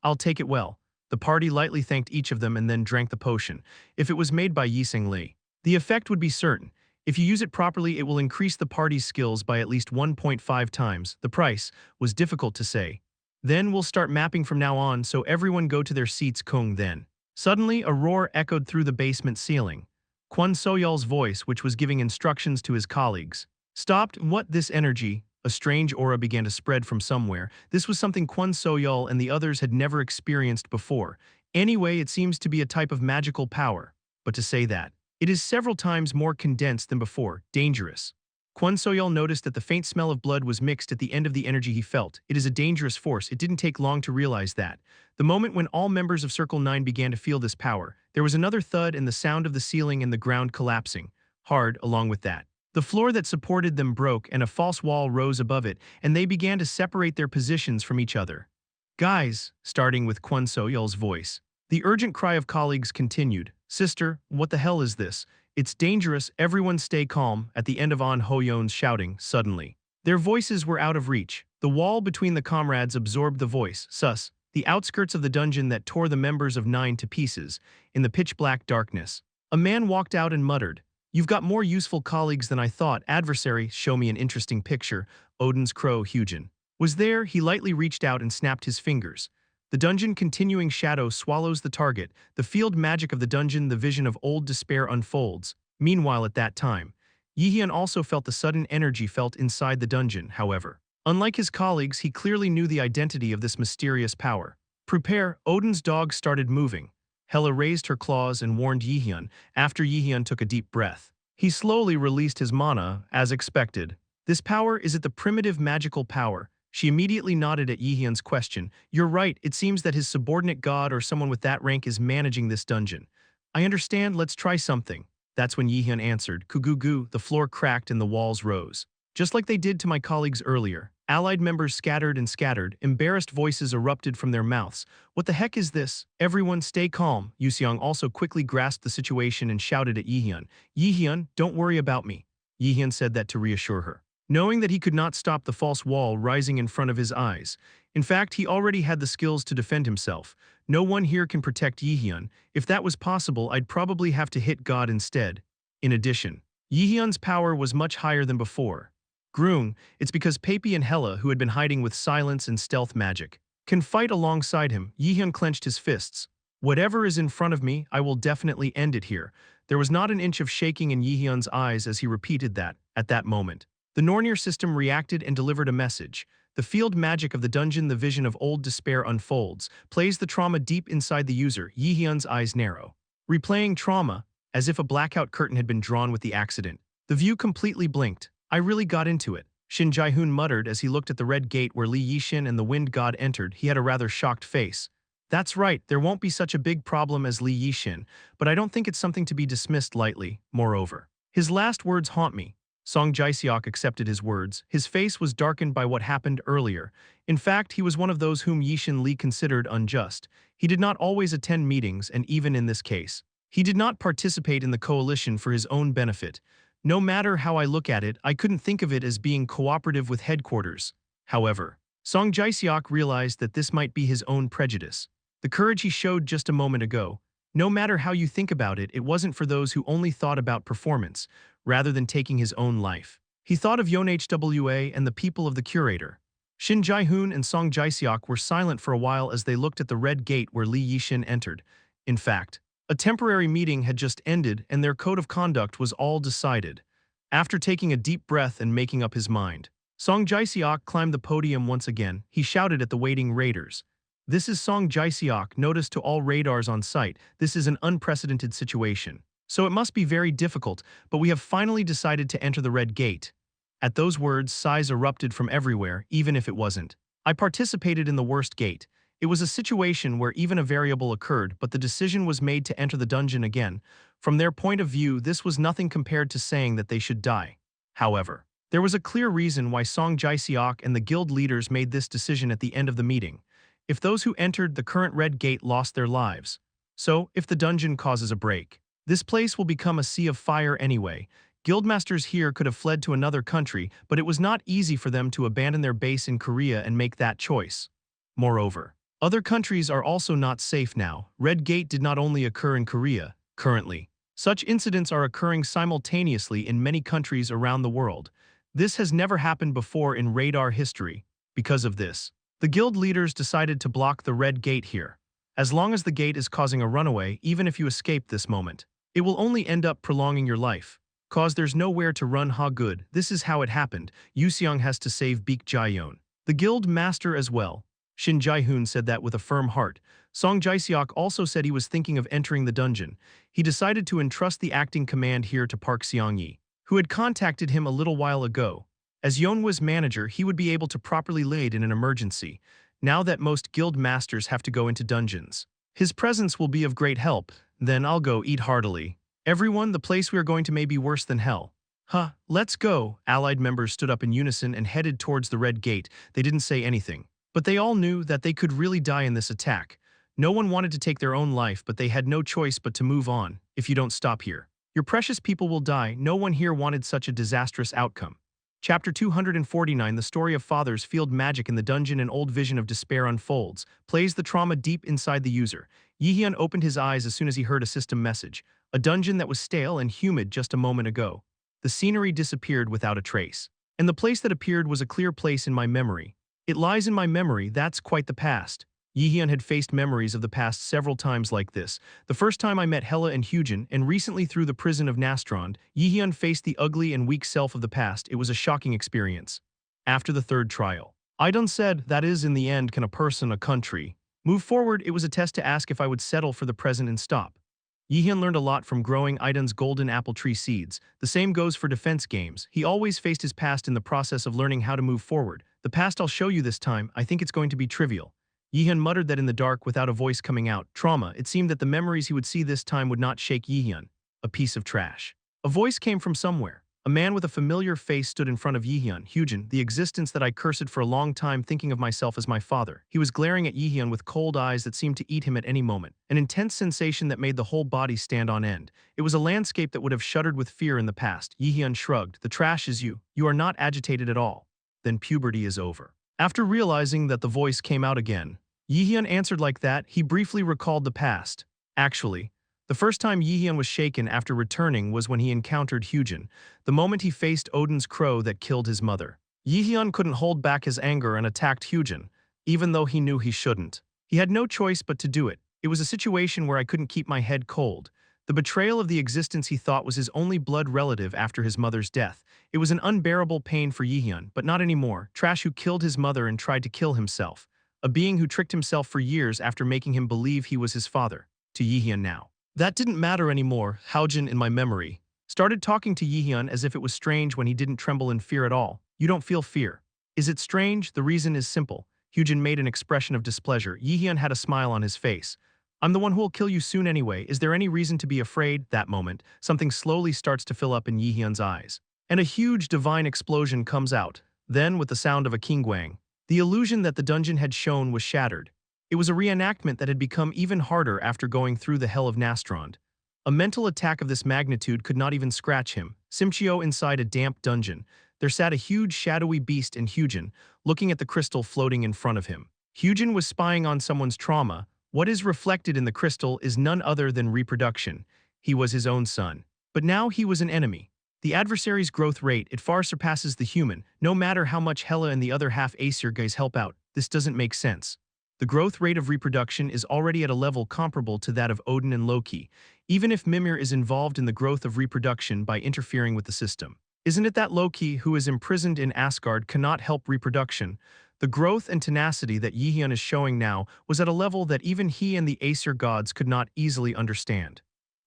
I'll take it well. The party lightly thanked each of them and then drank the potion. If it was made by Yi-sang Lee, the effect would be certain. If you use it properly, it will increase the party's skills by at least 1.5 times. The price was difficult to say. Then we'll start mapping from now on, so everyone go to their seats. Kung then. Suddenly, a roar echoed through the basement ceiling. Kwon Soyeol's voice, which was giving instructions to his colleagues, stopped. What? This energy? A strange aura began to spread from somewhere. This was something Kwon Soyeol and the others had never experienced before. Anyway, it seems to be a type of magical power. But to say that, it is several times more condensed than before. Dangerous. Kwon Soyeol noticed that the faint smell of blood was mixed at the end of the energy he felt. It is a dangerous force. It didn't take long to realize that. The moment when all members of Circle 9 began to feel this power, there was another thud and the sound of the ceiling and the ground collapsing. Hard, along with that. The floor that supported them broke and a false wall rose above it, and they began to separate their positions from each other. Guys, starting with Kwon So-yeol's voice. The urgent cry of colleagues continued. Sister, what the hell is this? It's dangerous, everyone stay calm, at the end of An Ho-yeon's shouting, suddenly. Their voices were out of reach. The wall between the comrades absorbed the voice, sus, the outskirts of the dungeon that tore the members of Nine to pieces, in the pitch-black darkness. A man walked out and muttered, You've got more useful colleagues than I thought, adversary, show me an interesting picture, Odin's crow Hyujin. Was there, he lightly reached out and snapped his fingers. The dungeon continuing shadow swallows the target, the field magic of the dungeon the vision of old despair unfolds. Meanwhile at that time, Jaehyeon also felt the sudden energy felt inside the dungeon, however. Unlike his colleagues, he clearly knew the identity of this mysterious power. Prepare, Odin's dog started moving. Hela raised her claws and warned Jaehyeon, after Jaehyeon took a deep breath. He slowly released his mana, as expected. This power, is it the primitive magical power? She immediately nodded at Jaehyeon's question. You're right, it seems that his subordinate god or someone with that rank is managing this dungeon. I understand, let's try something. That's when Jaehyeon answered. Kugugu, the floor cracked and the walls rose. Just like they did to my colleagues earlier. Allied members scattered and scattered, embarrassed voices erupted from their mouths. What the heck is this? Everyone stay calm. Yuseong also quickly grasped the situation and shouted at Jaehyeon. Jaehyeon, don't worry about me. Jaehyeon said that to reassure her, knowing that he could not stop the false wall rising in front of his eyes. In fact, he already had the skills to defend himself. No one here can protect Jaehyeon. If that was possible, I'd probably have to hit God instead. In addition, Jaehyeon's power was much higher than before. Groong, it's because Pepi and Hela, who had been hiding with silence and stealth magic, can fight alongside him. Jaehyeon clenched his fists. Whatever is in front of me, I will definitely end it here. There was not an inch of shaking in Jaehyeon's eyes as he repeated that, at that moment. The Nornir system reacted and delivered a message. The field magic of the dungeon the vision of old despair unfolds, plays the trauma deep inside the user. Jaehyeon's eyes narrow. Replaying trauma, as if a blackout curtain had been drawn with the accident. The view completely blinked. I really got into it. Shin Jae-hoon muttered as he looked at the red gate where Lee Yishin and the wind god entered. He had a rather shocked face. That's right, there won't be such a big problem as Lee Yishin, but I don't think it's something to be dismissed lightly. Moreover, his last words haunt me. Song Jae-seok accepted his words. His face was darkened by what happened earlier. In fact, he was one of those whom Yishin Lee considered unjust. He did not always attend meetings, and even in this case, he did not participate in the coalition for his own benefit. No matter how I look at it, I couldn't think of it as being cooperative with headquarters. However, Song Jae-seok realized that this might be his own prejudice. The courage he showed just a moment ago, no matter how you think about it, it wasn't for those who only thought about performance, rather than taking his own life. He thought of YonHWA and the people of the curator. Shin Jae-hoon and Song Jae-seok were silent for a while as they looked at the red gate where Lee Yishin entered. In fact, a temporary meeting had just ended and their code of conduct was all decided. After taking a deep breath and making up his mind, Song Jae-seok climbed the podium once again. He shouted at the waiting raiders. This is Song Jae-seok, notice to all radars on site. This is an unprecedented situation. So it must be very difficult, but we have finally decided to enter the red gate. At those words, sighs erupted from everywhere, even if it wasn't. I participated in the worst gate. It was a situation where even a variable occurred, but the decision was made to enter the dungeon again. From their point of view, this was nothing compared to saying that they should die. However, there was a clear reason why Song Jae-seok and the guild leaders made this decision at the end of the meeting. If those who entered the current red gate lost their lives. So, if the dungeon causes a break, this place will become a sea of fire anyway. Guildmasters here could have fled to another country, but it was not easy for them to abandon their base in Korea and make that choice. Moreover, other countries are also not safe now. Red Gate did not only occur in Korea, currently. Such incidents are occurring simultaneously in many countries around the world. This has never happened before in radar history. Because of this, the guild leaders decided to block the Red Gate here. As long as the gate is causing a runaway, even if you escape this moment, it will only end up prolonging your life. Cause there's nowhere to run. Ha good, this is how it happened. Yuseong has to save Baek Jaeyeon, the guild master as well. Shin Jae-hoon said that with a firm heart. Song Jae-seok also said he was thinking of entering the dungeon. He decided to entrust the acting command here to Park Seong-yi, who had contacted him a little while ago. As Yeonhwa's manager, he would be able to properly lead in an emergency, now that most guild masters have to go into dungeons. His presence will be of great help. Then I'll go eat heartily. Everyone, the place we are going to may be worse than hell. Huh, let's go. Allied members stood up in unison and headed towards the red gate. They didn't say anything. But they all knew that they could really die in this attack. No one wanted to take their own life, but they had no choice but to move on. If you don't stop here, your precious people will die. No one here wanted such a disastrous outcome. Chapter 249, the story of fathers field magic in the dungeon. An old vision of despair unfolds, plays the trauma deep inside the user. Jaehyeon opened his eyes as soon as he heard a system message. A dungeon that was stale and humid just a moment ago. The scenery disappeared without a trace. And the place that appeared was a clear place in my memory. It lies in my memory, that's quite the past. Jaehyeon had faced memories of the past several times like this. The first time I met Hela and Hyujin, and recently through the prison of Nastrond, Jaehyeon faced the ugly and weak self of the past. It was a shocking experience. After the third trial, Idun said, that is, in the end, can a person, a country, move forward? It was a test to ask if I would settle for the present and stop. Jaehyeon learned a lot from growing Idun's golden apple tree seeds. The same goes for defense games. He always faced his past in the process of learning how to move forward. The past I'll show you this time, I think it's going to be trivial. Jaehyeon muttered that in the dark without a voice coming out. Trauma. It seemed that the memories he would see this time would not shake Jaehyeon. A piece of trash. A voice came from somewhere. A man with a familiar face stood in front of Jaehyeon. Hyujin, the existence that I cursed for a long time, thinking of myself as my father. He was glaring at Jaehyeon with cold eyes that seemed to eat him at any moment. An intense sensation that made the whole body stand on end. It was a landscape that would have shuddered with fear in the past. Jaehyeon shrugged. The trash is you. You are not agitated at all. Then puberty is over. After realizing that the voice came out again, Jaehyeon answered like that. He briefly recalled the past. Actually, the first time Jaehyeon was shaken after returning was when he encountered Hyujin, the moment he faced Odin's crow that killed his mother. Jaehyeon couldn't hold back his anger and attacked Hyujin, even though he knew he shouldn't. He had no choice but to do it. It was a situation where I couldn't keep my head cold. The betrayal of the existence he thought was his only blood relative after his mother's death. It was an unbearable pain for Jaehyeon, but not anymore. Trash who killed his mother and tried to kill himself. A being who tricked himself for years after making him believe he was his father. To Jaehyeon now. That didn't matter anymore. Hyujin, in my memory, started talking to Jaehyeon as if it was strange when he didn't tremble in fear at all. You don't feel fear. Is it strange? The reason is simple. Hyujin made an expression of displeasure. Jaehyeon had a smile on his face. I'm the one who will kill you soon anyway. Is there any reason to be afraid? That moment, something slowly starts to fill up in Jaehyeon's eyes. And a huge divine explosion comes out. Then, with the sound of a kingwang, the illusion that the dungeon had shown was shattered. It was a reenactment that had become even harder after going through the hell of Nastrond. A mental attack of this magnitude could not even scratch him. Simchio inside a damp dungeon. There sat a huge shadowy beast in Hyujin, looking at the crystal floating in front of him. Hyujin was spying on someone's trauma. What is reflected in the crystal is none other than reproduction. He was his own son. But now he was an enemy. The adversary's growth rate, it far surpasses the human, no matter how much Hela and the other half Aesir guys help out. This doesn't make sense. The growth rate of reproduction is already at a level comparable to that of Odin and Loki, even if Mimir is involved in the growth of reproduction by interfering with the system. Isn't it that Loki, who is imprisoned in Asgard, cannot help reproduction? The growth and tenacity that Jaehyeon is showing now was at a level that even he and the Aesir gods could not easily understand.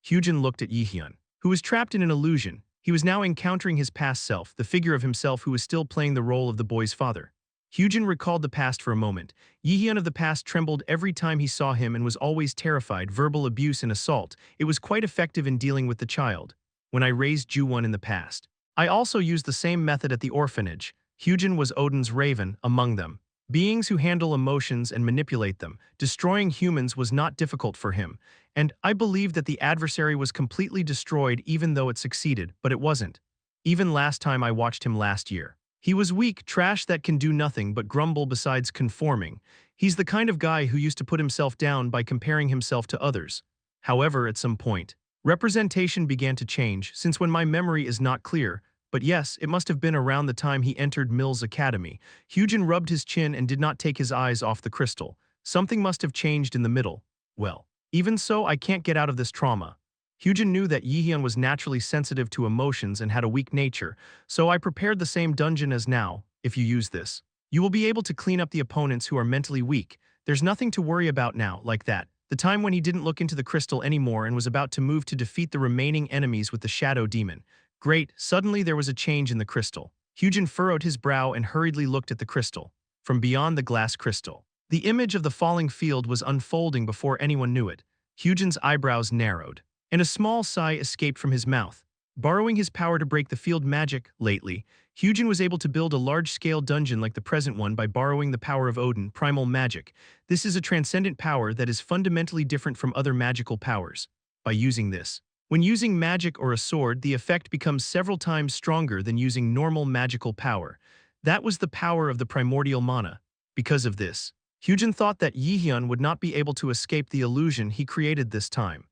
Hyujin looked at Jaehyeon, who was trapped in an illusion. He was now encountering his past self, the figure of himself who was still playing the role of the boy's father. Hyujin recalled the past for a moment. Jaehyeon of the past trembled every time he saw him and was always terrified. Verbal abuse and assault. It was quite effective in dealing with the child. When I raised Ju-won in the past, I also used the same method at the orphanage. Hyujin was Odin's raven among them. Beings who handle emotions and manipulate them. Destroying humans was not difficult for him. And I believe that the adversary was completely destroyed even though it succeeded, but it wasn't. Even last time I watched him last year. He was weak, trash that can do nothing but grumble besides conforming. He's the kind of guy who used to put himself down by comparing himself to others. However, at some point, representation began to change, since when my memory is not clear, but yes, it must have been around the time he entered Mills Academy. Hyujin rubbed his chin and did not take his eyes off the crystal. Something must have changed in the middle. Well, even so, I can't get out of this trauma. Hyujin knew that Jaehyeon was naturally sensitive to emotions and had a weak nature, so I prepared the same dungeon as now. If you use this, you will be able to clean up the opponents who are mentally weak. There's nothing to worry about now, like that. The time when he didn't look into the crystal anymore and was about to move to defeat the remaining enemies with the shadow demon. Great, suddenly there was a change in the crystal. Hyujin furrowed his brow and hurriedly looked at the crystal. From beyond the glass crystal, the image of the falling field was unfolding before anyone knew it. Hyujin's eyebrows narrowed, and a small sigh escaped from his mouth. Borrowing his power to break the field magic, lately, Hyujin was able to build a large-scale dungeon like the present one by borrowing the power of Odin, primal magic. This is a transcendent power that is fundamentally different from other magical powers. By using this, when using magic or a sword, the effect becomes several times stronger than using normal magical power. That was the power of the primordial mana. Because of this, Hyujin thought that Jaehyeon would not be able to escape the illusion he created this time.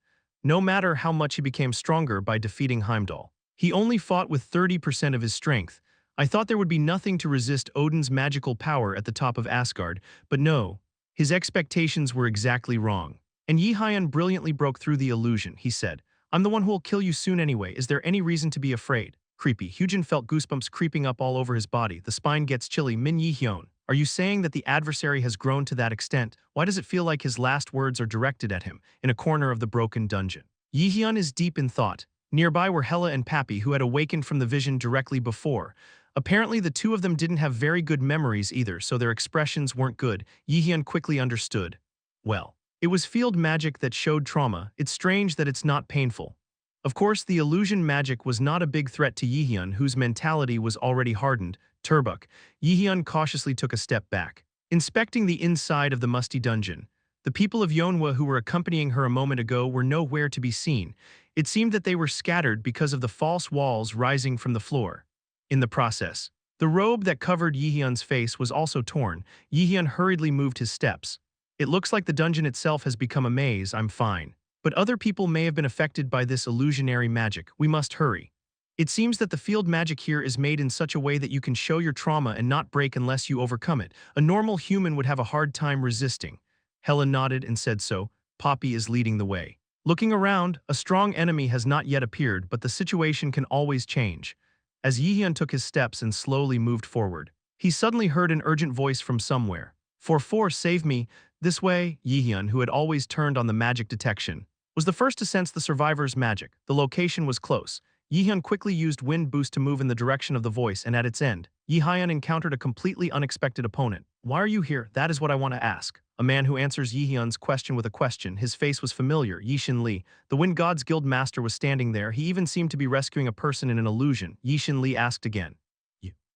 No matter how much he became stronger by defeating Heimdall, he only fought with 30% of his strength. I thought there would be nothing to resist Odin's magical power at the top of Asgard, but no, his expectations were exactly wrong. And Jaehyeon brilliantly broke through the illusion. He said, "I'm the one who will kill you soon anyway. Is there any reason to be afraid?" Creepy. Hyujin felt goosebumps creeping up all over his body. The spine gets chilly. Min Jaehyeon, are you saying that the adversary has grown to that extent? Why does it feel like his last words are directed at him, in a corner of the broken dungeon? Jaehyeon is deep in thought. Nearby were Hela and Pappy, who had awakened from the vision directly before. Apparently the two of them didn't have very good memories either, so their expressions weren't good. Jaehyeon quickly understood. Well, it was field magic that showed trauma. It's strange that it's not painful. Of course, the illusion magic was not a big threat to Jaehyeon, whose mentality was already hardened. Turbuk. Jaehyeon cautiously took a step back, inspecting the inside of the musty dungeon. The people of Yonhwa who were accompanying her a moment ago were nowhere to be seen. It seemed that they were scattered because of the false walls rising from the floor. In the process, the robe that covered Jaehyeon's face was also torn. Jaehyeon hurriedly moved his steps. It looks like the dungeon itself has become a maze. I'm fine. But other people may have been affected by this illusionary magic. We must hurry. It seems that the field magic here is made in such a way that you can show your trauma and not break unless you overcome it. A normal human would have a hard time resisting. Helen nodded and said so. Poppy is leading the way. Looking around, a strong enemy has not yet appeared, but the situation can always change. As Jaehyeon took his steps and slowly moved forward, he suddenly heard an urgent voice from somewhere. "For save me. This way." Jaehyeon, who had always turned on the magic detection, was the first to sense the survivor's magic. The location was close. Jaehyeon quickly used wind boost to move in the direction of the voice, and at its end, Jaehyeon encountered a completely unexpected opponent. "Why are you here? That is what I want to ask." A man who answers Jaehyeon's question with a question. His face was familiar. Yishin Li, the Wind God's Guild master, was standing there. He even seemed to be rescuing a person in an illusion. Yishin Li asked again.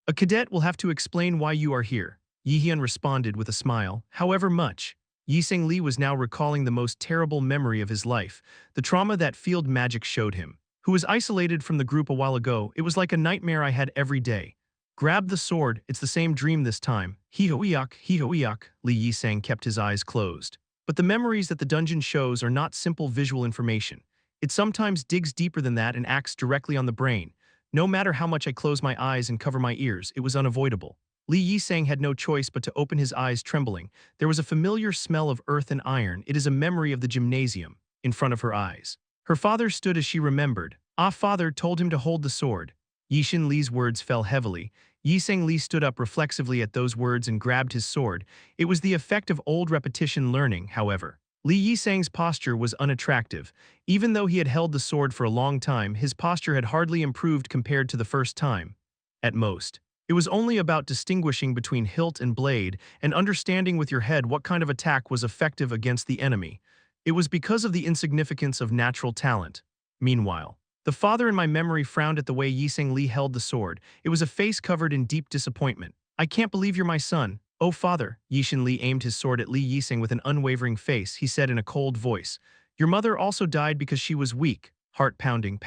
"A cadet will have to explain why you are here." Jaehyeon responded with a smile. "However much." Yiseng Li was now recalling the most terrible memory of his life, the trauma that field magic showed him. Who was isolated from the group a while ago. "It was like a nightmare I had every day. Grab the sword, it's the same dream this time." Hihoiak. Li Yiseng kept his eyes closed. But the memories that the dungeon shows are not simple visual information. It sometimes digs deeper than that and acts directly on the brain. No matter how much I close my eyes and cover my ears, it was unavoidable. Li Yiseng had no choice but to open his eyes, trembling. There was a familiar smell of earth and iron. It is a memory of the gymnasium, in front of her eyes. Her father stood as she remembered. Father told him to hold the sword. Yishin Li's words fell heavily. Yiseng Li stood up reflexively at those words and grabbed his sword. It was the effect of old repetition learning, however. Li Yiseng's posture was unattractive. Even though he had held the sword for a long time, his posture had hardly improved compared to the first time. At most, it was only about distinguishing between hilt and blade and understanding with your head what kind of attack was effective against the enemy. It was because of the insignificance of natural talent. Meanwhile, the father in my memory frowned at the way Yiseng Li held the sword. It was a face covered in deep disappointment. "I can't believe you're my son." "Oh, father." Yishin Li aimed his sword at Li Yiseng with an unwavering face. He said in a cold voice, "Your mother also died because she was weak." Heart pounding.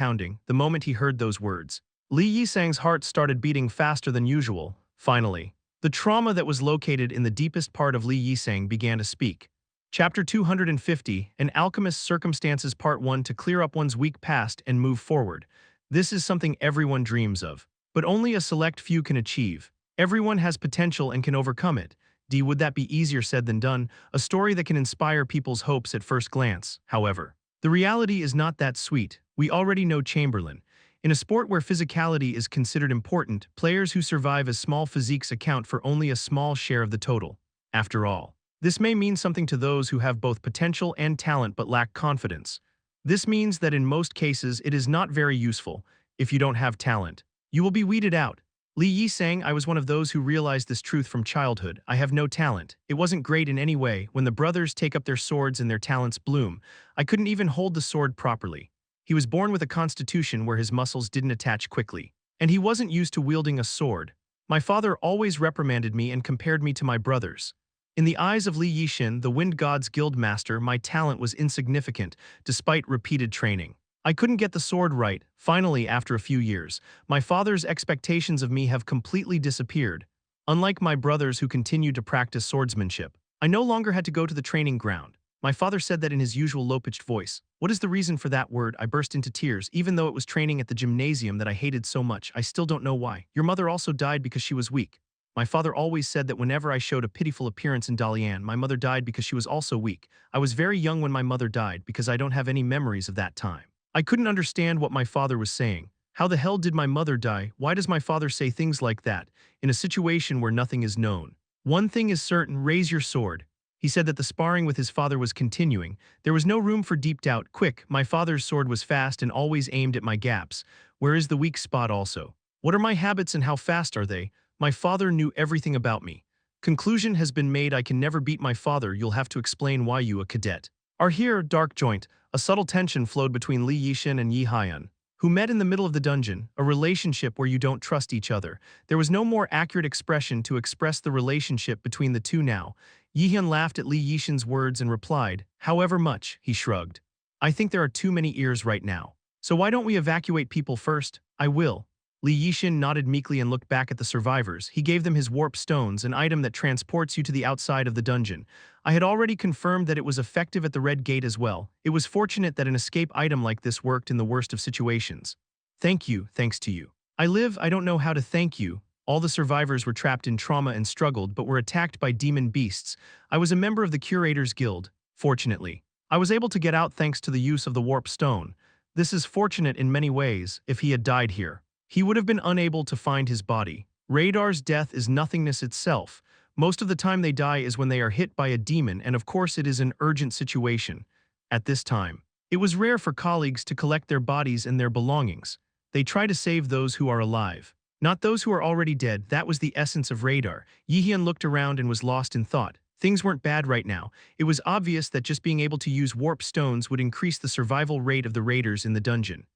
The moment he heard those words, Li Yiseng's heart started beating faster than usual. Finally, the trauma that was located in the deepest part of Li Yiseng began to speak. Chapter 250, An Alchemist's Circumstances Part 1. To clear up one's weak past and move forward. This is something everyone dreams of, but only a select few can achieve. Everyone has potential and can overcome it. Would that be easier said than done? A story that can inspire people's hopes at first glance. However, the reality is not that sweet. We already know Chamberlain. In a sport where physicality is considered important, players who survive as small physiques account for only a small share of the total. After all, this may mean something to those who have both potential and talent but lack confidence. This means that in most cases it is not very useful. If you don't have talent, you will be weeded out. Li Yiseng, I was one of those who realized this truth from childhood. I have no talent. It wasn't great in any way. When the brothers take up their swords and their talents bloom, I couldn't even hold the sword properly. He was born with a constitution where his muscles didn't attach quickly. And he wasn't used to wielding a sword. My father always reprimanded me and compared me to my brothers. In the eyes of Li Yixin, the Wind God's guild master, my talent was insignificant, despite repeated training. I couldn't get the sword right. Finally, after a few years, my father's expectations of me have completely disappeared. Unlike my brothers who continued to practice swordsmanship, I no longer had to go to the training ground. My father said that in his usual low-pitched voice. What is the reason for that word? I burst into tears, even though it was training at the gymnasium that I hated so much. I still don't know why. Your mother also died because she was weak. My father always said that whenever I showed a pitiful appearance in Dalian, my mother died because she was also weak. I was very young when my mother died because I don't have any memories of that time. I couldn't understand what my father was saying. How the hell did my mother die? Why does my father say things like that, in a situation where nothing is known? One thing is certain, raise your sword. He said that the sparring with his father was continuing. There was no room for deep doubt. Quick, my father's sword was fast and always aimed at my gaps. Where is the weak spot also? What are my habits and how fast are they? My father knew everything about me. Conclusion has been made. I can never beat my father. You'll have to explain why you, a cadet, are here. Dark joint. A subtle tension flowed between Li Yixin and Jaehyeon, who met in the middle of the dungeon, a relationship where you don't trust each other. There was no more accurate expression to express the relationship between the two now. Jaehyeon laughed at Li Yixin's words and replied, however much, he shrugged. I think there are too many ears right now. So why don't we evacuate people first? I will. Li Yixin nodded meekly and looked back at the survivors. He gave them his warp stones, an item that transports you to the outside of the dungeon. I had already confirmed that it was effective at the Red Gate as well. It was fortunate that an escape item like this worked in the worst of situations. Thank you, thanks to you. I don't know how to thank you. All the survivors were trapped in trauma and struggled but were attacked by demon beasts. I was a member of the Curator's Guild, fortunately. I was able to get out thanks to the use of the warp stone. This is fortunate in many ways. If he had died here, he would have been unable to find his body. Radar's death is nothingness itself. Most of the time they die is when they are hit by a demon, and of course it is an urgent situation. At this time, it was rare for colleagues to collect their bodies and their belongings. They try to save those who are alive, not those who are already dead. That was the essence of Radar. Jaehyeon looked around and was lost in thought. Things weren't bad right now. It was obvious that just being able to use warp stones would increase the survival rate of the raiders in the dungeon.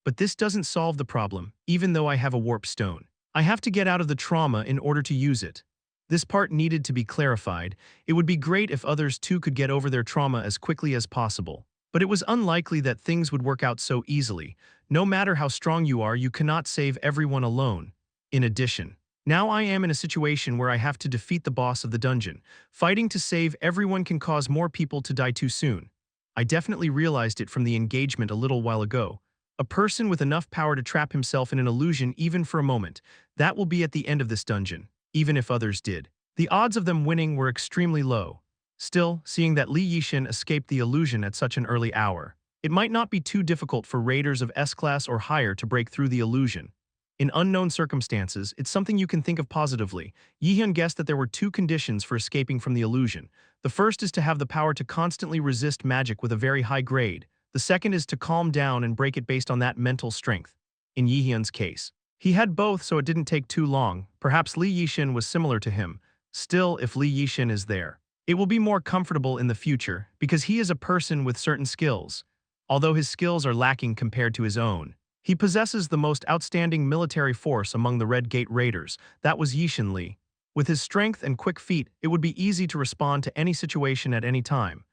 But this doesn't solve the problem, even though I have a warp stone. I have to get out of the trauma in order to use it. This part needed to be clarified. It would be great if others too could get over their trauma as quickly as possible. But it was unlikely that things would work out so easily. No matter how strong you are, you cannot save everyone alone. In addition, now I am in a situation where I have to defeat the boss of the dungeon. Fighting to save everyone can cause more people to die too soon. I definitely realized it from the engagement a little while ago. A person with enough power to trap himself in an illusion even for a moment, that will be at the end of this dungeon, even if others did. The odds of them winning were extremely low. Still, seeing that Li Yixin escaped the illusion at such an early hour, it might not be too difficult for raiders of S-class or higher to break through the illusion. In unknown circumstances, it's something you can think of positively. Jaehyeon guessed that there were two conditions for escaping from the illusion. The first is to have the power to constantly resist magic with a very high grade. The second is to calm down and break it based on that mental strength. In Jaehyeon's case, he had both, so it didn't take too long. Perhaps Li Yixin was similar to him. Still, if Li Yixin is there, it will be more comfortable in the future because he is a person with certain skills. Although his skills are lacking compared to his own, he possesses the most outstanding military force among the Red Gate Raiders. That was Yixin Li. With his strength and quick feet, it would be easy to respond to any situation at any time.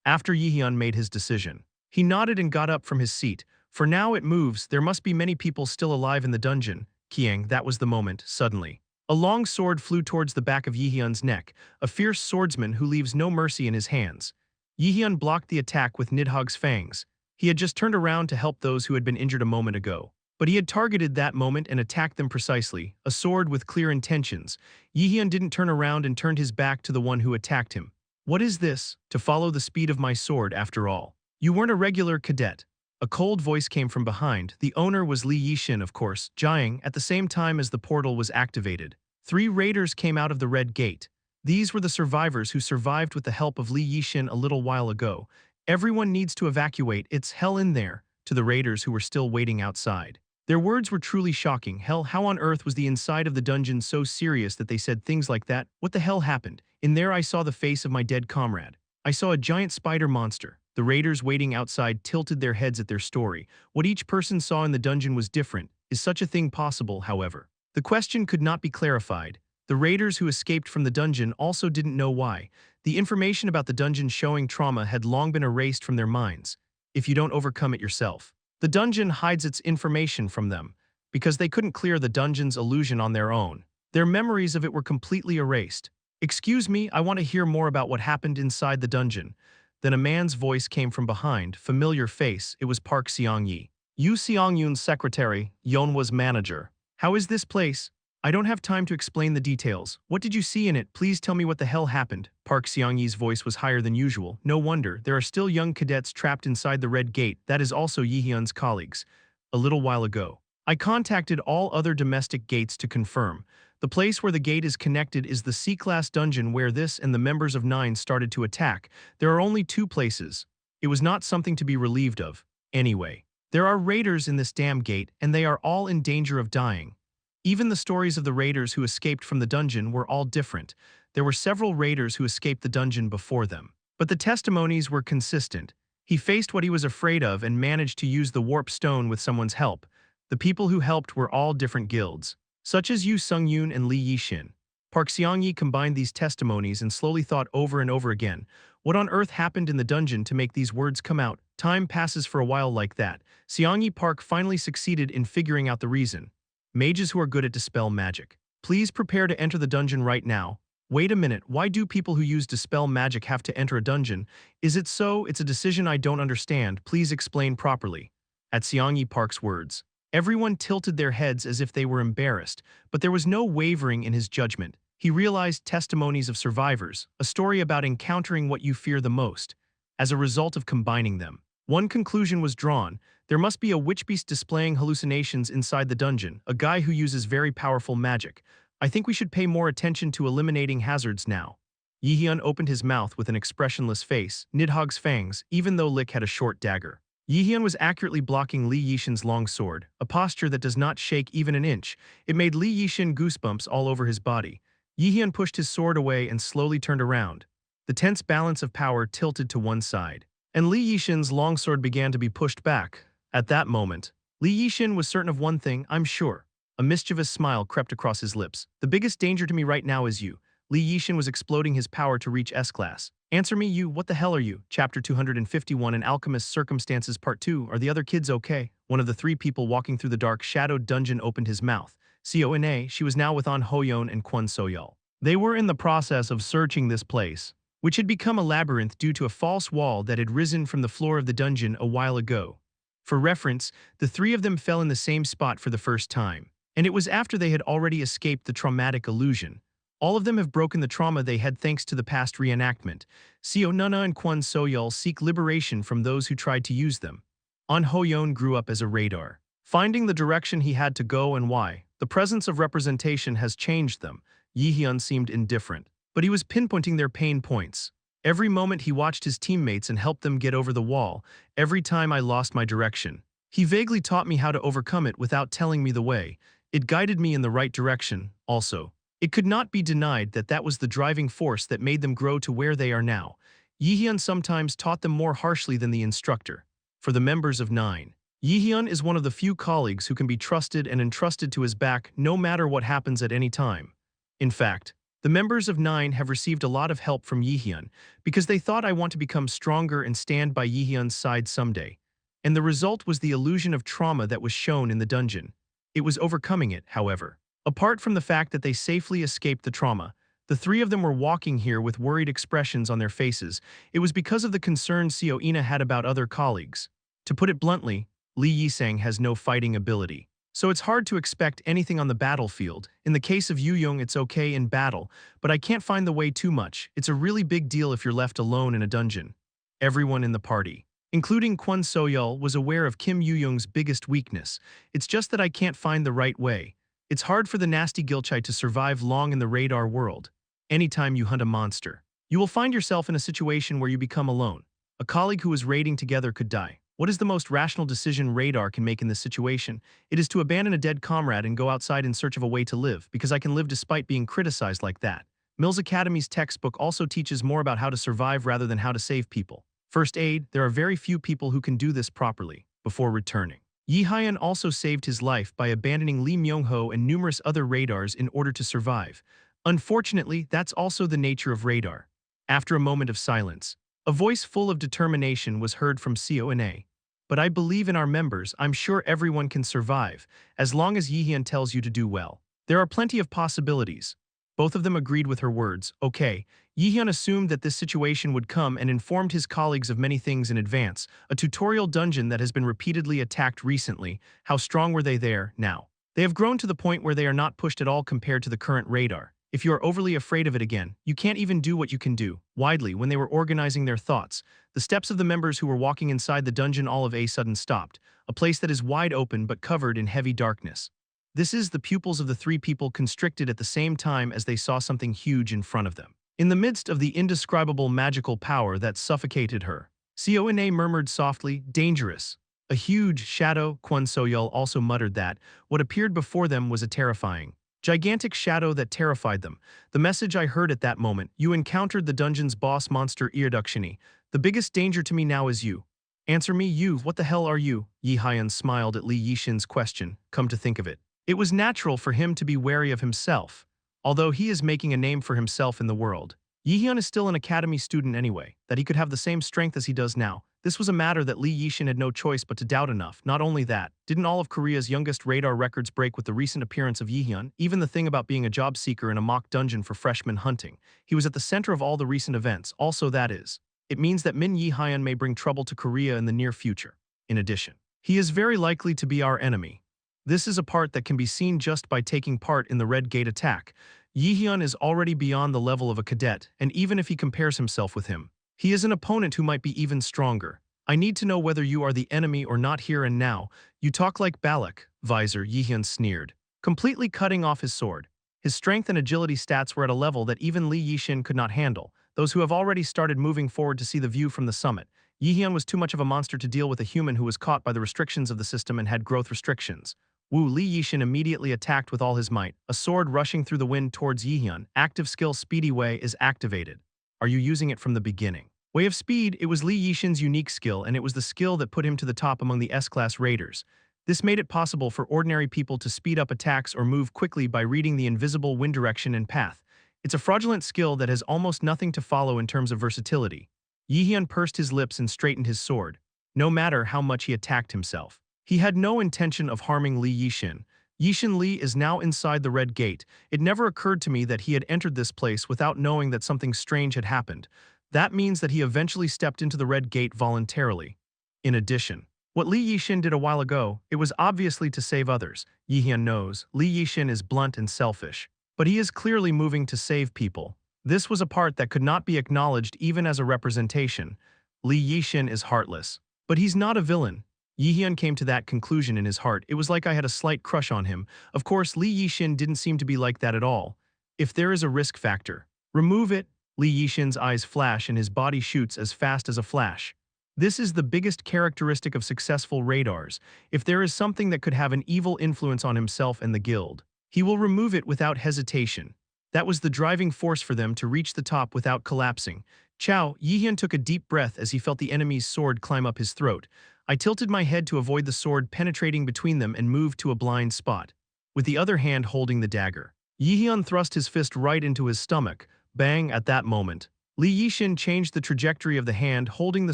After Jaehyeon made his decision, he nodded and got up from his seat. For now it moves. There must be many people still alive in the dungeon. Kiang, that was the moment, suddenly. A long sword flew towards the back of Jaehyeon's neck, a fierce swordsman who leaves no mercy in his hands. Jaehyeon blocked the attack with Nidhogg's fangs. He had just turned around to help those who had been injured a moment ago. But he had targeted that moment and attacked them precisely, a sword with clear intentions. Jaehyeon didn't turn around and turned his back to the one who attacked him. What is this? To follow the speed of my sword, after all. You weren't a regular cadet. A cold voice came from behind. The owner was Li Yixin, of course, Jiang, at the same time as the portal was activated. 3 raiders came out of the Red Gate. These were the survivors who survived with the help of Li Yixin a little while ago. Everyone needs to evacuate. It's hell in there, to the raiders who were still waiting outside. Their words were truly shocking. Hell, how on earth was the inside of the dungeon so serious that they said things like that? What the hell happened? In there I saw the face of my dead comrade. I saw a giant spider monster. The raiders waiting outside tilted their heads at their story. What each person saw in the dungeon was different. Is such a thing possible, however? The question could not be clarified. The raiders who escaped from the dungeon also didn't know why. The information about the dungeon showing trauma had long been erased from their minds. If you don't overcome it yourself. The dungeon hides its information from them, because they couldn't clear the dungeon's illusion on their own. Their memories of it were completely erased. Excuse me, I want to hear more about what happened inside the dungeon. Then a man's voice came from behind, familiar face. It was Park Seong-yi. Yu Seong-yoon's secretary, Yeonwa's manager. How is this place? I don't have time to explain the details. What did you see in it? Please tell me what the hell happened. Park Seong-yi's voice was higher than usual. No wonder, there are still young cadets trapped inside the Red Gate. That is also Jaehyeon's colleagues. A little while ago, I contacted all other domestic gates to confirm. The place where the gate is connected is the C-class dungeon where this and the members of 9 started to attack. There are only 2 places. It was not something to be relieved of. Anyway, there are raiders in this damn gate and they are all in danger of dying. Even the stories of the raiders who escaped from the dungeon were all different. There were several raiders who escaped the dungeon before them. But the testimonies were consistent. He faced what he was afraid of and managed to use the warp stone with someone's help. The people who helped were all different guilds, such as Yu Sung-yoon and Lee Yi-shin. Park Seong-yi combined these testimonies and slowly thought over and over again, what on earth happened in the dungeon to make these words come out? Time passes for a while like that. Seong-yi Park finally succeeded in figuring out the reason. Mages who are good at dispel magic. Please prepare to enter the dungeon right now. Wait a minute, why do people who use dispel magic have to enter a dungeon? Is it so? It's a decision I don't understand. Please explain properly. At Seong-yi Park's words, everyone tilted their heads as if they were embarrassed, but there was no wavering in his judgment. He realized testimonies of survivors, a story about encountering what you fear the most. As a result of combining them, one conclusion was drawn. There must be a witch beast displaying hallucinations inside the dungeon, a guy who uses very powerful magic. I think we should pay more attention to eliminating hazards now. Jaehyeon opened his mouth with an expressionless face, Nidhogg's fangs, even though Lick had a short dagger. Jaehyeon was accurately blocking Lee Yi-shin's long sword, a posture that does not shake even an inch. It made Lee Yi-shin goosebumps all over his body. Jaehyeon pushed his sword away and slowly turned around. The tense balance of power tilted to one side, and Lee Yi-shin's longsword began to be pushed back. At that moment, Lee Yi-shin was certain of one thing, I'm sure. A mischievous smile crept across his lips. The biggest danger to me right now is you. Lee Yi-shin was exploding his power to reach S-class. Answer me, you, what the hell are you? Chapter 251 An Alchemist's Circumstances Part 2. Are the other kids okay? One of the 3 people walking through the dark, shadowed dungeon opened his mouth. Seon-a, she was now with An Ho-yeon and Kwon So-yeol. They were in the process of searching this place, which had become a labyrinth due to a false wall that had risen from the floor of the dungeon a while ago. For reference, the 3 of them fell in the same spot for the first time, and it was after they had already escaped the traumatic illusion. All of them have broken the trauma they had thanks to the past reenactment. Seon-a and Kwon So-yeol seek liberation from those who tried to use them. An Ho-yeon grew up as a radar, finding the direction he had to go and why. The presence of representation has changed them. Jaehyeon seemed indifferent, but he was pinpointing their pain points. Every moment he watched his teammates and helped them get over the wall. Every time I lost my direction, he vaguely taught me how to overcome it without telling me the way. It guided me in the right direction, also. It could not be denied that that was the driving force that made them grow to where they are now. Jaehyeon sometimes taught them more harshly than the instructor. For the members of 9, Jaehyeon is one of the few colleagues who can be trusted and entrusted to his back no matter what happens at any time. In fact, the members of 9 have received a lot of help from Jaehyeon because they thought I want to become stronger and stand by Jaehyeon's side someday. And the result was the illusion of trauma that was shown in the dungeon. It was overcoming it, however. Apart from the fact that they safely escaped the trauma, the 3 of them were walking here with worried expressions on their faces. It was because of the concerns Seo-ina had about other colleagues. To put it bluntly, Lee Yi-sang has no fighting ability. So it's hard to expect anything on the battlefield. In the case of Yu-young, it's okay in battle, but I can't find the way too much. It's a really big deal if you're left alone in a dungeon. Everyone in the party, including Kwon So-yeol, was aware of Kim Yu-young's biggest weakness. It's just that I can't find the right way. It's hard for the nasty Gilchai to survive long in the radar world. Anytime you hunt a monster, you will find yourself in a situation where you become alone. A colleague who is raiding together could die. What is the most rational decision radar can make in this situation? It is to abandon a dead comrade and go outside in search of a way to live, because I can live despite being criticized like that. Mills Academy's textbook also teaches more about how to survive rather than how to save people. First aid, there are very few people who can do this properly before returning. Jaehyeon also saved his life by abandoning Lee Myung-ho and numerous other radars in order to survive. Unfortunately, that's also the nature of radar. After a moment of silence, a voice full of determination was heard from CONA. But I believe in our members. I'm sure everyone can survive, as long as Jaehyeon tells you to do well. There are plenty of possibilities. Both of them agreed with her words. Okay. Jaehyeon assumed that this situation would come and informed his colleagues of many things in advance. A tutorial dungeon that has been repeatedly attacked recently. How strong were they there now? They have grown to the point where they are not pushed at all compared to the current radar. If you are overly afraid of it again, you can't even do what you can do. Widely, when they were organizing their thoughts, the steps of the members who were walking inside the dungeon all of a sudden stopped, a place that is wide open but covered in heavy darkness. This is the pupils of the three people constricted at the same time as they saw something huge in front of them. In the midst of the indescribable magical power that suffocated her, CONA murmured softly, dangerous. A huge shadow. Kwon Soyeol also muttered that what appeared before them was a terrifying, gigantic shadow that terrified them. The message I heard at that moment: you encountered the dungeon's boss monster Yggdrasil. The biggest danger to me now is you. Answer me, you. What the hell are you? Jaehyeon smiled at Lee Yishin's question. Come to think of it, it was natural for him to be wary of himself, although he is making a name for himself in the world. Jaehyeon is still an academy student anyway, that he could have the same strength as he does now. This was a matter that Lee Yishin had no choice but to doubt enough. Not only that, didn't all of Korea's youngest radar records break with the recent appearance of Jaehyeon? Even the thing about being a job seeker in a mock dungeon for freshmen hunting. He was at the center of all the recent events. Also, that is, it means that Min Jaehyeon may bring trouble to Korea in the near future. In addition, he is very likely to be our enemy. This is a part that can be seen just by taking part in the Red Gate attack. Jaehyeon is already beyond the level of a cadet, and even if he compares himself with him, he is an opponent who might be even stronger. I need to know whether you are the enemy or not here and now. You talk like Balak, Visor, Jaehyeon sneered, completely cutting off his sword. His strength and agility stats were at a level that even Lee Yishin could not handle. Those who have already started moving forward to see the view from the summit. Jaehyeon was too much of a monster to deal with a human who was caught by the restrictions of the system and had growth restrictions. Lee Yishin immediately attacked with all his might, a sword rushing through the wind towards Jaehyeon. Active skill Speedy Way is activated. Are you using it from the beginning? Way of Speed, it was Lee Yishin's unique skill, and it was the skill that put him to the top among the S-class raiders. This made it possible for ordinary people to speed up attacks or move quickly by reading the invisible wind direction and path. It's a fraudulent skill that has almost nothing to follow in terms of versatility. Jaehyeon pursed his lips and straightened his sword. No matter how much he attacked himself, he had no intention of harming Lee Yishin. Yishin Lee is now inside the Red Gate. It never occurred to me that he had entered this place without knowing that something strange had happened. That means that he eventually stepped into the Red Gate voluntarily. In addition, what Lee Yishin did a while ago, it was obviously to save others. Jaehyeon knows Lee Yishin is blunt and selfish, but he is clearly moving to save people. This was a part that could not be acknowledged even as a representation. Lee Yishin is heartless, but he's not a villain. Jaehyeon came to that conclusion in his heart. It was like I had a slight crush on him. Of course, Lee Yishin didn't seem to be like that at all. If there is a risk factor, remove it. Lee Yishin's eyes flash and his body shoots as fast as a flash. This is the biggest characteristic of successful radars. If there is something that could have an evil influence on himself and the guild, he will remove it without hesitation. That was the driving force for them to reach the top without collapsing. Chow, Jaehyeon took a deep breath as he felt the enemy's sword climb up his throat. I tilted my head to avoid the sword penetrating between them and moved to a blind spot, with the other hand holding the dagger. Jaehyeon thrust his fist right into his stomach. Bang! At that moment, Lee Yishin changed the trajectory of the hand holding the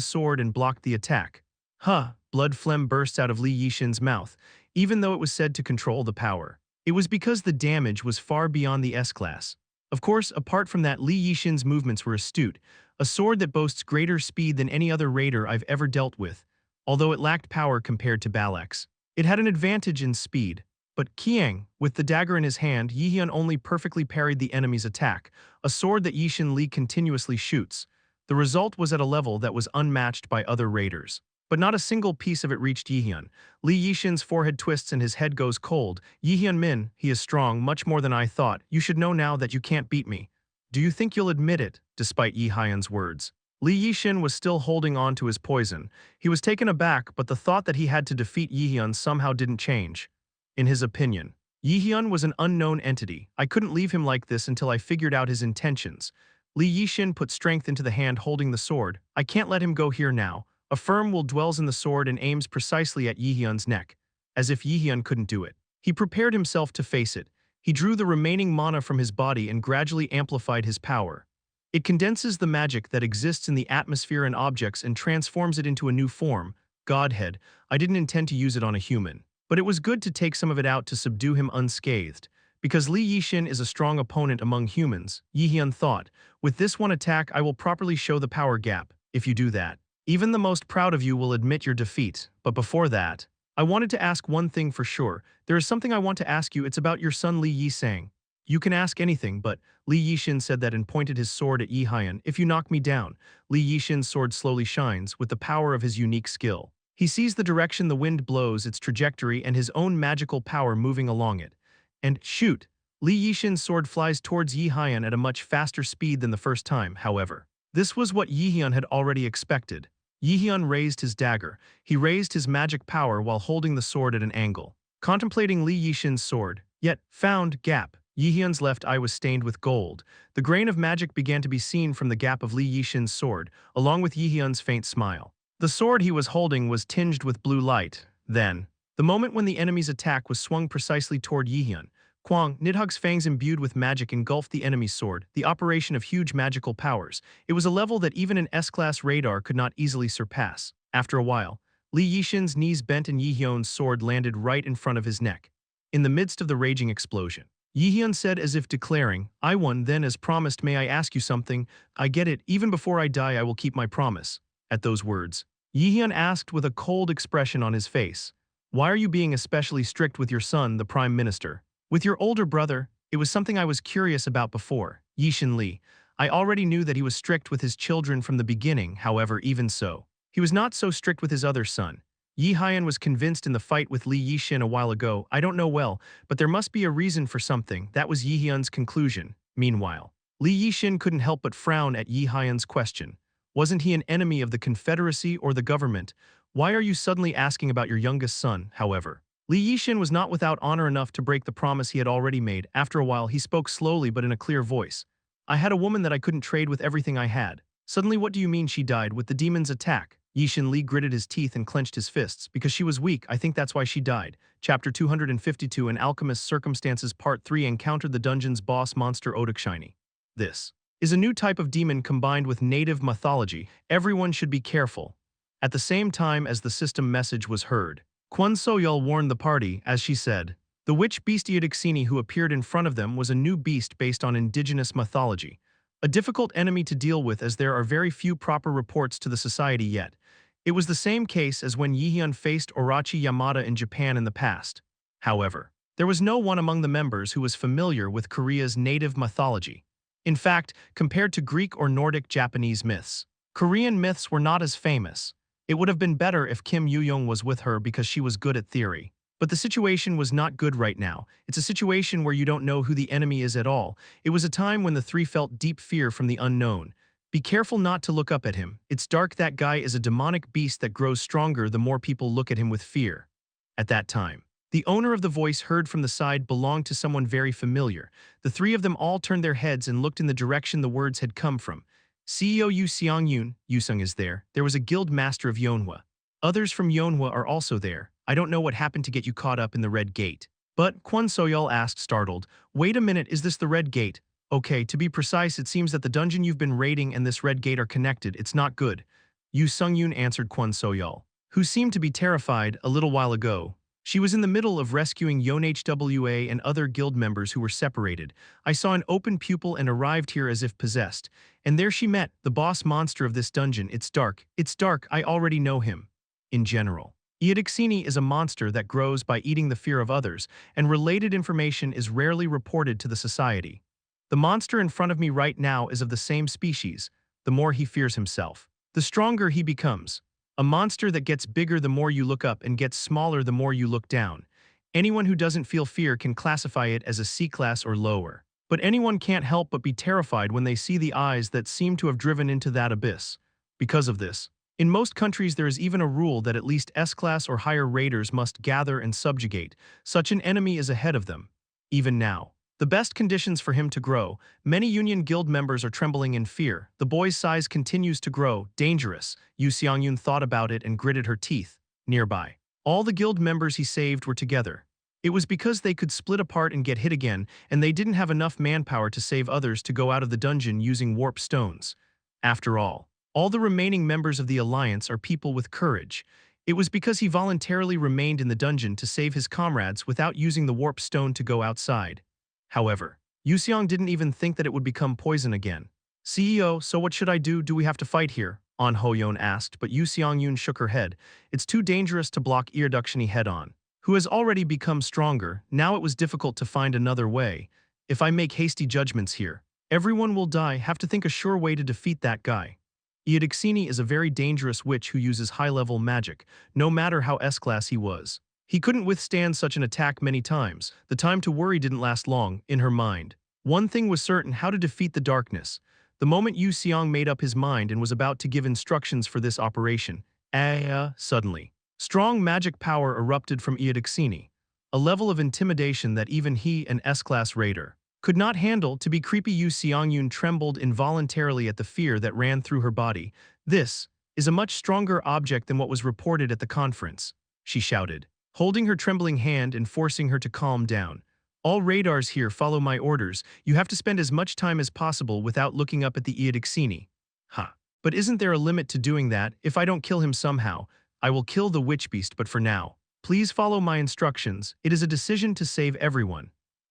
sword and blocked the attack. Blood phlegm burst out of Lee Yishin's mouth, even though it was said to control the power. It was because the damage was far beyond the S-class. Of course, apart from that, Lee Yishin's movements were astute, a sword that boasts greater speed than any other raider I've ever dealt with. Although it lacked power compared to Balak's, it had an advantage in speed. But Kiang, with the dagger in his hand, Jaehyeon only perfectly parried the enemy's attack, a sword that Yishin Lee continuously shoots. The result was at a level that was unmatched by other raiders. But not a single piece of it reached Jaehyeon. Lee Yishin's forehead twists and his head goes cold. Jaehyeon Min, he is strong, much more than I thought. You should know now that you can't beat me. Do you think you'll admit it? Despite Jaehyeon's words, Lee Yishin was still holding on to his poison. He was taken aback, but the thought that he had to defeat Jaehyeon somehow didn't change. In his opinion, Jaehyeon was an unknown entity. I couldn't leave him like this until I figured out his intentions. Li Yixin put strength into the hand holding the sword. I can't let him go here now. A firm will dwells in the sword and aims precisely at Jaehyeon's neck, as if Jaehyeon couldn't do it. He prepared himself to face it. He drew the remaining mana from his body and gradually amplified his power. It condenses the magic that exists in the atmosphere and objects and transforms it into a new form, Godhead. I didn't intend to use it on a human, but it was good to take some of it out to subdue him unscathed. Because Li Yixin is a strong opponent among humans, Jaehyeon thought, with this one attack I will properly show the power gap. If you do that, even the most proud of you will admit your defeat. But before that, I wanted to ask one thing for sure. There is something I want to ask you. It's about your son Li Yisang. You can ask anything, but Li Yixin said that and pointed his sword at Jaehyeon. If you knock me down, Li Yixin's sword slowly shines with the power of his unique skill. He sees the direction the wind blows, its trajectory, and his own magical power moving along it. And shoot! Li Yixin's sword flies towards Jaehyeon at a much faster speed than the first time, however. This was what Jaehyeon had already expected. Jaehyeon raised his dagger. He raised his magic power while holding the sword at an angle. Contemplating Li Yixin's sword, yet found gap. Jaehyeon's left eye was stained with gold. The grain of magic began to be seen from the gap of Li Yixin's sword, along with Jaehyeon's faint smile. The sword he was holding was tinged with blue light. Then, the moment when the enemy's attack was swung precisely toward Jaehyeon, Kwang, Nidhugg's fangs imbued with magic engulfed the enemy's sword, the operation of huge magical powers. It was a level that even an S-class radar could not easily surpass. After a while, Li Yixin's knees bent and Jaehyeon's sword landed right in front of his neck. In the midst of the raging explosion, Jaehyeon said as if declaring, I won, then as promised may I ask you something? I get it, even before I die I will keep my promise. At those words, Jaehyeon asked with a cold expression on his face, why are you being especially strict with your son, the Prime Minister? With your older brother, it was something I was curious about before, Yixin Li. I already knew that he was strict with his children from the beginning, however, even so, he was not so strict with his other son. Jaehyeon was convinced in the fight with Li Yixin a while ago. I don't know well, but there must be a reason for something. That was Jaehyeon's conclusion. Meanwhile, Li Yixin couldn't help but frown at Jaehyeon's question. Wasn't he an enemy of the Confederacy or the government? Why are you suddenly asking about your youngest son, however? Li Yixin was not without honor enough to break the promise he had already made. After a while, he spoke slowly but in a clear voice. I had a woman that I couldn't trade with everything I had. Suddenly, what do you mean she died with the demon's attack? Yixin Li gritted his teeth and clenched his fists. Because she was weak, I think that's why she died. Chapter 252 An Alchemist's Circumstances Part 3 Encountered the dungeon's boss monster Odins. This is a new type of demon combined with native mythology. Everyone should be careful. At the same time as the system message was heard, Kwon So-yeol warned the party, as she said, the witch beast Yggdrasil who appeared in front of them was a new beast based on indigenous mythology. A difficult enemy to deal with as there are very few proper reports to the society yet. It was the same case as when Jaehyeon faced Orochi Yamada in Japan in the past. However, there was no one among the members who was familiar with Korea's native mythology. In fact, compared to Greek or Nordic Japanese myths, Korean myths were not as famous. It would have been better if Kim Yoo-young was with her because she was good at theory. But the situation was not good right now. It's a situation where you don't know who the enemy is at all. It was a time when the three felt deep fear from the unknown. Be careful not to look up at him. It's dark. That guy is a demonic beast that grows stronger the more people look at him with fear. At that time, the owner of the voice heard from the side belonged to someone very familiar. The three of them all turned their heads and looked in the direction the words had come from. CEO Yu Seong-yoon, Yusung is there. There was a guild master of Yeonhwa. Others from Yeonhwa are also there. I don't know what happened to get you caught up in the Red Gate. But, Kwon So-yeol asked, startled, wait a minute, is this the Red Gate? Okay, to be precise, it seems that the dungeon you've been raiding and this Red Gate are connected. It's not good. Yu Sung-yoon answered Kwon So-yeol, who seemed to be terrified a little while ago. She was in the middle of rescuing Yeonhwa and other guild members who were separated. I saw an open pupil and arrived here as if possessed. And there she met, the boss monster of this dungeon. It's dark. It's dark. I already know him. In general, Yggdrasil is a monster that grows by eating the fear of others, and related information is rarely reported to the society. The monster in front of me right now is of the same species. The more he fears himself, the stronger he becomes. A monster that gets bigger the more you look up and gets smaller the more you look down. Anyone who doesn't feel fear can classify it as a C-class or lower. But anyone can't help but be terrified when they see the eyes that seem to have driven into that abyss. Because of this, in most countries there is even a rule that at least S-class or higher raiders must gather and subjugate such an enemy as ahead of them. Even now, The best conditions for him to grow. Many Union Guild members are trembling in fear. The boy's size continues to grow. Dangerous. Yu Xiangyun thought about it and gritted her teeth. Nearby, all the guild members he saved were together. It was because they could split apart and get hit again, and they didn't have enough manpower to save others to go out of the dungeon using warp stones. After all the remaining members of the Alliance are people with courage. It was because he voluntarily remained in the dungeon to save his comrades without using the warp stone to go outside. However, Yu Xiang didn't even think that it would become poison again. CEO, so what should I do? Do we have to fight here? An Hoyon asked, but Yu Xiangyun shook her head. It's too dangerous to block Yggdrasil head-on. Who has already become stronger, now it was difficult to find another way. If I make hasty judgments here, everyone will die. Have to think a sure way to defeat that guy. Yggdrasil is a very dangerous witch who uses high-level magic, no matter how S-class he was. He couldn't withstand such an attack many times. The time to worry didn't last long, in her mind. One thing was certain: how to defeat the darkness. The moment Yu Xiang made up his mind and was about to give instructions for this operation, suddenly, strong magic power erupted from Yggdrasil, a level of intimidation that even he, an S-class raider, could not handle. To be creepy, Yu Xiangyun trembled involuntarily at the fear that ran through her body. This is a much stronger object than what was reported at the conference, she shouted, holding her trembling hand and forcing her to calm down. All radars here follow my orders. You have to spend as much time as possible without looking up at the Yggdrasil. But isn't there a limit to doing that? If I don't kill him somehow, I will kill the witch beast, but for now, please follow my instructions. It is a decision to save everyone.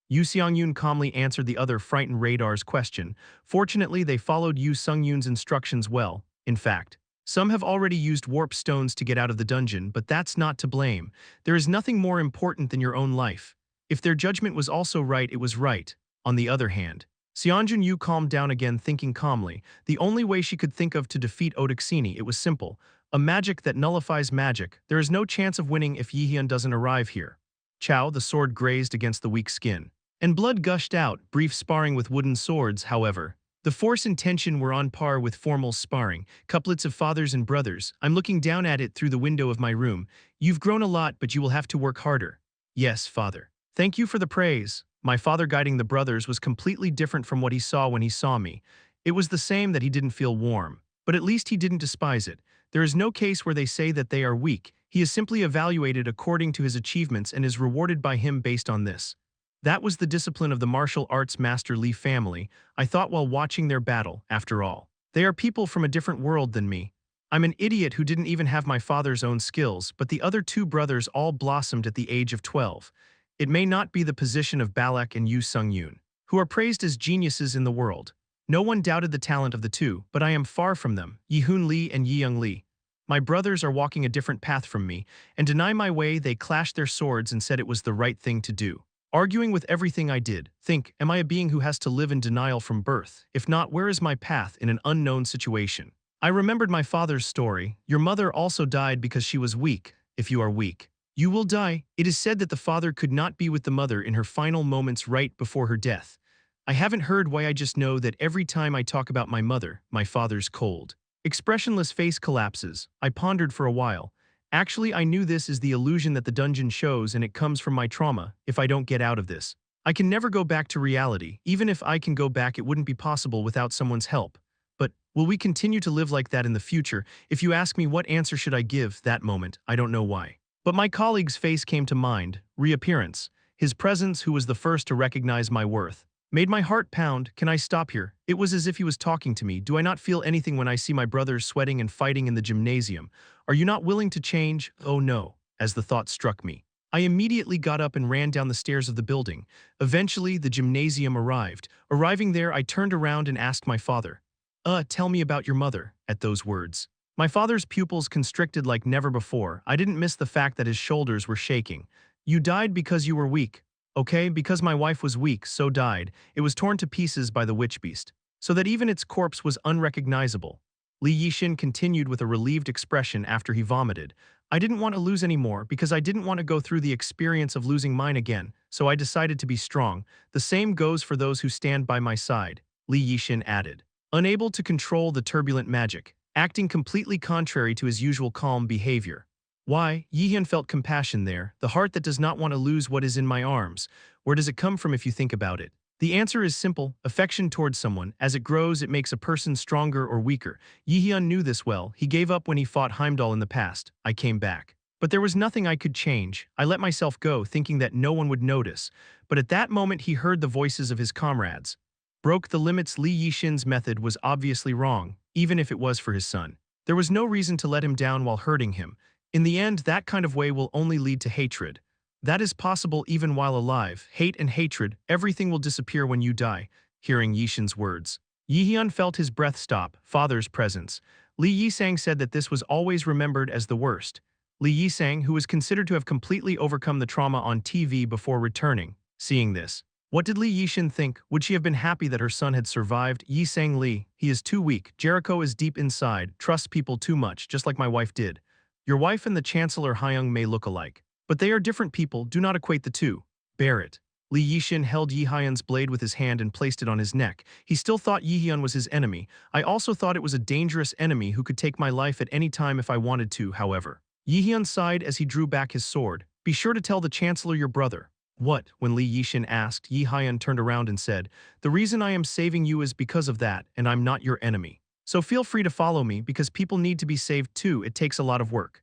Yu Xiangyun calmly answered the other frightened radar's question. Fortunately, they followed Yu Sungyun's instructions well. In fact, some have already used warp stones to get out of the dungeon, but that's not to blame. There is nothing more important than your own life. If their judgment was also right, it was right. On the other hand, Xianjun Yu calmed down again, thinking calmly. The only way she could think of to defeat Odaxini, it was simple. A magic that nullifies magic. There is no chance of winning if Jaehyeon doesn't arrive here. Chow, the sword grazed against the weak skin, and blood gushed out. Brief sparring with wooden swords, however. The force and tension were on par with formal sparring. Couplets of fathers and brothers. I'm looking down at it through the window of my room. You've grown a lot, but you will have to work harder. Yes, father. Thank you for the praise. My father guiding the brothers was completely different from what he saw when he saw me. It was the same that he didn't feel warm, but at least he didn't despise it. There is no case where they say that they are weak. He is simply evaluated according to his achievements and is rewarded by him based on this. That was the discipline of the martial arts master Li family, I thought while watching their battle. After all, they are people from a different world than me. I'm an idiot who didn't even have my father's own skills, but the other two brothers all blossomed at the age of 12. It may not be the position of Balak and Yu Sungyun, who are praised as geniuses in the world. No one doubted the talent of the two, but I am far from them. Yihun Li and Yiyoung Li. My brothers are walking a different path from me, and deny my way. They clashed their swords and said it was the right thing to do. Arguing with everything I did. Think, am I a being who has to live in denial from birth? If not, where is my path in an unknown situation? I remembered my father's story. Your mother also died because she was weak. If you are weak, you will die. It is said that the father could not be with the mother in her final moments right before her death. I haven't heard why. I just know that every time I talk about my mother, my father's cold, expressionless face collapses. I pondered for a while. Actually, I knew this is the illusion that the dungeon shows, and it comes from my trauma. If I don't get out of this, I can never go back to reality. Even if I can go back, it wouldn't be possible without someone's help. But will we continue to live like that in the future? If you ask me what answer should I give that moment, I don't know why. But my colleague's face came to mind. Reappearance. His presence, who was the first to recognize my worth, made my heart pound. Can I stop here? It was as if he was talking to me. Do I not feel anything when I see my brothers sweating and fighting in the gymnasium? Are you not willing to change? Oh no. As the thought struck me, I immediately got up and ran down the stairs of the building. Eventually, the gymnasium arrived. Arriving there, I turned around and asked my father, tell me about your mother. At those words, my father's pupils constricted like never before. I didn't miss the fact that his shoulders were shaking. You died because you were weak. Okay, because my wife was weak, so died. It was torn to pieces by the witch beast, so that even its corpse was unrecognizable. Li Yixin continued with a relieved expression after he vomited. I didn't want to lose anymore because I didn't want to go through the experience of losing mine again, so I decided to be strong. The same goes for those who stand by my side, Li Yixin added. Unable to control the turbulent magic, acting completely contrary to his usual calm behavior. Why? Jaehyeon felt compassion there, the heart that does not want to lose what is in my arms. Where does it come from if you think about it? The answer is simple: affection towards someone. As it grows, it makes a person stronger or weaker. Jaehyeon knew this well. He gave up when he fought Heimdall in the past. I came back. But there was nothing I could change. I let myself go, thinking that no one would notice. But at that moment he heard the voices of his comrades. Broke the limits. Li Yixin's method was obviously wrong, even if it was for his son. There was no reason to let him down while hurting him. In the end, that kind of way will only lead to hatred. That is possible even while alive. Hate and hatred, everything will disappear when you die. Hearing Yixin's words, Jaehyeon felt his breath stop. Father's presence. Li Yisang said that this was always remembered as the worst. Li Yisang, who was considered to have completely overcome the trauma on TV before returning, seeing this. What did Li Yixin think? Would she have been happy that her son had survived? Yisang Li, he is too weak. Jericho is deep inside, trusts people too much, just like my wife did. Your wife and the Chancellor Hyung may look alike, but they are different people. Do not equate the two. Bear it. Li Yixin held Jaehyeon's blade with his hand and placed it on his neck. He still thought Jaehyeon was his enemy. I also thought it was a dangerous enemy who could take my life at any time if I wanted to, however. Jaehyeon sighed as he drew back his sword. Be sure to tell the Chancellor your brother. What? When Li Yixin asked, Jaehyeon turned around and said, the reason I am saving you is because of that, and I'm not your enemy. So feel free to follow me because people need to be saved too. It takes a lot of work.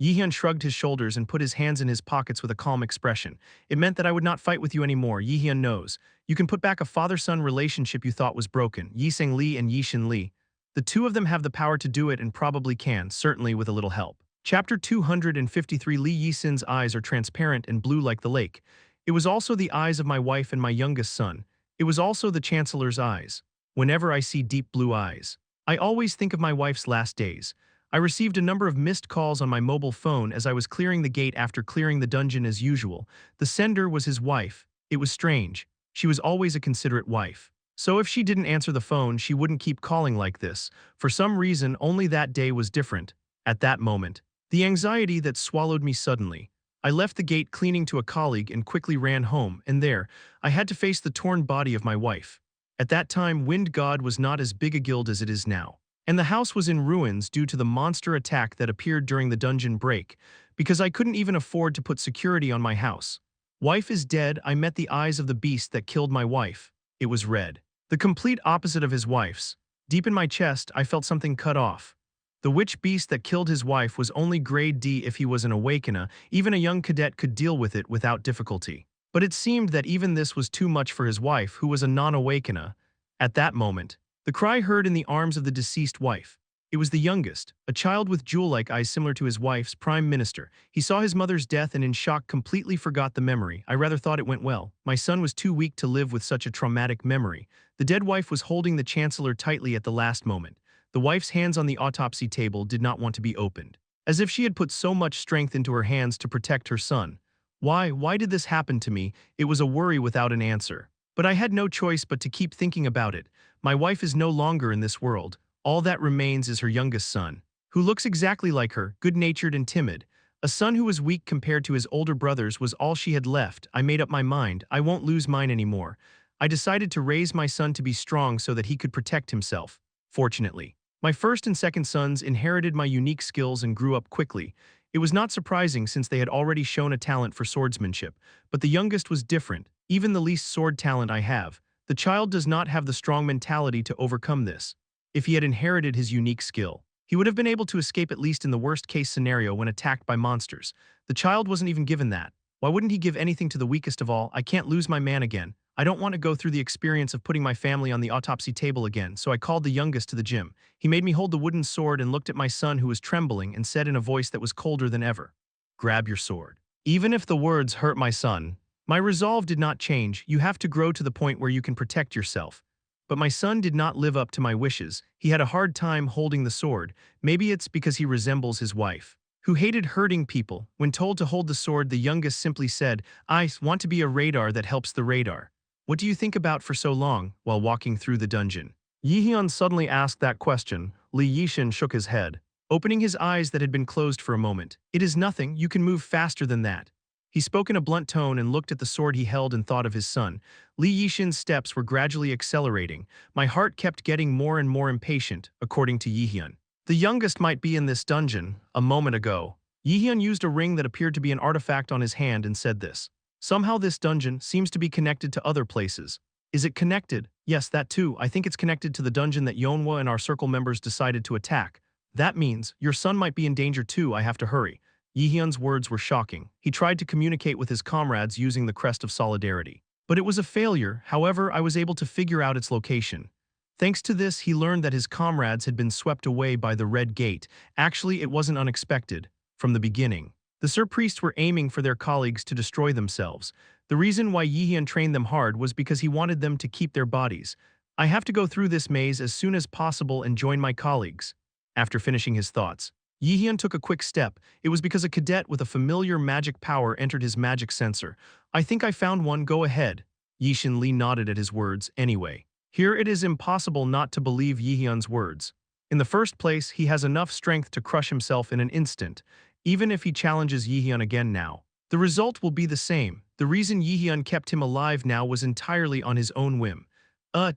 Jaehyeon shrugged his shoulders and put his hands in his pockets with a calm expression. It meant that I would not fight with you anymore. Jaehyeon knows. You can put back a father-son relationship you thought was broken. Yisang Li and Yixin Li. The two of them have the power to do it and probably can, certainly with a little help. Chapter 253. Li Yixin's eyes are transparent and blue like the lake. It was also the eyes of my wife and my youngest son. It was also the Chancellor's eyes. Whenever I see deep blue eyes, I always think of my wife's last days. I received a number of missed calls on my mobile phone as I was clearing the gate after clearing the dungeon as usual. The sender was his wife. It was strange. She was always a considerate wife. So if she didn't answer the phone, she wouldn't keep calling like this. For some reason, only that day was different. At that moment, the anxiety that swallowed me suddenly. I left the gate cleaning to a colleague and quickly ran home, and there, I had to face the torn body of my wife. At that time, Wind God was not as big a guild as it is now, and the house was in ruins due to the monster attack that appeared during the dungeon break, because I couldn't even afford to put security on my house. Wife is dead. I met the eyes of the beast that killed my wife. It was red. The complete opposite of his wife's. Deep in my chest, I felt something cut off. The witch beast that killed his wife was only grade D. If he was an awakener, even a young cadet could deal with it without difficulty. But it seemed that even this was too much for his wife, who was a non-awakener. At that moment, the cry heard in the arms of the deceased wife. It was the youngest, a child with jewel-like eyes similar to his wife's, prime minister. He saw his mother's death and in shock completely forgot the memory. I rather thought it went well. My son was too weak to live with such a traumatic memory. The dead wife was holding the Chancellor tightly at the last moment. The wife's hands on the autopsy table did not want to be opened, as if she had put so much strength into her hands to protect her son. Why did this happen to me? It was a worry without an answer. But I had no choice but to keep thinking about it. My wife is no longer in this world. All that remains is her youngest son, who looks exactly like her, good-natured and timid. A son who was weak compared to his older brothers was all she had left. I made up my mind. I won't lose mine anymore. I decided to raise my son to be strong so that he could protect himself. Fortunately, my first and second sons inherited my unique skills and grew up quickly. It was not surprising since they had already shown a talent for swordsmanship, but the youngest was different. Even the least sword talent I have, the child does not have the strong mentality to overcome this. If he had inherited his unique skill, he would have been able to escape at least in the worst-case scenario when attacked by monsters. The child wasn't even given that. Why wouldn't he give anything to the weakest of all? I can't lose my man again. I don't want to go through the experience of putting my family on the autopsy table again, so I called the youngest to the gym. He made me hold the wooden sword and looked at my son who was trembling and said in a voice that was colder than ever, "Grab your sword." Even if the words hurt my son, my resolve did not change. You have to grow to the point where you can protect yourself. But my son did not live up to my wishes. He had a hard time holding the sword. Maybe it's because he resembles his wife, who hated hurting people. When told to hold the sword, the youngest simply said, "I want to be a radar that helps the radar." What do you think about for so long while walking through the dungeon? Jaehyeon suddenly asked that question. Li Yixin shook his head, opening his eyes that had been closed for a moment. It is nothing. You can move faster than that. He spoke in a blunt tone and looked at the sword he held and thought of his son. Li Yixin's steps were gradually accelerating. My heart kept getting more and more impatient, according to Jaehyeon. The youngest might be in this dungeon. A moment ago, Jaehyeon used a ring that appeared to be an artifact on his hand and said this. Somehow this dungeon seems to be connected to other places. Is it connected? Yes, that too. I think it's connected to the dungeon that Yeonhwa and our circle members decided to attack. That means your son might be in danger too. I have to hurry. Yihyun's words were shocking. He tried to communicate with his comrades using the crest of solidarity. But it was a failure. However, I was able to figure out its location. Thanks to this, he learned that his comrades had been swept away by the Red Gate. Actually, it wasn't unexpected. From the beginning, the Ser priests were aiming for their colleagues to destroy themselves. The reason why Yihyun trained them hard was because he wanted them to keep their bodies. I have to go through this maze as soon as possible and join my colleagues. After finishing his thoughts, Yihyun took a quick step. It was because a cadet with a familiar magic power entered his magic sensor. I think I found one, go ahead. Yishin Lee nodded at his words. Anyway, here it is impossible not to believe Yihyun's words. In the first place, he has enough strength to crush himself in an instant. Even if he challenges Yihyun again now, the result will be the same. The reason Yihyun kept him alive now was entirely on his own whim.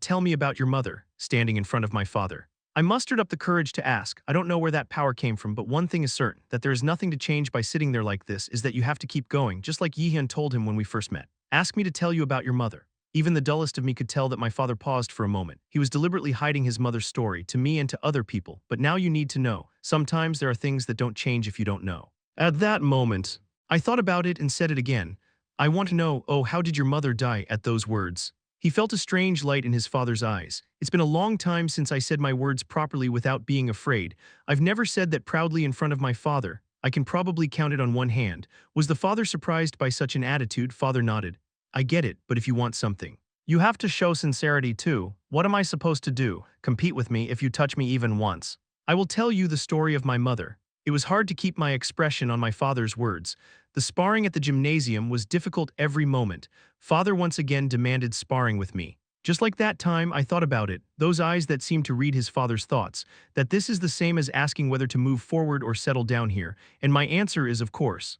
Tell me about your mother, standing in front of my father. I mustered up the courage to ask. I don't know where that power came from, but one thing is certain, that there is nothing to change by sitting there like this, is that you have to keep going, just like Yihyun told him when we first met. Ask me to tell you about your mother. Even the dullest of me could tell that my father paused for a moment. He was deliberately hiding his mother's story, to me and to other people, but now you need to know. Sometimes there are things that don't change if you don't know. At that moment, I thought about it and said it again. I want to know, oh, how did your mother die? At those words, he felt a strange light in his father's eyes. It's been a long time since I said my words properly without being afraid. I've never said that proudly in front of my father. I can probably count it on one hand. Was the father surprised by such an attitude? Father nodded. I get it, but if you want something, you have to show sincerity too. What am I supposed to do? Compete with me if you touch me even once. I will tell you the story of my mother. It was hard to keep my expression on my father's words. The sparring at the gymnasium was difficult every moment. Father once again demanded sparring with me. Just like that time, I thought about it, those eyes that seemed to read his father's thoughts, that this is the same as asking whether to move forward or settle down here, and my answer is of course.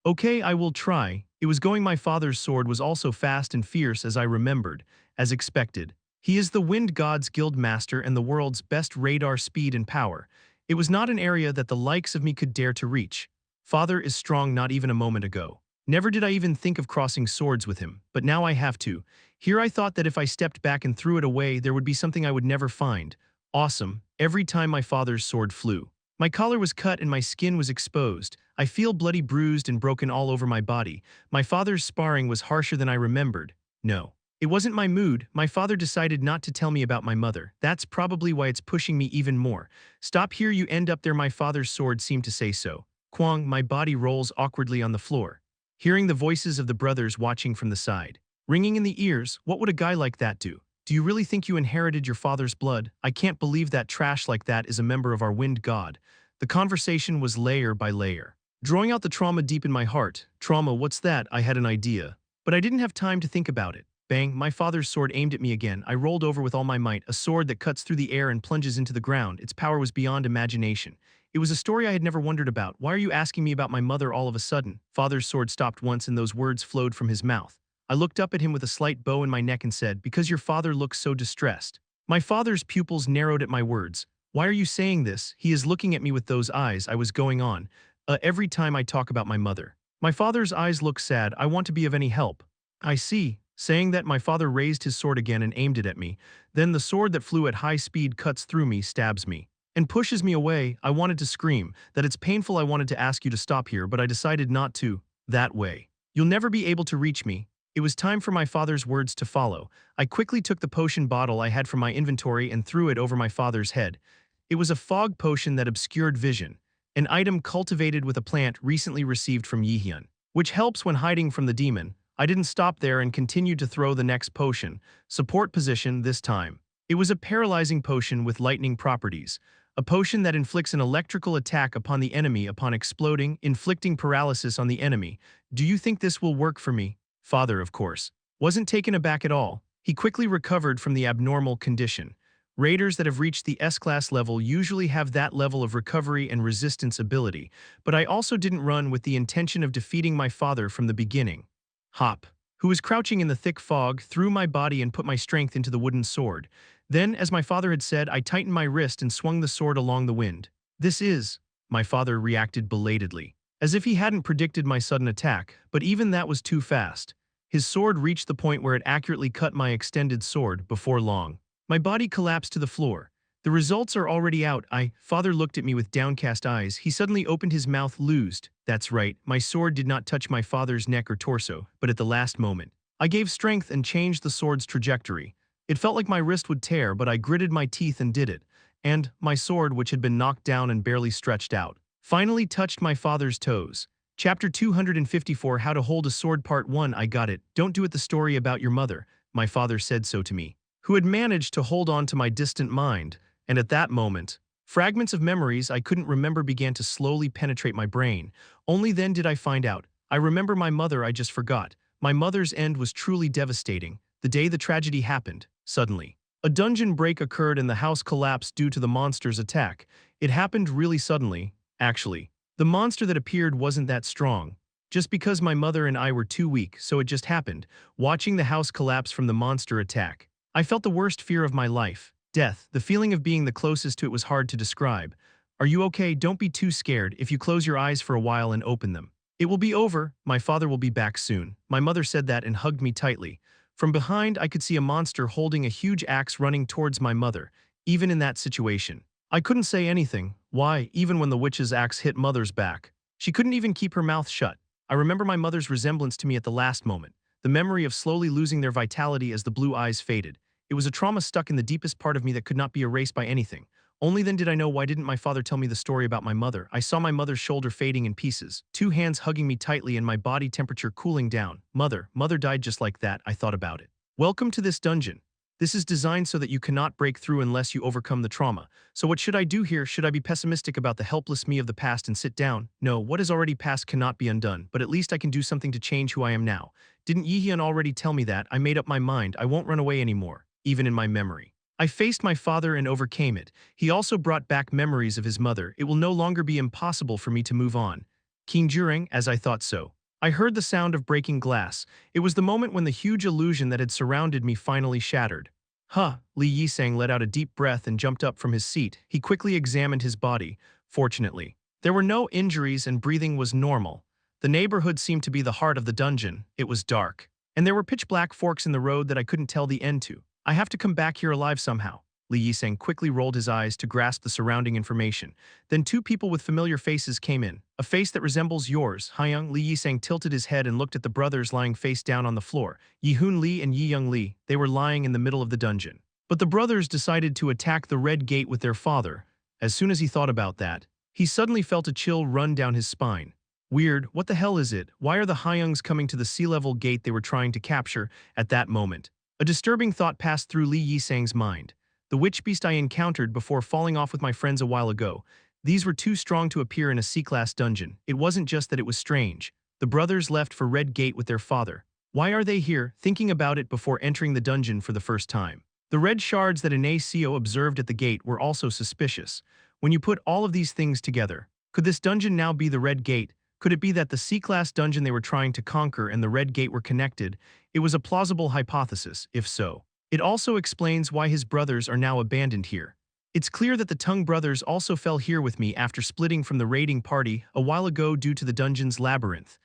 Okay, I will try. It was going. My father's sword was also fast and fierce as I remembered, as expected. He is the Wind God's Guild Master and the world's best radar speed and power. It was not an area that the likes of me could dare to reach. Father is strong not even a moment ago. Never did I even think of crossing swords with him, but now I have to. Here I thought that if I stepped back and threw it away, there would be something I would never find. Awesome, every time my father's sword flew. My collar was cut and my skin was exposed. I feel bloody, bruised, and broken all over my body. My father's sparring was harsher than I remembered. No, it wasn't my mood. My father decided not to tell me about my mother. That's probably why it's pushing me even more. Stop here, you end up there. My father's sword seemed to say so. Kwang, my body rolls awkwardly on the floor. Hearing the voices of the brothers watching from the side, ringing in the ears, what would a guy like that do? Do you really think you inherited your father's blood? I can't believe that trash like that is a member of our wind god. The conversation was layer by layer, drawing out the trauma deep in my heart. Trauma, what's that? I had an idea, but I didn't have time to think about it. Bang, my father's sword aimed at me again. I rolled over with all my might, a sword that cuts through the air and plunges into the ground. Its power was beyond imagination. It was a story I had never wondered about. Why are you asking me about my mother all of a sudden? Father's sword stopped once and those words flowed from his mouth. I looked up at him with a slight bow in my neck and said, because your father looks so distressed. My father's pupils narrowed at my words. Why are you saying this? He is looking at me with those eyes. I was going on. Every time I talk about my mother. My father's eyes look sad. I want to be of any help. I see. Saying that, my father raised his sword again and aimed it at me. Then the sword that flew at high speed cuts through me, stabs me, and pushes me away. I wanted to scream. That it's painful. I wanted to ask you to stop here, but I decided not to. That way, you'll never be able to reach me. It was time for my father's words to follow. I quickly took the potion bottle I had from my inventory and threw it over my father's head. It was a fog potion that obscured vision, an item cultivated with a plant recently received from Yihyun, which helps when hiding from the demon. I didn't stop there and continued to throw the next potion, support position this time. It was a paralyzing potion with lightning properties, a potion that inflicts an electrical attack upon the enemy upon exploding, inflicting paralysis on the enemy. Do you think this will work for me? Father, of course, wasn't taken aback at all. He quickly recovered from the abnormal condition. Raiders that have reached the S-class level usually have that level of recovery and resistance ability, but I also didn't run with the intention of defeating my father from the beginning. Hop, who was crouching in the thick fog, threw my body and put my strength into the wooden sword. Then, as my father had said, I tightened my wrist and swung the sword along the wind. This is, my father reacted belatedly. as if he hadn't predicted my sudden attack, but even that was too fast. His sword reached the point where it accurately cut my extended sword before long. My body collapsed to the floor. The results are already out. Father looked at me with downcast eyes. He suddenly opened his mouth loosed. That's right, my sword did not touch my father's neck or torso, but at the last moment. I gave strength and changed the sword's trajectory. It felt like my wrist would tear, but I gritted my teeth and did it. And my sword, which had been knocked down and barely stretched out, finally touched my father's toes. Chapter 254, How to Hold a Sword Part 1. I got it. Don't do it. The story about your mother. My father said so to me, who had managed to hold on to my distant mind. And at that moment, fragments of memories I couldn't remember began to slowly penetrate my brain. Only then did I find out. I remember my mother. I just forgot. My mother's end was truly devastating. The day the tragedy happened, suddenly, a dungeon break occurred and the house collapsed due to the monster's attack. It happened really suddenly, actually. The monster that appeared wasn't that strong. Just because my mother and I were too weak, so it just happened. Watching the house collapse from the monster attack, I felt the worst fear of my life. Death. The feeling of being the closest to it was hard to describe. Are you okay? Don't be too scared. If you close your eyes for a while and open them, it will be over. My father will be back soon. My mother said that and hugged me tightly. From behind, I could see a monster holding a huge axe running towards my mother. Even in that situation, I couldn't say anything. Why? Even when the witch's axe hit mother's back, she couldn't even keep her mouth shut. I remember my mother's resemblance to me at the last moment, the memory of slowly losing their vitality as the blue eyes faded. It was a trauma stuck in the deepest part of me that could not be erased by anything. Only then did I know why didn't my father tell me the story about my mother. I saw my mother's shoulder fading in pieces, two hands hugging me tightly and my body temperature cooling down. Mother died just like that. I thought about it. Welcome to this dungeon. This is designed so that you cannot break through unless you overcome the trauma. So what should I do here? Should I be pessimistic about the helpless me of the past and sit down? No, what is already past cannot be undone, but at least I can do something to change who I am now. Didn't Jaehyeon already tell me that? I made up my mind. I won't run away anymore, even in my memory. I faced my father and overcame it. He also brought back memories of his mother. It will no longer be impossible for me to move on. Conjuring, as I thought so. I heard the sound of breaking glass. It was the moment when the huge illusion that had surrounded me finally shattered. Lee Yisang let out a deep breath and jumped up from his seat. He quickly examined his body. Fortunately, there were no injuries and breathing was normal. The neighborhood seemed to be the heart of the dungeon. It was dark, and there were pitch-black forks in the road that I couldn't tell the end to. I have to come back here alive somehow. Lee Yisang quickly rolled his eyes to grasp the surrounding information. Then two people with familiar faces came in. A face that resembles yours. Hyung. Lee Yisang tilted his head and looked at the brothers lying face down on the floor. Yi-hoon Lee and Yi-young Lee. They were lying in the middle of the dungeon. But the brothers decided to attack the red gate with their father. As soon as he thought about that, he suddenly felt a chill run down his spine. Weird, what the hell is it? Why are the Hyungs coming to the sea-level gate they were trying to capture at that moment? A disturbing thought passed through Lee Yisang's mind. The witch beast I encountered before falling off with my friends a while ago. These were too strong to appear in a C-class dungeon. It wasn't just that it was strange. The brothers left for Red Gate with their father. Why are they here? Thinking about it before entering the dungeon for the first time. The red shards that Inacio observed at the gate were also suspicious. When you put all of these things together, could this dungeon now be the Red Gate? Could it be that the C-class dungeon they were trying to conquer and the Red Gate were connected? It was a plausible hypothesis, if so. It also explains why his brothers are now abandoned here. It's clear that the Tung brothers also fell here with me after splitting from the raiding party a while ago due to the dungeon's labyrinth.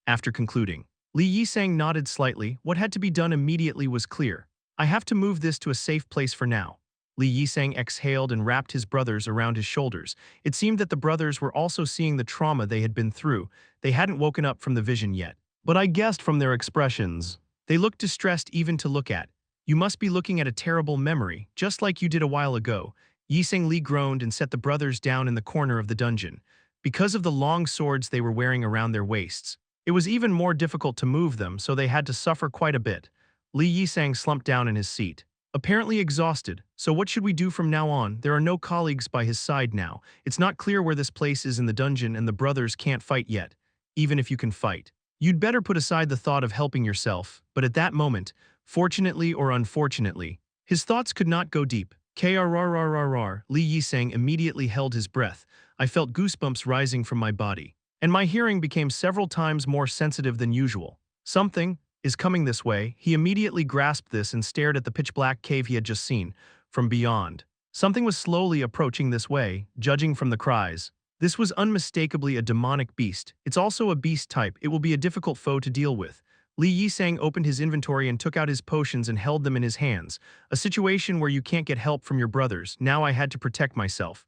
After concluding, Lee Yisang nodded slightly. What had to be done immediately was clear. I have to move this to a safe place for now. Lee Yisang exhaled and wrapped his brothers around his shoulders. It seemed that the brothers were also seeing the trauma they had been through. They hadn't woken up from the vision yet. But I guessed from their expressions. They looked distressed even to look at. You must be looking at a terrible memory, just like you did a while ago. Yisang Lee groaned and set the brothers down in the corner of the dungeon. Because of the long swords they were wearing around their waists, it was even more difficult to move them, so they had to suffer quite a bit. Lee Yisang slumped down in his seat, apparently exhausted. So what should we do from now on? There are no colleagues by his side now. It's not clear where this place is in the dungeon and the brothers can't fight yet. Even if you can fight, you'd better put aside the thought of helping yourself. But at that moment, fortunately or unfortunately, his thoughts could not go deep. Krrrrrrr. Lee Yisang immediately held his breath. I felt goosebumps rising from my body, and my hearing became several times more sensitive than usual. Something is coming this way. He immediately grasped this and stared at the pitch-black cave he had just seen. From beyond, something was slowly approaching this way, judging from the cries. This was unmistakably a demonic beast. It's also a beast type. It will be a difficult foe to deal with. Li Yisang opened his inventory and took out his potions and held them in his hands. A situation where you can't get help from your brothers. Now I had to protect myself.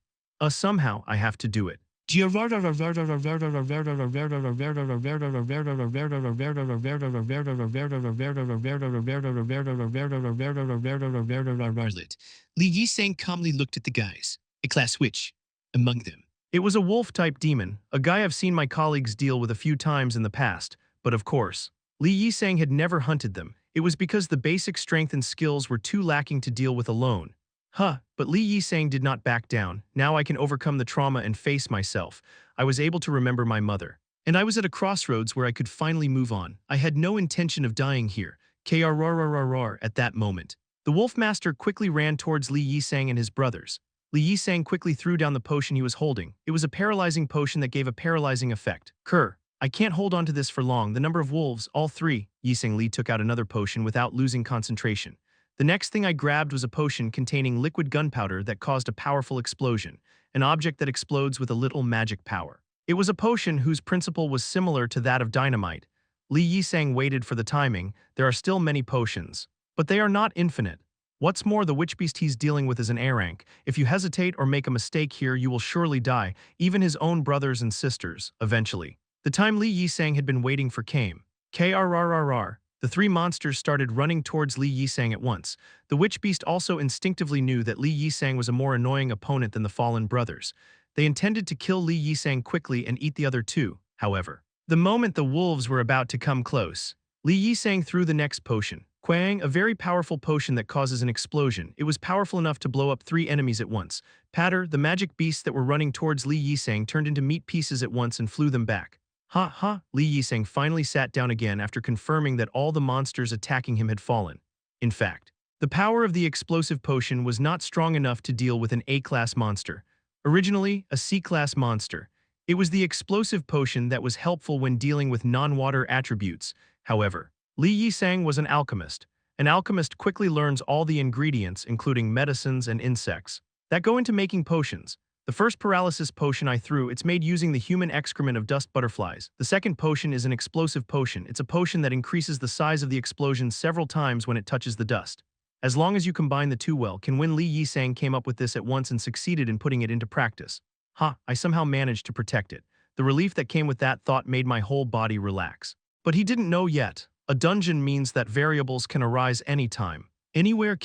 Somehow I have to do it. Li Yisang calmly looked at the guys. A class witch among them. It was a wolf-type demon, a guy I've seen my colleagues deal with a few times in the past, but of course, Li Yisang had never hunted them. It was because the basic strength and skills were too lacking to deal with alone. But Li Yisang did not back down. Now I can overcome the trauma and face myself. I was able to remember my mother. And I was at a crossroads where I could finally move on. I had no intention of dying here. Krrrrrrr at that moment. The Wolf Master quickly ran towards Li Yisang and his brothers. Li Yisang quickly threw down the potion he was holding. It was a paralyzing potion that gave a paralyzing effect. I can't hold on to this for long. The number of wolves, all three. Yisang Li took out another potion without losing concentration. The next thing I grabbed was a potion containing liquid gunpowder that caused a powerful explosion, an object that explodes with a little magic power. It was a potion whose principle was similar to that of dynamite. Li Yisang waited for the timing. There are still many potions, but they are not infinite. What's more, the witch beast he's dealing with is an A rank. If you hesitate or make a mistake here, you will surely die, even his own brothers and sisters, eventually. The time Li Yisang had been waiting for came. Krrrrrr. The three monsters started running towards Li Yisang at once. The witch beast also instinctively knew that Li Yisang was a more annoying opponent than the fallen brothers. They intended to kill Li Yisang quickly and eat the other two, however. The moment the wolves were about to come close, Li Yisang threw the next potion. Quang, a very powerful potion that causes an explosion. It was powerful enough to blow up three enemies at once. Patter, the magic beasts that were running towards Li Yisang turned into meat pieces at once and flew them back. Li Yisang finally sat down again after confirming that all the monsters attacking him had fallen. In fact, the power of the explosive potion was not strong enough to deal with an A-class monster. Originally, a C-class monster. It was the explosive potion that was helpful when dealing with non-water attributes. However, Li Yisang was an alchemist. An alchemist quickly learns all the ingredients, including medicines and insects, that go into making potions. The first paralysis potion I threw, it's made using the human excrement of dust butterflies. The second potion is an explosive potion. It's a potion that increases the size of the explosion several times when it touches the dust. As long as you combine the two well, can win. Li Yisang came up with this at once and succeeded in putting it into practice. I somehow managed to protect it. The relief that came with that thought made my whole body relax. But he didn't know yet. A dungeon means that variables can arise anytime, anywhere.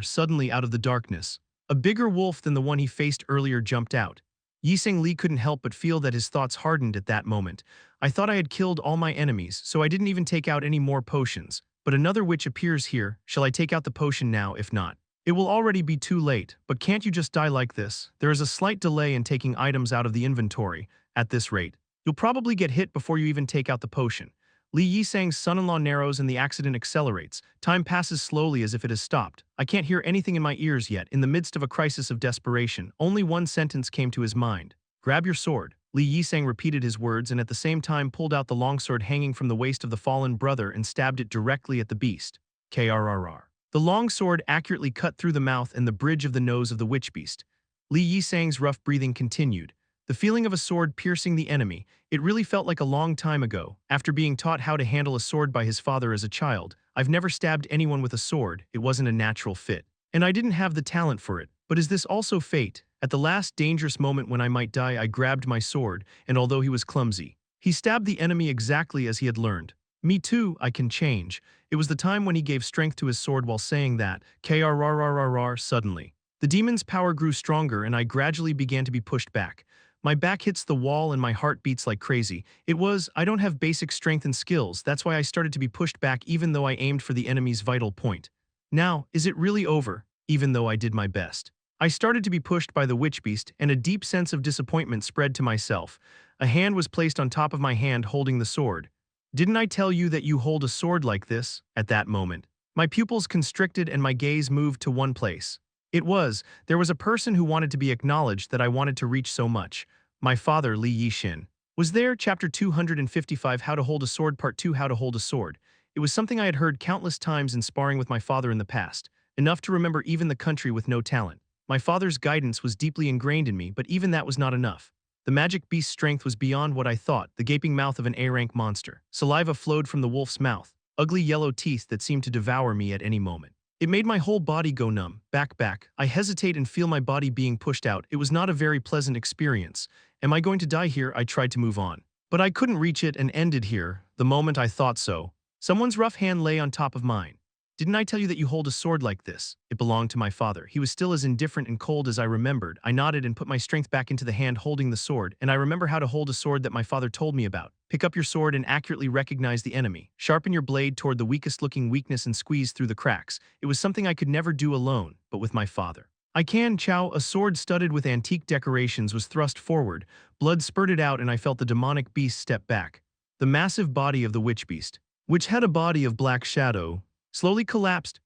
Suddenly out of the darkness, a bigger wolf than the one he faced earlier jumped out. Yisang Li couldn't help but feel that his thoughts hardened at that moment. I thought I had killed all my enemies, so I didn't even take out any more potions. But another witch appears here. Shall I take out the potion now? If not, it will already be too late. But can't you just die like this? There is a slight delay in taking items out of the inventory. At this rate, you'll probably get hit before you even take out the potion. Li Yisang's son-in-law narrows and the accident accelerates. Time passes slowly as if it has stopped. I can't hear anything in my ears yet. In the midst of a crisis of desperation, only one sentence came to his mind. Grab your sword. Li Yisang repeated his words and at the same time pulled out the longsword hanging from the waist of the fallen brother and stabbed it directly at the beast. Krrrr. The longsword accurately cut through the mouth and the bridge of the nose of the witch beast. Li Yisang's rough breathing continued. The feeling of a sword piercing the enemy, it really felt like a long time ago. After being taught how to handle a sword by his father as a child, I've never stabbed anyone with a sword. It wasn't a natural fit. And I didn't have the talent for it. But is this also fate? At the last dangerous moment when I might die, I grabbed my sword, and although he was clumsy, he stabbed the enemy exactly as he had learned. Me too, I can change. It was the time when he gave strength to his sword while saying that. Krrrrrr. Suddenly, the demon's power grew stronger and I gradually began to be pushed back. My back hits the wall and my heart beats like crazy. I don't have basic strength and skills. That's why I started to be pushed back even though I aimed for the enemy's vital point. Now, is it really over? Even though I did my best. I started to be pushed by the witch beast and a deep sense of disappointment spread to myself. A hand was placed on top of my hand holding the sword. Didn't I tell you that you hold a sword like this? At that moment, my pupils constricted and my gaze moved to one place. There was a person who wanted to be acknowledged that I wanted to reach so much. My father, Li Yishin, was there. Chapter 255, How to Hold a Sword, Part 2, How to Hold a Sword. It was something I had heard countless times in sparring with my father in the past, enough to remember even the country with no talent. My father's guidance was deeply ingrained in me, but even that was not enough. The magic beast's strength was beyond what I thought, the gaping mouth of an A-rank monster. Saliva flowed from the wolf's mouth, ugly yellow teeth that seemed to devour me at any moment. It made my whole body go numb. Back. I hesitate and feel my body being pushed out. It was not a very pleasant experience. Am I going to die here? I tried to move on. But I couldn't reach it and ended here, the moment I thought so. Someone's rough hand lay on top of mine. Didn't I tell you that you hold a sword like this? It belonged to my father. He was still as indifferent and cold as I remembered. I nodded and put my strength back into the hand holding the sword, and I remember how to hold a sword that my father told me about. Pick up your sword and accurately recognize the enemy. Sharpen your blade toward the weakest-looking weakness and squeeze through the cracks. It was something I could never do alone, but with my father. I can, chow, a sword studded with antique decorations was thrust forward. Blood spurted out and I felt the demonic beast step back. The massive body of the witch beast, which had a body of black shadow, slowly collapsed.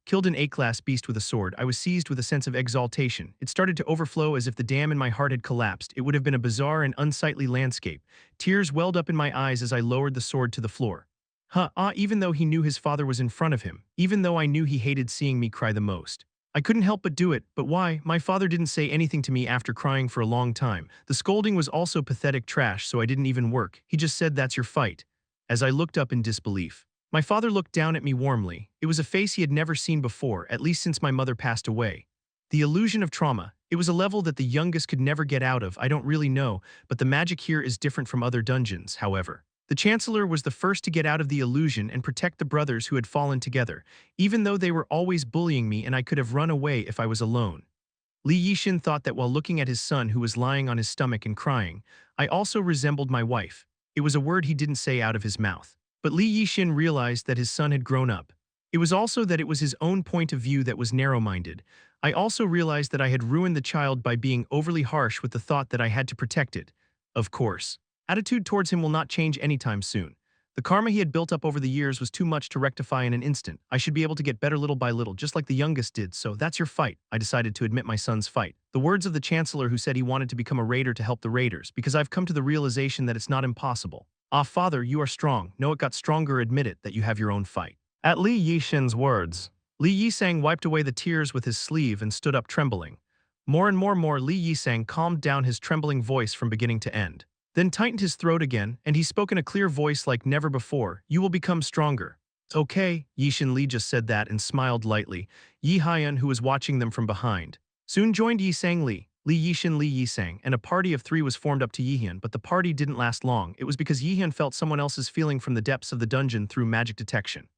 Killed an A-class beast with a sword. I was seized with a sense of exaltation. It started to overflow as if the dam in my heart had collapsed. It would have been a bizarre and unsightly landscape. Tears welled up in my eyes as I lowered the sword to the floor. Even though he knew his father was in front of him. Even though I knew he hated seeing me cry the most. I couldn't help but do it, but why? My father didn't say anything to me after crying for a long time. The scolding was also pathetic trash, so I didn't even work. He just said, "That's your fight." As I looked up in disbelief. My father looked down at me warmly. It was a face he had never seen before, at least since my mother passed away. The illusion of trauma. It was a level that the youngest could never get out of. I don't really know, but the magic here is different from other dungeons, however. The Chancellor was the first to get out of the illusion and protect the brothers who had fallen together, even though they were always bullying me and I could have run away if I was alone. Li Yixin thought that while looking at his son who was lying on his stomach and crying, I also resembled my wife. It was a word he didn't say out of his mouth. But Li Yixin realized that his son had grown up. It was also that it was his own point of view that was narrow-minded. I also realized that I had ruined the child by being overly harsh with the thought that I had to protect it. Of course. Attitude towards him will not change anytime soon. The karma he had built up over the years was too much to rectify in an instant. I should be able to get better little by little, just like the youngest did, so that's your fight. I decided to admit my son's fight. The words of the Chancellor who said he wanted to become a raider to help the raiders, because I've come to the realization that it's not impossible. Father, you are strong. No, it got stronger. Admit it, that you have your own fight. At Li Yixin's words, Li Yisang wiped away the tears with his sleeve and stood up trembling. More and more, Li Yisang calmed down his trembling voice from beginning to end. Then tightened his throat again, and he spoke in a clear voice like never before. You will become stronger. Okay, Yixin Li just said that and smiled lightly. Yi Haiyan, who was watching them from behind, soon joined Yisang Li. Li Yixin, Li Yisang, and a party of 3 was formed up to Yihian, but the party didn't last long. It was because Yihian felt someone else's feeling from the depths of the dungeon through magic detection.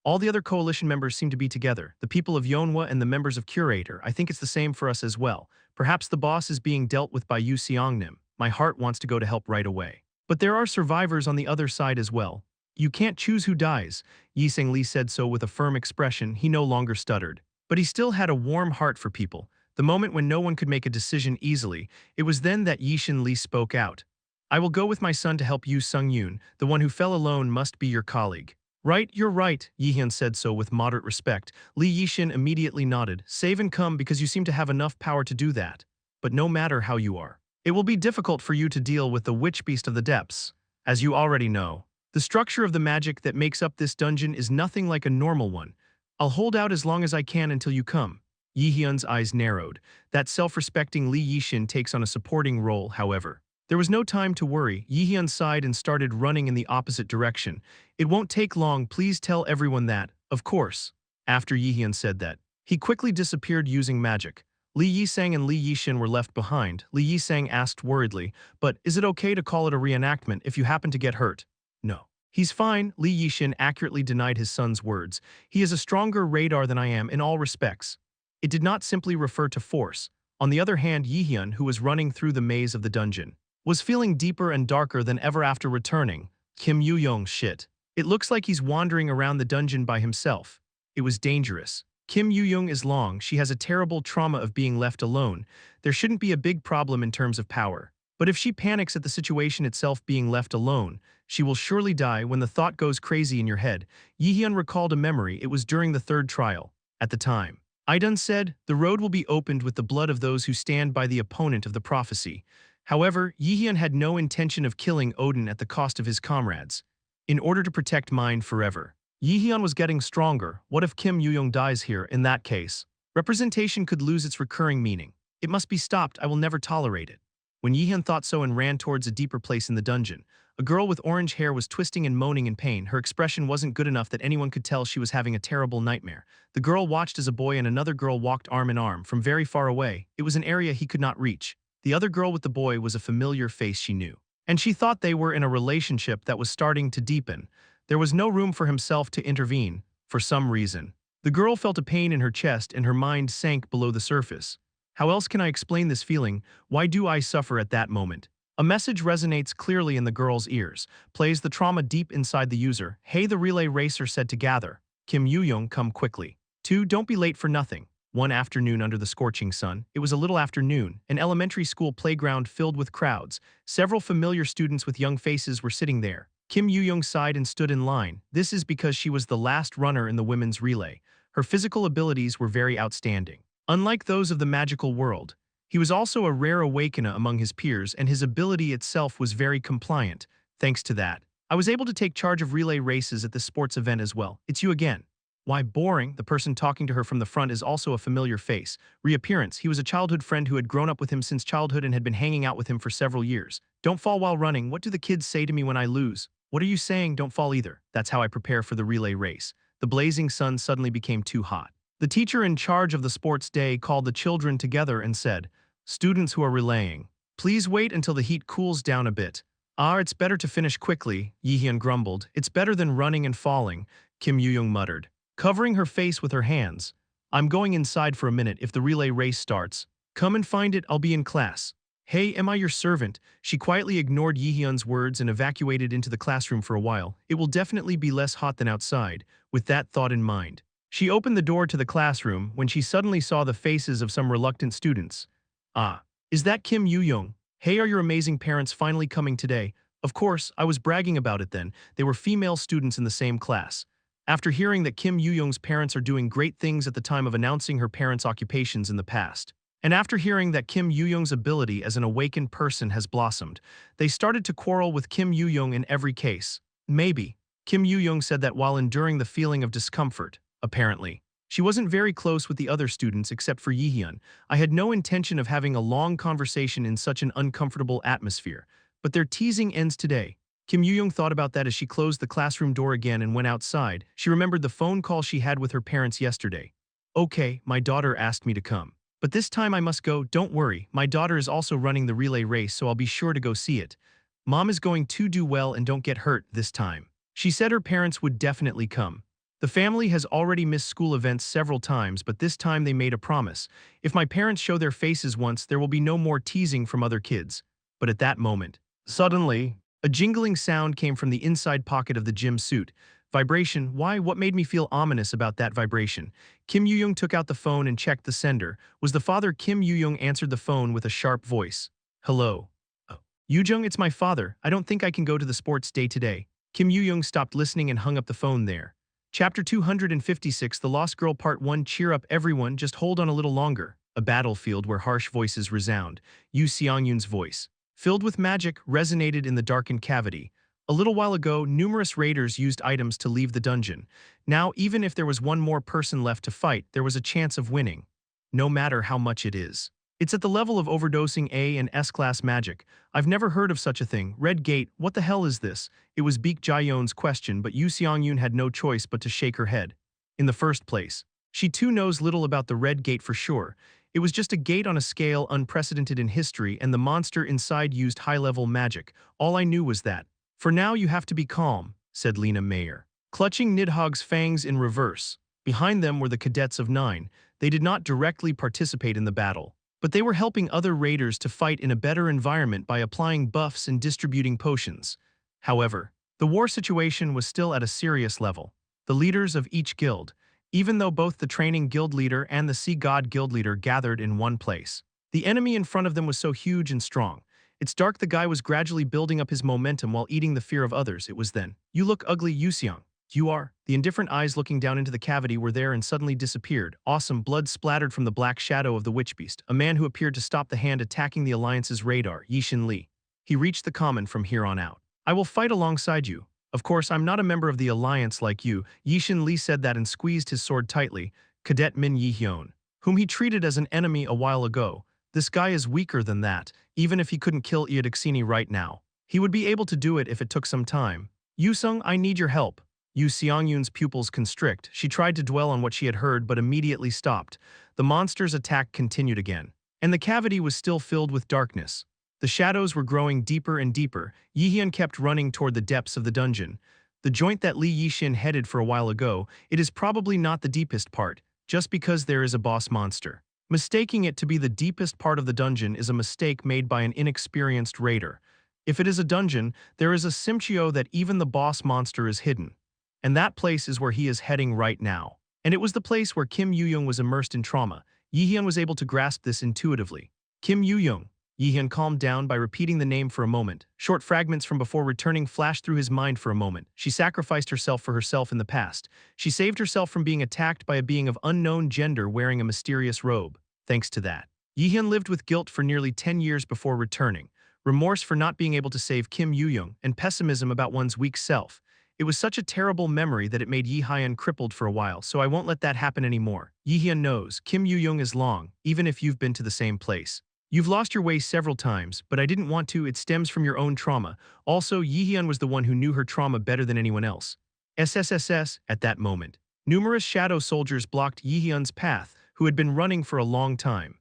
All the other coalition members seemed to be together, the people of Yonhua and the members of Curator. I think it's the same for us as well. Perhaps the boss is being dealt with by Yu Xiongnim. My heart wants to go to help right away. But there are survivors on the other side as well. You can't choose who dies. Yisang Li said so with a firm expression. He no longer stuttered. But he still had a warm heart for people. The moment when no one could make a decision easily, it was then that Yixin Li spoke out. I will go with my son to help you, Sung Yun. The one who fell alone must be your colleague. Right, you're right, Yihian said so with moderate respect. Li Yixin immediately nodded. Save and come because you seem to have enough power to do that. But no matter how you are, it will be difficult for you to deal with the witch beast of the depths. As you already know, the structure of the magic that makes up this dungeon is nothing like a normal one. I'll hold out as long as I can until you come. Yihian's eyes narrowed. That self-respecting Li Yixin takes on a supporting role, however. There was no time to worry. Yihian sighed and started running in the opposite direction. It won't take long, please tell everyone that, of course. After Yihian said that, he quickly disappeared using magic. Li Yisang and Li Yixin were left behind. Li Yisang asked worriedly, but is it okay to call it a reenactment if you happen to get hurt? No. He's fine, Li Yixin accurately denied his son's words. He is a stronger radar than I am in all respects. It did not simply refer to force. On the other hand, Yihian, who was running through the maze of the dungeon, was feeling deeper and darker than ever after returning. Kim Yu-yong shit. It looks like he's wandering around the dungeon by himself. It was dangerous. Kim Yu-yong is long, she has a terrible trauma of being left alone. There shouldn't be a big problem in terms of power. But if she panics at the situation itself being left alone, she will surely die when the thought goes crazy in your head. Yihian recalled a memory. It was during the 3rd trial. At the time, Idun said, the road will be opened with the blood of those who stand by the opponent of the prophecy. However, Yihian had no intention of killing Odin at the cost of his comrades. In order to protect mine forever. Yihian was getting stronger. What if Kim Yu-yong dies here? In that case, representation could lose its recurring meaning. It must be stopped. I will never tolerate it. When Yihan thought so and ran towards a deeper place in the dungeon, a girl with orange hair was twisting and moaning in pain. Her expression wasn't good enough that anyone could tell she was having a terrible nightmare. The girl watched as a boy and another girl walked arm in arm from very far away. It was an area he could not reach. The other girl with the boy was a familiar face she knew. And she thought they were in a relationship that was starting to deepen. There was no room for himself to intervene, for some reason. The girl felt a pain in her chest and her mind sank below the surface. How else can I explain this feeling? Why do I suffer at that moment? A message resonates clearly in the girl's ears, plays the trauma deep inside the user. Hey, the relay racer said to gather. Kim Yoo-young, come quickly. 2. Don't be late for nothing. One afternoon under the scorching sun, it was a little after noon, an elementary school playground filled with crowds. Several familiar students with young faces were sitting there. Kim Yoo-young sighed and stood in line. This is because she was the last runner in the women's relay. Her physical abilities were very outstanding. Unlike those of the magical world, he was also a rare awakener among his peers, and his ability itself was very compliant. Thanks to that, I was able to take charge of relay races at this sports event as well. It's you again. Why, boring. The person talking to her from the front is also a familiar face. Reappearance. He was a childhood friend who had grown up with him since childhood and had been hanging out with him for several years. Don't fall while running. What do the kids say to me when I lose? What are you saying? Don't fall either. That's how I prepare for the relay race. The blazing sun suddenly became too hot. The teacher in charge of the sports day called the children together and said, students who are relaying, please wait until the heat cools down a bit. It's better to finish quickly, Jaehyeon grumbled. It's better than running and falling, Kim Yoo-young muttered, covering her face with her hands. I'm going inside for a minute if the relay race starts. Come and find it, I'll be in class. Hey, am I your servant? She quietly ignored Jaehyeon's words and evacuated into the classroom for a while. It will definitely be less hot than outside, with that thought in mind. She opened the door to the classroom when she suddenly saw the faces of some reluctant students. Is that Kim Yoo-young? Hey, are your amazing parents finally coming today? Of course, I was bragging about it then. They were female students in the same class. After hearing that Kim Yoo-young's parents are doing great things at the time of announcing her parents' occupations in the past, and after hearing that Kim Yoo-young's ability as an awakened person has blossomed, they started to quarrel with Kim Yoo-young in every case. Maybe. Kim Yoo-young said that while enduring the feeling of discomfort, apparently, she wasn't very close with the other students except for Jaehyeon. I had no intention of having a long conversation in such an uncomfortable atmosphere, but their teasing ends today. Kim Yoo-young thought about that as she closed the classroom door again and went outside. She remembered the phone call she had with her parents yesterday. Okay, my daughter asked me to come. But this time I must go. Don't worry, my daughter is also running the relay race, so I'll be sure to go see it. Mom is going to do well and don't get hurt this time. She said her parents would definitely come. The family has already missed school events several times, but this time they made a promise. If my parents show their faces once, there will be no more teasing from other kids. But at that moment, suddenly, a jingling sound came from the inside pocket of the gym suit. Vibration. Why? What made me feel ominous about that vibration? Kim Yoo-young took out the phone and checked the sender. Was the father? Kim Yoo-young answered the phone with a sharp voice. Hello. Oh. Yoo-jung, it's my father. I don't think I can go to the sports day today. Kim Yoo-young stopped listening and hung up the phone there. Chapter 256, The Lost Girl Part 1. Cheer up everyone, just hold on a little longer. A battlefield where harsh voices resound. Yoo Seong-yoon's voice, filled with magic, resonated in the darkened cavity. A little while ago, numerous raiders used items to leave the dungeon. Now, even if there was one more person left to fight, there was a chance of winning. No matter how much it is. It's at the level of overdosing A and S-class magic. I've never heard of such a thing. Red Gate, what the hell is this? It was Baek Jae-yoon's question, but Yoo Seong-yoon had no choice but to shake her head. In the first place, she too knows little about the Red Gate for sure. It was just a gate on a scale unprecedented in history, and the monster inside used high-level magic. All I knew was that. For now you have to be calm, said Lena Mayer, clutching Nidhogg's fangs in reverse. Behind them were the cadets of 9. They did not directly participate in the battle, but they were helping other raiders to fight in a better environment by applying buffs and distributing potions. However, the war situation was still at a serious level. The leaders of each guild, even though both the training guild leader and the sea god guild leader gathered in one place, the enemy in front of them was so huge and strong. It's dark. The guy was gradually building up his momentum while eating the fear of others. It was then. You look ugly, Yoo Seong. You are. The indifferent eyes looking down into the cavity were there and suddenly disappeared. Awesome. Blood splattered from the black shadow of the witch beast. A man who appeared to stop the hand attacking the Alliance's radar, Yishin Lee. He reached the common from here on out. I will fight alongside you. Of course, I'm not a member of the Alliance like you. Yishin Lee said that and squeezed his sword tightly. Cadet Min Yi-hyun, whom he treated as an enemy a while ago, This guy is weaker than that, even if he couldn't kill Yggdrasil right now. He would be able to do it if it took some time. Yusung, I need your help. Yu Xiangyun's pupils constrict. She tried to dwell on what she had heard but immediately stopped. The monster's attack continued again. And the cavity was still filled with darkness. The shadows were growing deeper and deeper. Jaehyeon kept running toward the depths of the dungeon. The joint that Li Yixin headed for a while ago, it is probably not the deepest part, just because there is a boss monster. Mistaking it to be the deepest part of the dungeon is a mistake made by an inexperienced raider. If it is a dungeon, there is a simchio that even the boss monster is hidden. And that place is where he is heading right now. And it was the place where Kim Yu-young was immersed in trauma. Jaehyeon was able to grasp this intuitively. Kim Yu-young. Jaehyeon calmed down by repeating the name for a moment. Short fragments from before returning flashed through his mind for a moment. She sacrificed herself for herself in the past. She saved herself from being attacked by a being of unknown gender wearing a mysterious robe. Thanks to that, Jaehyeon lived with guilt for nearly 10 years before returning. Remorse for not being able to save Kim Yu-young, and pessimism about one's weak self. It was such a terrible memory that it made Jaehyeon crippled for a while, so I won't let that happen anymore. Jaehyeon knows Kim Yu-young is long, even if you've been to the same place. You've lost your way several times, but I didn't want to. It stems from your own trauma. Also, Jaehyeon was the one who knew her trauma better than anyone else. SSSS, at that moment. Numerous shadow soldiers blocked Jaehyeon's path, who had been running for a long time.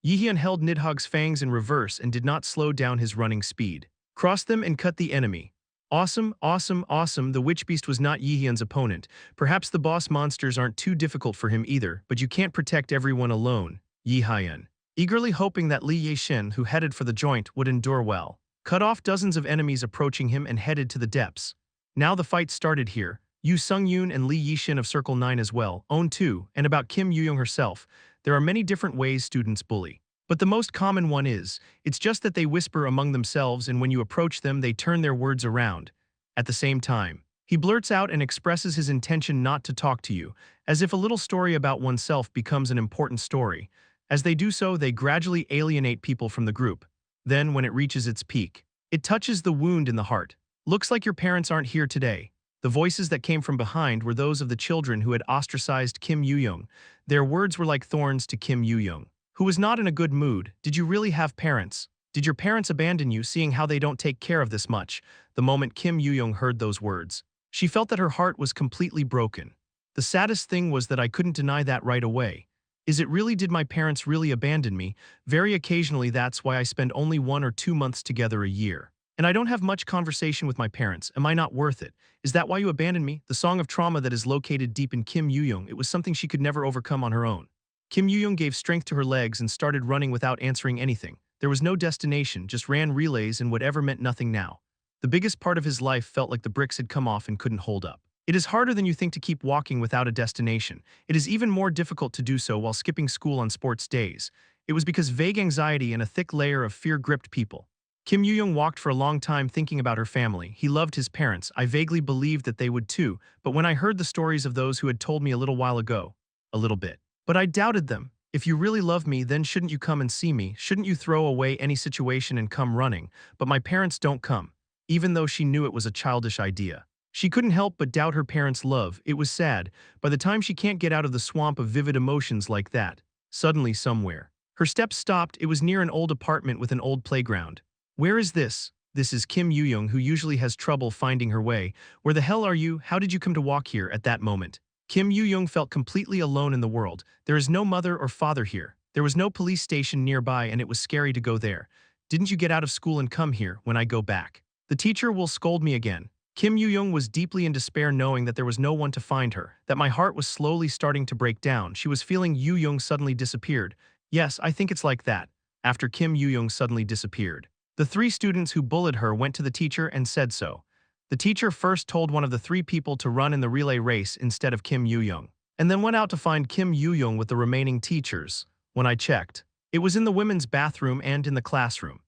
Jaehyeon held Nidhogg's fangs in reverse and did not slow down his running speed. Cross them and cut the enemy. Awesome, awesome, awesome. The witch beast was not Jaehyeon's opponent. Perhaps the boss monsters aren't too difficult for him either, but you can't protect everyone alone. Jaehyeon, eagerly hoping that Li Yixin, who headed for the joint, would endure well, cut off dozens of enemies approaching him and headed to the depths. Now the fight started here. Yu Sung-yoon and Li Yixin of Circle 9 as well, own 2, and about Kim Yu-young herself. There are many different ways students bully. But the most common one is, it's just that they whisper among themselves and when you approach them they turn their words around. At the same time, he blurts out and expresses his intention not to talk to you, as if a little story about oneself becomes an important story. As they do so, they gradually alienate people from the group. Then, when it reaches its peak, it touches the wound in the heart. Looks like your parents aren't here today. The voices that came from behind were those of the children who had ostracized Kim Yu-young. Their words were like thorns to Kim Yu-young, who was not in a good mood. Did you really have parents? Did your parents abandon you, seeing how they don't take care of this much? The moment Kim Yu-young heard those words, she felt that her heart was completely broken. The saddest thing was that I couldn't deny that right away. Is it really? Did my parents really abandon me? Very occasionally. That's why I spend only 1 or 2 months together a year. And I don't have much conversation with my parents. Am I not worth it? Is that why you abandoned me? The song of trauma that is located deep in Kim Yu-young. It was something she could never overcome on her own. Kim Yu-young gave strength to her legs and started running without answering anything. There was no destination, just ran relays and whatever meant nothing now. The biggest part of his life felt like the bricks had come off and couldn't hold up. It is harder than you think to keep walking without a destination. It is even more difficult to do so while skipping school on sports days. It was because vague anxiety and a thick layer of fear gripped people. Kim Yu-young walked for a long time thinking about her family. He loved his parents. I vaguely believed that they would too, but when I heard the stories of those who had told me a little while ago, a little bit. But I doubted them. If you really love me, then shouldn't you come and see me? Shouldn't you throw away any situation and come running? But my parents don't come. Even though she knew it was a childish idea. She couldn't help but doubt her parents' love. It was sad. By the time she can't get out of the swamp of vivid emotions like that, suddenly somewhere, her steps stopped. It was near an old apartment with an old playground. Where is this? This is Kim Yu-young, who usually has trouble finding her way. Where the hell are you? How did you come to walk here at that moment? Kim Yu-young felt completely alone in the world. There is no mother or father here. There was no police station nearby and it was scary to go there. Didn't you get out of school and come here? When I go back, the teacher will scold me again. Kim Yu-young was deeply in despair knowing that there was no one to find her, that my heart was slowly starting to break down. She was feeling Yu-young suddenly disappeared. Yes, I think it's like that. After Kim Yu-young suddenly disappeared, the 3 students who bullied her went to the teacher and said so. The teacher first told one of the 3 people to run in the relay race instead of Kim Yu-young, and then went out to find Kim Yu-young with the remaining teachers. When I checked, it was in the women's bathroom and in the classroom.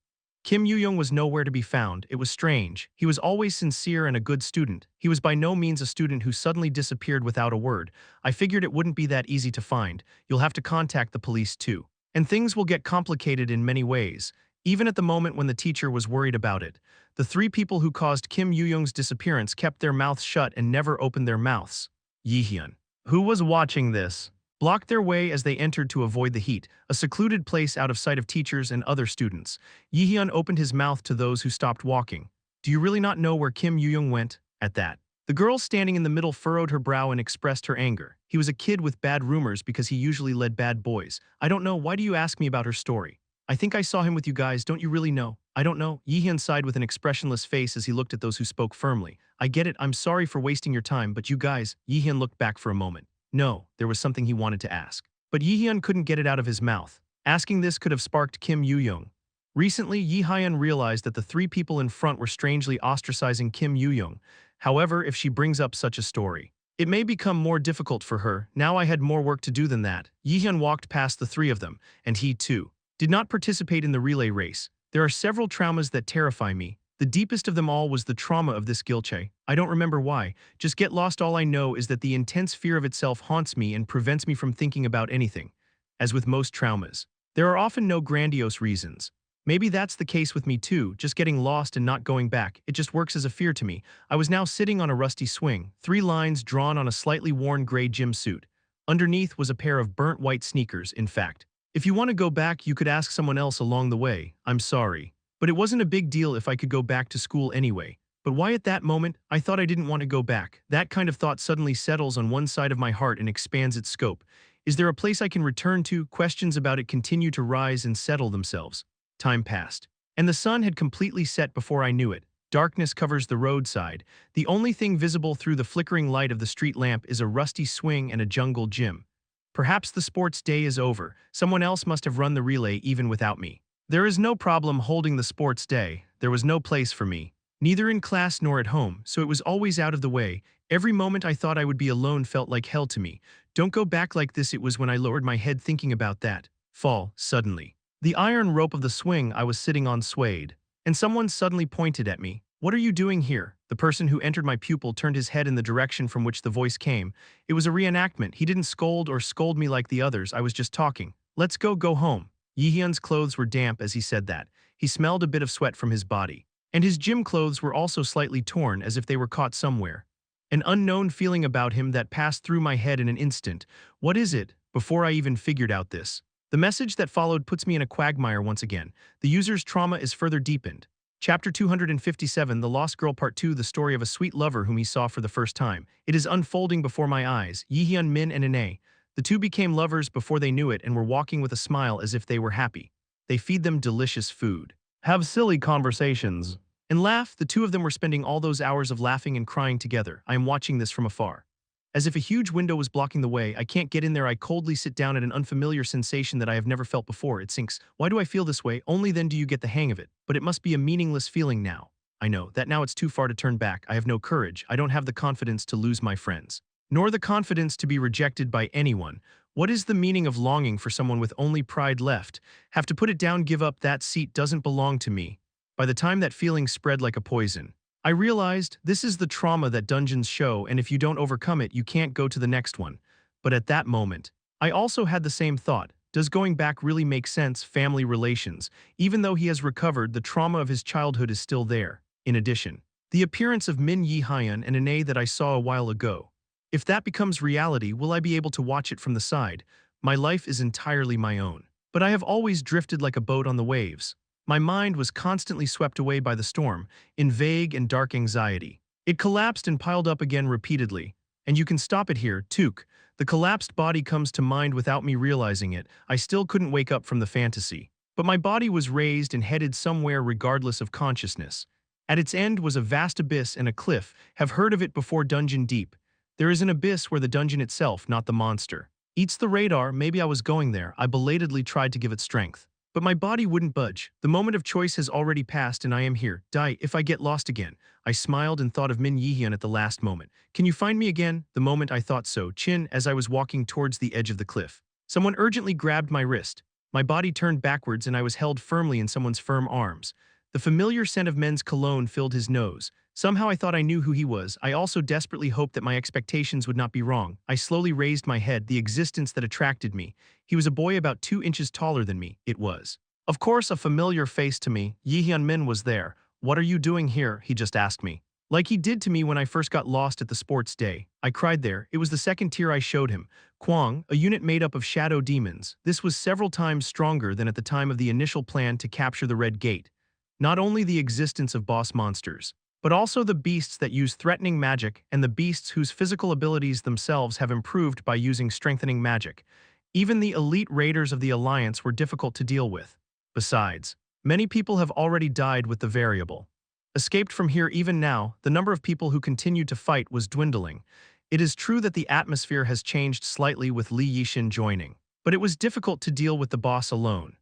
Kim Yu-young was nowhere to be found. It was strange. He was always sincere and a good student. He was by no means a student who suddenly disappeared without a word. I figured it wouldn't be that easy to find. You'll have to contact the police too. And things will get complicated in many ways. Even at the moment when the teacher was worried about it, the 3 people who caused Kim Yu-young's disappearance kept their mouths shut and never opened their mouths. Jaehyeon, who was watching this, blocked their way as they entered to avoid the heat, a secluded place out of sight of teachers and other students. Jaehyeon opened his mouth to those who stopped walking. Do you really not know where Kim Yoo-young went? At that, the girl standing in the middle furrowed her brow and expressed her anger. He was a kid with bad rumors because he usually led bad boys. I don't know, why do you ask me about her story? I think I saw him with you guys, don't you really know? I don't know. Jaehyeon sighed with an expressionless face as he looked at those who spoke firmly. I get it, I'm sorry for wasting your time, but you guys, Jaehyeon looked back for a moment. No, there was something he wanted to ask. But Jaehyeon couldn't get it out of his mouth. Asking this could have sparked Kim Yoo-young. Recently, Jaehyeon realized that the three people in front were strangely ostracizing Kim Yoo-young. However, if she brings up such a story, it may become more difficult for her. Now I had more work to do than that. Jaehyeon walked past the three of them, and he, too, did not participate in the relay race. There are several traumas that terrify me. The deepest of them all was the trauma of this gilche. I don't remember why. Just get lost. All I know is that the intense fear of itself haunts me and prevents me from thinking about anything. As with most traumas, there are often no grandiose reasons. Maybe that's the case with me too, just getting lost and not going back. It just works as a fear to me. I was now sitting on a rusty swing, 3 lines drawn on a slightly worn gray gym suit. Underneath was a pair of burnt white sneakers, in fact. If you want to go back, you could ask someone else along the way. I'm sorry. But it wasn't a big deal if I could go back to school anyway. But why at that moment? I thought I didn't want to go back. That kind of thought suddenly settles on one side of my heart and expands its scope. Is there a place I can return to? Questions about it continue to rise and settle themselves. Time passed, and the sun had completely set before I knew it. Darkness covers the roadside. The only thing visible through the flickering light of the street lamp is a rusty swing and a jungle gym. Perhaps the sports day is over. Someone else must have run the relay even without me. There is no problem holding the sports day. There was no place for me, neither in class nor at home, so it was always out of the way. Every moment I thought I would be alone felt like hell to me. Don't go back like this. It was when I lowered my head thinking about that fall, suddenly. The iron rope of the swing I was sitting on swayed, and someone suddenly pointed at me. What are you doing here? The person who entered my pupil turned his head in the direction from which the voice came. It was a reenactment. He didn't scold me like the others. I was just talking. Let's go home. Jaehyeon's clothes were damp as he said that. He smelled a bit of sweat from his body. And his gym clothes were also slightly torn, as if they were caught somewhere. An unknown feeling about him that passed through my head in an instant. What is it? Before I even figured out this. The message that followed puts me in a quagmire once again. The user's trauma is further deepened. Chapter 257, The Lost Girl Part 2, the story of a sweet lover whom he saw for the first time. It is unfolding before my eyes. Jaehyeon Min and Ine. The two became lovers before they knew it and were walking with a smile as if they were happy. They feed them delicious food, have silly conversations, and laugh. The two of them were spending all those hours of laughing and crying together. I am watching this from afar. As if a huge window was blocking the way, I can't get in there. I coldly sit down at an unfamiliar sensation that I have never felt before. It sinks. Why do I feel this way? Only then do you get the hang of it. But it must be a meaningless feeling now. I know that now it's too far to turn back. I have no courage. I don't have the confidence to lose my friends, nor the confidence to be rejected by anyone. What is the meaning of longing for someone with only pride left? Have to put it down, give up. That seat doesn't belong to me. By the time that feeling spread like a poison, I realized this is the trauma that dungeons show, and if you don't overcome it, you can't go to the next one. But at that moment, I also had the same thought. Does going back really make sense? Family relations. Even though he has recovered, the trauma of his childhood is still there. In addition, the appearance of Min Jaehyeon and Ine that I saw a while ago. If that becomes reality, will I be able to watch it from the side? My life is entirely my own. But I have always drifted like a boat on the waves. My mind was constantly swept away by the storm, in vague and dark anxiety. It collapsed and piled up again repeatedly. And you can stop it here, Took. The collapsed body comes to mind without me realizing it. I still couldn't wake up from the fantasy. But my body was raised and headed somewhere regardless of consciousness. At its end was a vast abyss and a cliff. Have heard of it before? Dungeon Deep. There is an abyss where the dungeon itself, not the monster, eats the radar. Maybe I was going there. I belatedly tried to give it strength. But my body wouldn't budge. The moment of choice has already passed and I am here. Die if I get lost again. I smiled and thought of Min Jaehyeon at the last moment. Can you find me again? The moment I thought so, Chin, as I was walking towards the edge of the cliff. Someone urgently grabbed my wrist. My body turned backwards and I was held firmly in someone's firm arms. The familiar scent of men's cologne filled his nose. Somehow I thought I knew who he was. I also desperately hoped that my expectations would not be wrong. I slowly raised my head, the existence that attracted me. He was a boy about 2 inches taller than me. It was, of course, a familiar face to me. Jaehyeon Min was there. What are you doing here? He just asked me. Like he did to me when I first got lost at the sports day. I cried there. It was the second tier I showed him. Kwang, a unit made up of shadow demons. This was several times stronger than at the time of the initial plan to capture the Red Gate. Not only the existence of boss monsters, but also the beasts that use threatening magic and the beasts whose physical abilities themselves have improved by using strengthening magic. Even the elite raiders of the Alliance were difficult to deal with. Besides, many people have already died with the variable. Escaped from here even now, the number of people who continued to fight was dwindling. It is true that the atmosphere has changed slightly with Li Yixin joining, but it was difficult to deal with the boss alone.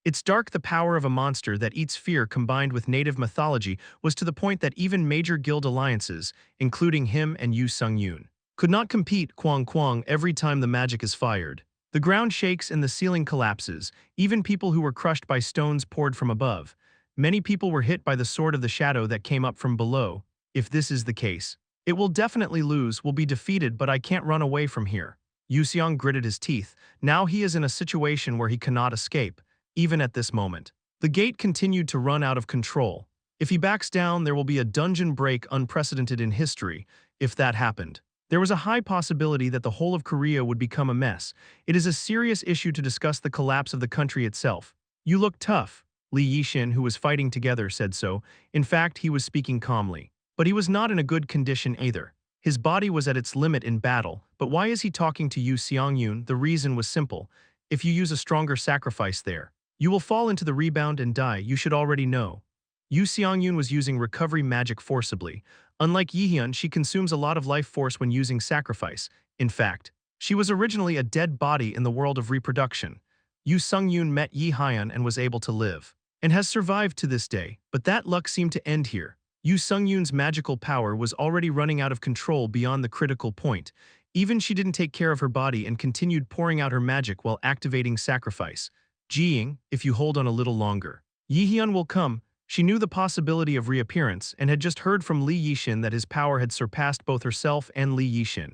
It's dark. The power of a monster that eats fear combined with native mythology was to the point that even major guild alliances, including him and Yu Sung-yoon, could not compete. Kwang Kwang every time the magic is fired. The ground shakes and the ceiling collapses, even people who were crushed by stones poured from above. Many people were hit by the sword of the shadow that came up from below. If this is the case, it will definitely lose, will be defeated, but I can't run away from here. Yu Xiong gritted his teeth. Now he is in a situation where he cannot escape, even at this moment. The gate continued to run out of control. If he backs down, there will be a dungeon break unprecedented in history. If that happened, there was a high possibility that the whole of Korea would become a mess. It is a serious issue to discuss the collapse of the country itself. You look tough. Li Yixin, who was fighting together, said so. In fact, he was speaking calmly. But he was not in a good condition either. His body was at its limit in battle. But why is he talking to Yu Xiangyun? The reason was simple. If you use a stronger sacrifice there, you will fall into the rebound and die. You should already know. Yu Xiangyun was using recovery magic forcibly. Unlike Yihyun, she consumes a lot of life force when using sacrifice. In fact, she was originally a dead body in the world of reproduction. Yu Sung-yoon met Yi Hyun and was able to live, and has survived to this day, but that luck seemed to end here. Yu Sung-yoon's magical power was already running out of control beyond the critical point. Even she didn't take care of her body and continued pouring out her magic while activating sacrifice. Jiying, if you hold on a little longer, Yihyun will come. She knew the possibility of reappearance and had just heard from Li Yixin that his power had surpassed both herself and Li Yixin.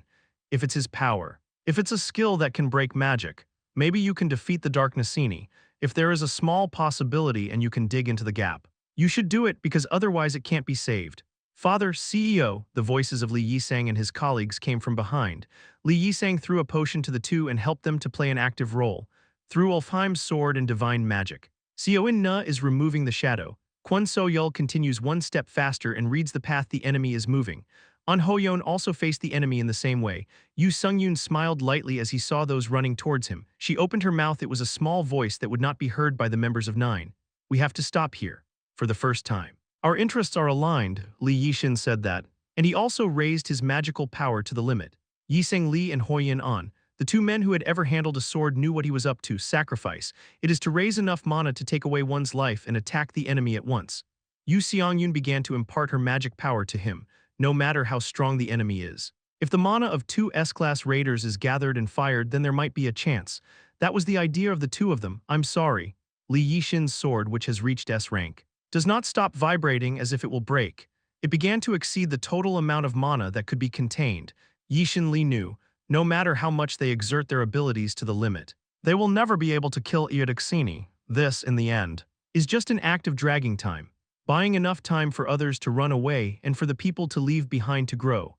If it's his power, if it's a skill that can break magic, maybe you can defeat the Darknessini. If there is a small possibility and you can dig into the gap, you should do it because otherwise it can't be saved. Father, CEO, the voices of Li Yisang and his colleagues came from behind. Li Yisang threw a potion to the two and helped them to play an active role. Through Ulfheim's sword and divine magic, Seoin Na is removing the shadow. Kwon So-yul continues one step faster and reads the path the enemy is moving. An Ho-yeon also faced the enemy in the same way. Yu Sung-yoon smiled lightly as he saw those running towards him. She opened her mouth. It was a small voice that would not be heard by the members of Nine. We have to stop here. For the first time, our interests are aligned, Li Yixin said that, and he also raised his magical power to the limit. Yiseng Li and Hoyin An, the two men who had ever handled a sword, knew what he was up to. Sacrifice. It is to raise enough mana to take away one's life and attack the enemy at once. Yu Xiangyun began to impart her magic power to him, no matter how strong the enemy is. If the mana of two S-class raiders is gathered and fired, then there might be a chance. That was the idea of the two of them. I'm sorry. Li Yixin's sword, which has reached S rank, does not stop vibrating as if it will break. It began to exceed the total amount of mana that could be contained. Yixin Li knew, no matter how much they exert their abilities to the limit, they will never be able to kill Yggdrasil. This, in the end, is just an act of dragging time, buying enough time for others to run away and for the people to leave behind to grow.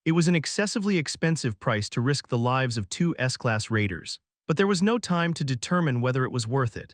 It was an excessively expensive price to risk the lives of two S-class raiders, but there was no time to determine whether it was worth it.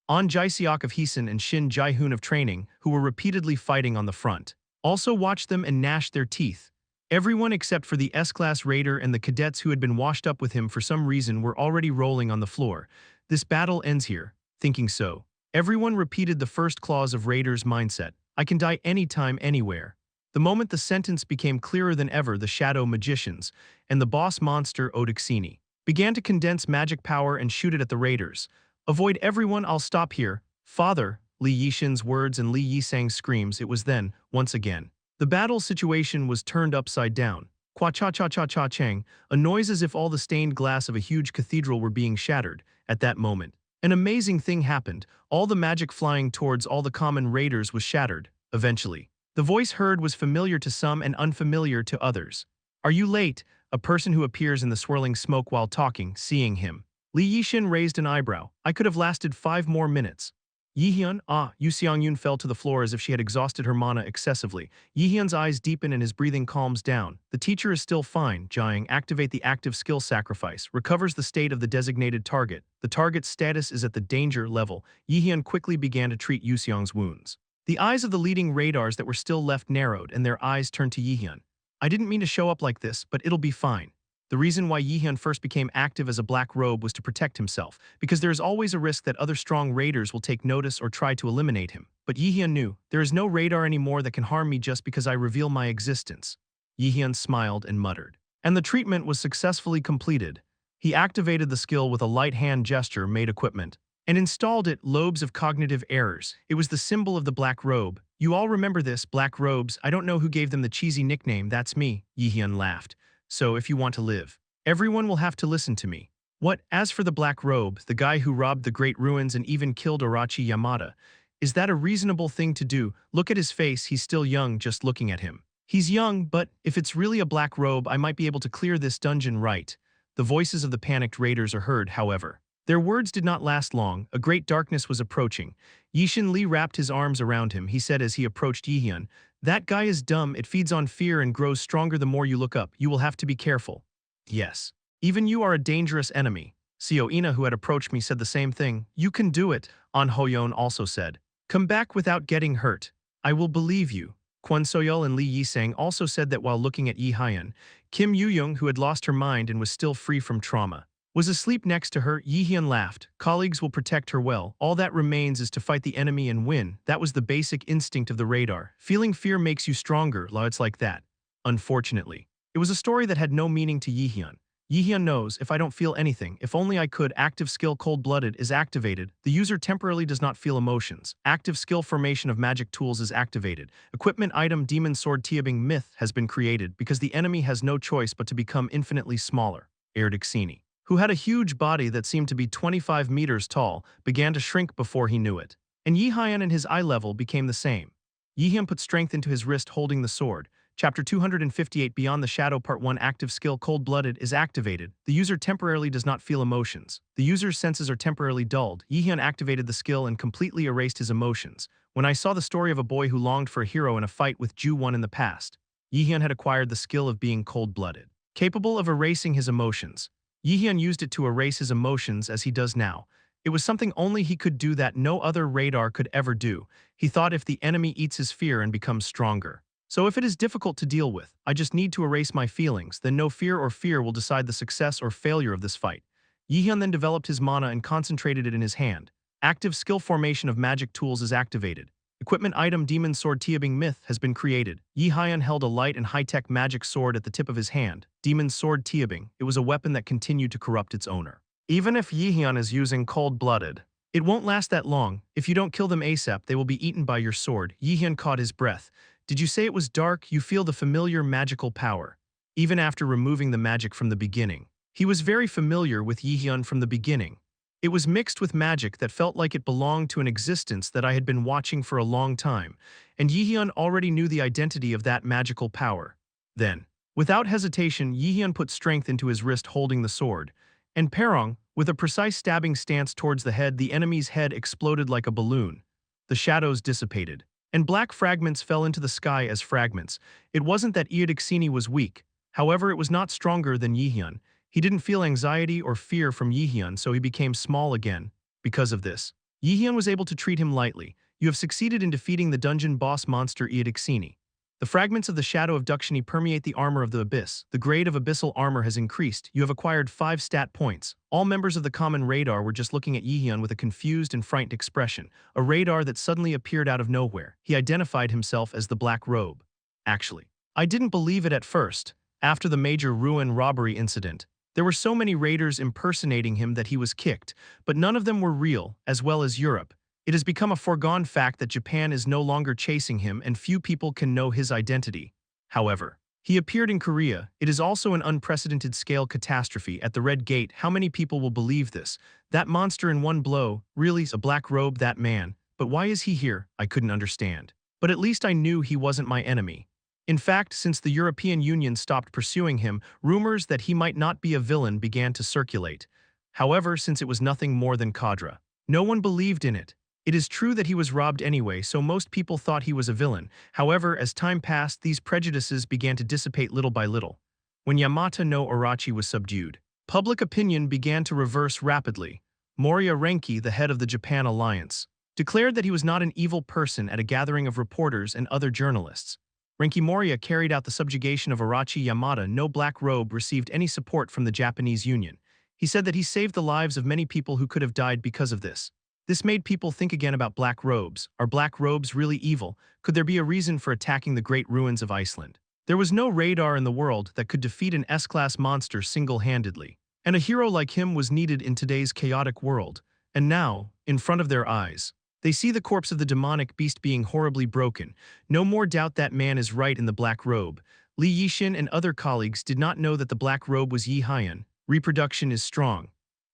An Jae-seok of Heesun and Shin Jae-hoon of training, who were repeatedly fighting on the front, also watched them and gnashed their teeth. Everyone except for the S-class raider and the cadets who had been washed up with him for some reason were already rolling on the floor. This battle ends here. Thinking so, everyone repeated the first clause of Raider's mindset. I can die anytime, anywhere. The moment the sentence became clearer than ever, the shadow magicians and the boss monster Odixini began to condense magic power and shoot it at the raiders. Avoid everyone, I'll stop here. Father, Li Yixin's words and Li Yisang's screams. It was then, once again, the battle situation was turned upside down. Kwa-cha-cha-cha-cha-chang, a noise as if all the stained glass of a huge cathedral were being shattered. At that moment, an amazing thing happened. All the magic flying towards all the common raiders was shattered. Eventually, the voice heard was familiar to some and unfamiliar to others. Are you late? A person who appears in the swirling smoke while talking, seeing him. Li Yixin raised an eyebrow. I could have lasted 5 more minutes. Yihyun, Yu Seongyun fell to the floor as if she had exhausted her mana excessively. Yihyun's eyes deepen and his breathing calms down. The teacher is still fine. Jaehyeon, activate the active skill sacrifice. Recovers the state of the designated target. The target's status is at the danger level. Yihyun quickly began to treat Yu Seong's wounds. The eyes of the leading radars that were still left narrowed and their eyes turned to Yihyun. I didn't mean to show up like this, but it'll be fine. The reason why Yihyun first became active as a black robe was to protect himself, because there is always a risk that other strong raiders will take notice or try to eliminate him. But Yihyun knew, there is no radar anymore that can harm me just because I reveal my existence. Yihyun smiled and muttered. And the treatment was successfully completed. He activated the skill with a light hand gesture made equipment, and installed it, lobes of cognitive errors. It was the symbol of the black robe. You all remember this, black robes. I don't know who gave them the cheesy nickname, that's me, Yihyun laughed. So if you want to live, everyone will have to listen to me. What, as for the black robe, the guy who robbed the great ruins and even killed Orochi Yamada, is that a reasonable thing to do? Look at his face, he's still young just looking at him. He's young, but if it's really a black robe, I might be able to clear this dungeon right. The voices of the panicked raiders are heard, however. Their words did not last long. A great darkness was approaching. Yishin Li wrapped his arms around him. He said as he approached Yihyun, "That guy is dumb. It feeds on fear and grows stronger the more you look up. You will have to be careful." Yes. Even you are a dangerous enemy. Seo Ina, who had approached me, said the same thing. You can do it. An Hoyeon also said. Come back without getting hurt. I will believe you. Kwon Soyeol and Lee Yisang also said that while looking at Yihyun. Kim Yu-young, who had lost her mind and was still free from trauma, was asleep next to her. Yihyun laughed. Colleagues will protect her well. All that remains is to fight the enemy and win. That was the basic instinct of the radar. Feeling fear makes you stronger. It's like that. Unfortunately, it was a story that had no meaning to Yihyun. Yihyun knows, if I don't feel anything, if only I could. Active skill cold-blooded is activated. The user temporarily does not feel emotions. Active skill formation of magic tools is activated. Equipment item demon sword Tiabing myth has been created because the enemy has no choice but to become infinitely smaller. Yggdrasil, who had a huge body that seemed to be 25 meters tall, began to shrink before he knew it. And Yihyun and his eye level became the same. Yihyun put strength into his wrist holding the sword. Chapter 258 Beyond the Shadow Part 1 Active skill Cold-Blooded is activated. The user temporarily does not feel emotions. The user's senses are temporarily dulled. Yihyun activated the skill and completely erased his emotions. When I saw the story of a boy who longed for a hero in a fight with Ju-1 in the past, Yihyun had acquired the skill of being cold-blooded, capable of erasing his emotions. Yihyun used it to erase his emotions as he does now. It was something only he could do that no other radar could ever do. He thought if the enemy eats his fear and becomes stronger. So if it is difficult to deal with, I just need to erase my feelings, then no fear or fear will decide the success or failure of this fight. Yihyun then developed his mana and concentrated it in his hand. Active skill formation of magic tools is activated. Equipment item demon sword Tiabing myth has been created. Yihyun held a light and high-tech magic sword at the tip of his hand. Demon sword Tiabing. It was a weapon that continued to corrupt its owner. Even if Yihyun is using cold-blooded, it won't last that long. If you don't kill them ASAP, they will be eaten by your sword. Yihyun caught his breath. Did you say it was dark? You feel the familiar magical power. Even after removing the magic from the beginning, he was very familiar with Yihyun from the beginning. It was mixed with magic that felt like it belonged to an existence that I had been watching for a long time, and Yihyun already knew the identity of that magical power. Then, without hesitation, Yihyun put strength into his wrist holding the sword, and Perong, with a precise stabbing stance towards the head, the enemy's head exploded like a balloon. The shadows dissipated, and black fragments fell into the sky as fragments. It wasn't that Yggdrasil was weak. However, it was not stronger than Yihyun. He didn't feel anxiety or fear from Yihyun, so he became small again. Because of this, Yihyun was able to treat him lightly. You have succeeded in defeating the dungeon boss monster Yggdrasil. The fragments of the shadow of Yggdrasil permeate the armor of the abyss. The grade of abyssal armor has increased. You have acquired 5 stat points. All members of the common radar were just looking at Yihyun with a confused and frightened expression. A radar that suddenly appeared out of nowhere. He identified himself as the Black Robe. Actually, I didn't believe it at first. After the major ruin robbery incident, there were so many raiders impersonating him that he was kicked, but none of them were real, as well as Europe. It has become a foregone fact that Japan is no longer chasing him and few people can know his identity. However, he appeared in Korea. It is also an unprecedented scale catastrophe at the Red Gate. How many people will believe this? That monster in one blow, really a black robe, that man. But why is he here? I couldn't understand. But at least I knew he wasn't my enemy. In fact, since the European Union stopped pursuing him, rumors that he might not be a villain began to circulate. However, since it was nothing more than Kadra, no one believed in it. It is true that he was robbed anyway, so most people thought he was a villain. However, as time passed, these prejudices began to dissipate little by little. When Yamata no Orochi was subdued, public opinion began to reverse rapidly. Moriya Renki, the head of the Japan Alliance, declared that he was not an evil person at a gathering of reporters and other journalists. Renki Moriya carried out the subjugation of Orochi Yamata. No black robe received any support from the Japanese Union. He said that he saved the lives of many people who could have died because of this. This made people think again about black robes. Are black robes really evil? Could there be a reason for attacking the great ruins of Iceland? There was no radar in the world that could defeat an S-class monster single-handedly. And a hero like him was needed in today's chaotic world. And now, in front of their eyes, they see the corpse of the demonic beast being horribly broken. No more doubt that man is right in the black robe. Li Yixin and other colleagues did not know that the black robe was Jaehyeon. Reproduction is strong.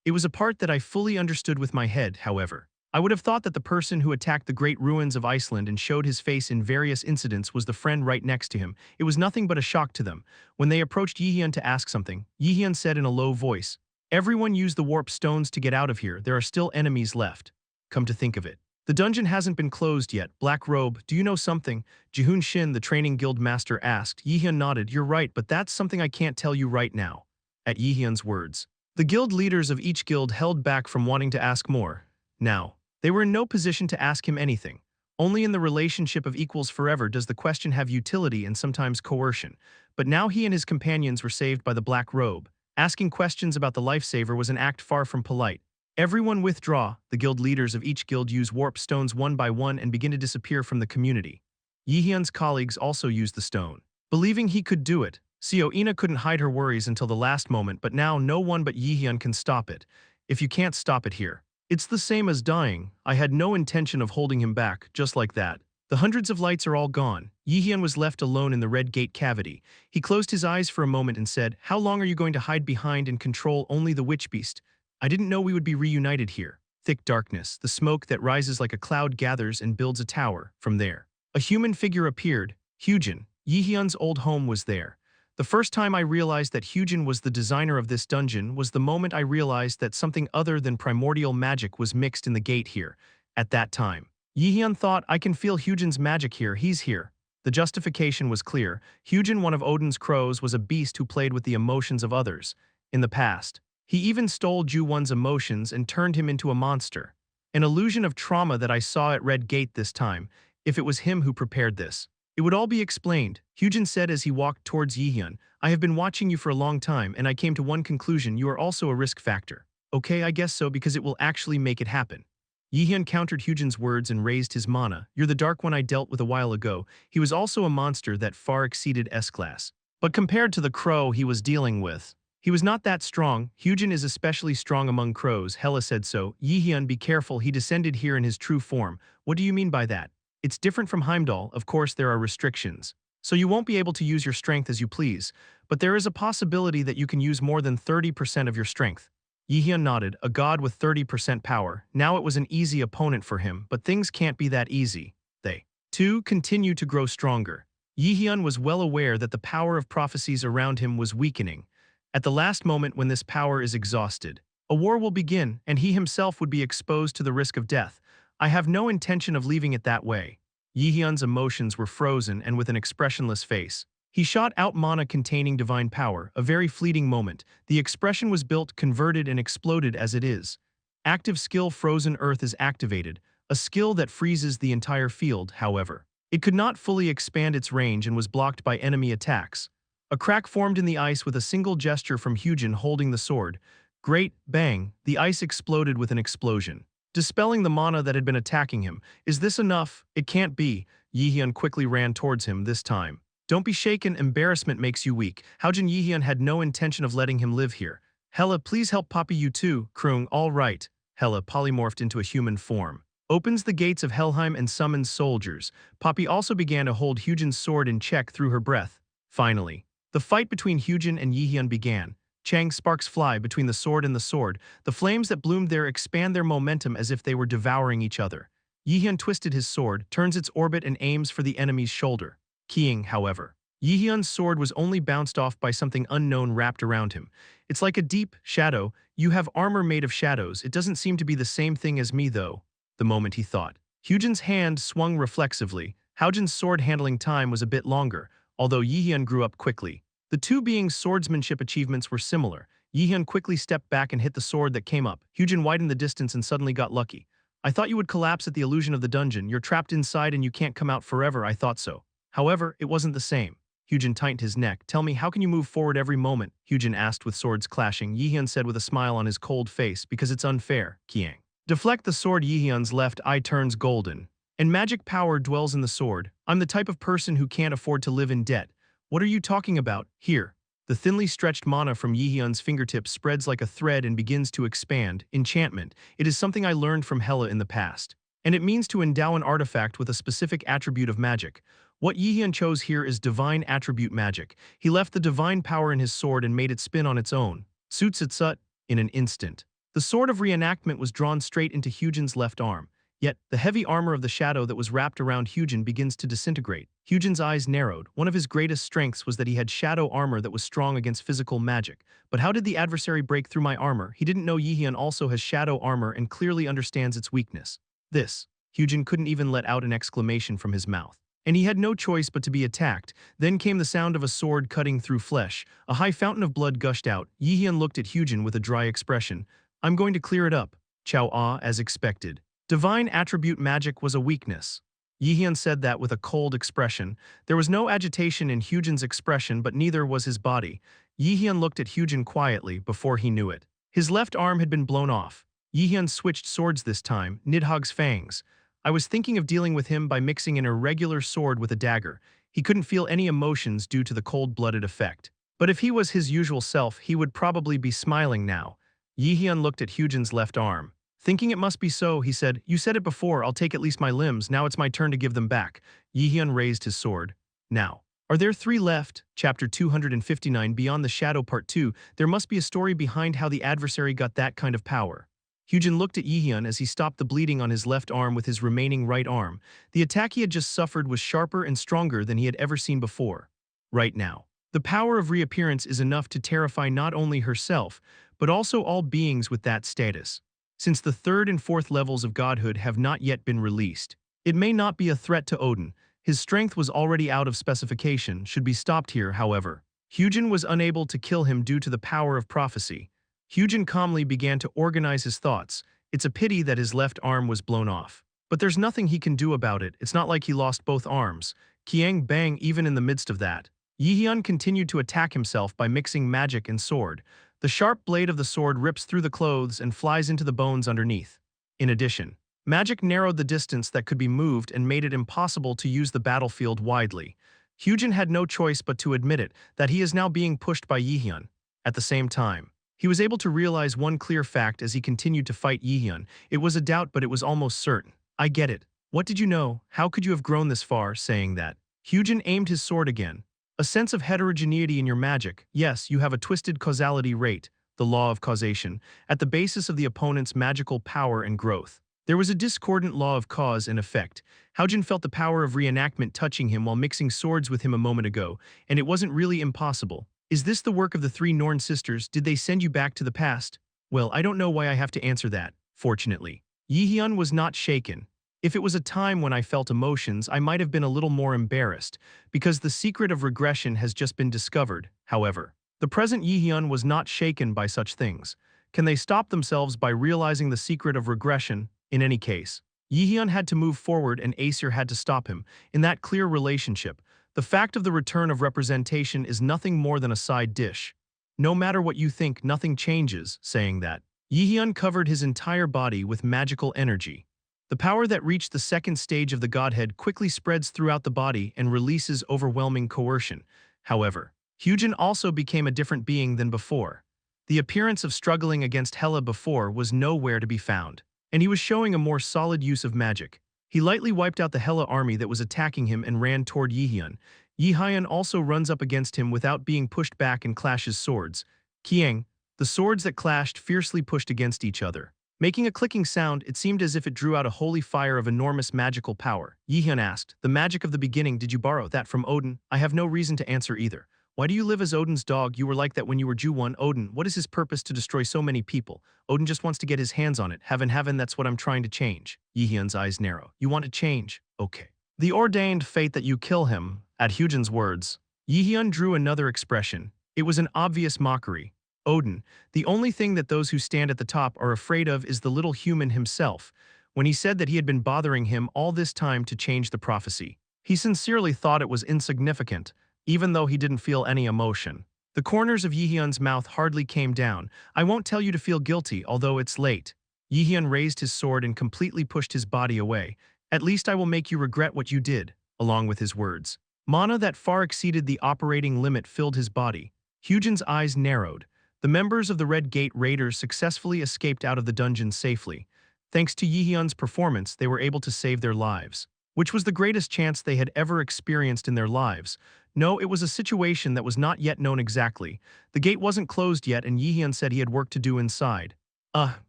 It was a part that I fully understood with my head, however. I would have thought that the person who attacked the great ruins of Iceland and showed his face in various incidents was the friend right next to him. It was nothing but a shock to them. When they approached Jaehyeon to ask something, Jaehyeon said in a low voice, "Everyone use the warp stones to get out of here. There are still enemies left." Come to think of it, the dungeon hasn't been closed yet. Black Robe, do you know something? Jihun Shin, the training guild master, asked. Jaehyeon nodded. You're right, but that's something I can't tell you right now. At Jaehyeon's words, the guild leaders of each guild held back from wanting to ask more. Now, they were in no position to ask him anything. Only in the relationship of equals forever does the question have utility and sometimes coercion. But now he and his companions were saved by the Black Robe. Asking questions about the lifesaver was an act far from polite. Everyone withdraw. The guild leaders of each guild use warp stones one by one and begin to disappear from the community. Jaehyeon's colleagues also used the stone. Believing he could do it, Seo Ina couldn't hide her worries until the last moment, but now no one but Jaehyeon can stop it. If you can't stop it here, it's the same as dying. I had no intention of holding him back, just like that. The hundreds of lights are all gone. Jaehyeon was left alone in the red gate cavity. He closed his eyes for a moment and said, "How long are you going to hide behind and control only the witch beast? I didn't know we would be reunited here." Thick darkness, the smoke that rises like a cloud gathers and builds a tower. From there, a human figure appeared. Hyujin, Jaehyeon's old home, was there. The first time I realized that Hyujin was the designer of this dungeon was the moment I realized that something other than primordial magic was mixed in the gate here. At that time, Jaehyeon thought, I can feel Hyujin's magic here, he's here. The justification was clear. Hyujin, one of Odin's crows, was a beast who played with the emotions of others. In the past, he even stole Ju-Won's emotions and turned him into a monster. An illusion of trauma that I saw at Red Gate this time. If it was him who prepared this, it would all be explained. Hyujin said as he walked towards Jaehyeon. I have been watching you for a long time, and I came to one conclusion: you are also a risk factor. Okay, I guess so, because it will actually make it happen. Jaehyeon countered Hyujin's words and raised his mana. You're the dark one I dealt with a while ago. He was also a monster that far exceeded S-class. But compared to the crow he was dealing with, he was not that strong. Hyujin is especially strong among crows. Hela said so. Jaehyeon, be careful, he descended here in his true form. What do you mean by that? It's different from Heimdall. Of course there are restrictions. So you won't be able to use your strength as you please, but there is a possibility that you can use more than 30% of your strength. Jaehyeon nodded. A god with 30% power. Now it was an easy opponent for him, but things can't be that easy. They, too, continue to grow stronger. Jaehyeon was well aware that the power of prophecies around him was weakening. At the last moment when this power is exhausted, a war will begin, and he himself would be exposed to the risk of death. I have no intention of leaving it that way. Jaehyeon's emotions were frozen, and with an expressionless face, he shot out mana containing divine power, a very fleeting moment. The expression was built, converted, and exploded as it is. Active skill Frozen Earth is activated, a skill that freezes the entire field, however. It could not fully expand its range and was blocked by enemy attacks. A crack formed in the ice with a single gesture from Hyujin holding the sword. Great bang, the ice exploded with an explosion, dispelling the mana that had been attacking him. Is this enough? It can't be. Jaehyeon quickly ran towards him this time. Don't be shaken, embarrassment makes you weak. Hyujin Jaehyeon had no intention of letting him live here. Hela, please help Poppy, you too. Krung, all right. Hela, polymorphed into a human form, opens the gates of Helheim and summons soldiers. Poppy also began to hold Hyujin's sword in check through her breath. Finally, the fight between Hyujin and Jaehyeon began. Chang, sparks fly between the sword and the sword. The flames that bloomed there expand their momentum as if they were devouring each other. Jaehyeon twisted his sword, turns its orbit and aims for the enemy's shoulder. Keying, however, Jaehyeon's sword was only bounced off by something unknown wrapped around him. It's like a deep shadow. You have armor made of shadows. It doesn't seem to be the same thing as me though. the moment he thought. Hyunjin's hand swung reflexively. Haojin's sword-handling time was a bit longer, although Jaehyeon grew up quickly. The two beings' swordsmanship achievements were similar. Jaehyeon quickly stepped back and hit the sword that came up. Hyunjin widened the distance and suddenly got lucky. I thought you would collapse at the illusion of the dungeon. You're trapped inside and you can't come out forever, I thought so. However, it wasn't the same. Hyunjin tightened his neck. Tell me, how can you move forward every moment? Hyunjin asked with swords clashing. Jaehyeon said with a smile on his cold face, because it's unfair, Kiang. Deflect the sword. Jaehyeon's left eye turns golden. And magic power dwells in the sword. I'm the type of person who can't afford to live in debt. What are you talking about? Here. The thinly stretched mana from Jaehyeon's fingertips spreads like a thread and begins to expand. Enchantment. It is something I learned from Hela in the past. And it means to endow an artifact with a specific attribute of magic. What Jaehyeon chose here is divine attribute magic. He left the divine power in his sword and made it spin on its own. Sutsut, in an instant. The sword of reenactment was drawn straight into Hyunjin's left arm. Yet, the heavy armor of the shadow that was wrapped around Hyunjin begins to disintegrate. Hyunjin's eyes narrowed. One of his greatest strengths was that he had shadow armor that was strong against physical magic. But how did the adversary break through my armor? He didn't know Jaehyeon also has shadow armor and clearly understands its weakness. This. Hyunjin couldn't even let out an exclamation from his mouth. And he had no choice but to be attacked. Then came the sound of a sword cutting through flesh. A high fountain of blood gushed out. Jaehyeon looked at Hyunjin with a dry expression. I'm going to clear it up. Chow as expected. Divine attribute magic was a weakness. Jaehyeon said that with a cold expression. There was no agitation in Hyunjin's expression, but neither was his body. Jaehyeon looked at Hyunjin quietly before he knew it. His left arm had been blown off. Jaehyeon switched swords this time, Nidhogg's fangs. I was thinking of dealing with him by mixing an irregular sword with a dagger. He couldn't feel any emotions due to the cold-blooded effect. But if he was his usual self, he would probably be smiling now. Jaehyeon looked at Hyunjin's left arm. Thinking it must be so, he said, you said it before, I'll take at least my limbs, now it's my turn to give them back. Jaehyeon raised his sword. Now. Are there 3 left? Chapter 259 Beyond the Shadow Part 2, there must be a story behind how the adversary got that kind of power. Hyunjin looked at Jaehyeon as he stopped the bleeding on his left arm with his remaining right arm. The attack he had just suffered was sharper and stronger than he had ever seen before. Right now. The power of reappearance is enough to terrify not only herself, but also all beings with that status. Since the 3rd and 4th levels of godhood have not yet been released, it may not be a threat to Odin. His strength was already out of specification, should be stopped here, however. Hyunjin was unable to kill him due to the power of prophecy. Hyunjin calmly began to organize his thoughts. It's a pity that his left arm was blown off. But there's nothing he can do about it. It's not like he lost both arms. Kiang bang even in the midst of that. Jaehyeon continued to attack himself by mixing magic and sword. The sharp blade of the sword rips through the clothes and flies into the bones underneath. In addition, magic narrowed the distance that could be moved and made it impossible to use the battlefield widely. Hyunjin had no choice but to admit it, that he is now being pushed by Jaehyeon. At the same time, he was able to realize one clear fact as he continued to fight Jaehyeon. It was a doubt, but it was almost certain. I get it. What did you know? How could you have grown this far? Saying that, Hyunjin aimed his sword again. A sense of heterogeneity in your magic. Yes, you have a twisted causality rate, the law of causation, at the basis of the opponent's magical power and growth. There was a discordant law of cause and effect. Hyunjin felt the power of reenactment touching him while mixing swords with him a moment ago, and it wasn't really impossible. Is this the work of the 3 Norn sisters? Did they send you back to the past? Well, I don't know why I have to answer that, fortunately. Jaehyeon was not shaken. If it was a time when I felt emotions, I might have been a little more embarrassed, because the secret of regression has just been discovered, however. The present Jaehyeon was not shaken by such things. Can they stop themselves by realizing the secret of regression? In any case, Jaehyeon had to move forward and Aesir had to stop him. In that clear relationship, the fact of the return of representation is nothing more than a side dish. No matter what you think, nothing changes, saying that. Jaehyeon covered his entire body with magical energy. The power that reached the 2nd stage of the godhead quickly spreads throughout the body and releases overwhelming coercion. However, Hyunjin also became a different being than before. The appearance of struggling against Hela before was nowhere to be found, and he was showing a more solid use of magic. He lightly wiped out the Hela army that was attacking him and ran toward Jaehyeon. Jaehyeon also runs up against him without being pushed back and clashes swords. Kiang, the swords that clashed fiercely pushed against each other. Making a clicking sound, it seemed as if it drew out a holy fire of enormous magical power. Jaehyeon asked, the magic of the beginning, did you borrow that from Odin? I have no reason to answer either. Why do you live as Odin's dog? You were like that when you were Ju-1. Odin, what is his purpose to destroy so many people? Odin just wants to get his hands on it. Heaven, that's what I'm trying to change. Yhyun's eyes narrow. You want to change? Okay. The ordained fate that you kill him. At Hyun's words, Yhyun drew another expression. It was an obvious mockery. Odin, the only thing that those who stand at the top are afraid of is the little human himself. When he said that he had been bothering him all this time to change the prophecy, he sincerely thought it was insignificant, even though he didn't feel any emotion. The corners of Yhyun's mouth hardly came down. I won't tell you to feel guilty, although it's late. Yhyun raised his sword and completely pushed his body away. At least I will make you regret what you did, along with his words. Mana that far exceeded the operating limit filled his body. Hyun's eyes narrowed. The members of the Red Gate Raiders successfully escaped out of the dungeon safely. Thanks to Yhyun's performance, they were able to save their lives, which was the greatest chance they had ever experienced in their lives. No, it was a situation that was not yet known exactly. The gate wasn't closed yet and Yhyun said he had work to do inside.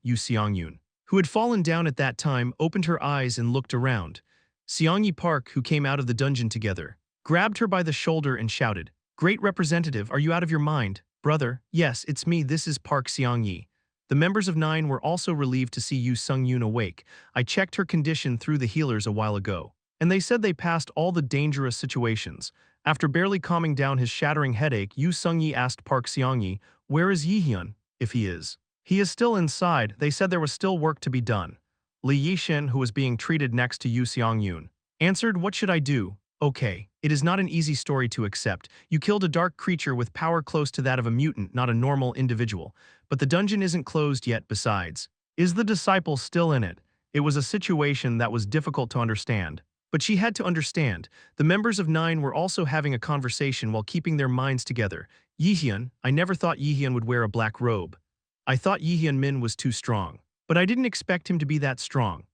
Yu Seongyun, who had fallen down at that time, opened her eyes and looked around. Seongyi Park, who came out of the dungeon together, grabbed her by the shoulder and shouted, "Great representative, are you out of your mind? Brother, yes, it's me, this is Park Seongyi." The members of Nine were also relieved to see Yu Sungyun awake. I checked her condition through the healers a while ago, and they said they passed all the dangerous situations. After barely calming down his shattering headache, Yu Sungyi asked Park Seongyi, "Where is Yhyun, if he is?" "He is still inside. They said there was still work to be done." Li Yishin, who was being treated next to Yu Seongyun, answered, "What should I do?" "Okay, it is not an easy story to accept. You killed a dark creature with power close to that of a mutant, not a normal individual. But the dungeon isn't closed yet besides. Is the disciple still in it?" It was a situation that was difficult to understand. But she had to understand. The members of Nine were also having a conversation while keeping their minds together. "Yhyun, I never thought Yhyun would wear a black robe. I thought Jaehyeon Min was too strong. But I didn't expect him to be that strong."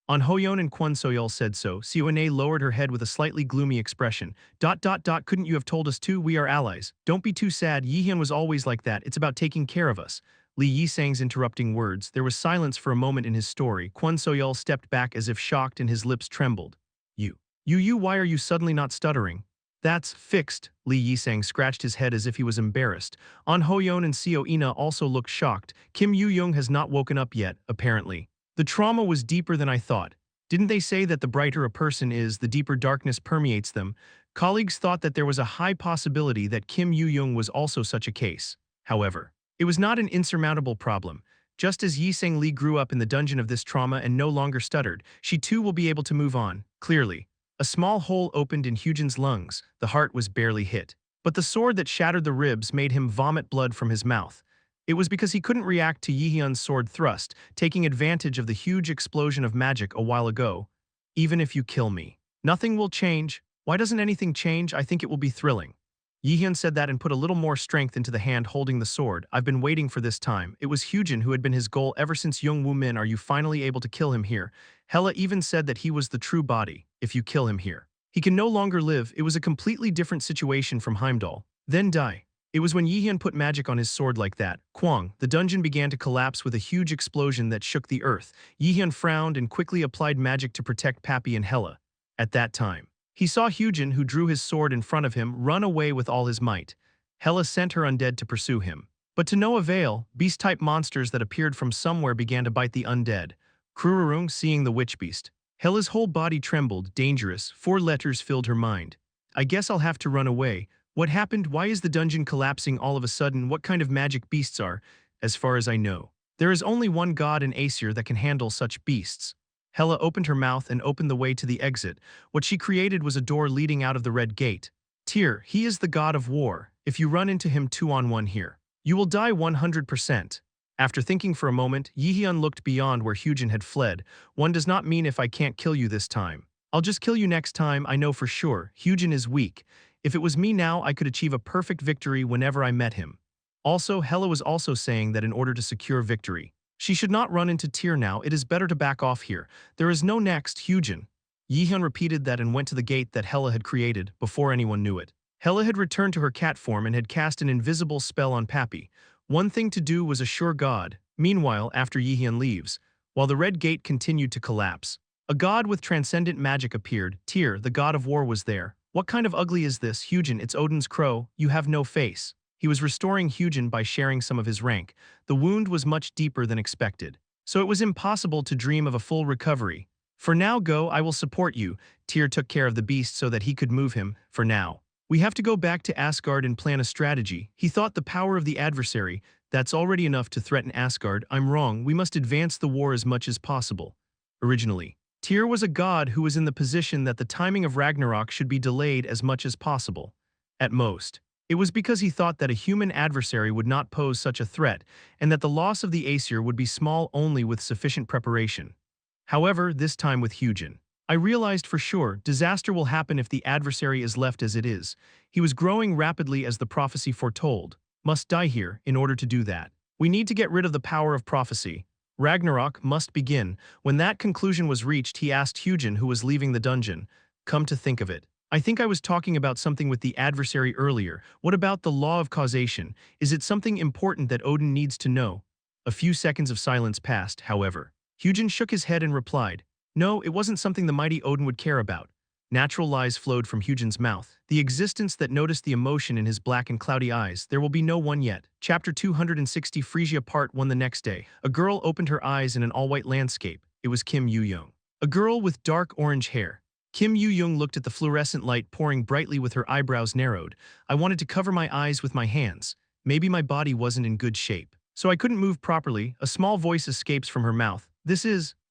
An Hoyeon and Kwon Soyeol said so. Seone lowered her head with a slightly gloomy expression. Couldn't you have told us too? We are allies. Don't be too sad. Yhyun was always like that. It's about taking care of us. Li Yisang's interrupting words. There was silence for a moment in his story. Kwon Soyeol stepped back as if shocked and his lips trembled. You, why are you suddenly not stuttering?" "That's fixed." Li Yisang scratched his head as if he was embarrassed. An Hoyeon and Seo Ina also looked shocked. Kim Yu-young has not woken up yet, apparently. "The trauma was deeper than I thought. Didn't they say that the brighter a person is, the deeper darkness permeates them?" Colleagues thought that there was a high possibility that Kim Yu-young was also such a case. However, it was not an insurmountable problem. Just as Yisang Li grew up in the dungeon of this trauma and no longer stuttered, she too will be able to move on, clearly. A small hole opened in Hyun's lungs. The heart was barely hit. But the sword that shattered the ribs made him vomit blood from his mouth. It was because he couldn't react to Yhyun's sword thrust, taking advantage of the huge explosion of magic a while ago. "Even if you kill me, nothing will change." "Why doesn't anything change? I think it will be thrilling." Yhyun said that and put a little more strength into the hand holding the sword. "I've been waiting for this time." It was Hyun who had been his goal ever since Youngwoo Min. "Are you finally able to kill him here?" Hela even said that he was the true body. "If you kill him here, he can no longer live." It was a completely different situation from Heimdall. "Then die." It was when Yhyun put magic on his sword like that. Kwang, the dungeon began to collapse with a huge explosion that shook the earth. Yhyun frowned and quickly applied magic to protect Pappy and Hela. At that time, he saw Hyun, who drew his sword in front of him, run away with all his might. Hela sent her undead to pursue him. But to no avail, beast-type monsters that appeared from somewhere began to bite the undead. Krururung, seeing the witch beast, Hela's whole body trembled. Dangerous. 4 letters filled her mind. "I guess I'll have to run away." What happened? Why is the dungeon collapsing all of a sudden? What kind of magic beasts are? As far as I know, there is only one god in Aesir that can handle such beasts. Hela opened her mouth and opened the way to the exit. What she created was a door leading out of the Red Gate. "Tyr, he is the god of war. If you run into him 2-on-1 here, you will die 100%. After thinking for a moment, Yhyun looked beyond where Hyun had fled. "One does not mean if I can't kill you this time. I'll just kill you next time, I know for sure. Hyun is weak. If it was me now, I could achieve a perfect victory whenever I met him." Also, Hela was also saying that in order to secure victory, she should not run into Tyr now. "It is better to back off here. There is no next, Hyun." Yhyun repeated that and went to the gate that Hela had created before anyone knew it. Hela had returned to her cat form and had cast an invisible spell on Pappy. One thing to do was assure God. Meanwhile, after Yhyun leaves, while the Red Gate continued to collapse, a god with transcendent magic appeared. Tyr, the god of war, was there. "What kind of ugly is this, Hyun? It's Odin's crow. You have no face." He was restoring Hyun by sharing some of his rank. The wound was much deeper than expected, so it was impossible to dream of a full recovery. For now go, I will support you. Tyr took care of the beast so that he could move him, for now. We have to go back to Asgard and plan a strategy. He thought the power of the adversary, that's already enough to threaten Asgard. I'm wrong, we must advance the war as much as possible. Originally, Tyr was a god who was in the position that the timing of Ragnarok should be delayed as much as possible. At most. It was because he thought that a human adversary would not pose such a threat, and that the loss of the Aesir would be small only with sufficient preparation. However, this time with Hyun. I realized for sure disaster will happen if the adversary is left as it is. He was growing rapidly as the prophecy foretold. Must die here in order to do that. We need to get rid of the power of prophecy. Ragnarok must begin. When that conclusion was reached, he asked Hyun, who was leaving the dungeon. Come to think of it, I think I was talking about something with the adversary earlier. What about the law of causation? Is it something important that Odin needs to know? A few seconds of silence passed, however. Hyun shook his head and replied, no, it wasn't something the mighty Odin would care about. Natural lies flowed from Hyun's mouth. The existence that noticed the emotion in his black and cloudy eyes. There will be no one yet. Chapter 260 Frisia Part 1. The next day, a girl opened her eyes in an all-white landscape. It was Kim Yoo-young. A girl with dark orange hair. Kim Yoo-young looked at the fluorescent light pouring brightly with her eyebrows narrowed. I wanted to cover my eyes with my hands. Maybe my body wasn't in good shape, so I couldn't move properly. A small voice escapes from her mouth.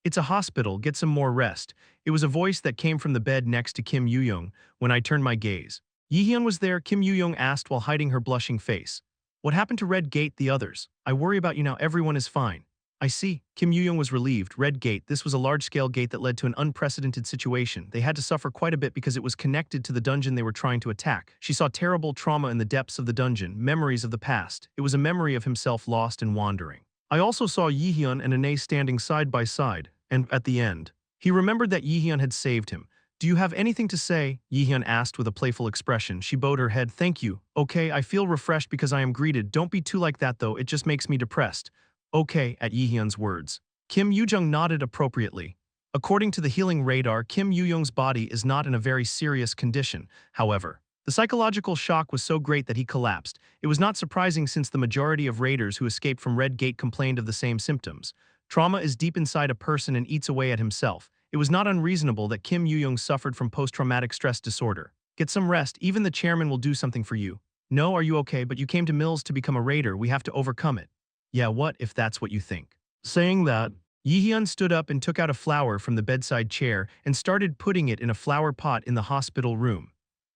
It's a hospital, get some more rest. It was a voice that came from the bed next to Kim Yoo-young. When I turned my gaze, Jaehyeon was there, Kim Yoo-young asked while hiding her blushing face. What happened to Red Gate, the others? I worry about you now, everyone is fine. I see. Kim Yoo-young was relieved. Red Gate, this was a large-scale gate that led to an unprecedented situation. They had to suffer quite a bit because it was connected to the dungeon they were trying to attack. She saw terrible trauma in the depths of the dungeon, memories of the past. It was a memory of himself lost and wandering. I also saw Jaehyeon and Ane standing side by side, and at the end, he remembered that Jaehyeon had saved him. Do you have anything to say? Jaehyeon asked with a playful expression. She bowed her head. Thank you. Okay, I feel refreshed because I am greeted. Don't be too like that though, it just makes me depressed. Okay, at Jaehyeon's words. Kim Yoo-young nodded appropriately. According to the healing radar, Kim Yoo-young's body is not in a very serious condition, however. The psychological shock was so great that he collapsed. It was not surprising since the majority of raiders who escaped from Red Gate complained of the same symptoms. Trauma is deep inside a person and eats away at himself. It was not unreasonable that Kim Yoo-young suffered from post-traumatic stress disorder. Get some rest, even the chairman will do something for you. No, are you okay? But you came to Mills to become a raider, we have to overcome it. Yeah, what if that's what you think? Saying that, Jaehyeon stood up and took out a flower from the bedside chair and started putting it in a flower pot in the hospital room.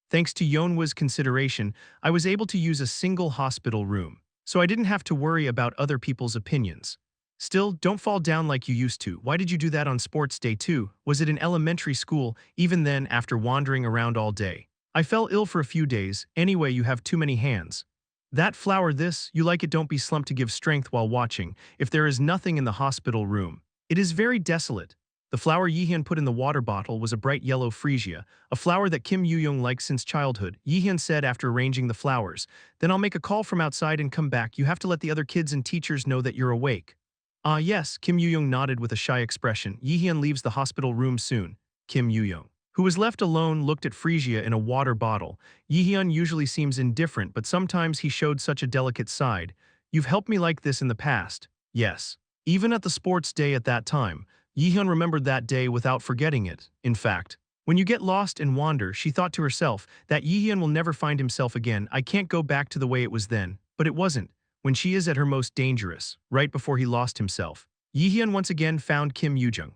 Thanks to Yeonwa's consideration, I was able to use a single hospital room, so I didn't have to worry about other people's opinions. Still, don't fall down like you used to. Why did you do that on sports day too? Was it in elementary school, even then after wandering around all day? I fell ill for a few days. Anyway, you have too many hands. That flower this, you like it, don't be slumped to give strength while watching. If there is nothing in the hospital room, it is very desolate. The flower Jaehyeon put in the water bottle was a bright yellow freesia, a flower that Kim Yoo-young liked since childhood. Jaehyeon said after arranging the flowers, then I'll make a call from outside and come back. You have to let the other kids and teachers know that you're awake. Ah yes, Kim Yoo-young nodded with a shy expression. Jaehyeon leaves the hospital room soon. Kim Yoo-young, who was left alone, looked at freesia in a water bottle. Jaehyeon usually seems indifferent, but sometimes he showed such a delicate side. You've helped me like this in the past. Yes. Even at the sports day at that time, Jaehyeon remembered that day without forgetting it. In fact, when you get lost and wander, she thought to herself that Jaehyeon will never find himself again. I can't go back to the way it was then. But it wasn't. When she is at her most dangerous, right before he lost himself, Jaehyeon once again found Kim Yoo-young.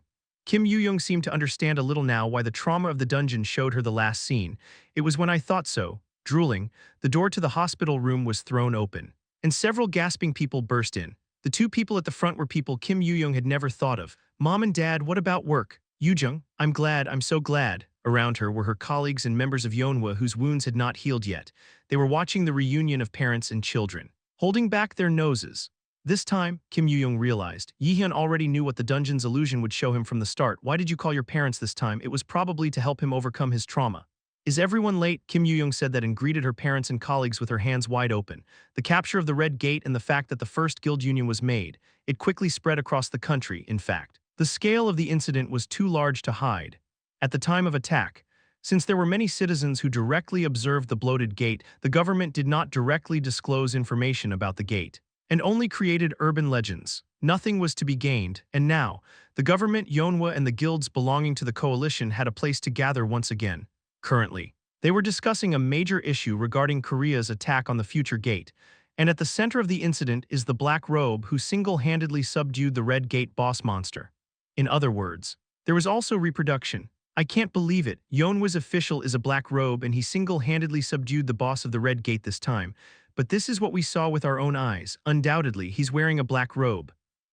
Kim Yoo-young seemed to understand a little now why the trauma of the dungeon showed her the last scene. It was when I thought so. Drooling, the door to the hospital room was thrown open, and several gasping people burst in. The two people at the front were people Kim Yoo-young had never thought of. Mom and Dad, what about work? Yoo-young, I'm so glad. Around her were her colleagues and members of Yeonwa whose wounds had not healed yet. They were watching the reunion of parents and children, holding back their noses. This time, Kim Yoo-young realized, Jaehyeon already knew what the dungeon's illusion would show him from the start. Why did you call your parents this time? It was probably to help him overcome his trauma. Is everyone late? Kim Yoo-young said that and greeted her parents and colleagues with her hands wide open. The capture of the Red Gate and the fact that the first guild union was made, it quickly spread across the country, in fact. The scale of the incident was too large to hide. At the time of attack, since there were many citizens who directly observed the bloated gate, the government did not directly disclose information about the gate. and only created urban legends. Nothing was to be gained, and now, the government, Yonhwa, and the guilds belonging to the coalition had a place to gather once again. Currently, they were discussing a major issue regarding Korea's attack on the future gate, and at the center of the incident is the Black Robe who single-handedly subdued the Red Gate boss monster. In other words, there was also reproduction. I can't believe it. Yonhwa's official is a Black Robe and he single-handedly subdued the boss of the Red Gate this time. But this is what we saw with our own eyes. Undoubtedly, he's wearing a black robe.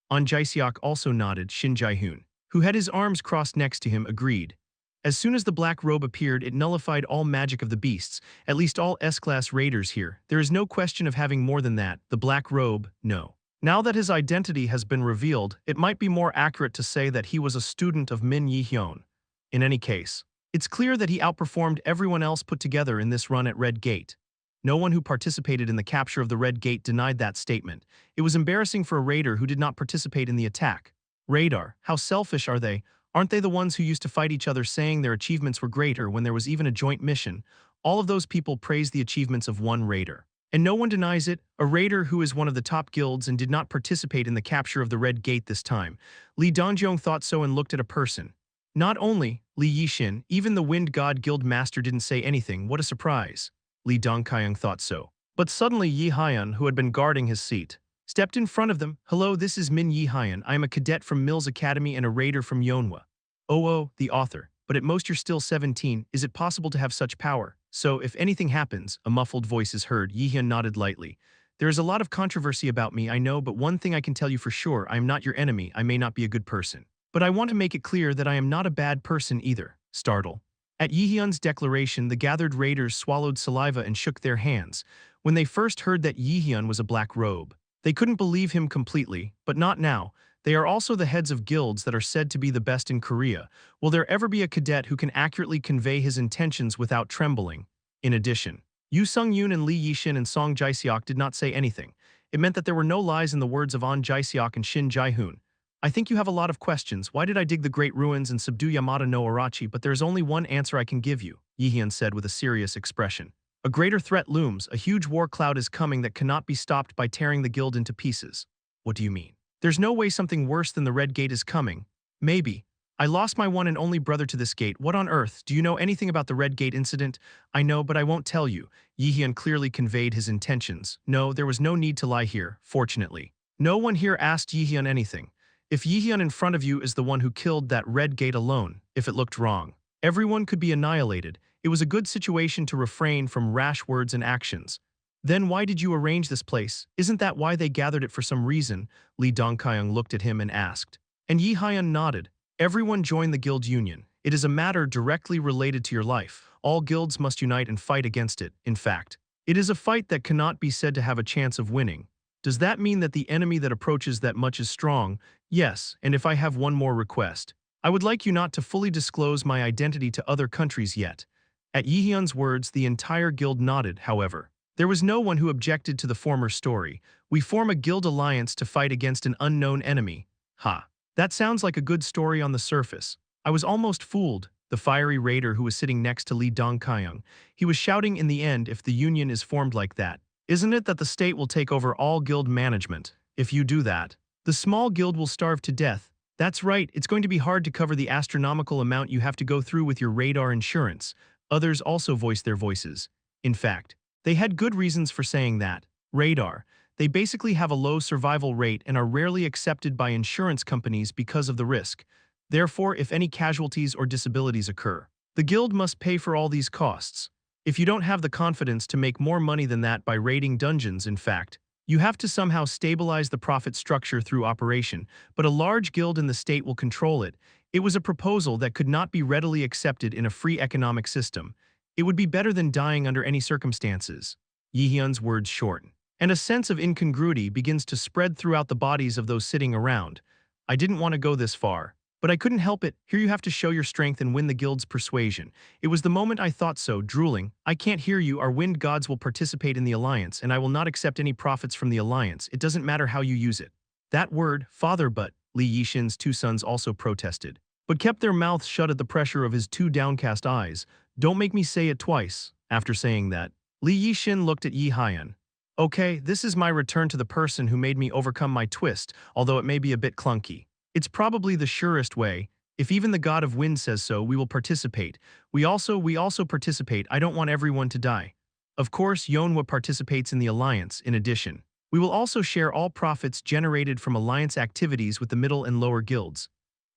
On Jaehyeon also nodded. Shin Jae-hoon, who had his arms crossed next to him, agreed. As soon as the black robe appeared, it nullified all magic of the beasts, at least all S-class raiders here. There is no question of having more than that. The black robe, no. Now that his identity has been revealed, it might be more accurate to say that he was a student of Min Jaehyeon. In any case, it's clear that he outperformed everyone else put together in this run at Red Gate. No one who participated in the capture of the Red Gate denied that statement. It was embarrassing for a raider who did not participate in the attack. Radar, how selfish are they? Aren't they the ones who used to fight each other saying their achievements were greater when there was even a joint mission? All of those people praise the achievements of one raider. And no one denies it, a raider who is one of the top guilds and did not participate in the capture of the Red Gate this time. Lee Dongjong thought so and looked at a person. Not only Lee Yishin, even the Wind God Guild Master didn't say anything. What a surprise. Lee Dongkyung thought so. But suddenly Yi Hyun, who had been guarding his seat, stepped in front of them. Hello, this is Min Yi Hyun. I am a cadet from Mills Academy and a raider from Yonhwa. Oh, the author. But at most you're still 17. Is it possible to have such power? So, if anything happens, a muffled voice is heard. Yi Hyun nodded lightly. There is a lot of controversy about me, I know, but one thing I can tell you for sure, I am not your enemy. I may not be a good person. But I want to make it clear that I am not a bad person either. Startle. At Yi Hyun's declaration, the gathered raiders swallowed saliva and shook their hands. When they first heard that Yi Hyun was a black robe, they couldn't believe him completely, but not now. They are also the heads of guilds that are said to be the best in Korea. Will there ever be a cadet who can accurately convey his intentions without trembling? In addition, Yu Sung-yoon and Lee Yishin and Song Jae-seok did not say anything. It meant that there were no lies in the words of On Jae-seok and Shin Jae-hoon. I think you have a lot of questions. Why did I dig the great ruins and subdue Yamata no Arachi? But there is only one answer I can give you, Yi Hyun said with a serious expression. A greater threat looms. A huge war cloud is coming that cannot be stopped by tearing the guild into pieces. What do you mean? There's no way something worse than the Red Gate is coming. Maybe. I lost my one and only brother to this gate. What on earth? Do you know anything about the Red Gate incident? I know, but I won't tell you. Yi Hyun clearly conveyed his intentions. No, there was no need to lie here, fortunately. No one here asked Yi Hyun anything. If Yi Hyun in front of you is the one who killed that Red Gate alone, if it looked wrong, everyone could be annihilated. It was a good situation to refrain from rash words and actions. Then why did you arrange this place? Isn't that why they gathered it for some reason? Lee Dongkyung looked at him and asked. And Yi Hyun nodded. Everyone joined the guild union. It is a matter directly related to your life. All guilds must unite and fight against it. In fact, it is a fight that cannot be said to have a chance of winning. Does that mean that the enemy that approaches that much is strong? Yes, and if I have one more request. I would like you not to fully disclose my identity to other countries yet. At Yi Hyun's words, the entire guild nodded, however. There was no one who objected to the former story. We form a guild alliance to fight against an unknown enemy. Ha. That sounds like a good story on the surface. I was almost fooled. The fiery raider who was sitting next to Lee Dongkyung. He was shouting in the end, if the union is formed like that. Isn't it that the state will take over all guild management? If you do that, the small guild will starve to death. That's right, it's going to be hard to cover the astronomical amount you have to go through with your radar insurance. Others also voiced their voices. In fact, they had good reasons for saying that. Radar. They basically have a low survival rate and are rarely accepted by insurance companies because of the risk. Therefore, if any casualties or disabilities occur, the guild must pay for all these costs. If you don't have the confidence to make more money than that by raiding dungeons, in fact, you have to somehow stabilize the profit structure through operation, but a large guild in the state will control it. It was a proposal that could not be readily accepted in a free economic system. It would be better than dying under any circumstances. Yi Hyun's words shorten, and a sense of incongruity begins to spread throughout the bodies of those sitting around. I didn't want to go this far, but I couldn't help it. Here you have to show your strength and win the guild's persuasion. It was the moment I thought so, drooling. I can't hear you. Our wind gods will participate in the alliance, and I will not accept any profits from the alliance. It doesn't matter how you use it. That word, father, but Lee Yishin's two sons also protested, but kept their mouths shut at the pressure of his two downcast eyes. Don't make me say it twice. After saying that, Lee Yishin looked at Yi Hyun. Okay, this is my return to the person who made me overcome my twist, although it may be a bit clunky. It's probably the surest way. If even the god of wind says so, we will participate. We also participate. I don't want everyone to die. Of course, Yonhwa participates in the alliance, in addition. We will also share all profits generated from alliance activities with the middle and lower guilds.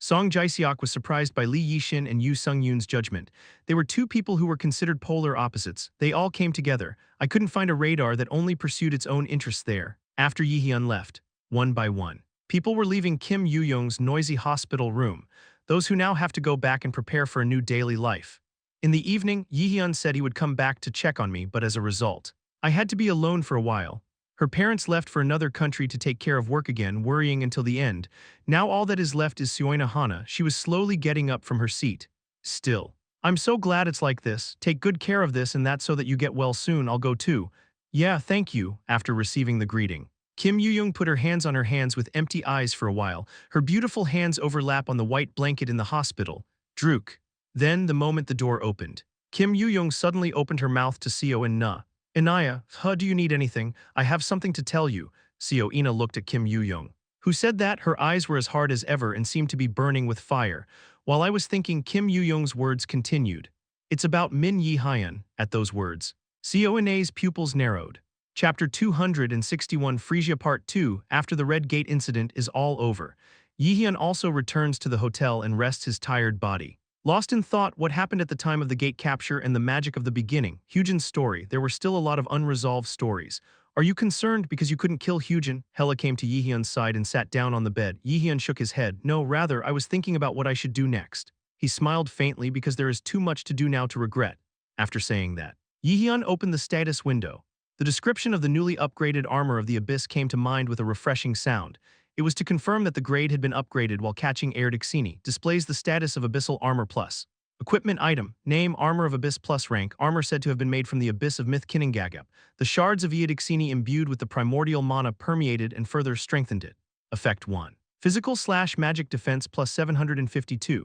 Song Jae-seok was surprised by Lee Yishin and Yu Sung-yoon's judgment. They were two people who were considered polar opposites. They all came together. I couldn't find a radar that only pursued its own interests there. After Yi-hyun left, one by one, people were leaving Kim Yu-young's noisy hospital room, those who now have to go back and prepare for a new daily life. In the evening, Yi-hyun said he would come back to check on me, but as a result, I had to be alone for a while. Her parents left for another country to take care of work again, worrying until the end. Now all that is left is Suena Hana. She was slowly getting up from her seat. Still, I'm so glad it's like this. Take good care of this and that so that you get well soon. I'll go too. Yeah, thank you, after receiving the greeting. Kim Yu-young put her hands on her hands with empty eyes for a while. Her beautiful hands overlap on the white blanket in the hospital. Druk. Then, the moment the door opened, Kim Yu-young suddenly opened her mouth to Seo and Na. Inaya, do you need anything? I have something to tell you. Seo Ina looked at Kim Yu-young, who said that. Her eyes were as hard as ever and seemed to be burning with fire. While I was thinking, Kim Yu-young's words continued. It's about Min Yi-hyun. At those words, Seo Ina's pupils narrowed. Chapter 261 Frisia Part 2. After the Red Gate incident is all over, Yi-hyun also returns to the hotel and rests his tired body. Lost in thought what happened at the time of the gate capture and the magic of the beginning, Hyujin's story, there were still a lot of unresolved stories. Are you concerned because you couldn't kill Hyujin? Hela came to Yi-hyun's side and sat down on the bed. Yi-hyun shook his head. No, rather, I was thinking about what I should do next. He smiled faintly because there is too much to do now to regret. After saying that, Yi-hyun opened the status window. The description of the newly upgraded armor of the Abyss came to mind with a refreshing sound. It was to confirm that the grade had been upgraded while catching Air Dixini. Displays the status of Abyssal Armor Plus. Equipment item. Name Armor of Abyss Plus rank. Armor said to have been made from the Abyss of Myth Kinningagap. The shards of Air Dixini imbued with the primordial mana permeated and further strengthened it. Effect 1. Physical/magic defense plus 752.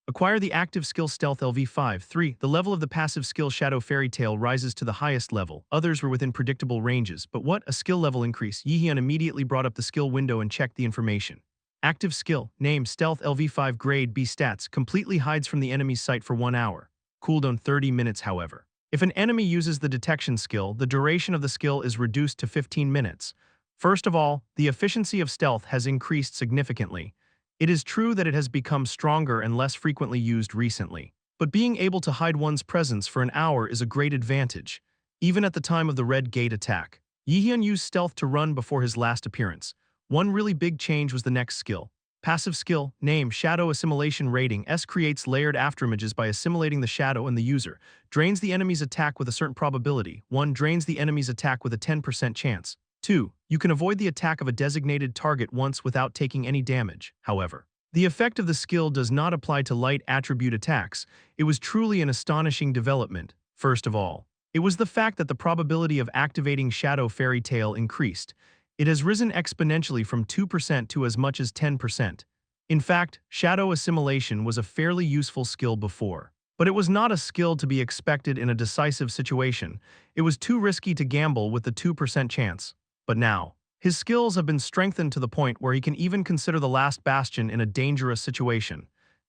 Acquire the active skill Stealth LV5. 3. The level of the passive skill Shadow Fairy Tale rises to the highest level. Others were within predictable ranges, but what? A skill level increase. Yi-hyun immediately brought up the skill window and checked the information. Active skill. Name Stealth LV5 grade B stats. Completely hides from the enemy's sight for 1 hour. Cooldown 30 minutes however. If an enemy uses the detection skill, the duration of the skill is reduced to 15 minutes. First of all, the efficiency of stealth has increased significantly. It is true that it has become stronger and less frequently used recently, but being able to hide one's presence for an hour is a great advantage, even at the time of the Red Gate attack. Yi-hyun used stealth to run before his last appearance. One really big change was the next skill. Passive skill, name Shadow Assimilation Rating S creates layered afterimages by assimilating the shadow and the user. Drains the enemy's attack with a certain probability. 1. Drains the enemy's attack with a 10% chance. 2. You can avoid the attack of a designated target once without taking any damage. However, the effect of the skill does not apply to light attribute attacks. It was truly an astonishing development. First of all, it was the fact that the probability of activating Shadow Fairy Tale increased. It has risen exponentially from 2% to as much as 10%. In fact, Shadow Assimilation was a fairly useful skill before, but it was not a skill to be expected in a decisive situation. It was too risky to gamble with the 2% chance. But now, his skills have been strengthened to the point where he can even consider the last bastion in a dangerous situation.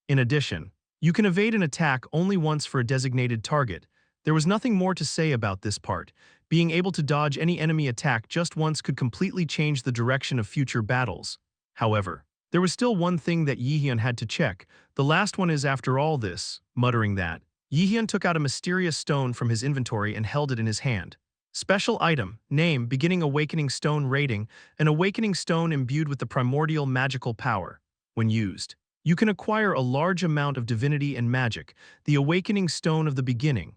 In addition, you can evade an attack only once for a designated target. There was nothing more to say about this part. Being able to dodge any enemy attack just once could completely change the direction of future battles. However, there was still one thing that Yi-hyun had to check. The last one is after all this. Muttering that, Yi-hyun took out a mysterious stone from his inventory and held it in his hand. Special item, name, beginning awakening stone rating, an awakening stone imbued with the primordial magical power. When used, you can acquire a large amount of divinity and magic, the awakening stone of the beginning.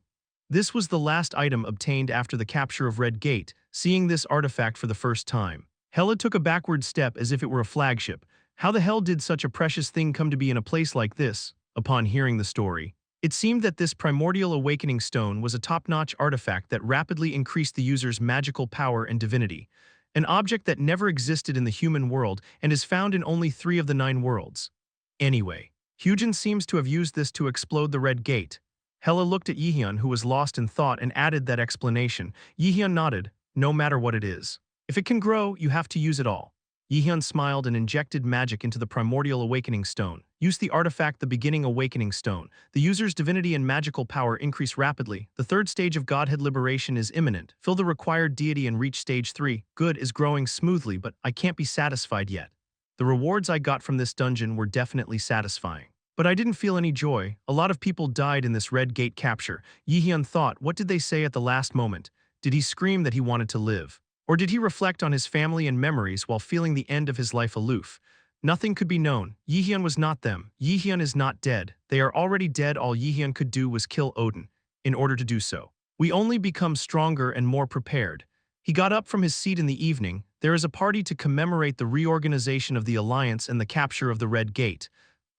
This was the last item obtained after the capture of Red Gate. Seeing this artifact for the first time, Hela took a backward step as if it were a flagship. How the hell did such a precious thing come to be in a place like this? Upon hearing the story, it seemed that this primordial awakening stone was a top-notch artifact that rapidly increased the user's magical power and divinity, an object that never existed in the human world and is found in only 3 of the 9 worlds. Anyway, Hyujin seems to have used this to explode the Red Gate. Hela looked at Yi-hyun, who was lost in thought, and added that explanation. Yi-hyun nodded. no matter what it is. If it can grow, you have to use it all. Jaehyeon smiled and injected magic into the primordial awakening stone. Use the artifact the beginning awakening stone. The user's divinity and magical power increase rapidly. The third stage of godhead liberation is imminent. Fill the required deity and reach stage 3. Good is growing smoothly, but I can't be satisfied yet. The rewards I got from this dungeon were definitely satisfying. But I didn't feel any joy. A lot of people died in this red gate capture. Jaehyeon thought, what did they say at the last moment? Did he scream that he wanted to live? Or did he reflect on his family and memories while feeling the end of his life aloof? Nothing could be known. Jaehyeon was not them. Jaehyeon is not dead. They are already dead. All Jaehyeon could do was kill Odin. In order to do so, we only become stronger and more prepared. He got up from his seat in the evening. There is a party to commemorate the reorganization of the alliance and the capture of the Red Gate.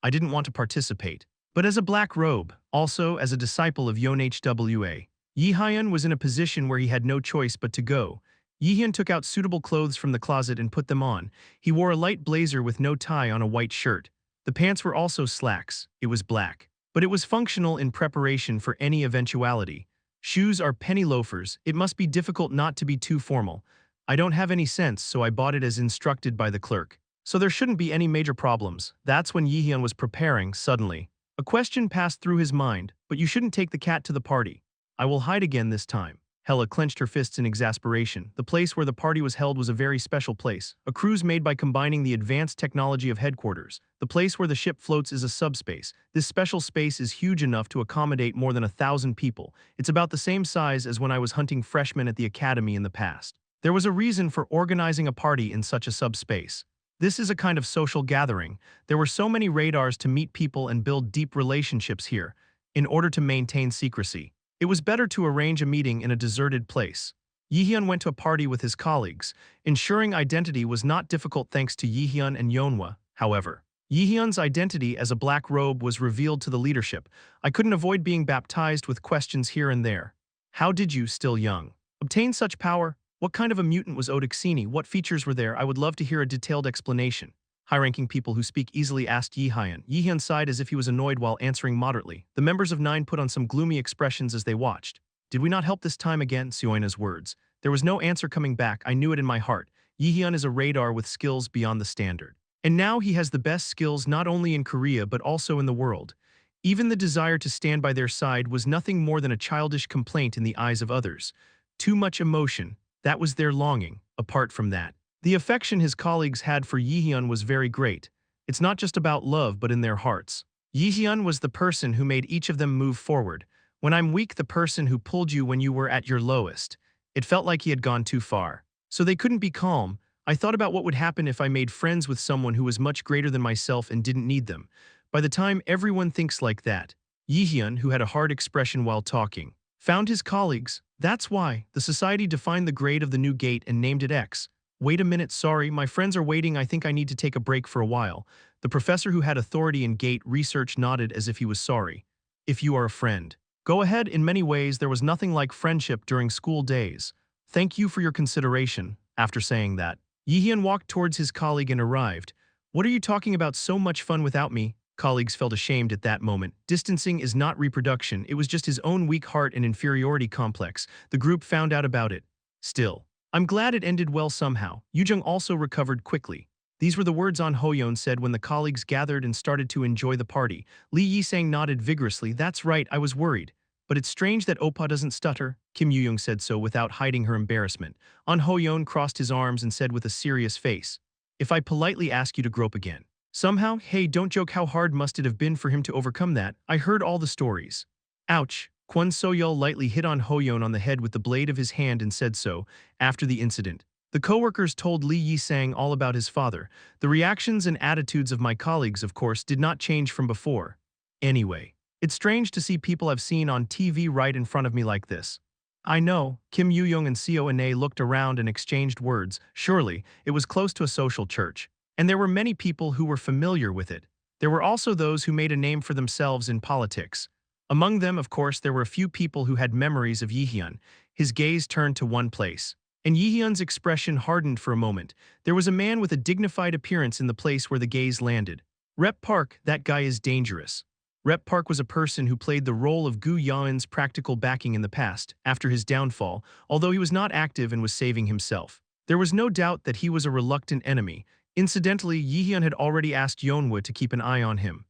I didn't want to participate. But as a black robe, also as a disciple of Yonhwa, Jaehyeon was in a position where he had no choice but to go. Jaehyeon took out suitable clothes from the closet and put them on. He wore a light blazer with no tie on a white shirt. The pants were also slacks. It was black. But it was functional in preparation for any eventuality. Shoes are penny loafers. It must be difficult not to be too formal. I don't have any sense, so I bought it as instructed by the clerk. So there shouldn't be any major problems. That's when Jaehyeon was preparing, suddenly. A question passed through his mind, but you shouldn't take the cat to the party. I will hide again this time. Hela clenched her fists in exasperation. The place where the party was held was a very special place, a cruise made by combining the advanced technology of headquarters. The place where the ship floats is a subspace. This special space is huge enough to accommodate more than 1,000 people. It's about the same size as when I was hunting freshmen at the academy in the past. There was a reason for organizing a party in such a subspace. This is a kind of social gathering. There were so many radars to meet people and build deep relationships here, in order to maintain secrecy. It was better to arrange a meeting in a deserted place. Jaehyeon went to a party with his colleagues. Ensuring identity was not difficult thanks to Jaehyeon and Yonhwa, however. Jaehyeon's identity as a black robe was revealed to the leadership. I couldn't avoid being baptized with questions here and there. How did you, still young, obtain such power? What kind of a mutant was Odixini? What features were there? I would love to hear a detailed explanation. High-ranking people who speak easily asked Jaehyeon. Jaehyeon sighed as if he was annoyed while answering moderately. The members of Nine put on some gloomy expressions as they watched. Did we not help this time again? Seoina's words. There was no answer coming back. I knew it in my heart. Jaehyeon is a radar with skills beyond the standard. And now he has the best skills not only in Korea but also in the world. Even the desire to stand by their side was nothing more than a childish complaint in the eyes of others. Too much emotion. That was their longing. Apart from that, the affection his colleagues had for Jaehyeon was very great. It's not just about love but in their hearts. Jaehyeon was the person who made each of them move forward. When I'm weak, the person who pulled you when you were at your lowest. It felt like he had gone too far. So they couldn't be calm. I thought about what would happen if I made friends with someone who was much greater than myself and didn't need them. By the time everyone thinks like that, Jaehyeon, who had a hard expression while talking, found his colleagues. That's why the society defined the grade of the new gate and named it X. Wait a minute, sorry, my friends are waiting. I think I need to take a break for a while. The professor who had authority in gate research nodded as if he was sorry. If you are a friend, go ahead. In many ways, there was nothing like friendship during school days. Thank you for your consideration. After saying that, Jaehyeon walked towards his colleague and arrived. What are you talking about? So much fun without me? Colleagues felt ashamed at that moment. Distancing is not reproduction. It was just his own weak heart and inferiority complex. The group found out about it. Still, I'm glad it ended well somehow. Yujung also recovered quickly. These were the words An Hoyeon said when the colleagues gathered and started to enjoy the party. Lee Yisang nodded vigorously. That's right, I was worried. But it's strange that Oppa doesn't stutter. Kim Yuyung said so without hiding her embarrassment. An Hoyeon crossed his arms and said with a serious face, if I politely ask you to grope again. Somehow, hey, don't joke. How hard must it have been for him to overcome that? I heard all the stories. Ouch. Kwon Soyeol lightly hit An Hoyeon on the head with the blade of his hand and said so. After the incident, the co-workers told Lee Yisang all about his father. The reactions and attitudes of my colleagues, of course, did not change from before. Anyway, it's strange to see people I've seen on TV right in front of me like this. I know. Kim Yuyong and Seo Ine looked around and exchanged words. Surely, it was close to a social church. And there were many people who were familiar with it. There were also those who made a name for themselves in politics. Among them, of course, there were a few people who had memories of Jaehyeon. His gaze turned to one place, and Jaehyeon's expression hardened for a moment. There was a man with a dignified appearance in the place where the gaze landed. Rep Park, that guy is dangerous. Rep Park was a person who played the role of Gu Yaoen's practical backing in the past, after his downfall, although he was not active and was saving himself. There was no doubt that he was a reluctant enemy. Incidentally, Jaehyeon had already asked Yeonwoo to keep an eye on him.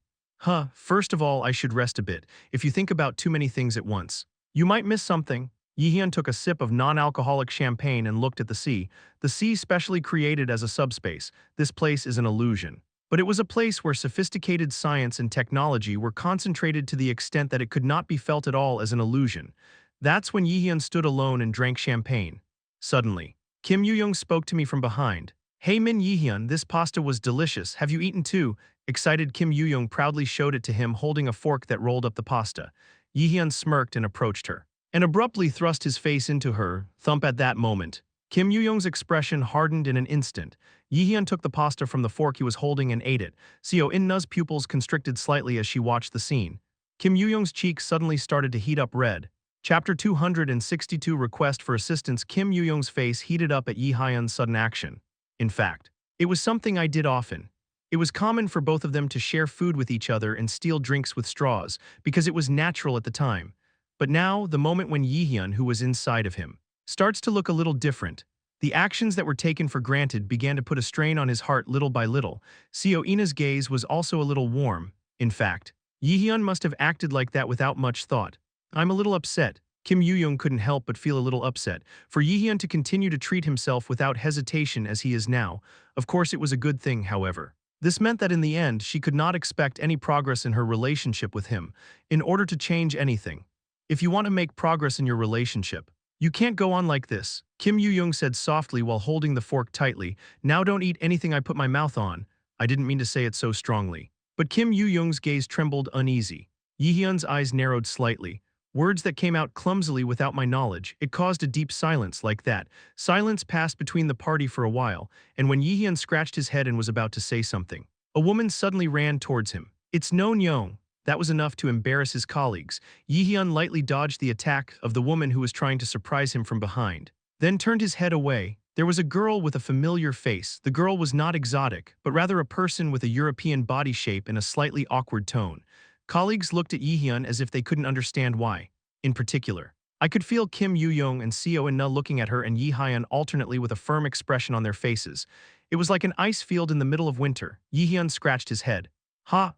First of all, I should rest a bit. If you think about too many things at once, you might miss something. Jaehyeon took a sip of non-alcoholic champagne and looked at the sea. The sea specially created as a subspace. This place is an illusion. But it was a place where sophisticated science and technology were concentrated to the extent that it could not be felt at all as an illusion. That's when Jaehyeon stood alone and drank champagne. Suddenly, Kim Yoo-young spoke to me from behind. "Hey Min Jaehyeon, this pasta was delicious. Have you eaten too?" Excited Kim Yoo-young proudly showed it to him holding a fork that rolled up the pasta. Jaehyeon smirked and approached her, and abruptly thrust his face into her thump at that moment. Kim Yoo-young's expression hardened in an instant. Jaehyeon took the pasta from the fork he was holding and ate it. Seo In-na's pupils constricted slightly as she watched the scene. Kim Yoo-young's cheeks suddenly started to heat up red. Chapter 262 Request for Assistance. Kim Yoo-young's face heated up at Jaehyeon's sudden action. In fact, it was something I did often. It was common for both of them to share food with each other and steal drinks with straws, because it was natural at the time. But now, the moment when Jaehyeon, who was inside of him, starts to look a little different. The actions that were taken for granted began to put a strain on his heart little by little. Seo In-na's gaze was also a little warm. In fact, Jaehyeon must have acted like that without much thought. "I'm a little upset." Kim Yoo-young couldn't help but feel a little upset. For Jaehyeon to continue to treat himself without hesitation as he is now. Of course it was a good thing, however. This meant that in the end she could not expect any progress in her relationship with him. In order to change anything, if you want to make progress in your relationship, you can't go on like this, Kim Yoo-young said softly while holding the fork tightly. "Now don't eat anything I put my mouth on." I didn't mean to say it so strongly. But Kim Yoo-young's gaze trembled uneasy. Jaehyeon's eyes narrowed slightly. Words that came out clumsily without my knowledge. It caused a deep silence like that. Silence passed between the party for a while, and when Jaehyeon scratched his head and was about to say something, a woman suddenly ran towards him. "It's Non-young." That was enough to embarrass his colleagues. Jaehyeon lightly dodged the attack of the woman who was trying to surprise him from behind, then turned his head away. There was a girl with a familiar face. The girl was not exotic, but rather a person with a European body shape and a slightly awkward tone. Colleagues looked at Jaehyeon as if they couldn't understand why. In particular, I could feel Kim Yoo-young and Seo In-na looking at her and Jaehyeon alternately with a firm expression on their faces. It was like an ice field in the middle of winter. Jaehyeon scratched his head.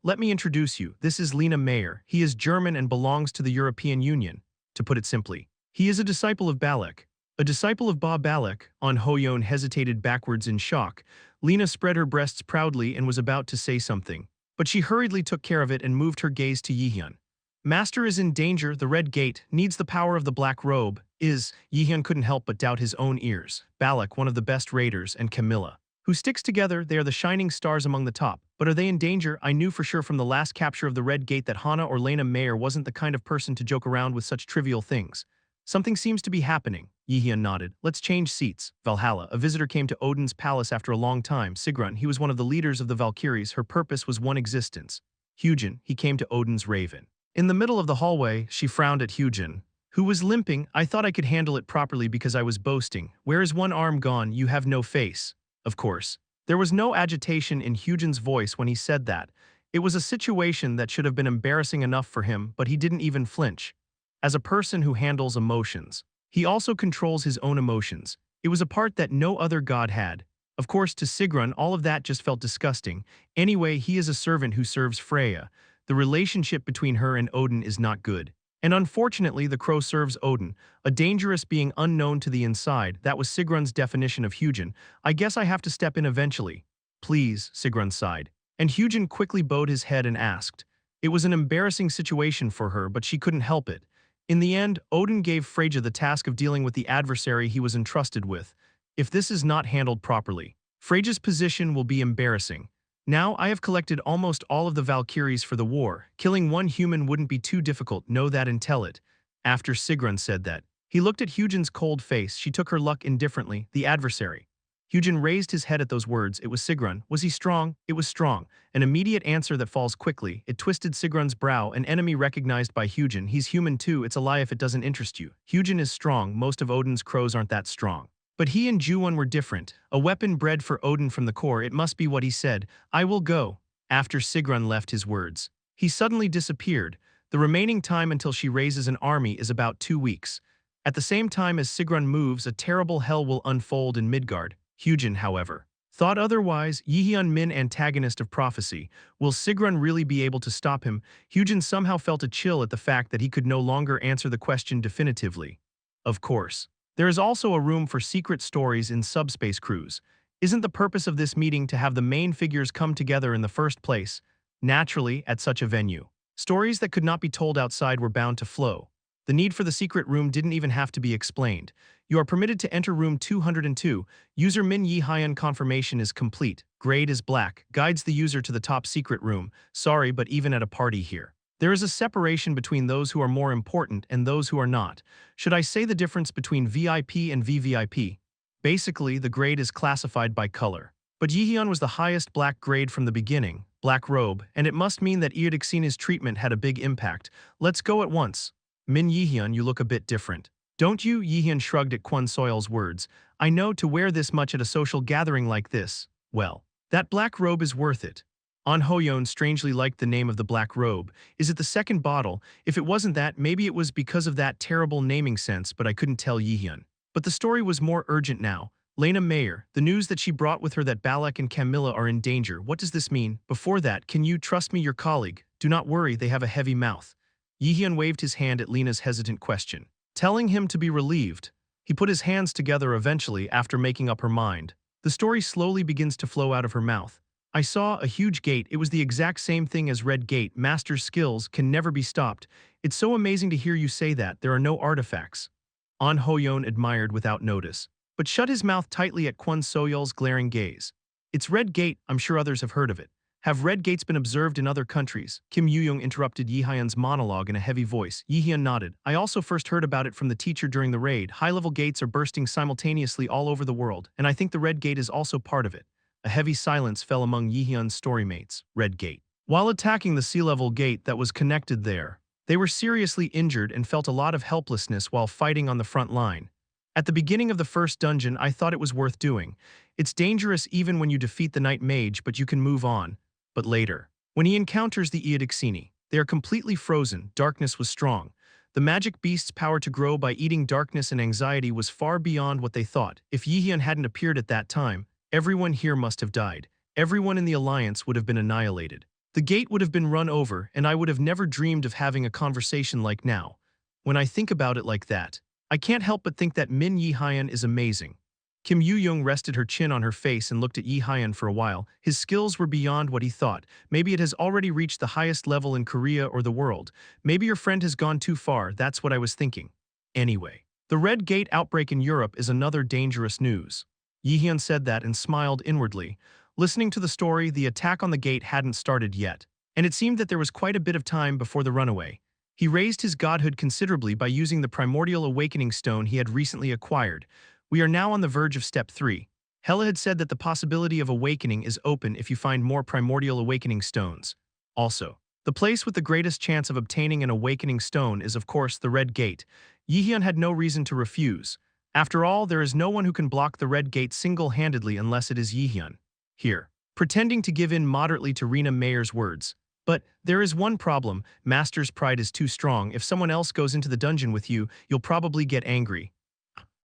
Let me introduce you. This is Lena Meyer. He is German and belongs to the European Union. To put it simply, he is a disciple of Balak. A disciple of Ba Balak. On Hoyeon hesitated backwards in shock. Lena spread her breasts proudly and was about to say something, but she hurriedly took care of it and moved her gaze to Jaehyeon. "Master is in danger. The red gate needs the power of the black robe." Jaehyeon couldn't help but doubt his own ears. Balak, one of the best raiders, and Camilla, who sticks together. They are the shining stars among the top. But are they in danger? I knew for sure from the last capture of the red gate that Hana or Lena Meyer wasn't the kind of person to joke around with such trivial things. "Something seems to be happening." Jaehyeon nodded. "Let's change seats." Valhalla. A visitor came to Odin's palace after a long time. Sigrun. He was one of the leaders of the Valkyries. Her purpose was one existence. Hyujin. He came to Odin's raven. In the middle of the hallway, she frowned at Hyujin, who was limping. "I thought I could handle it properly because I was boasting. Where is one arm gone? You have no face." Of course, there was no agitation in Hyujin's voice when he said that. It was a situation that should have been embarrassing enough for him, but he didn't even flinch. As a person who handles emotions, he also controls his own emotions. It was a part that no other god had. Of course, to Sigrun, all of that just felt disgusting. Anyway, he is a servant who serves Freya. The relationship between her and Odin is not good. And unfortunately, the crow serves Odin, a dangerous being unknown to the inside. That was Sigrun's definition of Hyujin. "I guess I have to step in eventually." "Please," Sigrun sighed. And Hyujin quickly bowed his head and asked. It was an embarrassing situation for her, but she couldn't help it. In the end, Odin gave Freyja the task of dealing with the adversary he was entrusted with. If this is not handled properly, Freyja's position will be embarrassing. Now I have collected almost all of the Valkyries for the war. Killing one human wouldn't be too difficult, know that and tell it. After Sigrun said that, he looked at Hyujin's cold face. She took her luck indifferently. The adversary. Hyujin raised his head at those words. It was Sigrun. Was he strong? It was strong. An immediate answer that falls quickly. It twisted Sigrun's brow. An enemy recognized by Hyujin. He's human too. It's a lie if it doesn't interest you. Hyujin is strong. Most of Odin's crows aren't that strong. But he and Juwon were different. A weapon bred for Odin from the core. It must be what he said. "I will go." After Sigrun left his words, He suddenly disappeared. The remaining time until she raises an army is about 2 weeks. At the same time as Sigrun moves, a terrible hell will unfold in Midgard. Hyujin, however, thought otherwise. Jaehyeon Min, antagonist of prophecy. Will Sigrun really be able to stop him? Hyujin somehow felt a chill at the fact that he could no longer answer the question definitively. Of course, there is also a room for secret stories in subspace crews. Isn't the purpose of this meeting to have the main figures come together in the first place? Naturally, at such a venue, stories that could not be told outside were bound to flow. The need for the secret room didn't even have to be explained. You are permitted to enter room 202. User Min Jaehyeon confirmation is complete. Grade is black. Guides the user to the top secret room. Sorry, but even at a party here, there is a separation between those who are more important and those who are not. Should I say the difference between VIP and VVIP? Basically, the grade is classified by color. But Jaehyeon was the highest black grade from the beginning, black robe, and it must mean that Yggdrasil's treatment had a big impact. Let's go at once. Min Jaehyeon, you look a bit different. Don't you? Jaehyeon shrugged at Kwon Soil's words. I know, to wear this much at a social gathering like this, well, that black robe is worth it. An Hoyeon strangely liked the name of the black robe. Is it the second bottle? If it wasn't that, maybe it was because of that terrible naming sense, but I couldn't tell Jaehyeon. But the story was more urgent now. Lena Mayer, the news that she brought with her that Balak and Camilla are in danger. What does this mean? Before that, can you trust me, your colleague? Do not worry, they have a heavy mouth. Jaehyeon waved his hand at Lena's hesitant question, telling him to be relieved. He put his hands together eventually after making up her mind. The story slowly begins to flow out of her mouth. I saw a huge gate. It was the exact same thing as Red Gate. Master's skills can never be stopped. It's so amazing to hear you say that. There are no artifacts. An Hoyeon admired without notice, but shut his mouth tightly at Kwon Soyol's glaring gaze. It's Red Gate. I'm sure others have heard of it. Have Red Gates been observed in other countries? Kim Yoo-young interrupted Jaehyeon's monologue in a heavy voice. Jaehyeon nodded. I also first heard about it from the teacher during the raid. High-level gates are bursting simultaneously all over the world, and I think the Red Gate is also part of it. A heavy silence fell among Jaehyeon's storymates. Red Gate. While attacking the sea-level gate that was connected there, they were seriously injured and felt a lot of helplessness while fighting on the front line. At the beginning of the first dungeon, I thought it was worth doing. It's dangerous even when you defeat the Night Mage, but you can move on. But later, when he encounters the Yggdrasil, they are completely frozen. Darkness was strong. The magic beast's power to grow by eating darkness and anxiety was far beyond what they thought. If Jaehyeon hadn't appeared at that time, everyone here must have died. Everyone in the Alliance would have been annihilated. The gate would have been run over, and I would have never dreamed of having a conversation like now. When I think about it like that, I can't help but think that Min Jaehyeon is amazing. Kim Yoo-young rested her chin on her face and looked at Jaehyeon for a while. His skills were beyond what he thought. Maybe it has already reached the highest level in Korea or the world. Maybe your friend has gone too far, that's what I was thinking. Anyway, the Red Gate outbreak in Europe is another dangerous news. Jaehyeon said that and smiled inwardly. Listening to the story, the attack on the gate hadn't started yet, and it seemed that there was quite a bit of time before the runaway. He raised his godhood considerably by using the primordial awakening stone he had recently acquired. We are now on the verge of step 3. Hela had said that the possibility of awakening is open if you find more primordial awakening stones. Also, the place with the greatest chance of obtaining an awakening stone is of course the Red Gate. Jaehyeon had no reason to refuse. After all, there is no one who can block the Red Gate single-handedly unless it is Jaehyeon. Here, pretending to give in moderately to Rena Mayer's words. But there is one problem. Master's pride is too strong. If someone else goes into the dungeon with you, you'll probably get angry.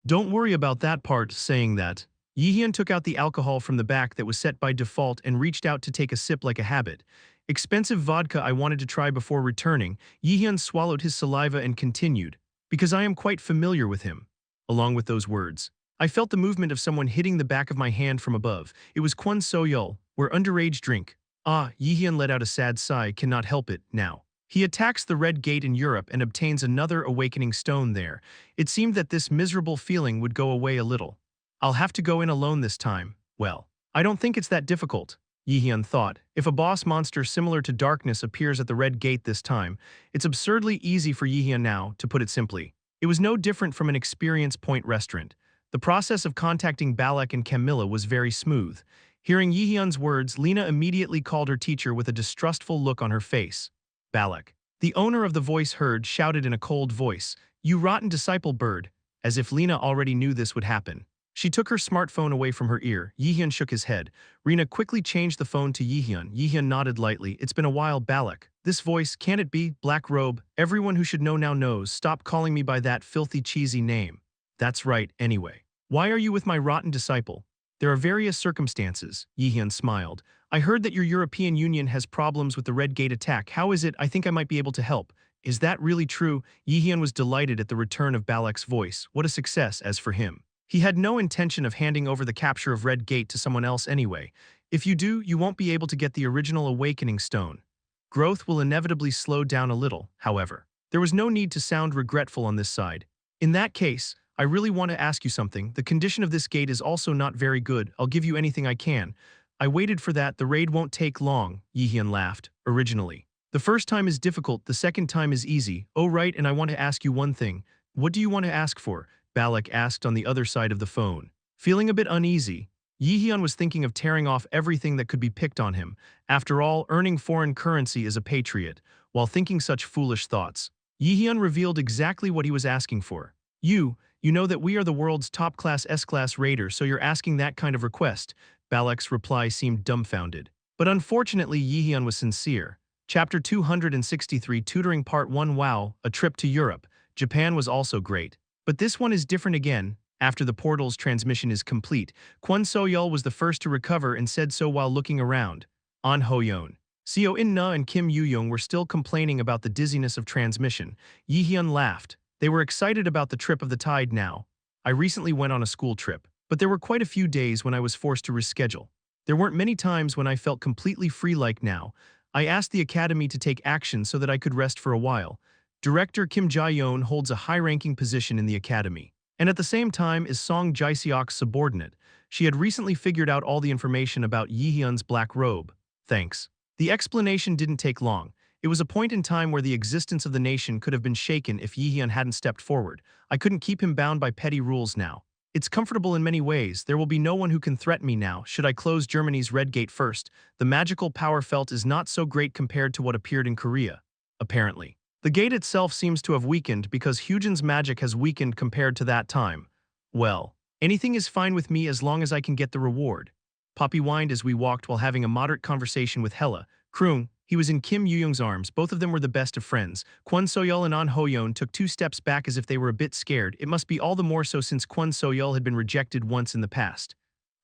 Don't worry about that part. Saying that, Jaehyeon took out the alcohol from the back that was set by default and reached out to take a sip like a habit. Expensive vodka I wanted to try before returning. Jaehyeon swallowed his saliva and continued, because I am quite familiar with him. Along with those words, I felt the movement of someone hitting the back of my hand from above. It was Kwon Soyol, where underage drink. Ah, Jaehyeon let out a sad sigh, cannot help it, now. He attacks the Red Gate in Europe and obtains another awakening stone there. It seemed that this miserable feeling would go away a little. I'll have to go in alone this time. Well, I don't think it's that difficult, Jaehyeon thought. If a boss monster similar to Darkness appears at the Red Gate this time, it's absurdly easy for Jaehyeon now, to put it simply. It was no different from an experience point restaurant. The process of contacting Balak and Camilla was very smooth. Hearing Jaehyeon's words, Lena immediately called her teacher with a distrustful look on her face. Balak, the owner of the voice heard, shouted in a cold voice, "You rotten disciple bird," as if Lena already knew this would happen. She took her smartphone away from her ear. Jaehyeon shook his head. Rina quickly changed the phone to Jaehyeon. Jaehyeon nodded lightly. It's been a while, Balak. This voice, can it be? Black robe. Everyone who should know now knows. Stop calling me by that filthy cheesy name. That's right, anyway. Why are you with my rotten disciple? There are various circumstances. Jaehyeon smiled. I heard that your European Union has problems with the Red Gate attack. How is it? I think I might be able to help. Is that really true? Jaehyeon was delighted at the return of Balak's voice. What a success, as for him. He had no intention of handing over the capture of Red Gate to someone else anyway. If you do, you won't be able to get the original awakening stone. Growth will inevitably slow down a little, however. There was no need to sound regretful on this side. In that case, I really want to ask you something. The condition of this gate is also not very good. I'll give you anything I can. I waited for that. The raid won't take long, Jaehyeon laughed. Originally. The first time is difficult, the second time is easy. Oh right, and I want to ask you one thing. What do you want to ask for? Balak asked on the other side of the phone. Feeling a bit uneasy, Jaehyeon was thinking of tearing off everything that could be picked on him. After all, earning foreign currency is a patriot. While thinking such foolish thoughts, Jaehyeon revealed exactly what he was asking for. You know that we are the world's top-class S-class raider, so you're asking that kind of request. Balak's reply seemed dumbfounded. But unfortunately, Jaehyeon was sincere. Chapter 263 Tutoring Part 1 Wow, a trip to Europe. Japan was also great. But this one is different again. After the portal's transmission is complete, Kwon So-yeol was the first to recover and said so while looking around. An Ho-yeon, Seo In-na and Kim Yu-young were still complaining about the dizziness of transmission. Jaehyeon laughed. They were excited about the trip of the tide now. I recently went on a school trip, but there were quite a few days when I was forced to reschedule. There weren't many times when I felt completely free like now. I asked the academy to take action so that I could rest for a while. Director Kim Jae-yeon holds a high-ranking position in the academy, and at the same time is Song Jae-seok's subordinate. She had recently figured out all the information about Jaehyeon's black robe. Thanks. The explanation didn't take long. It was a point in time where the existence of the nation could have been shaken if Jaehyeon hadn't stepped forward. I couldn't keep him bound by petty rules now. It's comfortable in many ways. There will be no one who can threaten me now. Should I close Germany's Red Gate first? The magical power felt is not so great compared to what appeared in Korea. Apparently. The gate itself seems to have weakened because Hyujin's magic has weakened compared to that time. Well, anything is fine with me as long as I can get the reward. Poppy whined as we walked while having a moderate conversation with Hella. Kroong, he was in Kim Yu-young's arms. Both of them were the best of friends. Kwon So-yeol and An Ho-yeon took 2 steps back as if they were a bit scared. It must be all the more so since Kwon So-yeol had been rejected once in the past.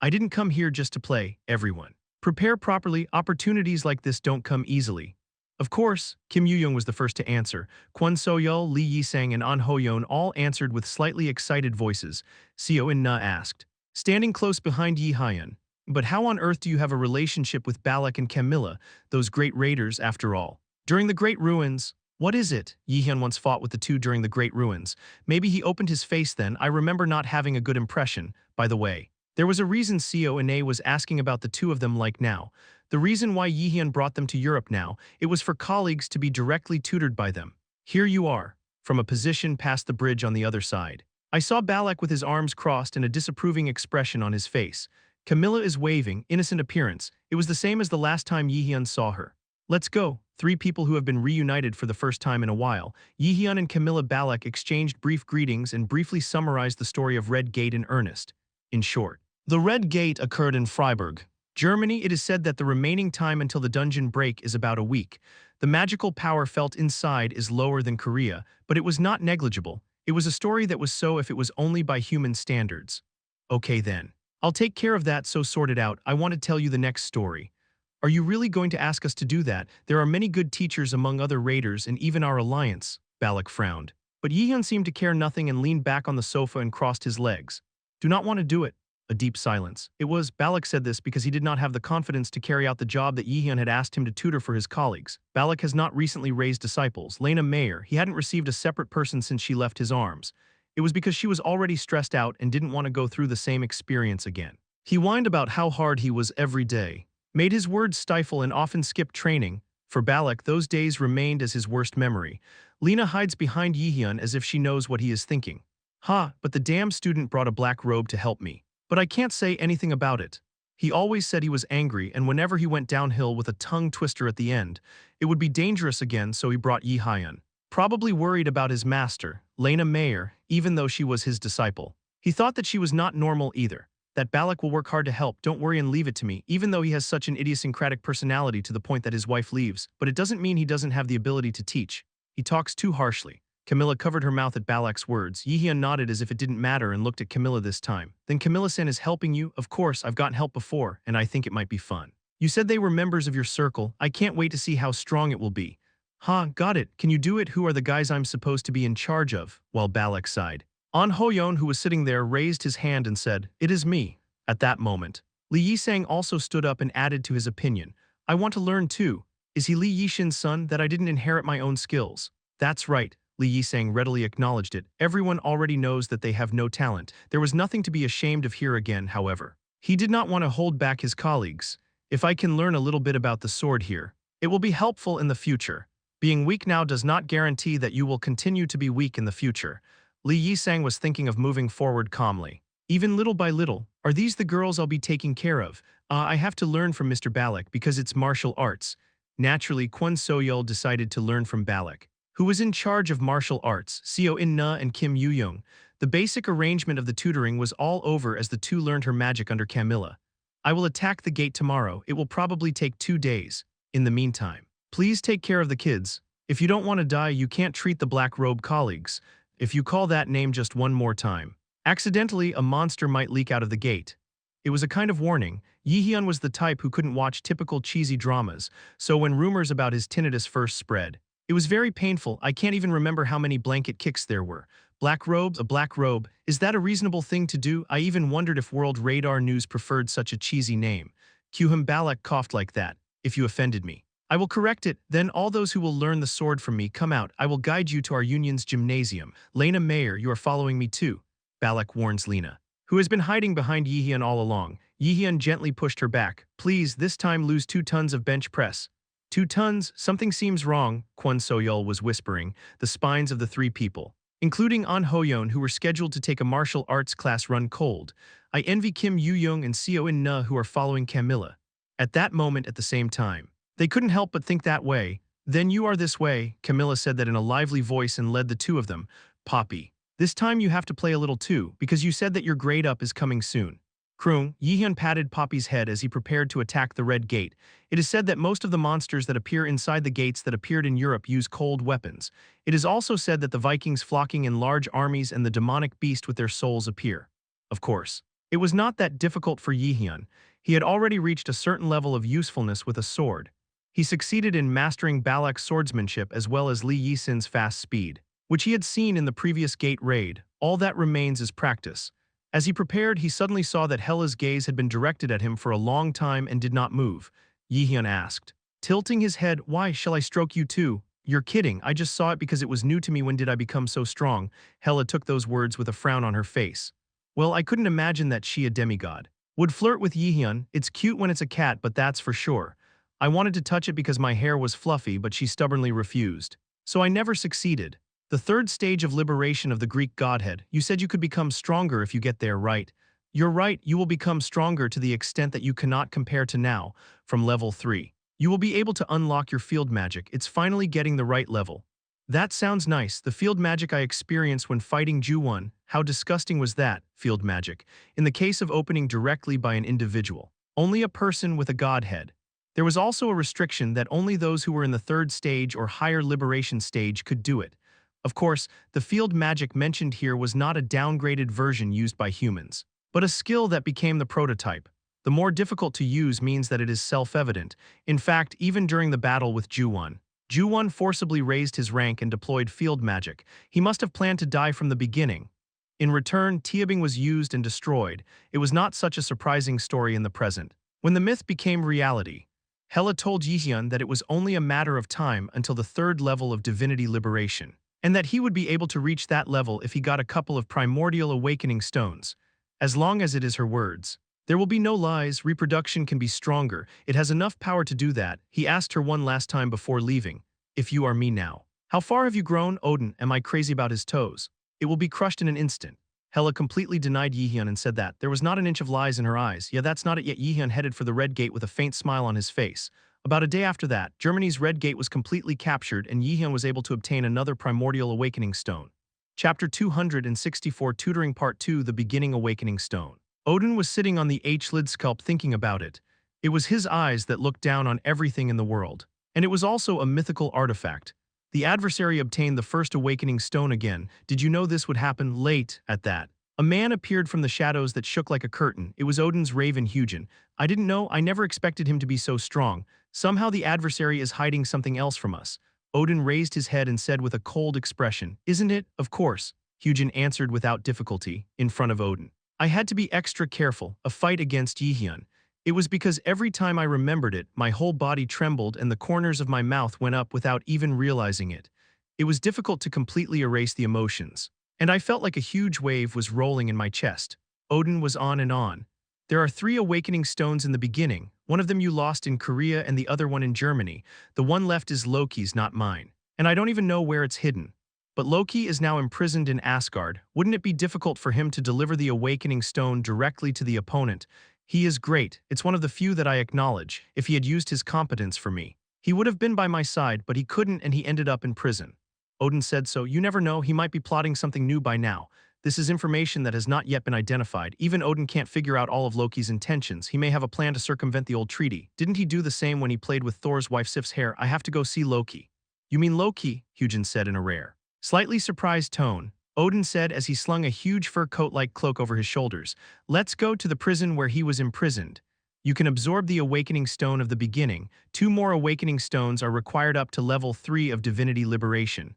I didn't come here just to play, everyone. Prepare properly, opportunities like this don't come easily. Of course, Kim Yu-young was the first to answer. Kwon So-yeol, Lee Yi-sang and An Ho-yeon all answered with slightly excited voices. Seo In-na asked, standing close behind Yi-hyun. But how on earth do you have a relationship with Balak and Camilla, those great raiders after all? During the Great Ruins, what is it? Yi-hyun once fought with the two during the Great Ruins. Maybe he opened his face then. I remember not having a good impression, by the way. There was a reason Seo In-na was asking about the two of them like now. The reason why Yi-hyun brought them to Europe now, it was for colleagues to be directly tutored by them. Here you are, from a position past the bridge on the other side. I saw Balak with his arms crossed and a disapproving expression on his face. Camilla is waving, innocent appearance. It was the same as the last time Yi-hyun saw her. Let's go. 3 people who have been reunited for the first time in a while. Yi-hyun and Camilla Balak exchanged brief greetings and briefly summarized the story of Red Gate in earnest. In short, the Red Gate occurred in Freiburg, Germany. It is said that the remaining time until the dungeon break is about a week. The magical power felt inside is lower than Korea, but it was not negligible. It was a story that was so if it was only by human standards. Okay then. I'll take care of that, so sort it out. I want to tell you the next story. Are you really going to ask us to do that? There are many good teachers among other raiders and even our alliance, Balak frowned. But Yi-hyun seemed to care nothing and leaned back on the sofa and crossed his legs. Do not want to do it. A deep silence. Balak said this because he did not have the confidence to carry out the job that Yi-hyun had asked him to tutor for his colleagues. Balak has not recently raised disciples. Lena Mayer, he hadn't received a separate person since she left his arms. It was because she was already stressed out and didn't want to go through the same experience again. He whined about how hard he was every day, made his words stifle and often skipped training. For Balak, those days remained as his worst memory. Lena hides behind Yi-hyun as if she knows what he is thinking. But the damn student brought a black robe to help me. But I can't say anything about it. He always said he was angry, and whenever he went downhill with a tongue twister at the end, it would be dangerous again, so he brought Yi-hyun. Probably worried about his master, Lena Mayer, even though she was his disciple. He thought that she was not normal either. That Balak will work hard to help, don't worry and leave it to me, even though he has such an idiosyncratic personality to the point that his wife leaves, but it doesn't mean he doesn't have the ability to teach. He talks too harshly. Camilla covered her mouth at Balak's words. Jaehyeon nodded as if it didn't matter and looked at Camilla this time. Then Camilla-san is helping you? Of course, I've gotten help before, and I think it might be fun. You said they were members of your circle. I can't wait to see how strong it will be. Huh, got it. Can you do it? Who are the guys I'm supposed to be in charge of? While Balak sighed. An Hoyeon, who was sitting there, raised his hand and said, "It is me." At that moment, Li Yisang also stood up and added to his opinion. "I want to learn too. Is he Li Yishin's son that I didn't inherit my own skills?" That's right. Li Yisang readily acknowledged it. Everyone already knows that they have no talent. There was nothing to be ashamed of here again, however. He did not want to hold back his colleagues. If I can learn a little bit about the sword here, it will be helpful in the future. Being weak now does not guarantee that you will continue to be weak in the future. Li Yisang was thinking of moving forward calmly. Even little by little, are these the girls I'll be taking care of? I have to learn from Mr. Balak because it's martial arts. Naturally, Kwon Soyeol decided to learn from Balak, who was in charge of martial arts, Seo In-na and Kim Yu-young. The basic arrangement of the tutoring was all over as the two learned her magic under Camilla. I will attack the gate tomorrow. It will probably take 2 days. In the meantime, please take care of the kids. If you don't want to die, you can't treat the black-robe colleagues. If you call that name just one more time, accidentally a monster might leak out of the gate. It was a kind of warning. Jaehyeon was the type who couldn't watch typical cheesy dramas, so when rumors about his tinnitus first spread, it was very painful. I can't even remember how many blanket kicks there were. Black robes, a black robe, is that a reasonable thing to do? I even wondered if World Radar News preferred such a cheesy name. Kyuham Balak coughed like that. If you offended me, I will correct it. Then all those who will learn the sword from me come out. I will guide you to our union's gymnasium. Lena Mayer, you are following me too. Balak warns Lena, who has been hiding behind Jaehyeon all along. Jaehyeon gently pushed her back. Please, this time lose 2 tons of bench press. 2 tons? Something seems wrong, Kwon Soyeol was whispering. The spines of the 3 people, including An Hoyeon, who were scheduled to take a martial arts class, run cold. I envy Kim Yu-young and Seo In-na, who are following Camilla. At that moment, at the same time, they couldn't help but think that way. Then you are this way, Camilla said that in a lively voice and led the 2 of them. Poppy, this time you have to play a little too, because you said that your grade up is coming soon. Kroong, Jaehyeon patted Poppy's head as he prepared to attack the red gate. It is said that most of the monsters that appear inside the gates that appeared in Europe use cold weapons. It is also said that the Vikings flocking in large armies and the demonic beast with their souls appear. Of course, it was not that difficult for Jaehyeon. He had already reached a certain level of usefulness with a sword. He succeeded in mastering Balak's swordsmanship as well as Li Yisin's fast speed, which he had seen in the previous gate raid. All that remains is practice. As he prepared, he suddenly saw that Hela's gaze had been directed at him for a long time and did not move. Jaehyeon asked, tilting his head, "Why, shall I stroke you too?" "You're kidding, I just saw it because it was new to me. When did I become so strong?" Hela took those words with a frown on her face. Well, I couldn't imagine that she, a demigod, would flirt with Jaehyeon. It's cute when it's a cat, but that's for sure. I wanted to touch it because my hair was fluffy, but she stubbornly refused. So I never succeeded. The 3rd stage of liberation of the Greek godhead. You said you could become stronger if you get there, right? You're right, you will become stronger to the extent that you cannot compare to now, from level 3. You will be able to unlock your field magic. It's finally getting the right level. That sounds nice. The field magic I experienced when fighting Ju-won. How disgusting was that, field magic? In the case of opening directly by an individual, only a person with a godhead. There was also a restriction that only those who were in the 3rd stage or higher liberation stage could do it. Of course, the field magic mentioned here was not a downgraded version used by humans, but a skill that became the prototype. The more difficult to use means that it is self-evident. In fact, even during the battle with Ju-won, Ju-won forcibly raised his rank and deployed field magic. He must have planned to die from the beginning. In return, Tiabing was used and destroyed. It was not such a surprising story in the present. When the myth became reality, Hela told Jaehyeon that it was only a matter of time until the 3rd level of divinity liberation, and that he would be able to reach that level if he got a couple of primordial awakening stones. As long as it is her words, there will be no lies. Reproduction can be stronger. It has enough power to do that. He asked her one last time before leaving, "If you are me now, how far have you grown?" "Odin, am I crazy about his toes? It will be crushed in an instant." Hela completely denied Jaehyeon and said that there was not an inch of lies in her eyes. Yeah, that's not it yet. Jaehyeon headed for the Red Gate with a faint smile on his face. About a day after that, Germany's Red Gate was completely captured and Jaehyeon was able to obtain another primordial awakening stone. Chapter 264 Tutoring Part 2 The Beginning Awakening Stone. Odin was sitting on the H-lid sculpt thinking about it. It was his eyes that looked down on everything in the world. And it was also a mythical artifact. The adversary obtained the first awakening stone again. Did you know this would happen late at that? A man appeared from the shadows that shook like a curtain. It was Odin's raven Hugin. I didn't know, I never expected him to be so strong. Somehow the adversary is hiding something else from us. Odin raised his head and said with a cold expression, "Isn't it? Of course." Hugin answered without difficulty, in front of Odin. "I had to be extra careful, a fight against Jaehyeon. It was because every time I remembered it, my whole body trembled and the corners of my mouth went up without even realizing it. It was difficult to completely erase the emotions. And I felt like a huge wave was rolling in my chest." Odin was on and on. "There are 3 awakening stones in the beginning. One of them you lost in Korea and the other one in Germany. The one left is Loki's, not mine. And I don't even know where it's hidden. But Loki is now imprisoned in Asgard. Wouldn't it be difficult for him to deliver the awakening stone directly to the opponent? He is great. It's one of the few that I acknowledge. If he had used his competence for me, he would have been by my side, but he couldn't and he ended up in prison." Odin said, "So you never know, he might be plotting something new by now. This is information that has not yet been identified. Even Odin can't figure out all of Loki's intentions. He may have a plan to circumvent the old treaty. Didn't he do the same when he played with Thor's wife Sif's hair? I have to go see Loki." "You mean Loki?" Hugin said in a rare, slightly surprised tone. Odin said as he slung a huge fur coat-like cloak over his shoulders, "Let's go to the prison where he was imprisoned. You can absorb the awakening stone of the beginning. 2 more awakening stones are required up to level 3 of divinity liberation."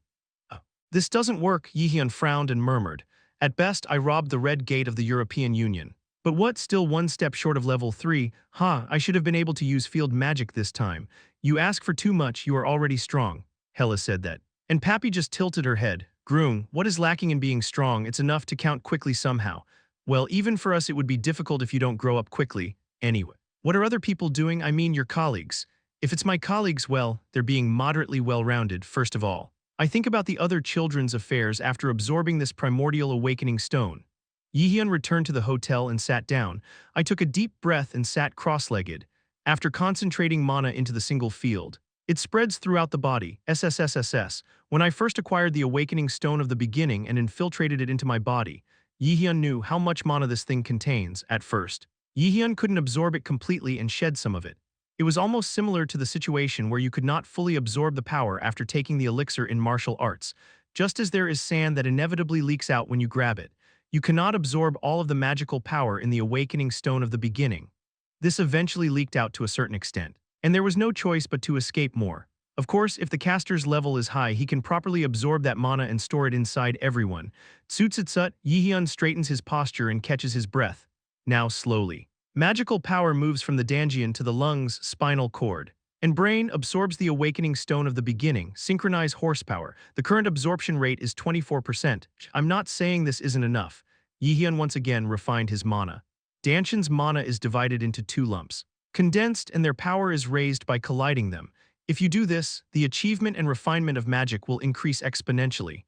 "This doesn't work," Jaehyeon frowned and murmured. "At best, I robbed the red gate of the European Union. But what, still 1 step short of level 3? I should have been able to use field magic this time. You ask for too much, you are already strong." Hela said that. And Pappy just tilted her head. "Groom, what is lacking in being strong? It's enough to count quickly somehow." "Well, even for us it would be difficult if you don't grow up quickly. Anyway, what are other people doing? I mean your colleagues." "If it's my colleagues, well, they're being moderately well-rounded, first of all. I think about the other children's affairs after absorbing this primordial awakening stone." Jaehyeon returned to the hotel and sat down. "I took a deep breath and sat cross-legged. After concentrating mana into the single field, it spreads throughout the body. SSSSS. When I first acquired the awakening stone of the beginning and infiltrated it into my body, Jaehyeon knew how much mana this thing contains at first. Jaehyeon couldn't absorb it completely and shed some of it. It was almost similar to the situation where you could not fully absorb the power after taking the elixir in martial arts. Just as there is sand that inevitably leaks out when you grab it, you cannot absorb all of the magical power in the awakening stone of the beginning. This eventually leaked out to a certain extent, and there was no choice but to escape more. Of course, if the caster's level is high, he can properly absorb that mana and store it inside everyone. Tsutsitsut, Jaehyeon straightens his posture and catches his breath. Now slowly. Magical power moves from the Danjian to the lungs, spinal cord, and brain, absorbs the awakening stone of the beginning, synchronize horsepower. The current absorption rate is 24%. I'm not saying this isn't enough. Jaehyeon once again refined his mana. Danshin's mana is divided into 2 lumps, condensed, and their power is raised by colliding them. If you do this, the achievement and refinement of magic will increase exponentially.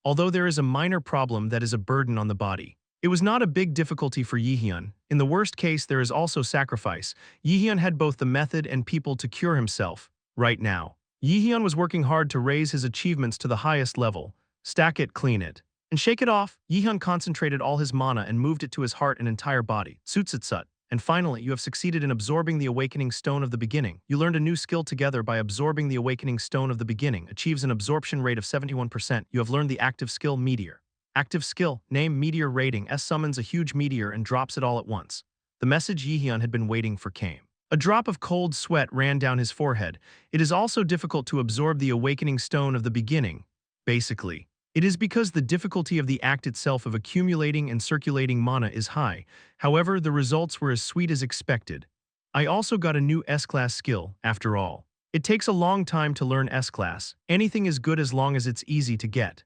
Although there is a minor problem that is a burden on the body. It was not a big difficulty for Jaehyeon. In the worst case, there is also sacrifice. Jaehyeon had both the method and people to cure himself. Right now, Jaehyeon was working hard to raise his achievements to the highest level. Stack it, clean it, and shake it off. Jaehyeon concentrated all his mana and moved it to his heart and entire body. Tsutsitsut. And finally, you have succeeded in absorbing the awakening stone of the beginning. You learned a new skill together by absorbing the awakening stone of the beginning. Achieves an absorption rate of 71%. You have learned the active skill Meteor. Active skill, name Meteor rating. S summons a huge meteor and drops it all at once. The message Jaehyeon had been waiting for came. A drop of cold sweat ran down his forehead. It is also difficult to absorb the awakening stone of the beginning. Basically, it is because the difficulty of the act itself of accumulating and circulating mana is high. However, the results were as sweet as expected. I also got a new S-class skill, after all. It takes a long time to learn S-class. Anything is good as long as it's easy to get.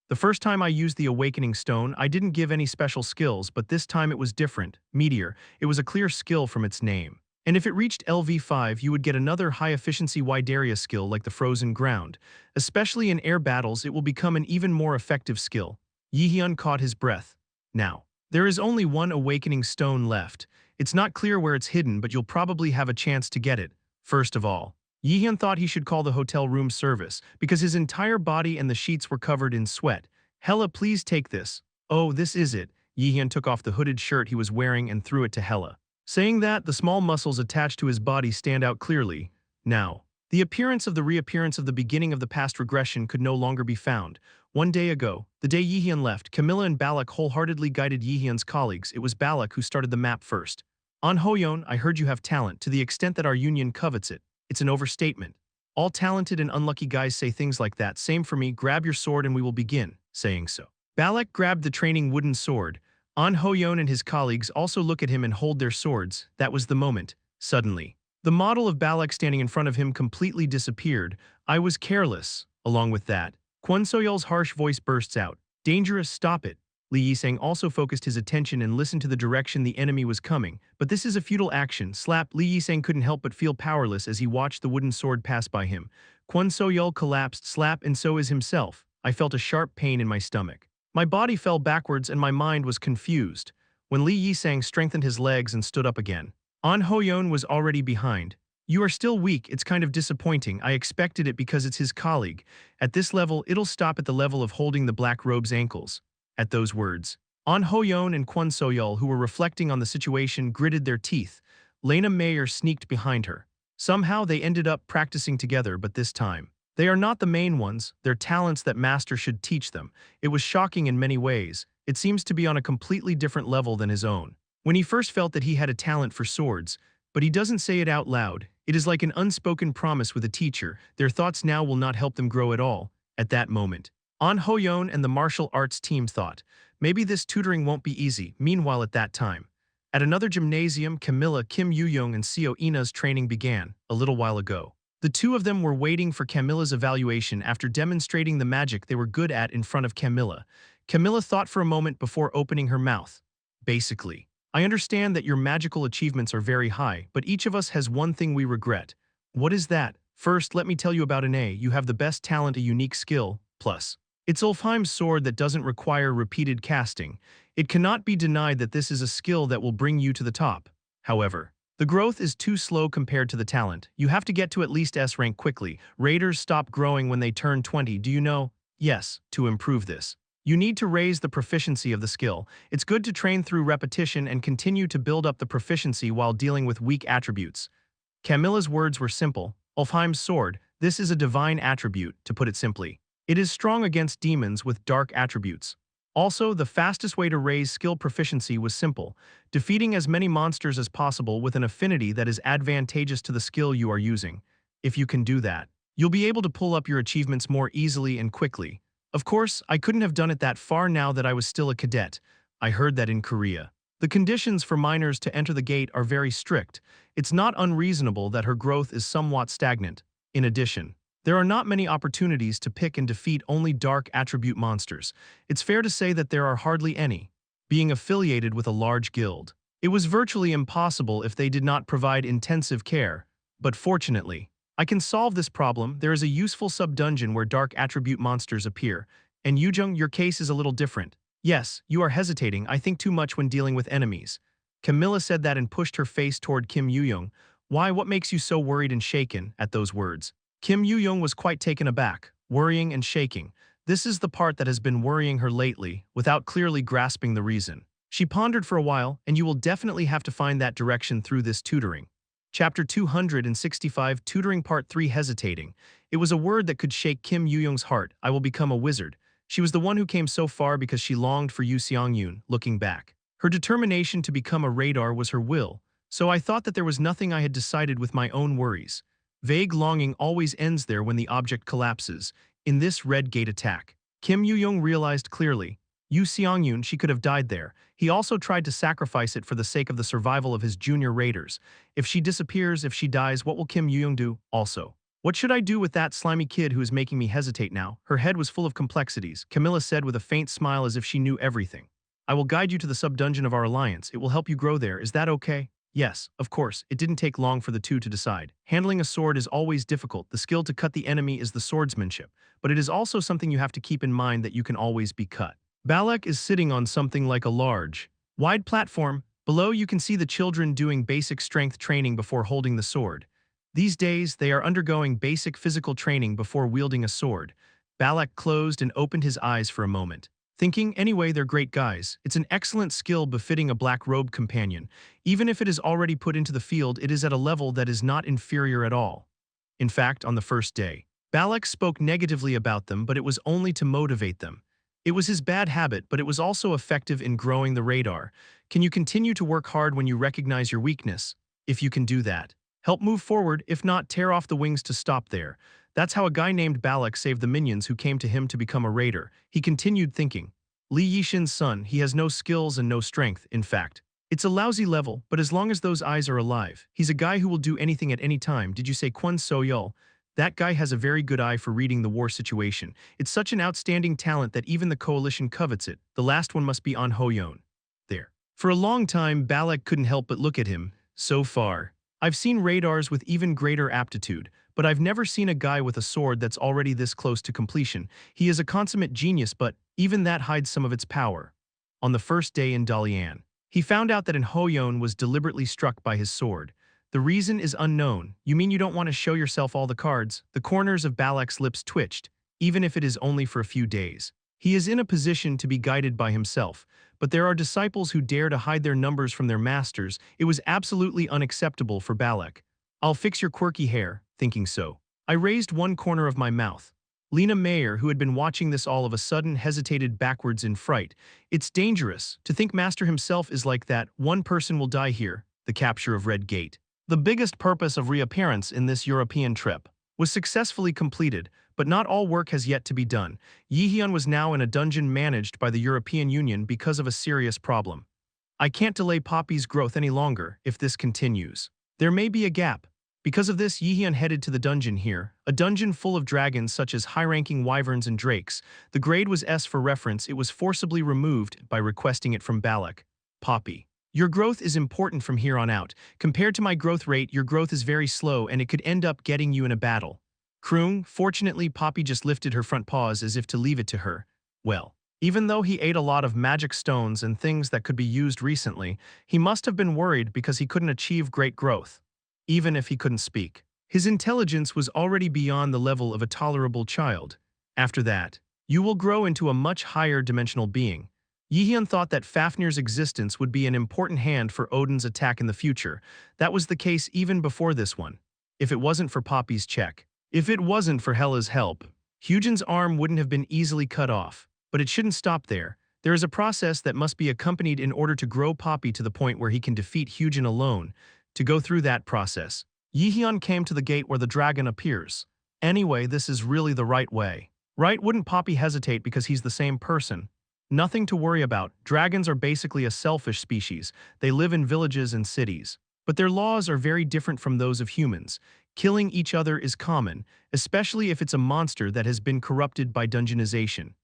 The first time I used the Awakening Stone, I didn't give any special skills, but this time it was different. Meteor. It was a clear skill from its name. And if it reached LV5, you would get another high-efficiency wide area skill like the Frozen Ground. Especially in air battles, it will become an even more effective skill. Jaehyeon caught his breath. Now, there is only 1 Awakening Stone left. It's not clear where it's hidden, but you'll probably have a chance to get it. First of all, Jaehyeon thought he should call the hotel room service, because his entire body and the sheets were covered in sweat. Hela, please take this. Oh, this is it. Jaehyeon took off the hooded shirt he was wearing and threw it to Hela. Saying that, the small muscles attached to his body stand out clearly. Now, the appearance of the reappearance of the beginning of the past regression could no longer be found. One day ago, the day Jaehyeon left, Camilla and Balak wholeheartedly guided Jaehyeon's colleagues. It was Balak who started the map first. On Hoyeon, I heard you have talent, to the extent that our union covets it. It's an overstatement. All talented and unlucky guys say things like that. Same for me, grab your sword and we will begin. Saying so, Balak grabbed the training wooden sword. An Hoyeon and his colleagues also look at him and hold their swords. That was the moment. Suddenly, the model of Balak standing in front of him completely disappeared. I was careless. Along with that, Kwon Soyeol's harsh voice bursts out. Dangerous, stop it. Lee Yisang also focused his attention and listened to the direction the enemy was coming. But this is a futile action. Slap. Lee Yisang couldn't help but feel powerless as he watched the wooden sword pass by him. Kwon Soyeol collapsed. Slap, and so is himself. I felt a sharp pain in my stomach. My body fell backwards and my mind was confused. When Lee Yisang strengthened his legs and stood up again, An Hoyeon was already behind. You are still weak. It's kind of disappointing. I expected it because it's his colleague. At this level, it'll stop at the level of holding the black robe's ankles. At those words, An Hoyeon and Kwon Soyeol, who were reflecting on the situation, gritted their teeth. Lena Mayer sneaked behind her. Somehow they ended up practicing together, but this time, they are not the main ones. They're talents that Master should teach them. It was shocking in many ways. It seems to be on a completely different level than his own. When he first felt that he had a talent for swords, but he doesn't say it out loud. It is like an unspoken promise with a teacher. Their thoughts now will not help them grow at all. At that moment, An Hoyeon and the martial arts team thought, maybe this tutoring won't be easy. Meanwhile, at that time, at another gymnasium, Camilla, Kim Yoo-young, and Seo Ina's training began, a little while ago. The two of them were waiting for Camilla's evaluation after demonstrating the magic they were good at in front of Camilla. Camilla thought for a moment before opening her mouth. Basically, I understand that your magical achievements are very high, but each of us has one thing we regret. What is that? First, let me tell you about an A. You have the best talent, a unique skill, plus. It's Ulfheim's sword that doesn't require repeated casting. It cannot be denied that this is a skill that will bring you to the top. However, the growth is too slow compared to the talent. You have to get to at least S rank quickly. Raiders stop growing when they turn 20, do you know? Yes, to improve this, you need to raise the proficiency of the skill. It's good to train through repetition and continue to build up the proficiency while dealing with weak attributes. Camilla's words were simple. Ulfheim's sword, this is a divine attribute, to put it simply. It is strong against demons with dark attributes. Also, the fastest way to raise skill proficiency was simple, defeating as many monsters as possible with an affinity that is advantageous to the skill you are using. If you can do that, you'll be able to pull up your achievements more easily and quickly. Of course, I couldn't have done it that far now that I was still a cadet. I heard that in Korea, the conditions for minors to enter the gate are very strict. It's not unreasonable that her growth is somewhat stagnant. In addition, there are not many opportunities to pick and defeat only dark attribute monsters. It's fair to say that there are hardly any. Being affiliated with a large guild, it was virtually impossible if they did not provide intensive care. But fortunately, I can solve this problem. There is a useful sub-dungeon where dark attribute monsters appear. And Yoojung, your case is a little different. Yes, you are hesitating. I think too much when dealing with enemies. Camilla said that and pushed her face toward Kim Yoo-young. Why, what makes you so worried and shaken? At those words, Kim Yoo-young was quite taken aback, worrying and shaking. This is the part that has been worrying her lately, without clearly grasping the reason. She pondered for a while, and you will definitely have to find that direction through this tutoring. Chapter 265, Tutoring Part 3, Hesitating. It was a word that could shake Kim Yoo-young's heart. I will become a wizard. She was the one who came so far because she longed for Yu Seong-yoon, looking back. Her determination to become a radar was her will, so I thought that there was nothing I had decided with my own worries. Vague longing always ends there when the object collapses. In this Red Gate attack, Kim Yoo-young realized clearly. Yu Seong-yoon, she could have died there. He also tried to sacrifice it for the sake of the survival of his junior raiders. If she disappears, if she dies, what will Kim Yoo-young do? Also, what should I do with that slimy kid who is making me hesitate now? Her head was full of complexities, Camilla said with a faint smile as if she knew everything. I will guide you to the sub-dungeon of our alliance. It will help you grow there. Is that okay? Yes, of course. It didn't take long for the two to decide. Handling a sword is always difficult. The skill to cut the enemy is the swordsmanship, but it is also something you have to keep in mind that you can always be cut. Balak is sitting on something like a large, wide platform. Below you can see the children doing basic strength training before holding the sword. These days, they are undergoing basic physical training before wielding a sword. Balak closed and opened his eyes for a moment. Thinking, anyway, they're great guys. It's an excellent skill befitting a black-robed companion. Even if it is already put into the field, it is at a level that is not inferior at all. In fact, on the first day, Balak spoke negatively about them, but it was only to motivate them. It was his bad habit, but it was also effective in growing the radar. Can you continue to work hard when you recognize your weakness? If you can do that, help move forward, if not, tear off the wings to stop there. That's how a guy named Balak saved the minions who came to him to become a raider. He continued thinking. Li Yixin's son, he has no skills and no strength, in fact. It's a lousy level, but as long as those eyes are alive, he's a guy who will do anything at any time. Did you say Kwon So-yeol? That guy has a very good eye for reading the war situation. It's such an outstanding talent that even the coalition covets it. The last one must be An Ho-yeon. There. For a long time, Balak couldn't help but look at him. So far, I've seen radars with even greater aptitude, but I've never seen a guy with a sword that's already this close to completion. He is a consummate genius, but even that hides some of its power. On the first day in Dalian, he found out that An Ho-yeon was deliberately struck by his sword. The reason is unknown. You mean you don't want to show yourself all the cards? The corners of Balak's lips twitched, even if it is only for a few days. He is in a position to be guided by himself, but there are disciples who dare to hide their numbers from their masters. It was absolutely unacceptable for Balak. I'll fix your quirky hair, thinking so. I raised one corner of my mouth. Lena Mayer, who had been watching this all of a sudden, hesitated backwards in fright. It's dangerous. To think Master himself is like that. One person will die here. The capture of Red Gate. The biggest purpose of reappearance in this European trip was successfully completed, but not all work has yet to be done. Jaehyeon was now in a dungeon managed by the European Union because of a serious problem. I can't delay Poppy's growth any longer if this continues. There may be a gap. Because of this, Jaehyeon headed to the dungeon here, a dungeon full of dragons such as high-ranking wyverns and drakes. The grade was S for reference. It was forcibly removed by requesting it from Balak. Poppy. Your growth is important from here on out. Compared to my growth rate, your growth is very slow and it could end up getting you in a battle. Kroong, fortunately Poppy just lifted her front paws as if to leave it to her. Well, even though he ate a lot of magic stones and things that could be used recently, he must have been worried because he couldn't achieve great growth. Even if he couldn't speak, his intelligence was already beyond the level of a tolerable child. After that, you will grow into a much higher dimensional being. Jaehyeon thought that Fafnir's existence would be an important hand for Odin's attack in the future. That was the case even before this one. If it wasn't for Poppy's check, if it wasn't for Hela's help, Hyujin's arm wouldn't have been easily cut off. But it shouldn't stop there. There is a process that must be accompanied in order to grow Poppy to the point where he can defeat Hyujin alone. To go through that process, Jaehyeon came to the gate where the dragon appears. Anyway, this is really the right way. Right? Wouldn't Poppy hesitate because he's the same person? Nothing to worry about. Dragons are basically a selfish species. They live in villages and cities. But their laws are very different from those of humans. Killing each other is common, especially if it's a monster that has been corrupted by dungeonization.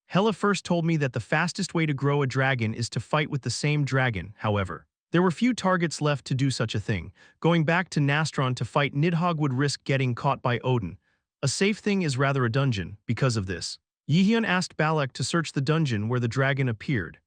Hela first told me that the fastest way to grow a dragon is to fight with the same dragon, however. There were few targets left to do such a thing. Going back to Nastron to fight Nidhogg would risk getting caught by Odin. A safe thing is rather a dungeon, because of this. Jaehyeon asked Balak to search the dungeon where the dragon appeared.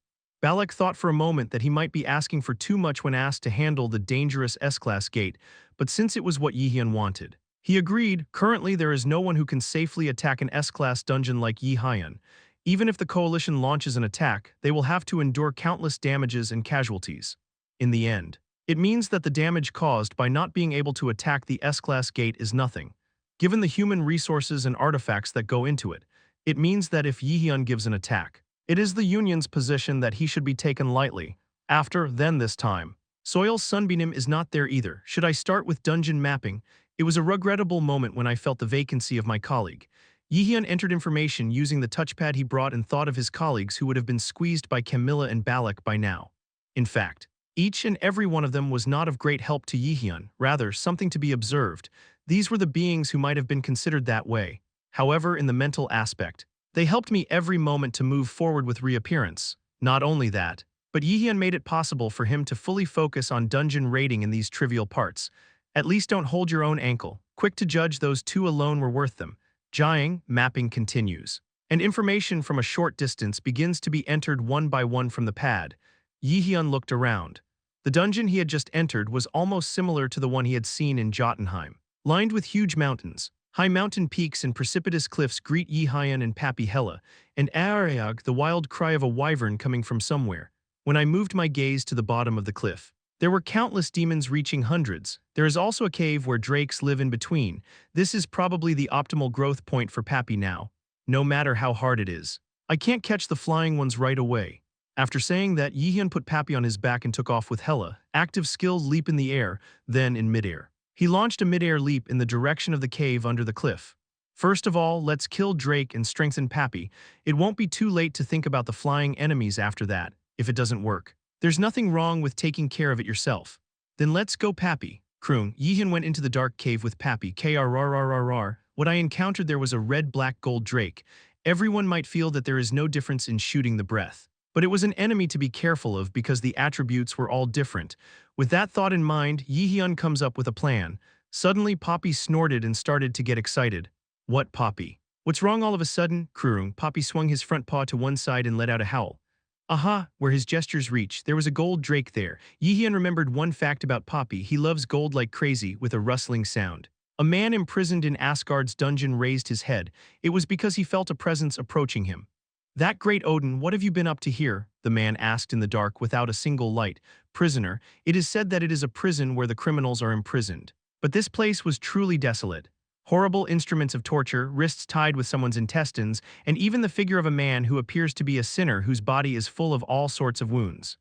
Balak thought for a moment that he might be asking for too much when asked to handle the dangerous S-class gate, but since it was what Jaehyeon wanted, he agreed. Currently there is no one who can safely attack an S-class dungeon like Jaehyeon. Even if the coalition launches an attack, they will have to endure countless damages and casualties. In the end, it means that the damage caused by not being able to attack the S-class gate is nothing. Given the human resources and artifacts that go into it, it means that if Jaehyeon gives an attack, it is the Union's position that he should be taken lightly. After, then this time. Soil's Sunbeam is not there either. Should I start with dungeon mapping? It was a regrettable moment when I felt the vacancy of my colleague. Jaehyeon entered information using the touchpad he brought and thought of his colleagues who would have been squeezed by Camilla and Balak by now. In fact, each and every one of them was not of great help to Jaehyeon, rather something to be observed. These were the beings who might have been considered that way. However, in the mental aspect, they helped me every moment to move forward with reappearance. Not only that, but Jaehyeon made it possible for him to fully focus on dungeon raiding in these trivial parts. At least don't hold your own ankle. Quick to judge, those two alone were worth them. Jaehyeon mapping continues, and information from a short distance begins to be entered one by one from the pad. Jaehyeon looked around. The dungeon he had just entered was almost similar to the one he had seen in Jotunheim, lined with huge mountains, High mountain peaks and precipitous cliffs greet Jaehyeon and Pappy Hela, and Aarayag, the wild cry of a wyvern coming from somewhere. When I moved my gaze to the bottom of the cliff, there were countless demons reaching hundreds. There is also a cave where drakes live in between. This is probably the optimal growth point for Pappy now, no matter how hard it is. I can't catch the flying ones right away. After saying that, Jaehyeon put Pappy on his back and took off with Hela, active skilled leap in the air, then in midair. He launched a midair leap in the direction of the cave under the cliff. First of all, let's kill Drake and strengthen Pappy. It won't be too late to think about the flying enemies after that, if it doesn't work. There's nothing wrong with taking care of it yourself. Then let's go Pappy. Croon. Jaehyeon went into the dark cave with Pappy. Krrrrrrr. What I encountered there was a red black gold drake. Everyone might feel that there is no difference in shooting the breath. But it was an enemy to be careful of because the attributes were all different. With that thought in mind, Jaehyeon comes up with a plan. Suddenly Poppy snorted and started to get excited. What Poppy? What's wrong all of a sudden? Krurung. Poppy swung his front paw to one side and let out a howl. Aha, where his gestures reached, there was a gold drake there. Jaehyeon remembered one fact about Poppy: he loves gold like crazy, with a rustling sound. A man imprisoned in Asgard's dungeon raised his head. It was because he felt a presence approaching him. That great Odin, what have you been up to here? The man asked in the dark without a single light. Prisoner, it is said that it is a prison where the criminals are imprisoned. But this place was truly desolate. Horrible instruments of torture, wrists tied with someone's intestines, and even the figure of a man who appears to be a sinner whose body is full of all sorts of wounds.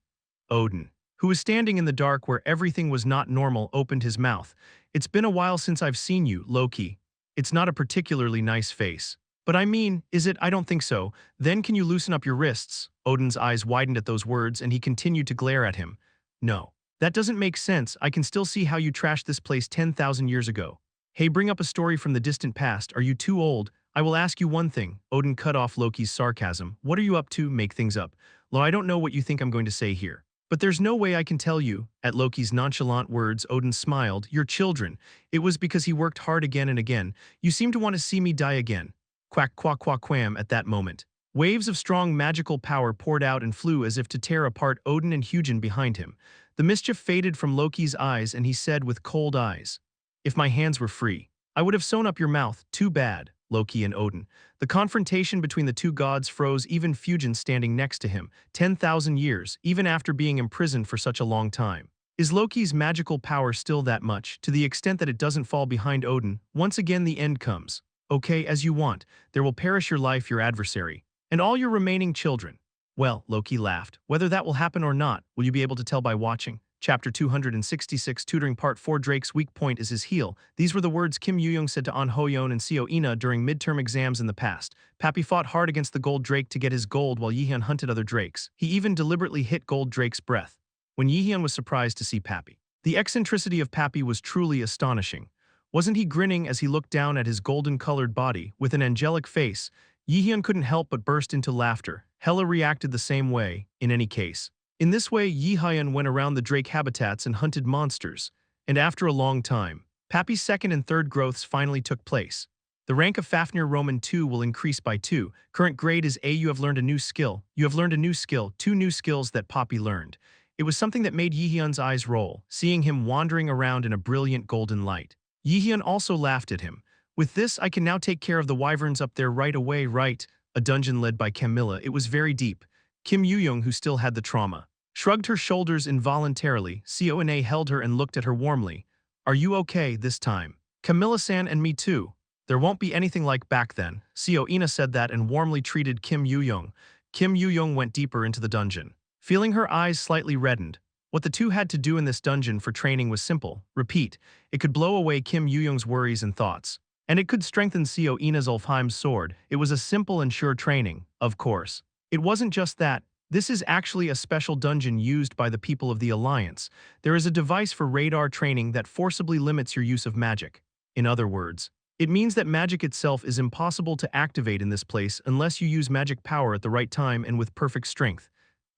Odin, who was standing in the dark where everything was not normal, opened his mouth. It's been a while since I've seen you, Loki. It's not a particularly nice face. But I mean, is it? I don't think so. Then can you loosen up your wrists? Odin's eyes widened at those words and he continued to glare at him. No. That doesn't make sense. I can still see how you trashed this place 10,000 years ago. Hey, bring up a story from the distant past. Are you too old? I will ask you one thing. Odin cut off Loki's sarcasm. What are you up to? Make things up. Lo, I don't know what you think I'm going to say here. But there's no way I can tell you. At Loki's nonchalant words, Odin smiled. You're children. It was because he worked hard again and again. You seem to want to see me die again. Quack quack quack quam at that moment. Waves of strong magical power poured out and flew as if to tear apart Odin and Hugin behind him. The mischief faded from Loki's eyes and he said with cold eyes, if my hands were free, I would have sewn up your mouth. Too bad, Loki and Odin. The confrontation between the two gods froze even Hugin standing next to him. 10,000 years, even after being imprisoned for such a long time. Is Loki's magical power still that much, to the extent that it doesn't fall behind Odin? Once again the end comes. Okay, as you want. There will perish your life, your adversary, and all your remaining children. Well, Loki laughed. Whether that will happen or not, will you be able to tell by watching? Chapter 266, Tutoring Part 4. Drake's weak point is his heel. These were the words Kim Yoo-young said to An Ho-yeon and Seo Ina during midterm exams in the past. Pappy fought hard against the gold drake to get his gold while Jaehyeon hunted other drakes. He even deliberately hit gold drake's breath. When Jaehyeon was surprised to see Pappy, the eccentricity of Pappy was truly astonishing. Wasn't he grinning as he looked down at his golden-colored body with an angelic face? Jaehyeon couldn't help but burst into laughter. Hela reacted the same way, in any case. In this way, Jaehyeon went around the drake habitats and hunted monsters. And after a long time, Pappy's second and third growths finally took place. The rank of Fafnir Roman 2 will increase by 2. Current grade is A. You have learned a new skill. You have learned a new skill. 2 new skills that Poppy learned. It was something that made Jaehyeon's eyes roll, seeing him wandering around in a brilliant golden light. Jaehyeon also laughed at him. With this, I can now take care of the wyverns up there right away, right? A dungeon led by Camilla. It was very deep. Kim Yoo-young, who still had the trauma, shrugged her shoulders involuntarily. Seo-ina held her and looked at her warmly. Are you okay this time? Camilla-san and me too. There won't be anything like back then. Seo-ina said that and warmly treated Kim Yoo-young. Kim Yoo-young went deeper into the dungeon. Feeling her eyes slightly reddened. What the two had to do in this dungeon for training was simple. Repeat. It could blow away Kim Yoo-young's worries and thoughts. And it could strengthen Seo-ina's Ulfheim's sword. It was a simple and sure training, of course. It wasn't just that. This is actually a special dungeon used by the people of the Alliance. There is a device for radar training that forcibly limits your use of magic. In other words, it means that magic itself is impossible to activate in this place unless you use magic power at the right time and with perfect strength.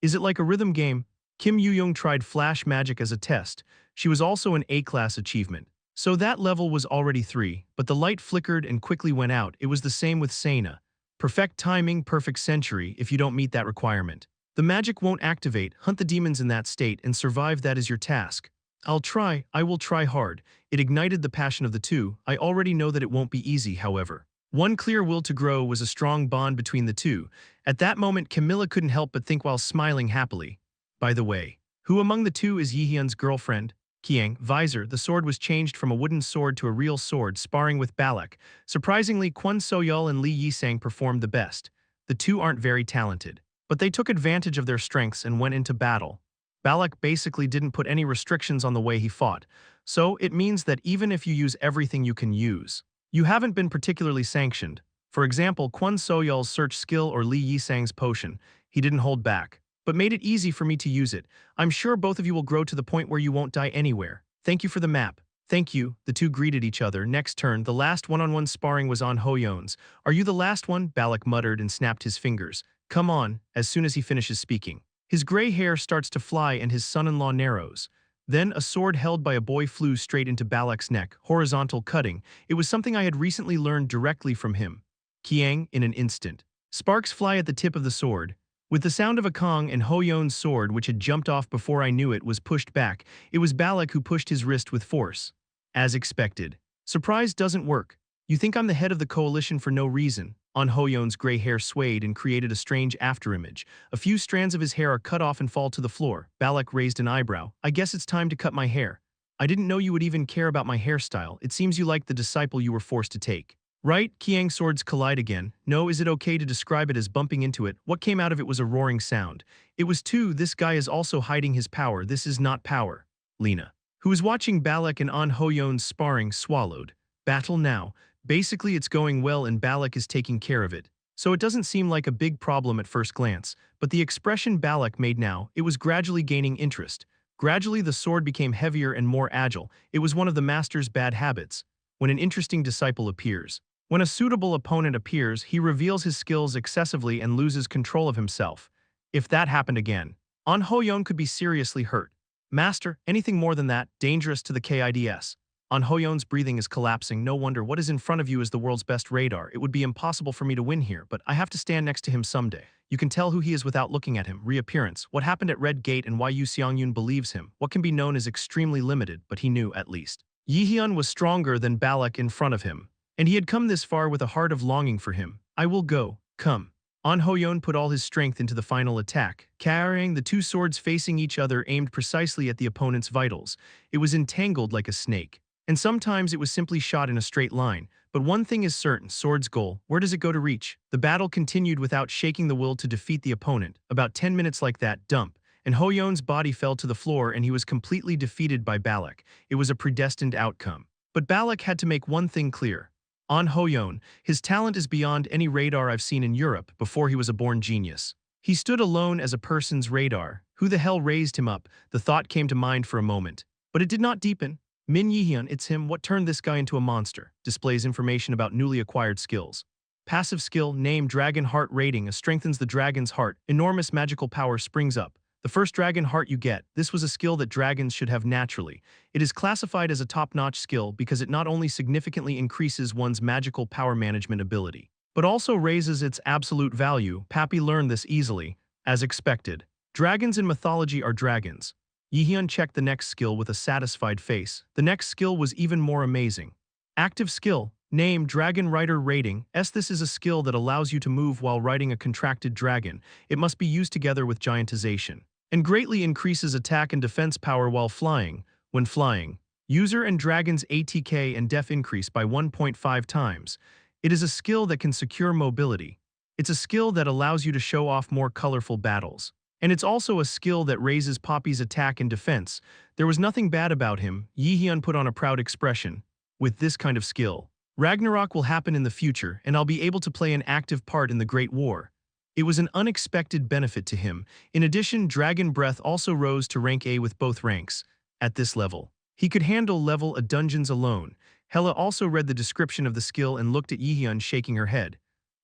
Is it like a rhythm game? Kim Yoo-young tried flash magic as a test. She was also an A-class achievement. So that level was already 3, but the light flickered and quickly went out. It was the same with Sena. Perfect timing, perfect century. If you don't meet that requirement, the magic won't activate. Hunt the demons in that state and survive. That is your task. I will try hard. It ignited the passion of the two. I already know that it won't be easy, however. One clear will to grow was a strong bond between the two. At that moment, Camilla couldn't help but think while smiling happily. By the way, who among the two is Jaehyeon's girlfriend? Kiang, visor, the sword was changed from a wooden sword to a real sword, sparring with Balak. Surprisingly, Kwon Soyul and Lee Yisang performed the best. The two aren't very talented, but they took advantage of their strengths and went into battle. Balak basically didn't put any restrictions on the way he fought, so it means that even if you use everything you can use, you haven't been particularly sanctioned. For example, Kwon Soyul's search skill or Lee Yisang's potion, he didn't hold back, but made it easy for me to use it. I'm sure both of you will grow to the point where you won't die anywhere. Thank you for the map. Thank you. The two greeted each other. Next turn, the last one-on-one sparring was on Hoyeon's. Are you the last one? Balak muttered and snapped his fingers. Come on, as soon as he finishes speaking. His gray hair starts to fly and his son-in-law narrows. Then a sword held by a boy flew straight into Balak's neck, horizontal cutting. It was something I had recently learned directly from him. Kiang, in an instant. Sparks fly at the tip of the sword. With the sound of a Kong and Hoyeon's sword, which had jumped off before I knew it, was pushed back. It was Balak who pushed his wrist with force. As expected. Surprise doesn't work. You think I'm the head of the coalition for no reason. On Hoyeon's gray hair swayed and created a strange afterimage. A few strands of his hair are cut off and fall to the floor. Balak raised an eyebrow. I guess it's time to cut my hair. I didn't know you would even care about my hairstyle. It seems you like the disciple you were forced to take. Right? Kiang's swords collide again. No, is it okay to describe it as bumping into it? What came out of it was a roaring sound. It was too. This guy is also hiding his power. This is not power. Lena, who was watching Balak and An Hoyeon's sparring, swallowed. Battle now. Basically it's going well and Balak is taking care of it. So it doesn't seem like a big problem at first glance, but the expression Balak made now, it was gradually gaining interest. Gradually the sword became heavier and more agile. It was one of the master's bad habits. When an interesting disciple appears. When a suitable opponent appears, he reveals his skills excessively and loses control of himself. If that happened again, An Hoyeon could be seriously hurt. Master, anything more than that, dangerous to the KIDS. An Hoyeon's breathing is collapsing. No wonder. What is in front of you is the world's best radar. It would be impossible for me to win here, but I have to stand next to him someday. You can tell who he is without looking at him. Reappearance. What happened at Red Gate and why Yu Seongyun believes him. What can be known is extremely limited, but he knew at least. Jaehyeon was stronger than Balak in front of him, and he had come this far with a heart of longing for him. I will go. Come. An Hoyeon put all his strength into the final attack, carrying the two swords facing each other aimed precisely at the opponent's vitals. It was entangled like a snake. And sometimes it was simply shot in a straight line. But one thing is certain, sword's goal, where does it go to reach? The battle continued without shaking the will to defeat the opponent. About 10 minutes like that, dump, and Hoyeon's body fell to the floor and he was completely defeated by Balak. It was a predestined outcome. But Balak had to make one thing clear. An Hoyeon, his talent is beyond any radar I've seen in Europe before he was a born genius. He stood alone as a person's radar. Who the hell raised him up? The thought came to mind for a moment. But it did not deepen. Min Jaehyeon, it's him. What turned this guy into a monster? Displays information about newly acquired skills. Passive skill, name, dragon heart rating, strengthens the dragon's heart. Enormous magical power springs up. The first dragon heart you get. This was a skill that dragons should have naturally. It is classified as a top-notch skill because it not only significantly increases one's magical power management ability, but also raises its absolute value. Pappy learned this easily, as expected. Dragons in mythology are dragons. Jaehyeon checked the next skill with a satisfied face. The next skill was even more amazing. Active skill. Name, Dragon Rider rating. This is a skill that allows you to move while riding a contracted dragon. It must be used together with giantization. And greatly increases attack and defense power while flying. When flying, user and dragon's ATK and def increase by 1.5 times. It is a skill that can secure mobility. It's a skill that allows you to show off more colorful battles. And it's also a skill that raises Poppy's attack and defense. There was nothing bad about him. Jaehyeon put on a proud expression. With this kind of skill, Ragnarok will happen in the future and I'll be able to play an active part in the Great War. It was an unexpected benefit to him. In addition, Dragon Breath also rose to rank A with both ranks. At this level, he could handle level A dungeons alone. Hela also read the description of the skill and looked at Jaehyeon shaking her head.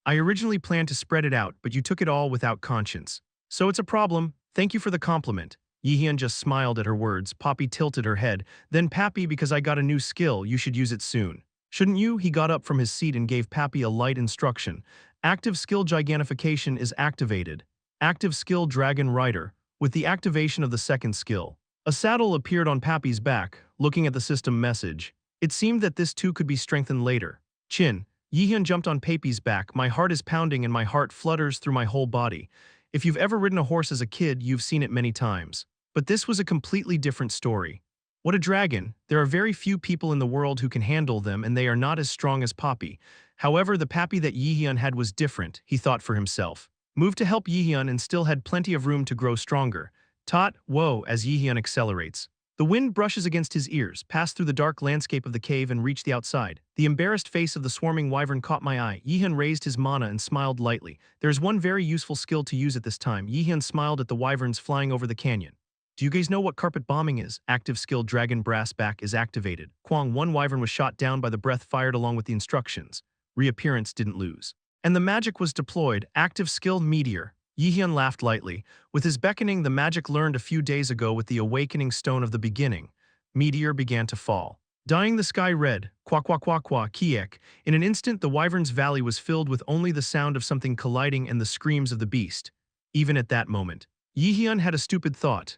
I originally planned to spread it out, but you took it all without conscience. So it's a problem. Thank you for the compliment. Jaehyeon just smiled at her words. Poppy tilted her head. Then Pappy, because I got a new skill, you should use it soon. Shouldn't you? He got up from his seat and gave Pappy a light instruction. Active skill gigantification is activated. Active skill Dragon Rider. With the activation of the second skill, A saddle appeared on Pappy's back, looking at the system message. It seemed that this too could be strengthened later. Chin. Jaehyeon jumped on Pappy's back. My heart is pounding and my heart flutters through my whole body. If you've ever ridden a horse as a kid, you've seen it many times. But this was a completely different story. What a dragon. There are very few people in the world who can handle them, and they are not as strong as Pappy. However, the Pappy that Jaehyeon had was different, he thought for himself. Moved to help Jaehyeon and still had plenty of room to grow stronger. Tot, whoa, as Jaehyeon accelerates. The wind brushes against his ears, passed through the dark landscape of the cave and reached the outside. The embarrassed face of the swarming wyvern caught my eye. Jaehyeon raised his mana and smiled lightly. There is one very useful skill to use at this time. Jaehyeon smiled at the wyverns flying over the canyon. Do you guys know what carpet bombing is? Active skill Dragon Brass Back is activated. Kwang, one wyvern was shot down by the breath fired along with the instructions. Reappearance didn't lose. And the magic was deployed. Active skill Meteor. Jaehyeon laughed lightly. With his beckoning, the magic learned a few days ago with the awakening stone of the beginning. Meteor began to fall. Dyeing the sky red, kwa kwa kwa kwa kiek. In an instant, the wyvern's valley was filled with only the sound of something colliding and the screams of the beast. Even at that moment, Jaehyeon had a stupid thought.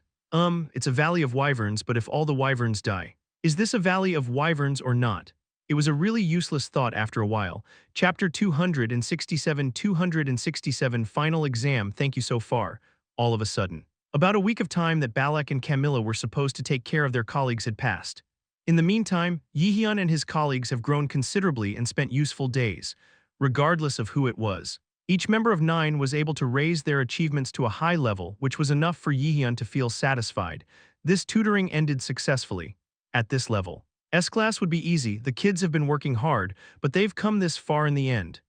It's a valley of wyverns, but if all the wyverns die, is this a valley of wyverns or not? It was a really useless thought after a while. Chapter 267 Final Exam. Thank you so far. All of a sudden. About a week of time that Balak and Camilla were supposed to take care of their colleagues had passed. In the meantime, Jaehyeon and his colleagues have grown considerably and spent useful days, regardless of who it was. Each member of 9 was able to raise their achievements to a high level, which was enough for Jaehyeon to feel satisfied. This tutoring ended successfully. At this level, S-class would be easy. The kids have been working hard, but they've come this far in the end.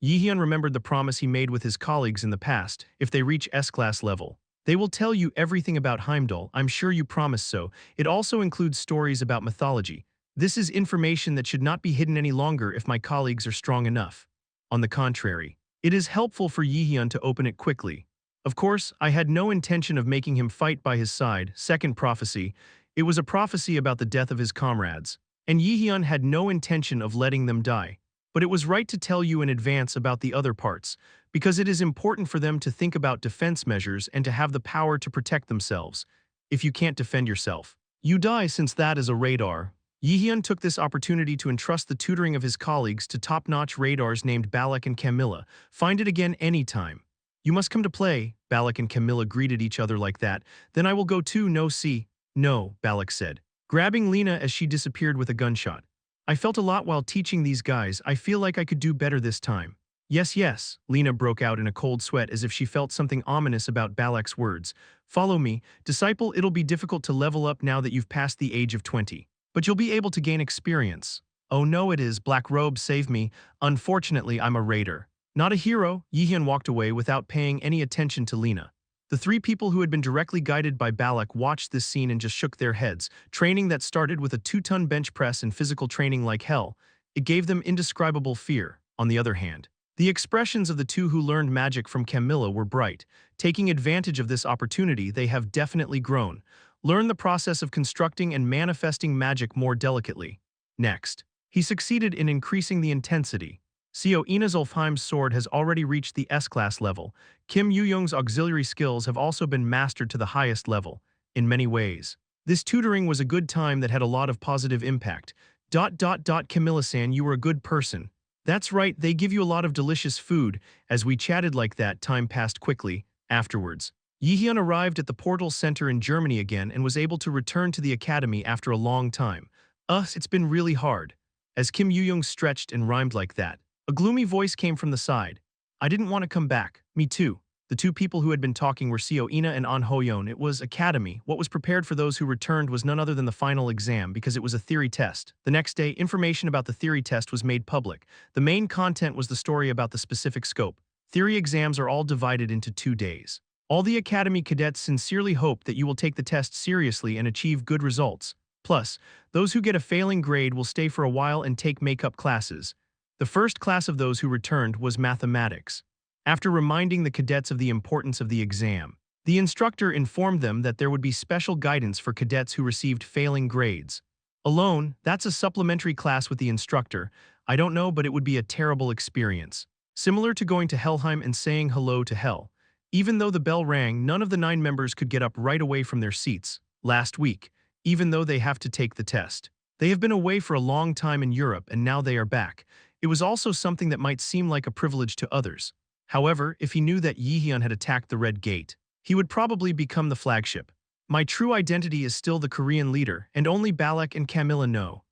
Jaehyeon remembered the promise he made with his colleagues in the past. If they reach S-class level, they will tell you everything about Heimdall. I'm sure you promised so. It also includes stories about mythology. This is information that should not be hidden any longer if my colleagues are strong enough. On the contrary, it is helpful for Jaehyeon to open it quickly. Of course, I had no intention of making him fight by his side. Second prophecy. It was a prophecy about the death of his comrades, and Jaehyeon had no intention of letting them die. But it was right to tell you in advance about the other parts, because it is important for them to think about defense measures and to have the power to protect themselves. If you can't defend yourself, you die, since that is a radar. Jaehyeon took this opportunity to entrust the tutoring of his colleagues to top-notch radars named Balak and Camilla. Find it again anytime. You must come to play. Balak and Camilla greeted each other like that. Then I will go too. No, see. No, Balak said, grabbing Lena as she disappeared with a gunshot. I felt a lot while teaching these guys. I feel like I could do better this time. Yes, yes, Lena broke out in a cold sweat as if she felt something ominous about Balak's words. Follow me, disciple. It'll be difficult to level up now that you've passed the age of 20. But you'll be able to gain experience. Oh no, it is. Black Robe, save me. Unfortunately, I'm a raider. Not a hero. Jaehyeon walked away without paying any attention to Lena. The 3 people who had been directly guided by Balak watched this scene and just shook their heads. Training that started with a 2-ton bench press and physical training like hell, it gave them indescribable fear. On the other hand, the expressions of the 2 who learned magic from Camilla were bright. Taking advantage of this opportunity, they have definitely grown. Learn the process of constructing and manifesting magic more delicately. Next, he succeeded in increasing the intensity. Co Inazulfheim's sword has already reached the S-class level. Kim Yu-young's auxiliary skills have also been mastered to the highest level. In many ways, this tutoring was a good time that had a lot of positive impact. Camilla-san, you were a good person. That's right, they give you a lot of delicious food. As we chatted like that, time passed quickly. Afterwards, Jaehyeon arrived at the portal center in Germany again and was able to return to the academy after a long time. It's been really hard. As Kim Yu-young stretched and rhymed like that, a gloomy voice came from the side. I didn't want to come back. Me too. The 2 people who had been talking were Seo Ina and An Hoyeon. It was academy. What was prepared for those who returned was none other than the final exam, because it was a theory test. The next day, information about the theory test was made public. The main content was the story about the specific scope. Theory exams are all divided into 2 days. All the academy cadets sincerely hope that you will take the test seriously and achieve good results. Plus, those who get a failing grade will stay for a while and take makeup classes. The first class of those who returned was mathematics. After reminding the cadets of the importance of the exam, the instructor informed them that there would be special guidance for cadets who received failing grades. Alone, that's a supplementary class with the instructor. I don't know, but it would be a terrible experience. Similar to going to Helheim and saying hello to hell. Even though the bell rang, none of the 9 members could get up right away from their seats. last week, even though they have to take the test. They have been away for a long time in Europe and now they are back. It was also something that might seem like a privilege to others. However, if he knew that Jaehyeon had attacked the Red Gate, he would probably become the flagship. My true identity is still the Korean leader, and only Balak and Camilla know.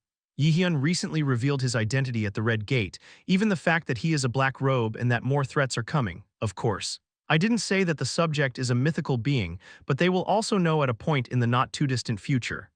Jaehyeon recently revealed his identity at the Red Gate, even the fact that he is a black robe and that more threats are coming, of course. I didn't say that the subject is a mythical being, but they will also know at a point in the not-too-distant future.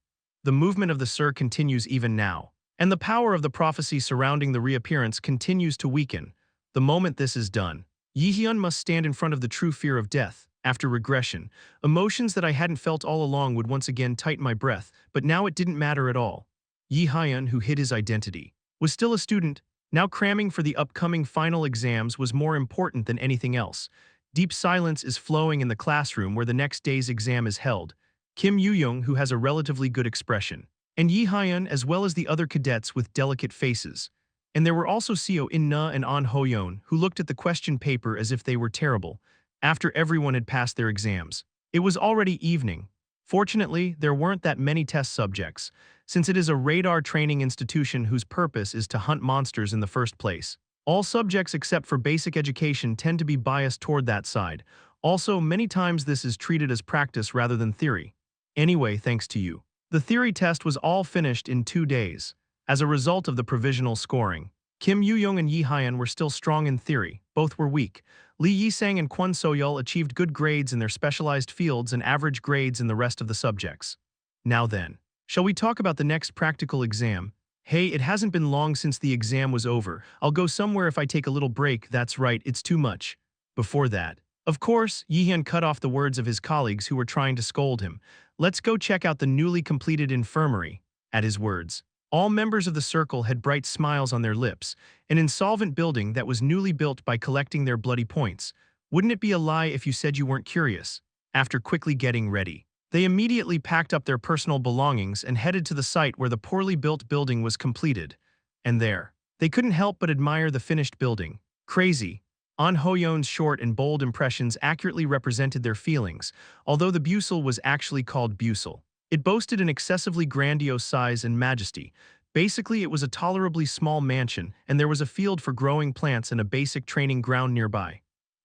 The movement of the Sur continues even now, and the power of the prophecy surrounding the reappearance continues to weaken. The moment this is done, Jaehyeon must stand in front of the true fear of death. After regression, emotions that I hadn't felt all along would once again tighten my breath, but now it didn't matter at all. Jaehyeon, who hid his identity, was still a student. Now cramming for the upcoming final exams was more important than anything else. Deep silence is flowing in the classroom where the next day's exam is held. Kim Yoo-young, who has a relatively good expression, and Jaehyeon, as well as the other cadets with delicate faces. And there were also Seo In-na and An Ho-yeon, who looked at the question paper as if they were terrible. After everyone had passed their exams, it was already evening. Fortunately, there weren't that many test subjects, since it is a radar training institution whose purpose is to hunt monsters in the first place. All subjects except for basic education tend to be biased toward that side. Also, many times this is treated as practice rather than theory. Anyway, thanks to you. The theory test was all finished in 2 days. As a result of the provisional scoring, Kim Yoo-young and Jaehyeon were still strong in theory. Both were weak. Lee Yi-sang and Kwon So-yeol achieved good grades in their specialized fields and average grades in the rest of the subjects. Now then, shall we talk about the next practical exam? Hey, it hasn't been long since the exam was over. I'll go somewhere if I take a little break. That's right, it's too much. Before that, of course, Jaehyeon cut off the words of his colleagues who were trying to scold him. Let's go check out the newly completed infirmary. At his words, all members of the circle had bright smiles on their lips, an insolvent building that was newly built by collecting their bloody points. Wouldn't it be a lie if you said you weren't curious? After quickly getting ready, they immediately packed up their personal belongings and headed to the site where the poorly built building was completed. And there, they couldn't help but admire the finished building. Crazy. An Ho-yeon's short and bold impressions accurately represented their feelings, although the Busel was actually called Busel. It boasted an excessively grandiose size and majesty. Basically, it was a tolerably small mansion, and there was a field for growing plants and a basic training ground nearby.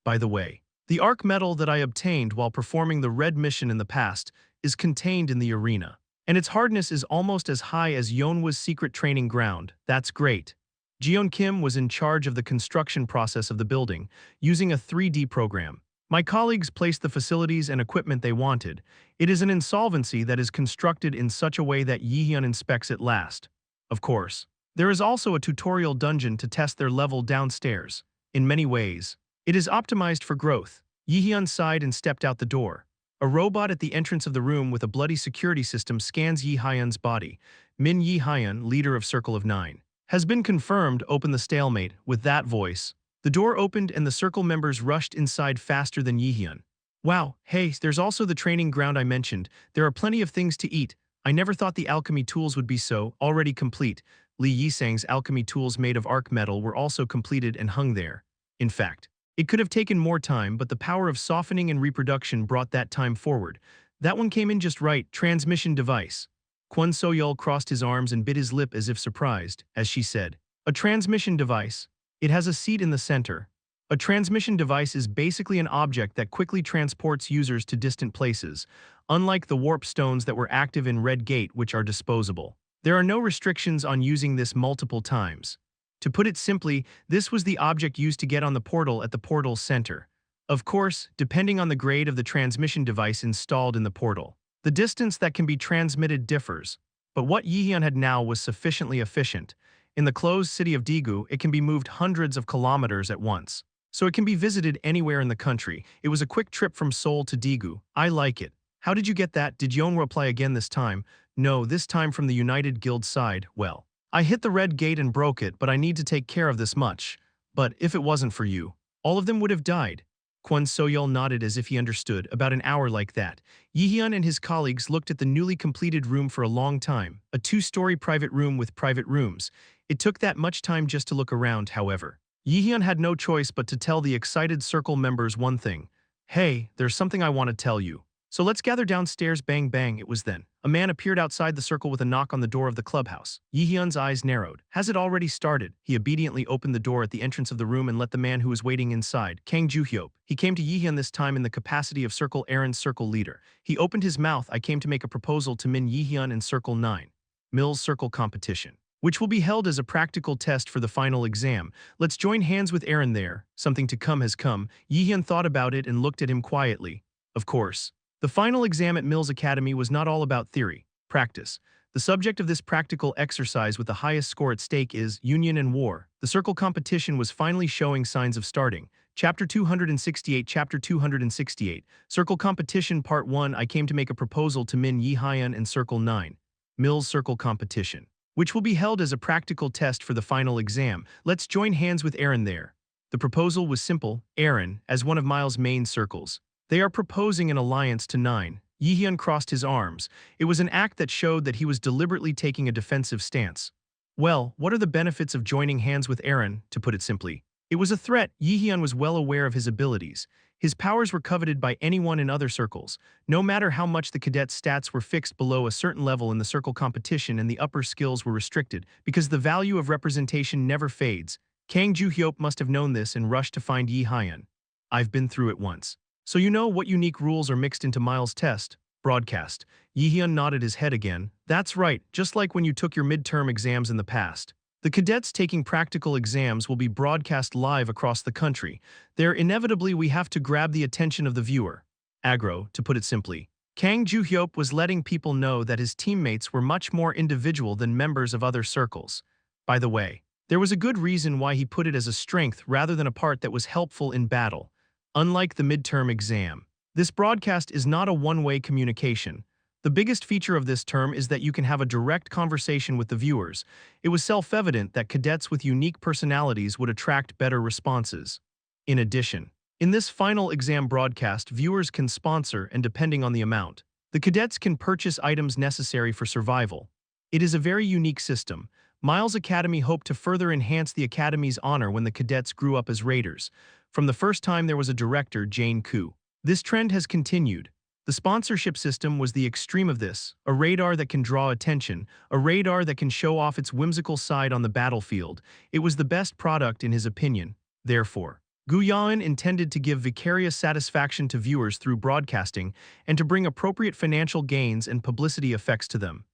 By the way, the arc medal that I obtained while performing the Red Mission in the past is contained in the arena, and its hardness is almost as high as Yeonwa's secret training ground. That's great. Jeon Kim was in charge of the construction process of the building, using a 3D program. My colleagues placed the facilities and equipment they wanted. It is an insolvency that is constructed in such a way that Jaehyeon inspects it last. Of course, there is also a tutorial dungeon to test their level downstairs. In many ways, it is optimized for growth. Jaehyeon sighed and stepped out the door. A robot at the entrance of the room with a bloody security system scans Jaehyeon's body. Min Jaehyeon, leader of Circle of Nine, has been confirmed. Open the stalemate. With that voice, the door opened and the circle members rushed inside faster than Jaehyeon. Wow, hey, there's also the training ground I mentioned. There are plenty of things to eat. I never thought the alchemy tools would be so already complete. Lee Yi-sang's alchemy tools made of arc metal were also completed and hung there. In fact, it could have taken more time, but the power of softening and reproduction brought that time forward. That one came in just right. Transmission device. Kwon So-yeol crossed his arms and bit his lip as if surprised, as she said, "A transmission device. It has a seat in the center." A transmission device is basically an object that quickly transports users to distant places, unlike the warp stones that were active in Red Gate, which are disposable. There are no restrictions on using this multiple times. To put it simply, this was the object used to get on the portal at the portal's center. Of course, depending on the grade of the transmission device installed in the portal, the distance that can be transmitted differs. But what Jaehyeon had now was sufficiently efficient. In the closed city of Daegu, it can be moved hundreds of kilometers at once, so it can be visited anywhere in the country. It was a quick trip from Seoul to Daegu. I like it. How did you get that? Did Yeonwoo apply again this time? No, this time from the United Guild side. Well, I hit the red gate and broke it, but I need to take care of this much. But if it wasn't for you, all of them would have died. Kwon So-yeol nodded as if he understood. About an hour like that, Jaehyeon and his colleagues looked at the newly completed room for a long time, a 2-story private room with private rooms. It took that much time just to look around, however. Jaehyeon had no choice but to tell the excited circle members one thing. Hey, there's something I want to tell you. So let's gather downstairs. Bang bang, it was then. A man appeared outside the circle with a knock on the door of the clubhouse. Jaehyeon's eyes narrowed. Has it already started? He obediently opened the door at the entrance of the room and let the man who was waiting inside, Kang Joo-hyop. He came to Jaehyeon this time in the capacity of Circle Aaron's circle leader. He opened his mouth. I came to make a proposal to Min Jaehyeon in Circle 9. Mills Circle Competition, which will be held as a practical test for the final exam. Let's join hands with Aaron there. Something to come has come. Jaehyeon thought about it and looked at him quietly. Of course. The final exam at Mills Academy was not all about theory, practice. The subject of this practical exercise with the highest score at stake is union and war. The circle competition was finally showing signs of starting. Chapter 268 Chapter 268 Circle Competition Part 1 I came to make a proposal to Min Jaehyeon in Circle 9. Mills Circle Competition, which will be held as a practical test for the final exam. Let's join hands with Aaron there. The proposal was simple. Aaron, as one of Miles' main circles. They are proposing an alliance to 9. Jaehyeon crossed his arms. It was an act that showed that he was deliberately taking a defensive stance. Well, what are the benefits of joining hands with Aaron, to put it simply? It was a threat. Jaehyeon was well aware of his abilities. His powers were coveted by anyone in other circles. No matter how much the cadets' stats were fixed below a certain level in the circle competition and the upper skills were restricted, because the value of representation never fades. Kang Joo-hyop must have known this and rushed to find Jaehyeon. I've been through it once. So you know what unique rules are mixed into Miles' test? Broadcast. Jaehyeon nodded his head again. That's right, just like when you took your midterm exams in the past. The cadets taking practical exams will be broadcast live across the country. There inevitably we have to grab the attention of the viewer. Aggro, to put it simply. Kang Joo-hyop was letting people know that his teammates were much more individual than members of other circles. By the way, there was a good reason why he put it as a strength rather than a part that was helpful in battle. Unlike the midterm exam, this broadcast is not a one-way communication. The biggest feature of this term is that you can have a direct conversation with the viewers. It was self-evident that cadets with unique personalities would attract better responses. In addition, in this final exam broadcast, viewers can sponsor and depending on the amount, the cadets can purchase items necessary for survival. It is a very unique system. Miles Academy hoped to further enhance the Academy's honor when the cadets grew up as raiders. From the first time there was a director, Jane Koo. This trend has continued. The sponsorship system was the extreme of this, a radar that can draw attention, a radar that can show off its whimsical side on the battlefield. It was the best product in his opinion. Therefore, Jaehyeon intended to give vicarious satisfaction to viewers through broadcasting and to bring appropriate financial gains and publicity effects to them.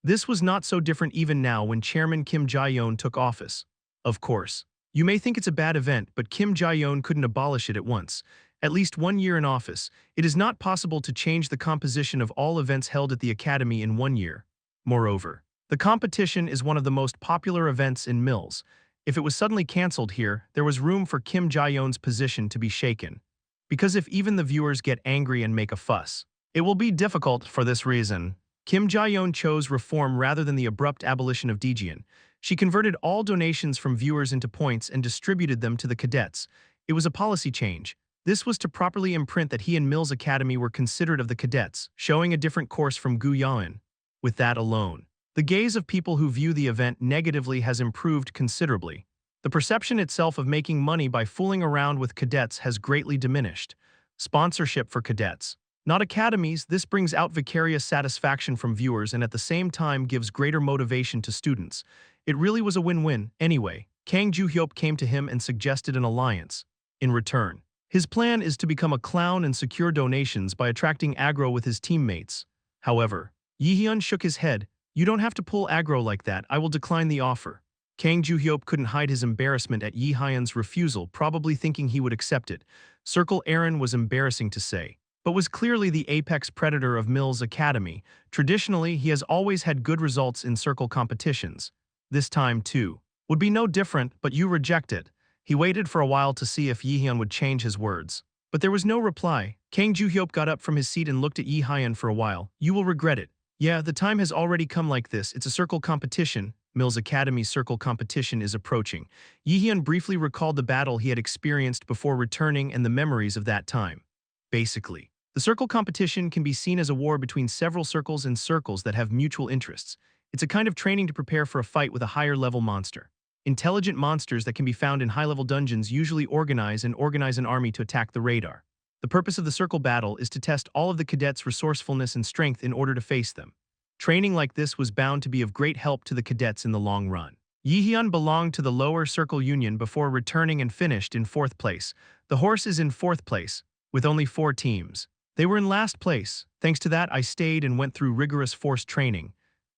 This was not so different even now when Chairman Kim Jae-yeon took office. Of course, you may think it's a bad event, but Kim Jae-yeon couldn't abolish it at once. At least 1 year in office, it is not possible to change the composition of all events held at the Academy in 1 year. Moreover, the competition is one of the most popular events in Mills. If it was suddenly cancelled here, there was room for Kim Jae-yeon's position to be shaken. Because if even the viewers get angry and make a fuss, it will be difficult. For this reason, Kim Jae-yeon chose reform rather than the abrupt abolition of Daejeon. She converted all donations from viewers into points and distributed them to the cadets. It was a policy change. This was to properly imprint that he and Mills Academy were considerate of the cadets, showing a different course from Jaehyeon. With that alone, the gaze of people who view the event negatively has improved considerably. The perception itself of making money by fooling around with cadets has greatly diminished. Sponsorship for cadets, not academies, this brings out vicarious satisfaction from viewers and at the same time gives greater motivation to students. It really was a win-win. Anyway, Kang Joo-hyop came to him and suggested an alliance. In return, his plan is to become a clown and secure donations by attracting aggro with his teammates. However, Jaehyeon shook his head. You don't have to pull aggro like that. I will decline the offer. Kang Joo-hyop couldn't hide his embarrassment at Jaehyeon's refusal, probably thinking he would accept it. Circle Aaron was embarrassing to say, but was clearly the apex predator of Mills Academy. Traditionally, he has always had good results in circle competitions. This time, too, would be no different, but you reject it. He waited for a while to see if Jaehyeon would change his words. But there was no reply. Kang Joo-hyop got up from his seat and looked at Jaehyeon for a while. You will regret it. Yeah, the time has already come like this. It's a circle competition. Mills Academy's circle competition is approaching. Jaehyeon briefly recalled the battle he had experienced before returning and the memories of that time. Basically, the circle competition can be seen as a war between several circles and circles that have mutual interests. It's a kind of training to prepare for a fight with a higher-level monster. Intelligent monsters that can be found in high-level dungeons usually organize an army to attack the radar. The purpose of the circle battle is to test all of the cadets' resourcefulness and strength in order to face them. Training like this was bound to be of great help to the cadets in the long run. Jaehyeon belonged to the lower circle union before returning and finished in 4th place. The horse is in 4th place, with only 4 teams. They were in last place. Thanks to that, I stayed and went through rigorous force training.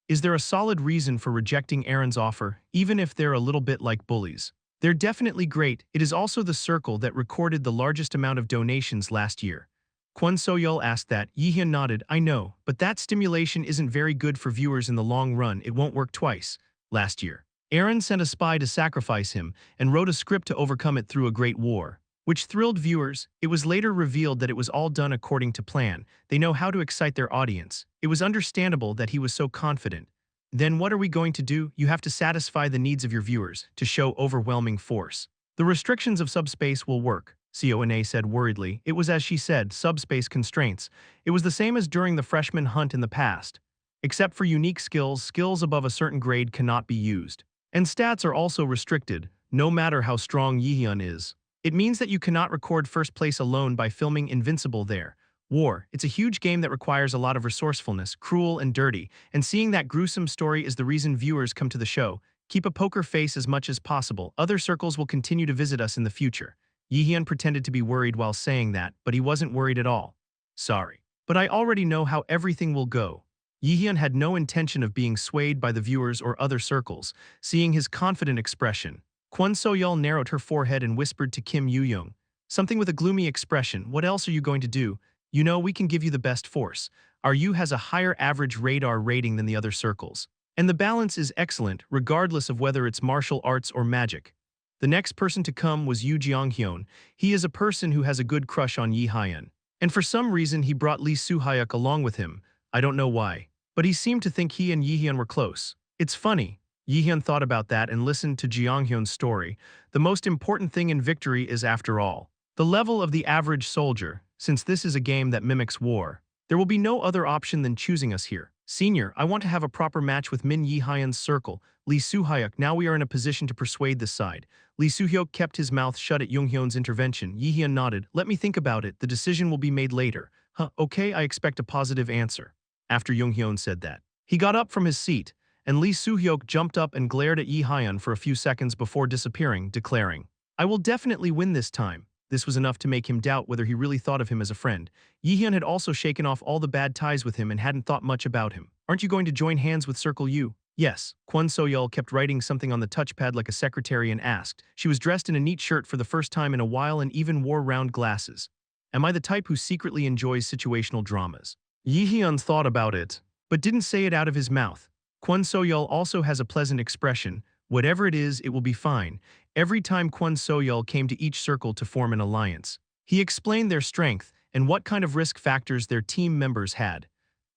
Is there a solid reason for rejecting Aaron's offer, even if they're a little bit like bullies? They're definitely great. It is also the circle that recorded the largest amount of donations last year. Kwon So-yeol asked that. Jaehyeon nodded. I know, but that stimulation isn't very good for viewers in the long run. It won't work twice. Last year, Aaron sent a spy to sacrifice him and wrote a script to overcome it through a great war, which thrilled viewers. It was later revealed that it was all done according to plan. They know how to excite their audience. It was understandable that he was so confident. Then what are we going to do? You have to satisfy the needs of your viewers to show overwhelming force. The restrictions of subspace will work, Cona said worriedly. It was as she said, subspace constraints. It was the same as during the freshman hunt in the past. Except for unique skills, skills above a certain grade cannot be used. And stats are also restricted, no matter how strong Jaehyeon is. It means that you cannot record first place alone by filming Invincible there. War, it's a huge game that requires a lot of resourcefulness, cruel and dirty, and seeing that gruesome story is the reason viewers come to the show. Keep a poker face as much as possible. Other circles will continue to visit us in the future. Jaehyeon pretended to be worried while saying that, but he wasn't worried at all. Sorry. But I already know how everything will go. Jaehyeon had no intention of being swayed by the viewers or other circles, seeing his confident expression. Kwon So-yeol narrowed her forehead and whispered to Kim Yoo-young, something with a gloomy expression. What else are you going to do? You know we can give you the best force. Our U has a higher average radar rating than the other circles. And the balance is excellent, regardless of whether it's martial arts or magic. The next person to come was Yoo Jeong-hyun. He is a person who has a good crush on Jaehyeon. And for some reason he brought Lee Soo-hyuk along with him. I don't know why. But he seemed to think he and Jaehyeon were close. It's funny. Jaehyeon thought about that and listened to Jeong-hyun's story. The most important thing in victory is, after all, the level of the average soldier. Since this is a game that mimics war, there will be no other option than choosing us here. Senior, I want to have a proper match with Min Jaehyeon's circle. Lee Soo-hyuk, now we are in a position to persuade this side. Lee Soo-hyuk kept his mouth shut at Jung-hyun's intervention. Jaehyeon nodded. Let me think about it. The decision will be made later. Okay, I expect a positive answer. After Jung-hyun said that, he got up from his seat, and Lee Soo-hyuk jumped up and glared at Jaehyeon for a few seconds before disappearing, declaring, I will definitely win this time. This was enough to make him doubt whether he really thought of him as a friend. Jaehyeon had also shaken off all the bad ties with him and hadn't thought much about him. Aren't you going to join hands with Circle U? Yes. Kwon So-yeol kept writing something on the touchpad like a secretary and asked. She was dressed in a neat shirt for the first time in a while and even wore round glasses. Am I the type who secretly enjoys situational dramas? Jaehyeon thought about it, but didn't say it out of his mouth. Kwon So-yeol also has a pleasant expression. Whatever it is, it will be fine. Every time Kwon So-yeol came to each circle to form an alliance, he explained their strength and what kind of risk factors their team members had.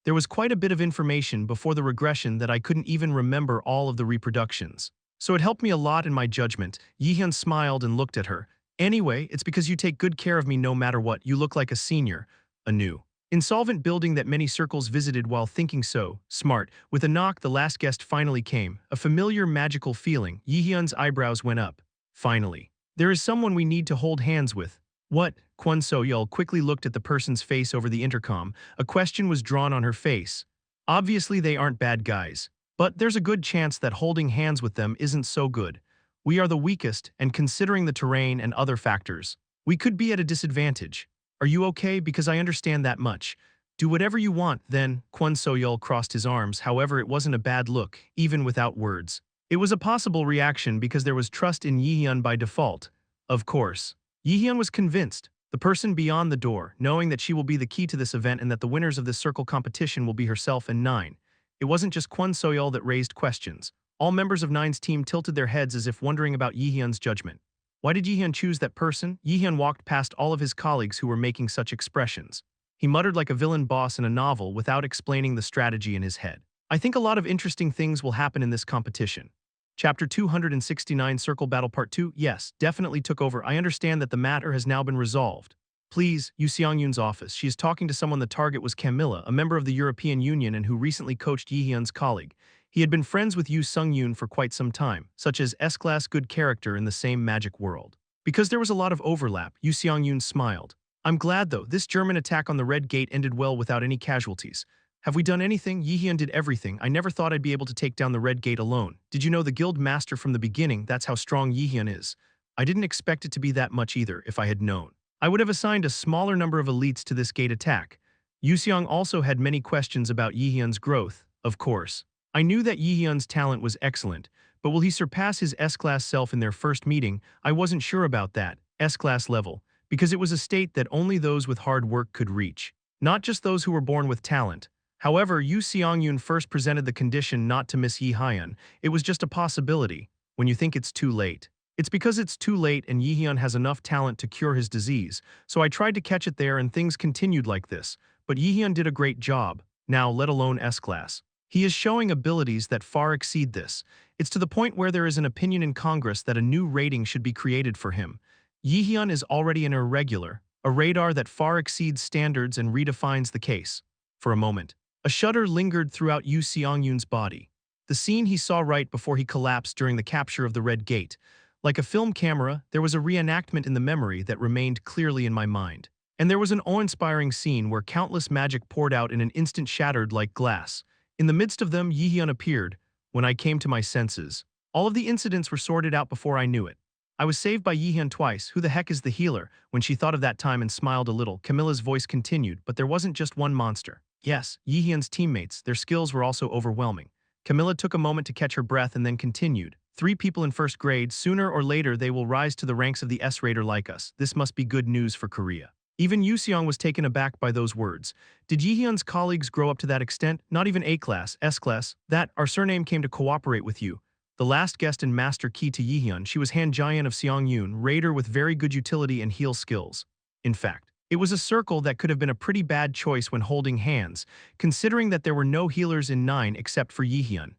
There was quite a bit of information before the regression that I couldn't even remember all of the reproductions. So it helped me a lot in my judgment. Jaehyeon smiled and looked at her. Anyway, it's because you take good care of me no matter what. You look like a senior. A new insolvent building that many circles visited while thinking so smart. With a knock, the last guest finally came. A familiar magical feeling. Jaehyeon's eyebrows went up. Finally. There is someone we need to hold hands with. What? Kwon So-yeol quickly looked at the person's face over the intercom. A question was drawn on her face. Obviously they aren't bad guys. But there's a good chance that holding hands with them isn't so good. We are the weakest, and considering the terrain and other factors, we could be at a disadvantage. Are you okay? Because I understand that much. Do whatever you want, then. Kwon So-yeol crossed his arms. However, it wasn't a bad look, even without words. It was a possible reaction because there was trust in Jaehyeon by default. Of course. Jaehyeon was convinced. The person beyond the door, knowing that she will be the key to this event and that the winners of this circle competition will be herself and Nine. It wasn't just Kwon So-yeol that raised questions. All members of Nine's team tilted their heads as if wondering about Jaehyeon's judgment. Why did Jaehyeon choose that person? Jaehyeon walked past all of his colleagues who were making such expressions. He muttered like a villain boss in a novel without explaining the strategy in his head. I think a lot of interesting things will happen in this competition. Chapter 269 Circle Battle Part 2. Yes, definitely took over. I understand that the matter has now been resolved. Please, Yoo Seong-yoon's office. She is talking to someone. The target was Camilla, a member of the European Union and who recently coached Jaehyeon's colleague. He had been friends with Yoo Seong-yoon for quite some time, such as S-class good character in the same magic world. Because there was a lot of overlap, Yoo Seong-yoon smiled. I'm glad though, this German attack on the Red Gate ended well without any casualties. Have we done anything? Jaehyeon did everything. I never thought I'd be able to take down the Red Gate alone. Did you know the guild master from the beginning? That's how strong Jaehyeon is. I didn't expect it to be that much either, if I had known. I would have assigned a smaller number of elites to this gate attack. Yuseong also had many questions about Jaehyeon's growth, of course. I knew that Jaehyeon's talent was excellent, but will he surpass his S-class self in their first meeting? I wasn't sure about that, S-class level, because it was a state that only those with hard work could reach, not just those who were born with talent. However, Yu Seongyun first presented the condition not to miss Jaehyeon. It was just a possibility, when you think it's too late. It's because it's too late and Jaehyeon has enough talent to cure his disease, so I tried to catch it there and things continued like this. But Jaehyeon did a great job, now let alone S-class. He is showing abilities that far exceed this. It's to the point where there is an opinion in Congress that a new rating should be created for him. Jaehyeon is already an irregular, a radar that far exceeds standards and redefines the case. For a moment, a shudder lingered throughout Yu Seongyun's body. The scene he saw right before he collapsed during the capture of the Red Gate. Like a film camera, there was a reenactment in the memory that remained clearly in my mind. And there was an awe-inspiring scene where countless magic poured out in an instant shattered like glass. In the midst of them, Jaehyeon appeared. When I came to my senses, all of the incidents were sorted out before I knew it. I was saved by Jaehyeon twice. Who the heck is the healer? When she thought of that time and smiled a little, Camilla's voice continued, but there wasn't just one monster. Yes, Jaehyeon's teammates, their skills were also overwhelming. Camilla took a moment to catch her breath and then continued. 3 people in first grade, sooner or later they will rise to the ranks of the S-Raider like us. This must be good news for Korea. Even Yuseong was taken aback by those words. Did Jaehyeon's colleagues grow up to that extent? Not even A-class, S-class. That, our surname came to cooperate with you. The last guest and master key to Jaehyeon, she was Han Jaehyeon of Seongyun, raider with very good utility and heal skills. In fact, it was a circle that could have been a pretty bad choice when holding hands, considering that there were no healers in 9 except for Jaehyeon.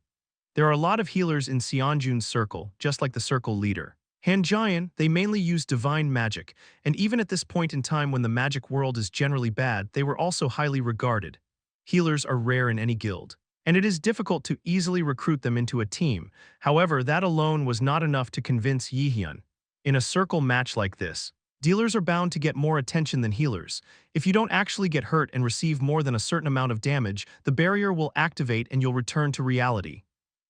There are a lot of healers in Seongjun's circle, just like the circle leader. Han Jaehyeon, they mainly use divine magic, and even at this point in time when the magic world is generally bad, they were also highly regarded. Healers are rare in any guild, and it is difficult to easily recruit them into a team. However, that alone was not enough to convince Jaehyeon. In a circle match like this, dealers are bound to get more attention than healers. If you don't actually get hurt and receive more than a certain amount of damage, the barrier will activate and you'll return to reality.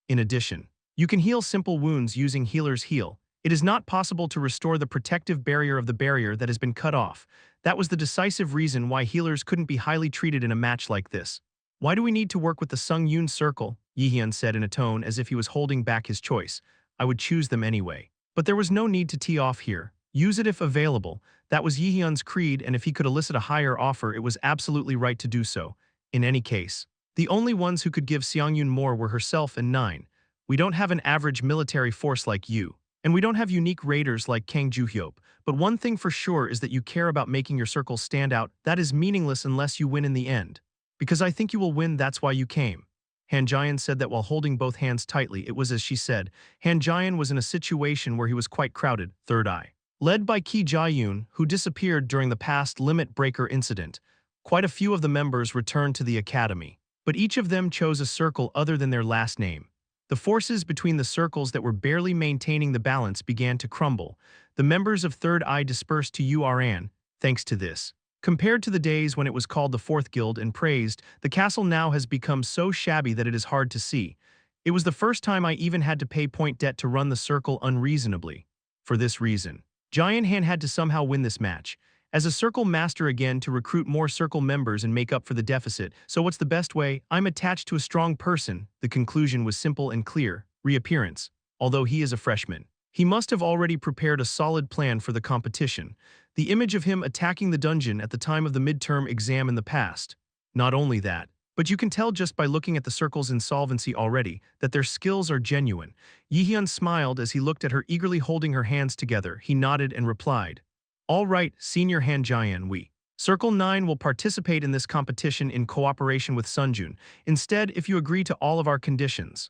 In addition, you can heal simple wounds using Healer's Heal. It is not possible to restore the protective barrier of the barrier that has been cut off. That was the decisive reason why healers couldn't be highly treated in a match like this. Why do we need to work with the Seongyun circle? Jaehyeon said in a tone as if he was holding back his choice. I would choose them anyway. But there was no need to tee off here. Use it if available. That was Jaehyeon's creed, and if he could elicit a higher offer, it was absolutely right to do so. In any case, the only ones who could give Seongyun more were herself and 9. We don't have an average military force like you. And we don't have unique raiders like Kang Ju-hyop, but one thing for sure is that you care about making your circle stand out. That is meaningless unless you win in the end. Because I think you will win, that's why you came. Han Jaehyeon said that while holding both hands tightly. It was as she said. Han Jaehyeon was in a situation where he was quite crowded, Third Eye. Led by Ki Jae-yoon, who disappeared during the past Limit Breaker incident. Quite a few of the members returned to the academy, but each of them chose a circle other than their last name. The forces between the circles that were barely maintaining the balance began to crumble. The members of Third Eye dispersed to Uran, thanks to this. Compared to the days when it was called the Fourth Guild and praised, the castle now has become so shabby that it is hard to see. It was the first time I even had to pay point debt to run the circle unreasonably. For this reason, Jaehyeon Han had to somehow win this match. As a circle master again to recruit more circle members and make up for the deficit. So what's the best way? I'm attached to a strong person. The conclusion was simple and clear. Reappearance. Although he is a freshman, he must have already prepared a solid plan for the competition. The image of him attacking the dungeon at the time of the midterm exam in the past. Not only that, but you can tell just by looking at the circle's insolvency already that their skills are genuine. Jaehyeon smiled as he looked at her eagerly holding her hands together. He nodded and replied. All right, Senior Han Jaehyeon, we. Circle 9 will participate in this competition in cooperation with Sunjun. Instead, if you agree to all of our conditions.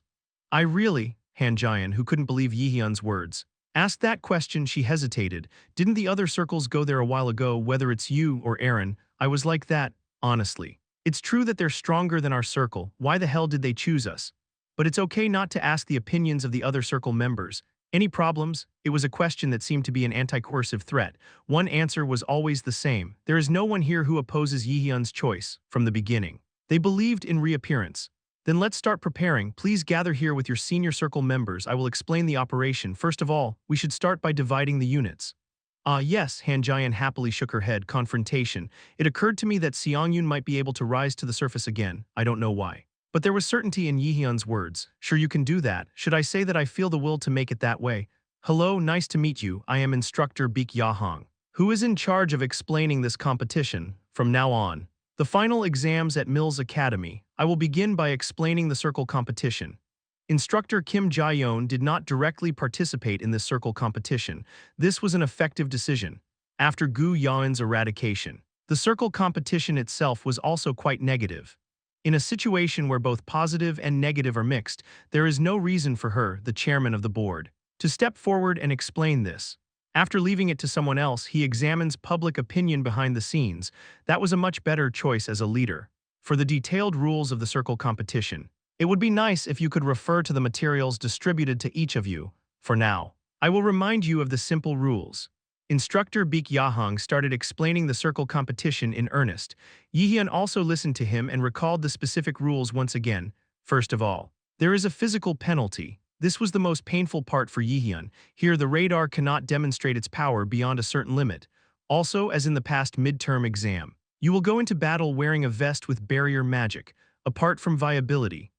I really, Han Jaehyeon, who couldn't believe Jaehyeon's words. Asked that question, she hesitated. Didn't the other circles go there a while ago, whether it's you or Aaron? I was like that, honestly. It's true that they're stronger than our circle. Why the hell did they choose us? But it's okay not to ask the opinions of the other circle members. Any problems? It was a question that seemed to be an anti-coercive threat. One answer was always the same. There is no one here who opposes Jaehyeon's choice from the beginning. They believed in reappearance. Then let's start preparing. Please gather here with your senior circle members. I will explain the operation. First of all, we should start by dividing the units. Yes, Han Jaehyeon happily shook her head. Confrontation. It occurred to me that Seongyun might be able to rise to the surface again. I don't know why. But there was certainty in Jaehyeon's words. Sure, you can do that. Should I say that I feel the will to make it that way? Hello, nice to meet you. I am instructor Baek Yahong, who is in charge of explaining this competition from now on. The final exams at Mills Academy. I will begin by explaining the circle competition. Instructor Kim Jae-yeon did not directly participate in this circle competition. This was an effective decision. After Gu Yaoen's eradication, the circle competition itself was also quite negative. In a situation where both positive and negative are mixed, there is no reason for her, the chairman of the board, to step forward and explain this. After leaving it to someone else, he examines public opinion behind the scenes. That was a much better choice as a leader. For the detailed rules of the circle competition, it would be nice if you could refer to the materials distributed to each of you. For now, I will remind you of the simple rules. Instructor Baek Yahong started explaining the circle competition in earnest. Jaehyeon also listened to him and recalled the specific rules once again. First of all, there is a physical penalty. This was the most painful part for Jaehyeon. Here the radar cannot demonstrate its power beyond a certain limit. Also, as in the past midterm exam, you will go into battle wearing a vest with barrier magic, apart from viability.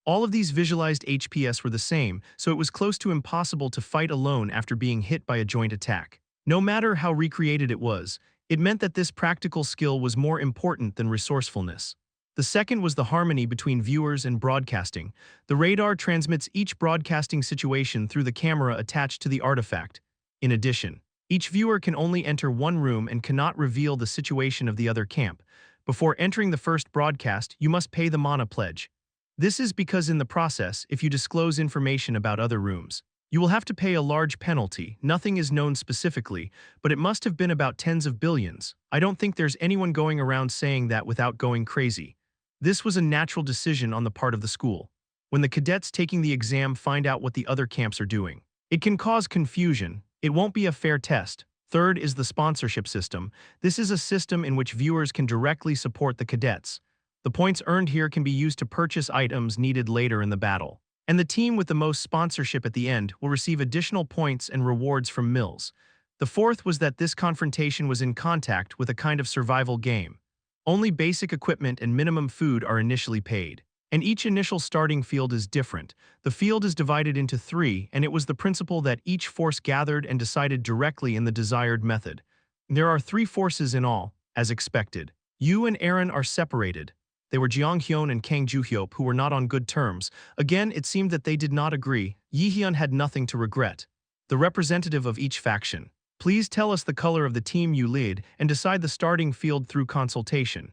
All of these visualized HPS were the same, so it was close to impossible to fight alone after being hit by a joint attack. No matter how recreated it was, it meant that this practical skill was more important than resourcefulness. The second was the harmony between viewers and broadcasting. The radar transmits each broadcasting situation through the camera attached to the artifact. In addition, each viewer can only enter one room and cannot reveal the situation of the other camp. Before entering the first broadcast, you must pay the mana pledge. This is because in the process, if you disclose information about other rooms, you will have to pay a large penalty. Nothing is known specifically, but it must have been about tens of billions. I don't think there's anyone going around saying that without going crazy. This was a natural decision on the part of the school. When the cadets taking the exam find out what the other camps are doing, it can cause confusion. It won't be a fair test. Third is the sponsorship system. This is a system in which viewers can directly support the cadets. The points earned here can be used to purchase items needed later in the battle. And the team with the most sponsorship at the end will receive additional points and rewards from Mills. The fourth was that this confrontation was in contact with a kind of survival game. Only basic equipment and minimum food are initially paid. And each initial starting field is different. The field is divided into 3, and it was the principle that each force gathered and decided directly in the desired method. There are 3 forces in all, as expected. Yu and Aaron are separated. They were Jaehyeon and Kang Joo-hyop who were not on good terms. Again, it seemed that they did not agree. Jaehyeon had nothing to regret. The representative of each faction. Please tell us the color of the team you lead and decide the starting field through consultation.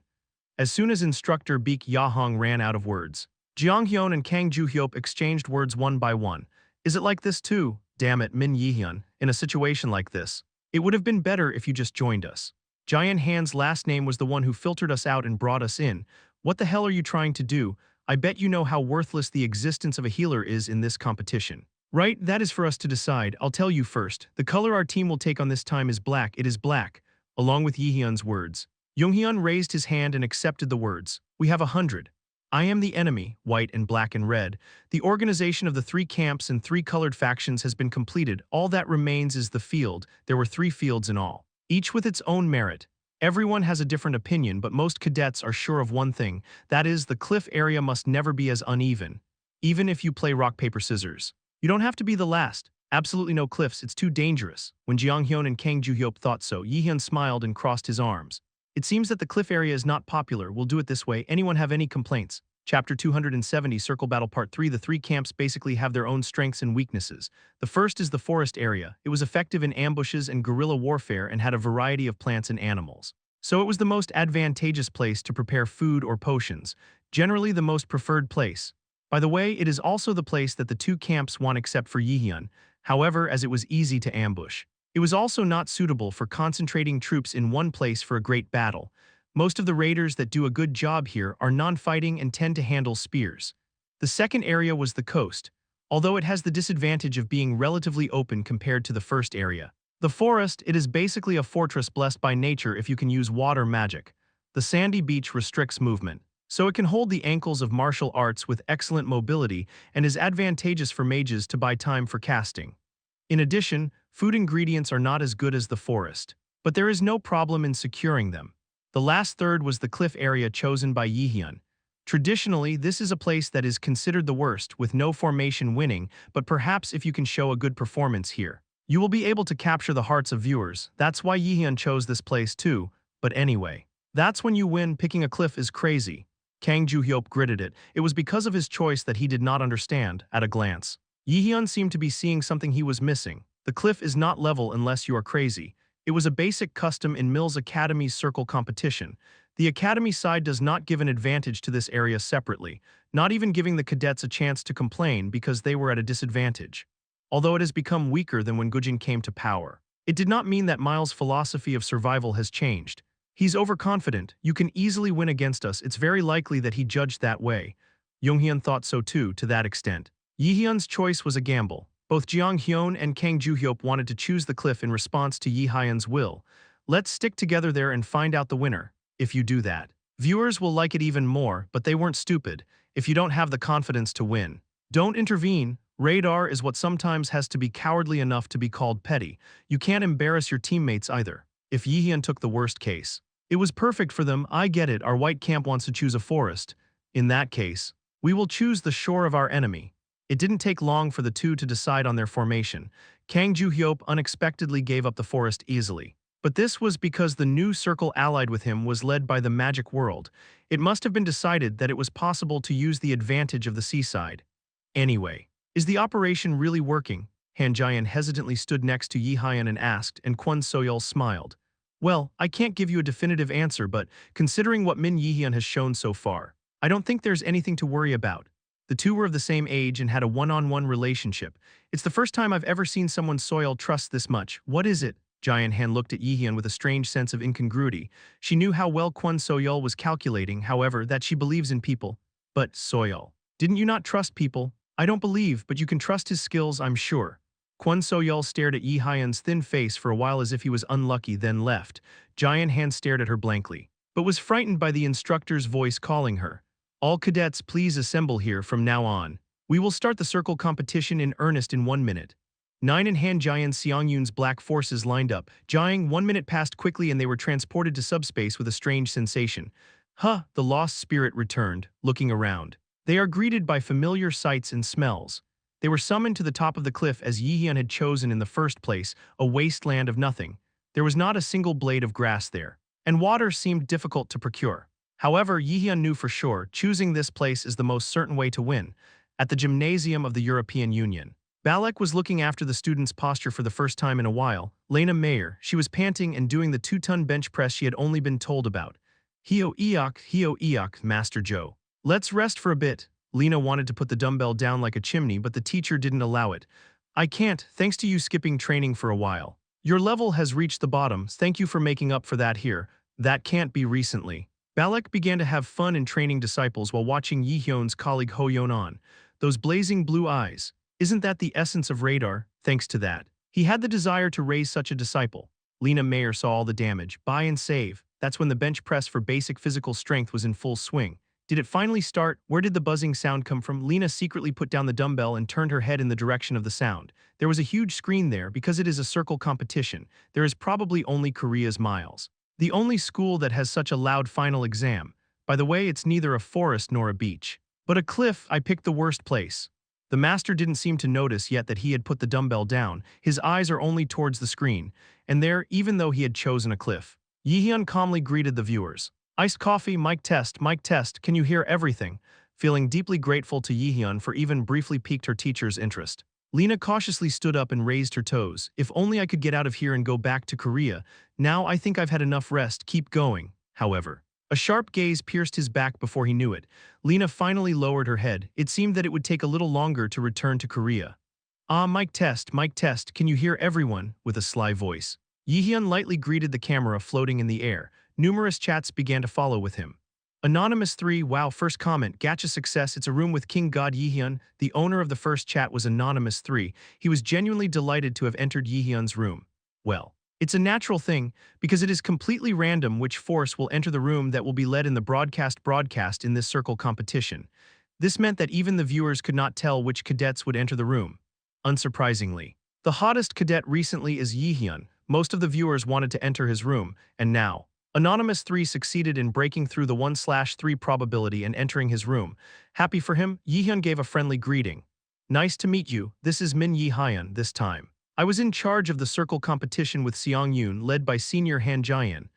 As soon as instructor Baek Yahong ran out of words, Jaehyeon and Kang Joo-hyop exchanged words one by one. Is it like this too? Damn it, Min Jaehyeon. In a situation like this, it would have been better if you just joined us. Jaehyeon Han's last name was the one who filtered us out and brought us in. What the hell are you trying to do? I bet you know how worthless the existence of a healer is in this competition. Right, that is for us to decide. I'll tell you first. The color our team will take on this time is black. It is black. Along with Jaehyeon's words, Jonghyun raised his hand and accepted the words. We have 100. I am the enemy, white and black and red. The organization of the 3 camps and 3 colored factions has been completed. All that remains is the field. There were 3 fields in all, each with its own merit. Everyone has a different opinion, but most cadets are sure of one thing. That is, the cliff area must never be as uneven. Even if you play rock, paper, scissors. You don't have to be the last. Absolutely no cliffs, it's too dangerous. When Jaehyeon and Kang Joo-hyop thought so, Jaehyeon smiled and crossed his arms. It seems that the cliff area is not popular. We'll do it this way. Anyone have any complaints? Chapter 270, Circle Battle Part 3. The 3 camps basically have their own strengths and weaknesses. The first is the forest area. It was effective in ambushes and guerrilla warfare and had a variety of plants and animals. So it was the most advantageous place to prepare food or potions, generally the most preferred place. By the way, it is also the place that the 2 camps want except for Jaehyeon, however, as it was easy to ambush. It was also not suitable for concentrating troops in one place for a great battle. Most of the raiders that do a good job here are non-fighting and tend to handle spears. The second area was the coast. although it has the disadvantage of being relatively open compared to the first area. The forest, it is basically a fortress blessed by nature if you can use water magic. The sandy beach restricts movement, so it can hold the ankles of martial arts with excellent mobility and is advantageous for mages to buy time for casting. In addition, food ingredients are not as good as the forest, but there is no problem in securing them. The last third was the cliff area chosen by Jaehyeon. Traditionally, this is a place that is considered the worst, with no formation winning, but perhaps if you can show a good performance here, you will be able to capture the hearts of viewers. That's why Jaehyeon chose this place too, but anyway. That's when you win. Picking a cliff is crazy. Kang Joo-hyop gritted it. It was because of his choice that he did not understand, at a glance. Jaehyeon seemed to be seeing something he was missing. The cliff is not level unless you are crazy. It was a basic custom in Mills Academy's circle competition. The academy side does not give an advantage to this area separately, not even giving the cadets a chance to complain because they were at a disadvantage. Although it has become weaker than when Gujin came to power, it did not mean that Miles' philosophy of survival has changed. He's overconfident. You can easily win against us. It's very likely that he judged that way. Yonghyun thought so too, to that extent. Jaehyeon's choice was a gamble. Both Jeonghyun and Kang Joo-hyop wanted to choose the cliff in response to Jaehyeon's will. Let's stick together there and find out the winner. If you do that, viewers will like it even more, but they weren't stupid. If you don't have the confidence to win, don't intervene. Radar is what sometimes has to be cowardly enough to be called petty. You can't embarrass your teammates either. If Jaehyeon took the worst case, it was perfect for them. I get it, our white camp wants to choose a forest. In that case, we will choose the shore of our enemy. It didn't take long for the two to decide on their formation. Kang Joo-hyop unexpectedly gave up the forest easily. But this was because the new circle allied with him was led by the magic world. It must have been decided that it was possible to use the advantage of the seaside. Anyway, is the operation really working? Han Jaehyeon hesitantly stood next to Jaehyeon and asked, and Kwon Soyeol smiled. Well, I can't give you a definitive answer, but considering what Min Jaehyeon has shown so far, I don't think there's anything to worry about. The two were of the same age and had a one-on-one relationship. It's the first time I've ever seen someone Soyeol trust this much. What is it? Jaehyeon looked at Jaehyeon with a strange sense of incongruity. She knew how well Kwon Soyeol was calculating, however, that she believes in people. But, Soyeol, didn't you not trust people? I don't believe, but you can trust his skills, I'm sure. Kwon Soyeol stared at Jaehyeon's thin face for a while as if he was unlucky, then left. Jaehyeon stared at her blankly, but was frightened by the instructor's voice calling her. All cadets, please assemble here from now on. We will start the circle competition in earnest in 1 minute. 9 and Han Jaehyeon Seongyun's black forces lined up. Jaehyeon 1 minute passed quickly and they were transported to subspace with a strange sensation. The lost spirit returned, looking around. They are greeted by familiar sights and smells. They were summoned to the top of the cliff as Jaehyeon had chosen in the first place, a wasteland of nothing. There was not a single blade of grass there, and water seemed difficult to procure. However, Jaehyeon knew for sure choosing this place is the most certain way to win. At the gymnasium of the European Union, Balek was looking after the students' posture for the first time in a while. Lena Mayer, she was panting and doing the 2-ton bench press she had only been told about. Hio Eok, Master Joe. Let's rest for a bit. Lena wanted to put the dumbbell down like a chimney, but the teacher didn't allow it. I can't, thanks to you skipping training for a while. Your level has reached the bottom, thank you for making up for that here. That can't be recently. Balek began to have fun in training disciples while watching Jaehyeon's colleague Ho-yeon on. Those blazing blue eyes. Isn't that the essence of radar? Thanks to that, he had the desire to raise such a disciple. Lena Mayer saw all the damage. Buy and save. That's when the bench press for basic physical strength was in full swing. Did it finally start? Where did the buzzing sound come from? Lena secretly put down the dumbbell and turned her head in the direction of the sound. There was a huge screen there because it is a circle competition. There is probably only Korea's Miles. The only school that has such a loud final exam. By the way, it's neither a forest nor a beach, but a cliff. I picked the worst place. The master didn't seem to notice yet that he had put the dumbbell down. His eyes are only towards the screen, and there, even though he had chosen a cliff. Jaehyeon calmly greeted the viewers. Iced coffee, mic test, can you hear everything? Feeling deeply grateful to Jaehyeon for even briefly piqued her teacher's interest. Lena cautiously stood up and raised her toes. If only I could get out of here and go back to Korea. Now I think I've had enough rest, keep going. However, a sharp gaze pierced his back before he knew it. Lena finally lowered her head. It seemed that it would take a little longer to return to Korea. Mic test, can you hear everyone? With a sly voice. Jaehyeon lightly greeted the camera floating in the air. Numerous chats began to follow with him. Anonymous 3, wow, first comment, gacha success, it's a room with King God Jaehyeon. The owner of the first chat was Anonymous 3. He was genuinely delighted to have entered Jaehyeon's room. Well, it's a natural thing, because it is completely random which force will enter the room that will be led in the broadcast in this circle competition. This meant that even the viewers could not tell which cadets would enter the room. Unsurprisingly, the hottest cadet recently is Jaehyeon. Most of the viewers wanted to enter his room, and now, Anonymous 3 succeeded in breaking through the 1/3 probability and entering his room. Happy for him, Jaehyeon gave a friendly greeting. Nice to meet you, this is Min Jaehyeon this time. I was in charge of the circle competition with Seong-yoon led by senior Han Jaehyeon.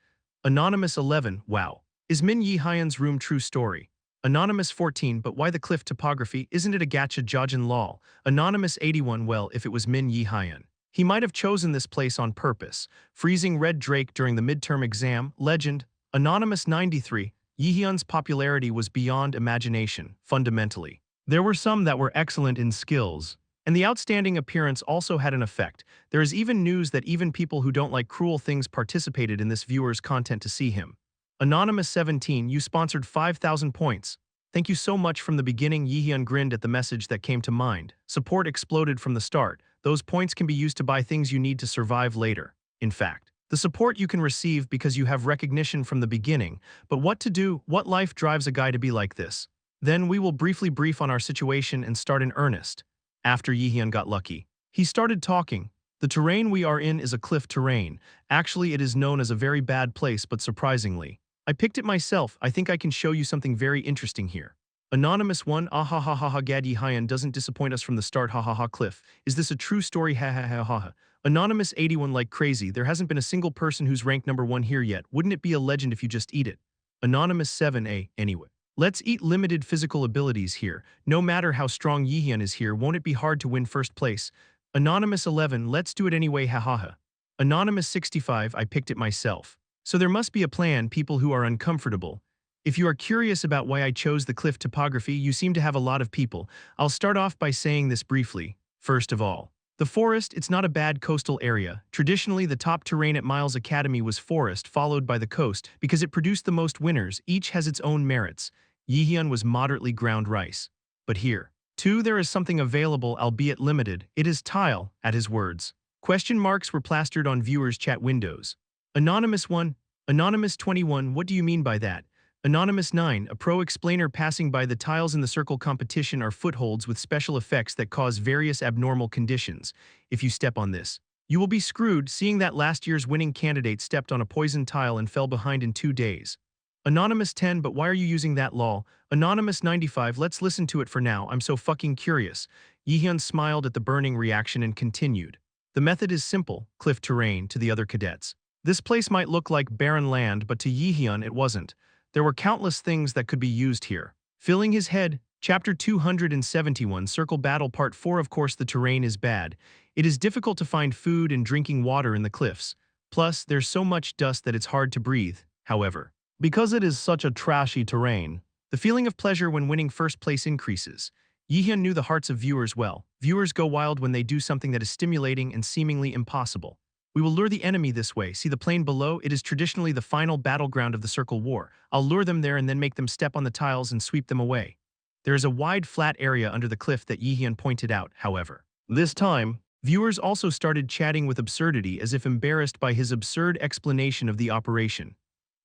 Anonymous 11, wow. Is Min Jaehyeon's room true story? Anonymous 14, but why the cliff topography? Isn't it a gacha Jojin lol? Anonymous 81, well, if it was Min Jaehyeon, he might have chosen this place on purpose. Freezing Red Drake during the midterm exam, legend. Anonymous 93, Jaehyeon's popularity was beyond imagination, fundamentally. There were some that were excellent in skills, and the outstanding appearance also had an effect. There is even news that even people who don't like cruel things participated in this viewer's content to see him. Anonymous 17, you sponsored 5,000 points. Thank you so much from the beginning. Jaehyeon grinned at the message that came to mind. Support exploded from the start. Those points can be used to buy things you need to survive later. In fact, the support you can receive because you have recognition from the beginning, but what to do, what life drives a guy to be like this? Then we will briefly brief on our situation and start in earnest. After Jaehyeon got lucky, he started talking. The terrain we are in is a cliff terrain. Actually, it is known as a very bad place, but surprisingly, I picked it myself. I think I can show you something very interesting here. Anonymous 1, ahahaha, Gad Jaehyeon doesn't disappoint us from the start, hahaha, cliff. Is this a true story, ha. Anonymous 81, like crazy, there hasn't been a single person who's ranked number 1 here yet. Wouldn't it be a legend if you just eat it? Anonymous 7a, anyway. Let's eat limited physical abilities here. No matter how strong Jaehyeon is here, won't it be hard to win first place? Anonymous 11, let's do it anyway, hahaha. Anonymous 65, I picked it myself. So there must be a plan, people who are uncomfortable. If you are curious about why I chose the cliff topography, you seem to have a lot of people. I'll start off by saying this briefly. First of all, the forest, it's not a bad coastal area. Traditionally, the top terrain at Miles Academy was forest, followed by the coast, because it produced the most winners. Each has its own merits. Jaehyeon was moderately ground rice. But here, too, there is something available, albeit limited. It is tile, at his words. Question marks were plastered on viewers' chat windows. Anonymous 1, Anonymous 21, what do you mean by that? Anonymous 9, a pro explainer passing by, the tiles in the circle competition are footholds with special effects that cause various abnormal conditions. If you step on this, you will be screwed, seeing that last year's winning candidate stepped on a poison tile and fell behind in 2 days. Anonymous 10, but why are you using that lol? Anonymous 95, let's listen to it for now, I'm so fucking curious. Jaehyeon smiled at the burning reaction and continued. The method is simple, cliff terrain, to the other cadets. This place might look like barren land, but to Jaehyeon it wasn't. There were countless things that could be used here. Filling his head, Chapter 271, Circle Battle Part 4. Of course the terrain is bad. It is difficult to find food and drinking water in the cliffs. Plus, there's so much dust that it's hard to breathe. However, because it is such a trashy terrain, the feeling of pleasure when winning first place increases. Jaehyeon knew the hearts of viewers well. Viewers go wild when they do something that is stimulating and seemingly impossible. We will lure the enemy this way. See the plain below? It is traditionally the final battleground of the Circle War. I'll lure them there and then make them step on the tiles and sweep them away. There is a wide flat area under the cliff that Jaehyeon pointed out, however. This time, viewers also started chatting with absurdity as if embarrassed by his absurd explanation of the operation.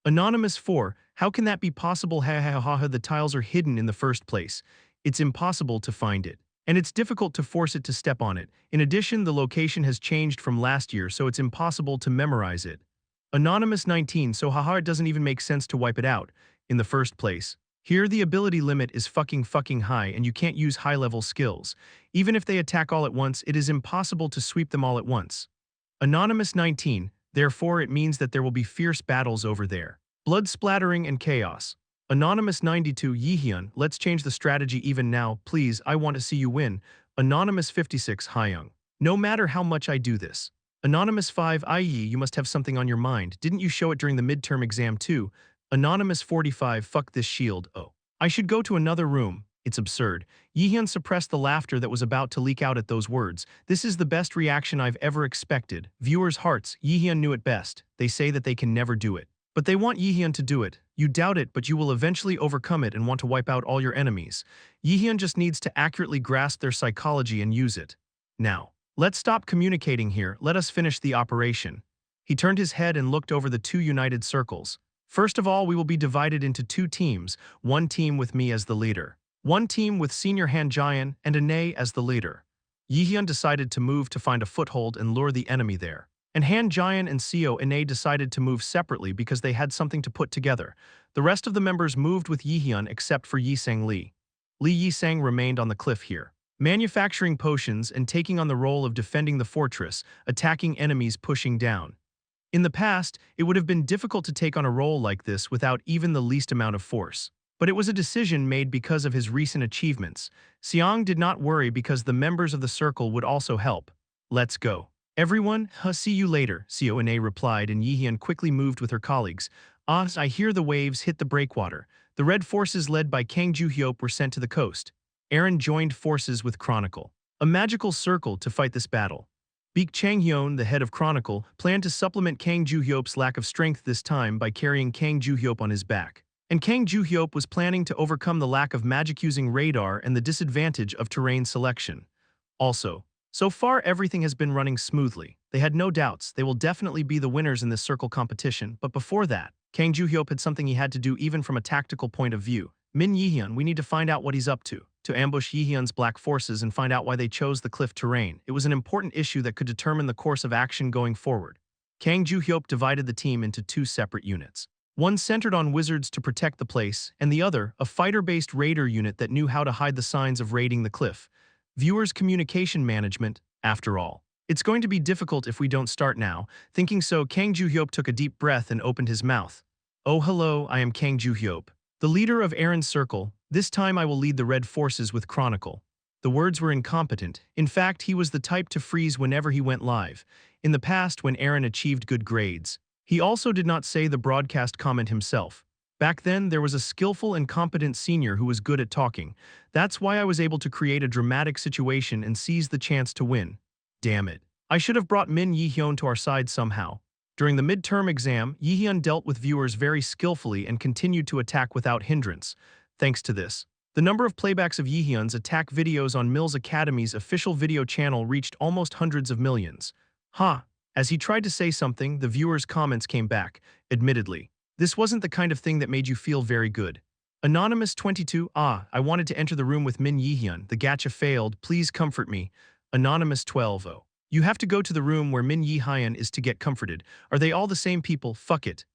Anonymous 4, how can that be possible? The tiles are hidden in the first place. It's impossible to find it. And it's difficult to force it to step on it. In addition, the location has changed from last year, so it's impossible to memorize it. Anonymous 19, so it doesn't even make sense to wipe it out in the first place. Here the ability limit is fucking high and you can't use high-level skills. Even if they attack all at once, it is impossible to sweep them all at once. Anonymous 19, therefore it means that there will be fierce battles over there. Blood splattering and chaos. Anonymous 92, Jaehyeon, let's change the strategy even now, please, I want to see you win. Anonymous 56, Hayoung. No matter how much I do this. Anonymous 5, i.e. you must have something on your mind, didn't you show it during the midterm exam too? Anonymous 45, fuck this shield, oh. I should go to another room, it's absurd. Jaehyeon suppressed the laughter that was about to leak out at those words. This is the best reaction I've ever expected. Viewers' hearts, Jaehyeon knew it best, they say that they can never do it. But they want Jaehyeon to do it. You doubt it, but you will eventually overcome it and want to wipe out all your enemies. Jaehyeon just needs to accurately grasp their psychology and use it. Now, let's stop communicating here, let us finish the operation. He turned his head and looked over the two united circles. First of all, we will be divided into two teams, one team with me as the leader. One team with Senior Han Jaehyeon and Ine as the leader. Jaehyeon decided to move to find a foothold and lure the enemy there. And Han Jaehyeon and Seo Ine decided to move separately because they had something to put together. The rest of the members moved with Jaehyeon except for Yisang Lee. Lee Yisang remained on the cliff here, manufacturing potions and taking on the role of defending the fortress, attacking enemies pushing down. In the past, it would have been difficult to take on a role like this without even the least amount of force. But it was a decision made because of his recent achievements. Seong did not worry because the members of the circle would also help. Let's go. Everyone, see you later, Seo Ine replied, and Jaehyeon quickly moved with her colleagues. I hear the waves hit the breakwater. The red forces led by Kang Ju-hyop were sent to the coast. Aaron joined forces with Chronicle, a magical circle, to fight this battle. Baek Chang-hyun, the head of Chronicle, planned to supplement Kang Ju-hyop's lack of strength this time by carrying Kang Ju-hyop on his back. And Kang Ju-hyop was planning to overcome the lack of magic using radar and the disadvantage of terrain selection. Also, so far everything has been running smoothly. They had no doubts they will definitely be the winners in this circle competition, but before that, Kang Ju-hyop had something he had to do even from a tactical point of view. Min Jaehyeon, we need to find out what he's up to ambush Jaehyeon's black forces and find out why they chose the cliff terrain. It was an important issue that could determine the course of action going forward. Kang Ju-hyop divided the team into two separate units. One centered on wizards to protect the place, and the other, a fighter-based raider unit that knew how to hide the signs of raiding the cliff. Viewers' communication management, after all. It's going to be difficult if we don't start now. Thinking so, Kang Ju-hyop took a deep breath and opened his mouth. Oh hello, I am Kang Ju-hyop, the leader of Aaron's circle. This time I will lead the red forces with Chronicle. The words were incompetent. In fact, he was the type to freeze whenever he went live. In the past, when Aaron achieved good grades. He also did not say the broadcast comment himself. Back then, there was a skillful and competent senior who was good at talking. That's why I was able to create a dramatic situation and seize the chance to win. Damn it. I should have brought Min Jaehyeon to our side somehow. During the midterm exam, Jaehyeon dealt with viewers very skillfully and continued to attack without hindrance. Thanks to this, the number of playbacks of Jaehyeon's attack videos on Mills Academy's official video channel reached almost hundreds of millions. As he tried to say something, the viewers' comments came back. Admittedly, this wasn't the kind of thing that made you feel very good. Anonymous 22, I wanted to enter the room with Min Jaehyeon. The gacha failed. Please comfort me. Anonymous 12, you have to go to the room where Min Jaehyeon is to get comforted. Are they all the same people? Fuck it.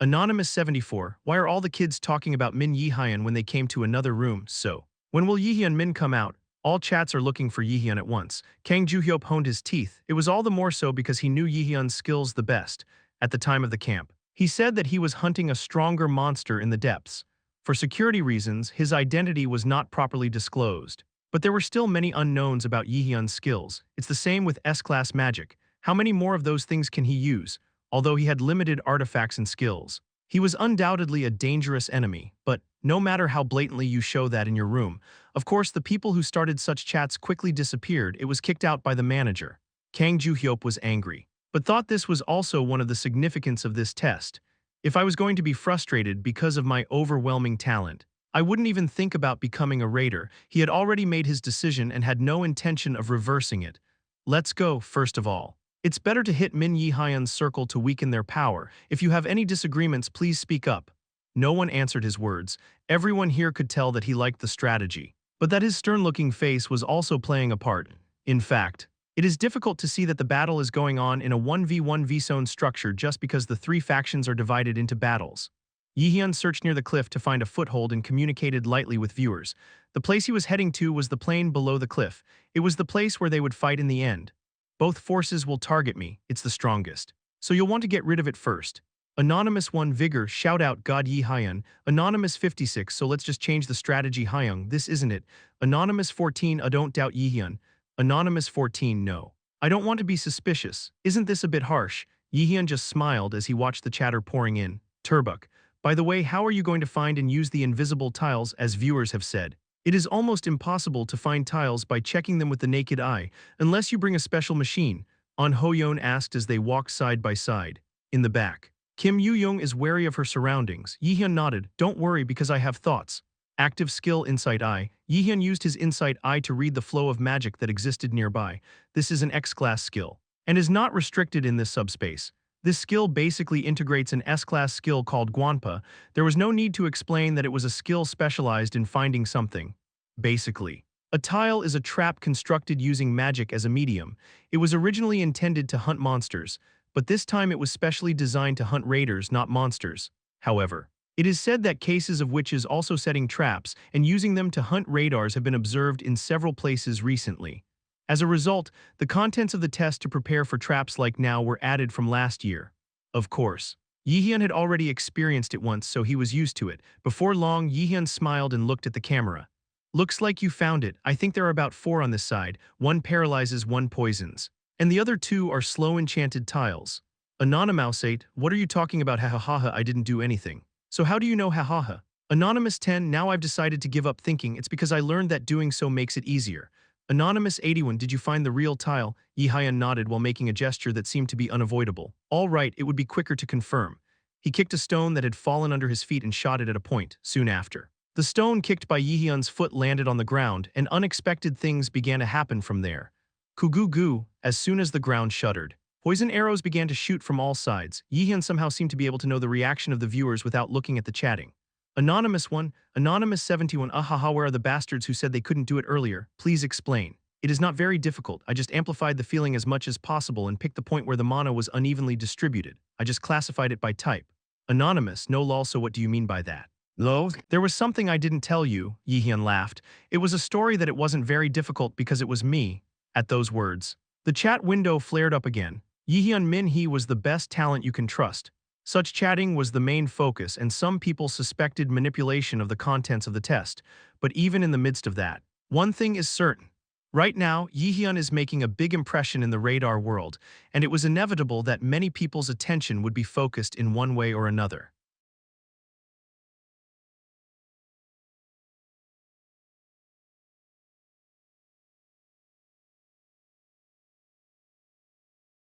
Anonymous 74, why are all the kids talking about Min Jaehyeon when they came to another room? So, when will Jaehyeon Min come out? All chats are looking for Jaehyeon at once. Kang Ju-hyop honed his teeth. It was all the more so because he knew Jaehyeon's skills the best. At the time of the camp, he said that he was hunting a stronger monster in the depths. For security reasons, his identity was not properly disclosed. But there were still many unknowns about Jaehyeon's skills. It's the same with S-class magic. How many more of those things can he use? Although he had limited artifacts and skills, he was undoubtedly a dangerous enemy. But no matter how blatantly you show that in your room, of course the people who started such chats quickly disappeared. It was kicked out by the manager. Kang Ju-hyop was angry, but thought this was also one of the significance of this test. If I was going to be frustrated because of my overwhelming talent, I wouldn't even think about becoming a raider. He had already made his decision and had no intention of reversing it. Let's go, first of all. It's better to hit Min Jaehyeon's circle to weaken their power. If you have any disagreements, please speak up. No one answered his words. Everyone here could tell that he liked the strategy, but that his stern-looking face was also playing a part. In fact, it is difficult to see that the battle is going on in a 1v1 zone structure just because the three factions are divided into battles. Jaehyeon searched near the cliff to find a foothold and communicated lightly with viewers. The place he was heading to was the plain below the cliff. It was the place where they would fight in the end. Both forces will target me. It's the strongest. So you'll want to get rid of it first. Anonymous 1 Vigor, shout out God Jaehyeon. Anonymous 56, so let's just change the strategy Hyung. This isn't it. Anonymous 14, I don't doubt Jaehyeon. Anonymous 14, no. I don't want to be suspicious. Isn't this a bit harsh? Jaehyeon just smiled as he watched the chatter pouring in. Turbuk, by the way, how are you going to find and use the invisible tiles as viewers have said? It is almost impossible to find tiles by checking them with the naked eye, unless you bring a special machine, An Hoyeon asked as they walked side by side. In the back, Kim Yu-young is wary of her surroundings. Jaehyeon nodded. Don't worry because I have thoughts. Active skill Insight Eye. Jaehyeon used his Insight Eye to read the flow of magic that existed nearby. This is an X-class skill, and is not restricted in this subspace. This skill basically integrates an S-class skill called Guanpa. There was no need to explain that it was a skill specialized in finding something. Basically, a tile is a trap constructed using magic as a medium. It was originally intended to hunt monsters, but this time it was specially designed to hunt raiders, not monsters. However, it is said that cases of witches also setting traps and using them to hunt raiders have been observed in several places recently. As a result, the contents of the test to prepare for traps like now were added from last year. Of course, Jaehyeon had already experienced it once, so he was used to it. Before long, Jaehyeon smiled and looked at the camera. Looks like you found it. I think there are about 4 on this side. 1 paralyzes, 1 poisons. And the other 2 are slow enchanted tiles. Anonymous 8, what are you talking about? Hahaha, I didn't do anything. So how do you know hahaha? Anonymous 10, now I've decided to give up thinking. It's because I learned that doing so makes it easier. Anonymous 81, did you find the real tile? Jaehyeon nodded while making a gesture that seemed to be unavoidable. All right, it would be quicker to confirm. He kicked a stone that had fallen under his feet and shot it at a point, soon after. The stone kicked by Jaehyeon's foot landed on the ground, and unexpected things began to happen from there. Kugu-gu, as soon as the ground shuddered. Poison arrows began to shoot from all sides. Jaehyeon somehow seemed to be able to know the reaction of the viewers without looking at the chatting. Anonymous 1, Anonymous 71, ahaha, where are the bastards who said they couldn't do it earlier? Please explain. It is not very difficult. I just amplified the feeling as much as possible and picked the point where the mana was unevenly distributed. I just classified it by type. Anonymous, no lol, so what do you mean by that? Lol? There was something I didn't tell you, Jaehyeon laughed. It was a story that it wasn't very difficult because it was me. At those words, the chat window flared up again. Jaehyeon Min, he was the best talent you can trust. Such chatting was the main focus, and some people suspected manipulation of the contents of the test. But even in the midst of that, one thing is certain. Right now, Jaehyeon is making a big impression in the radar world, and it was inevitable that many people's attention would be focused in one way or another.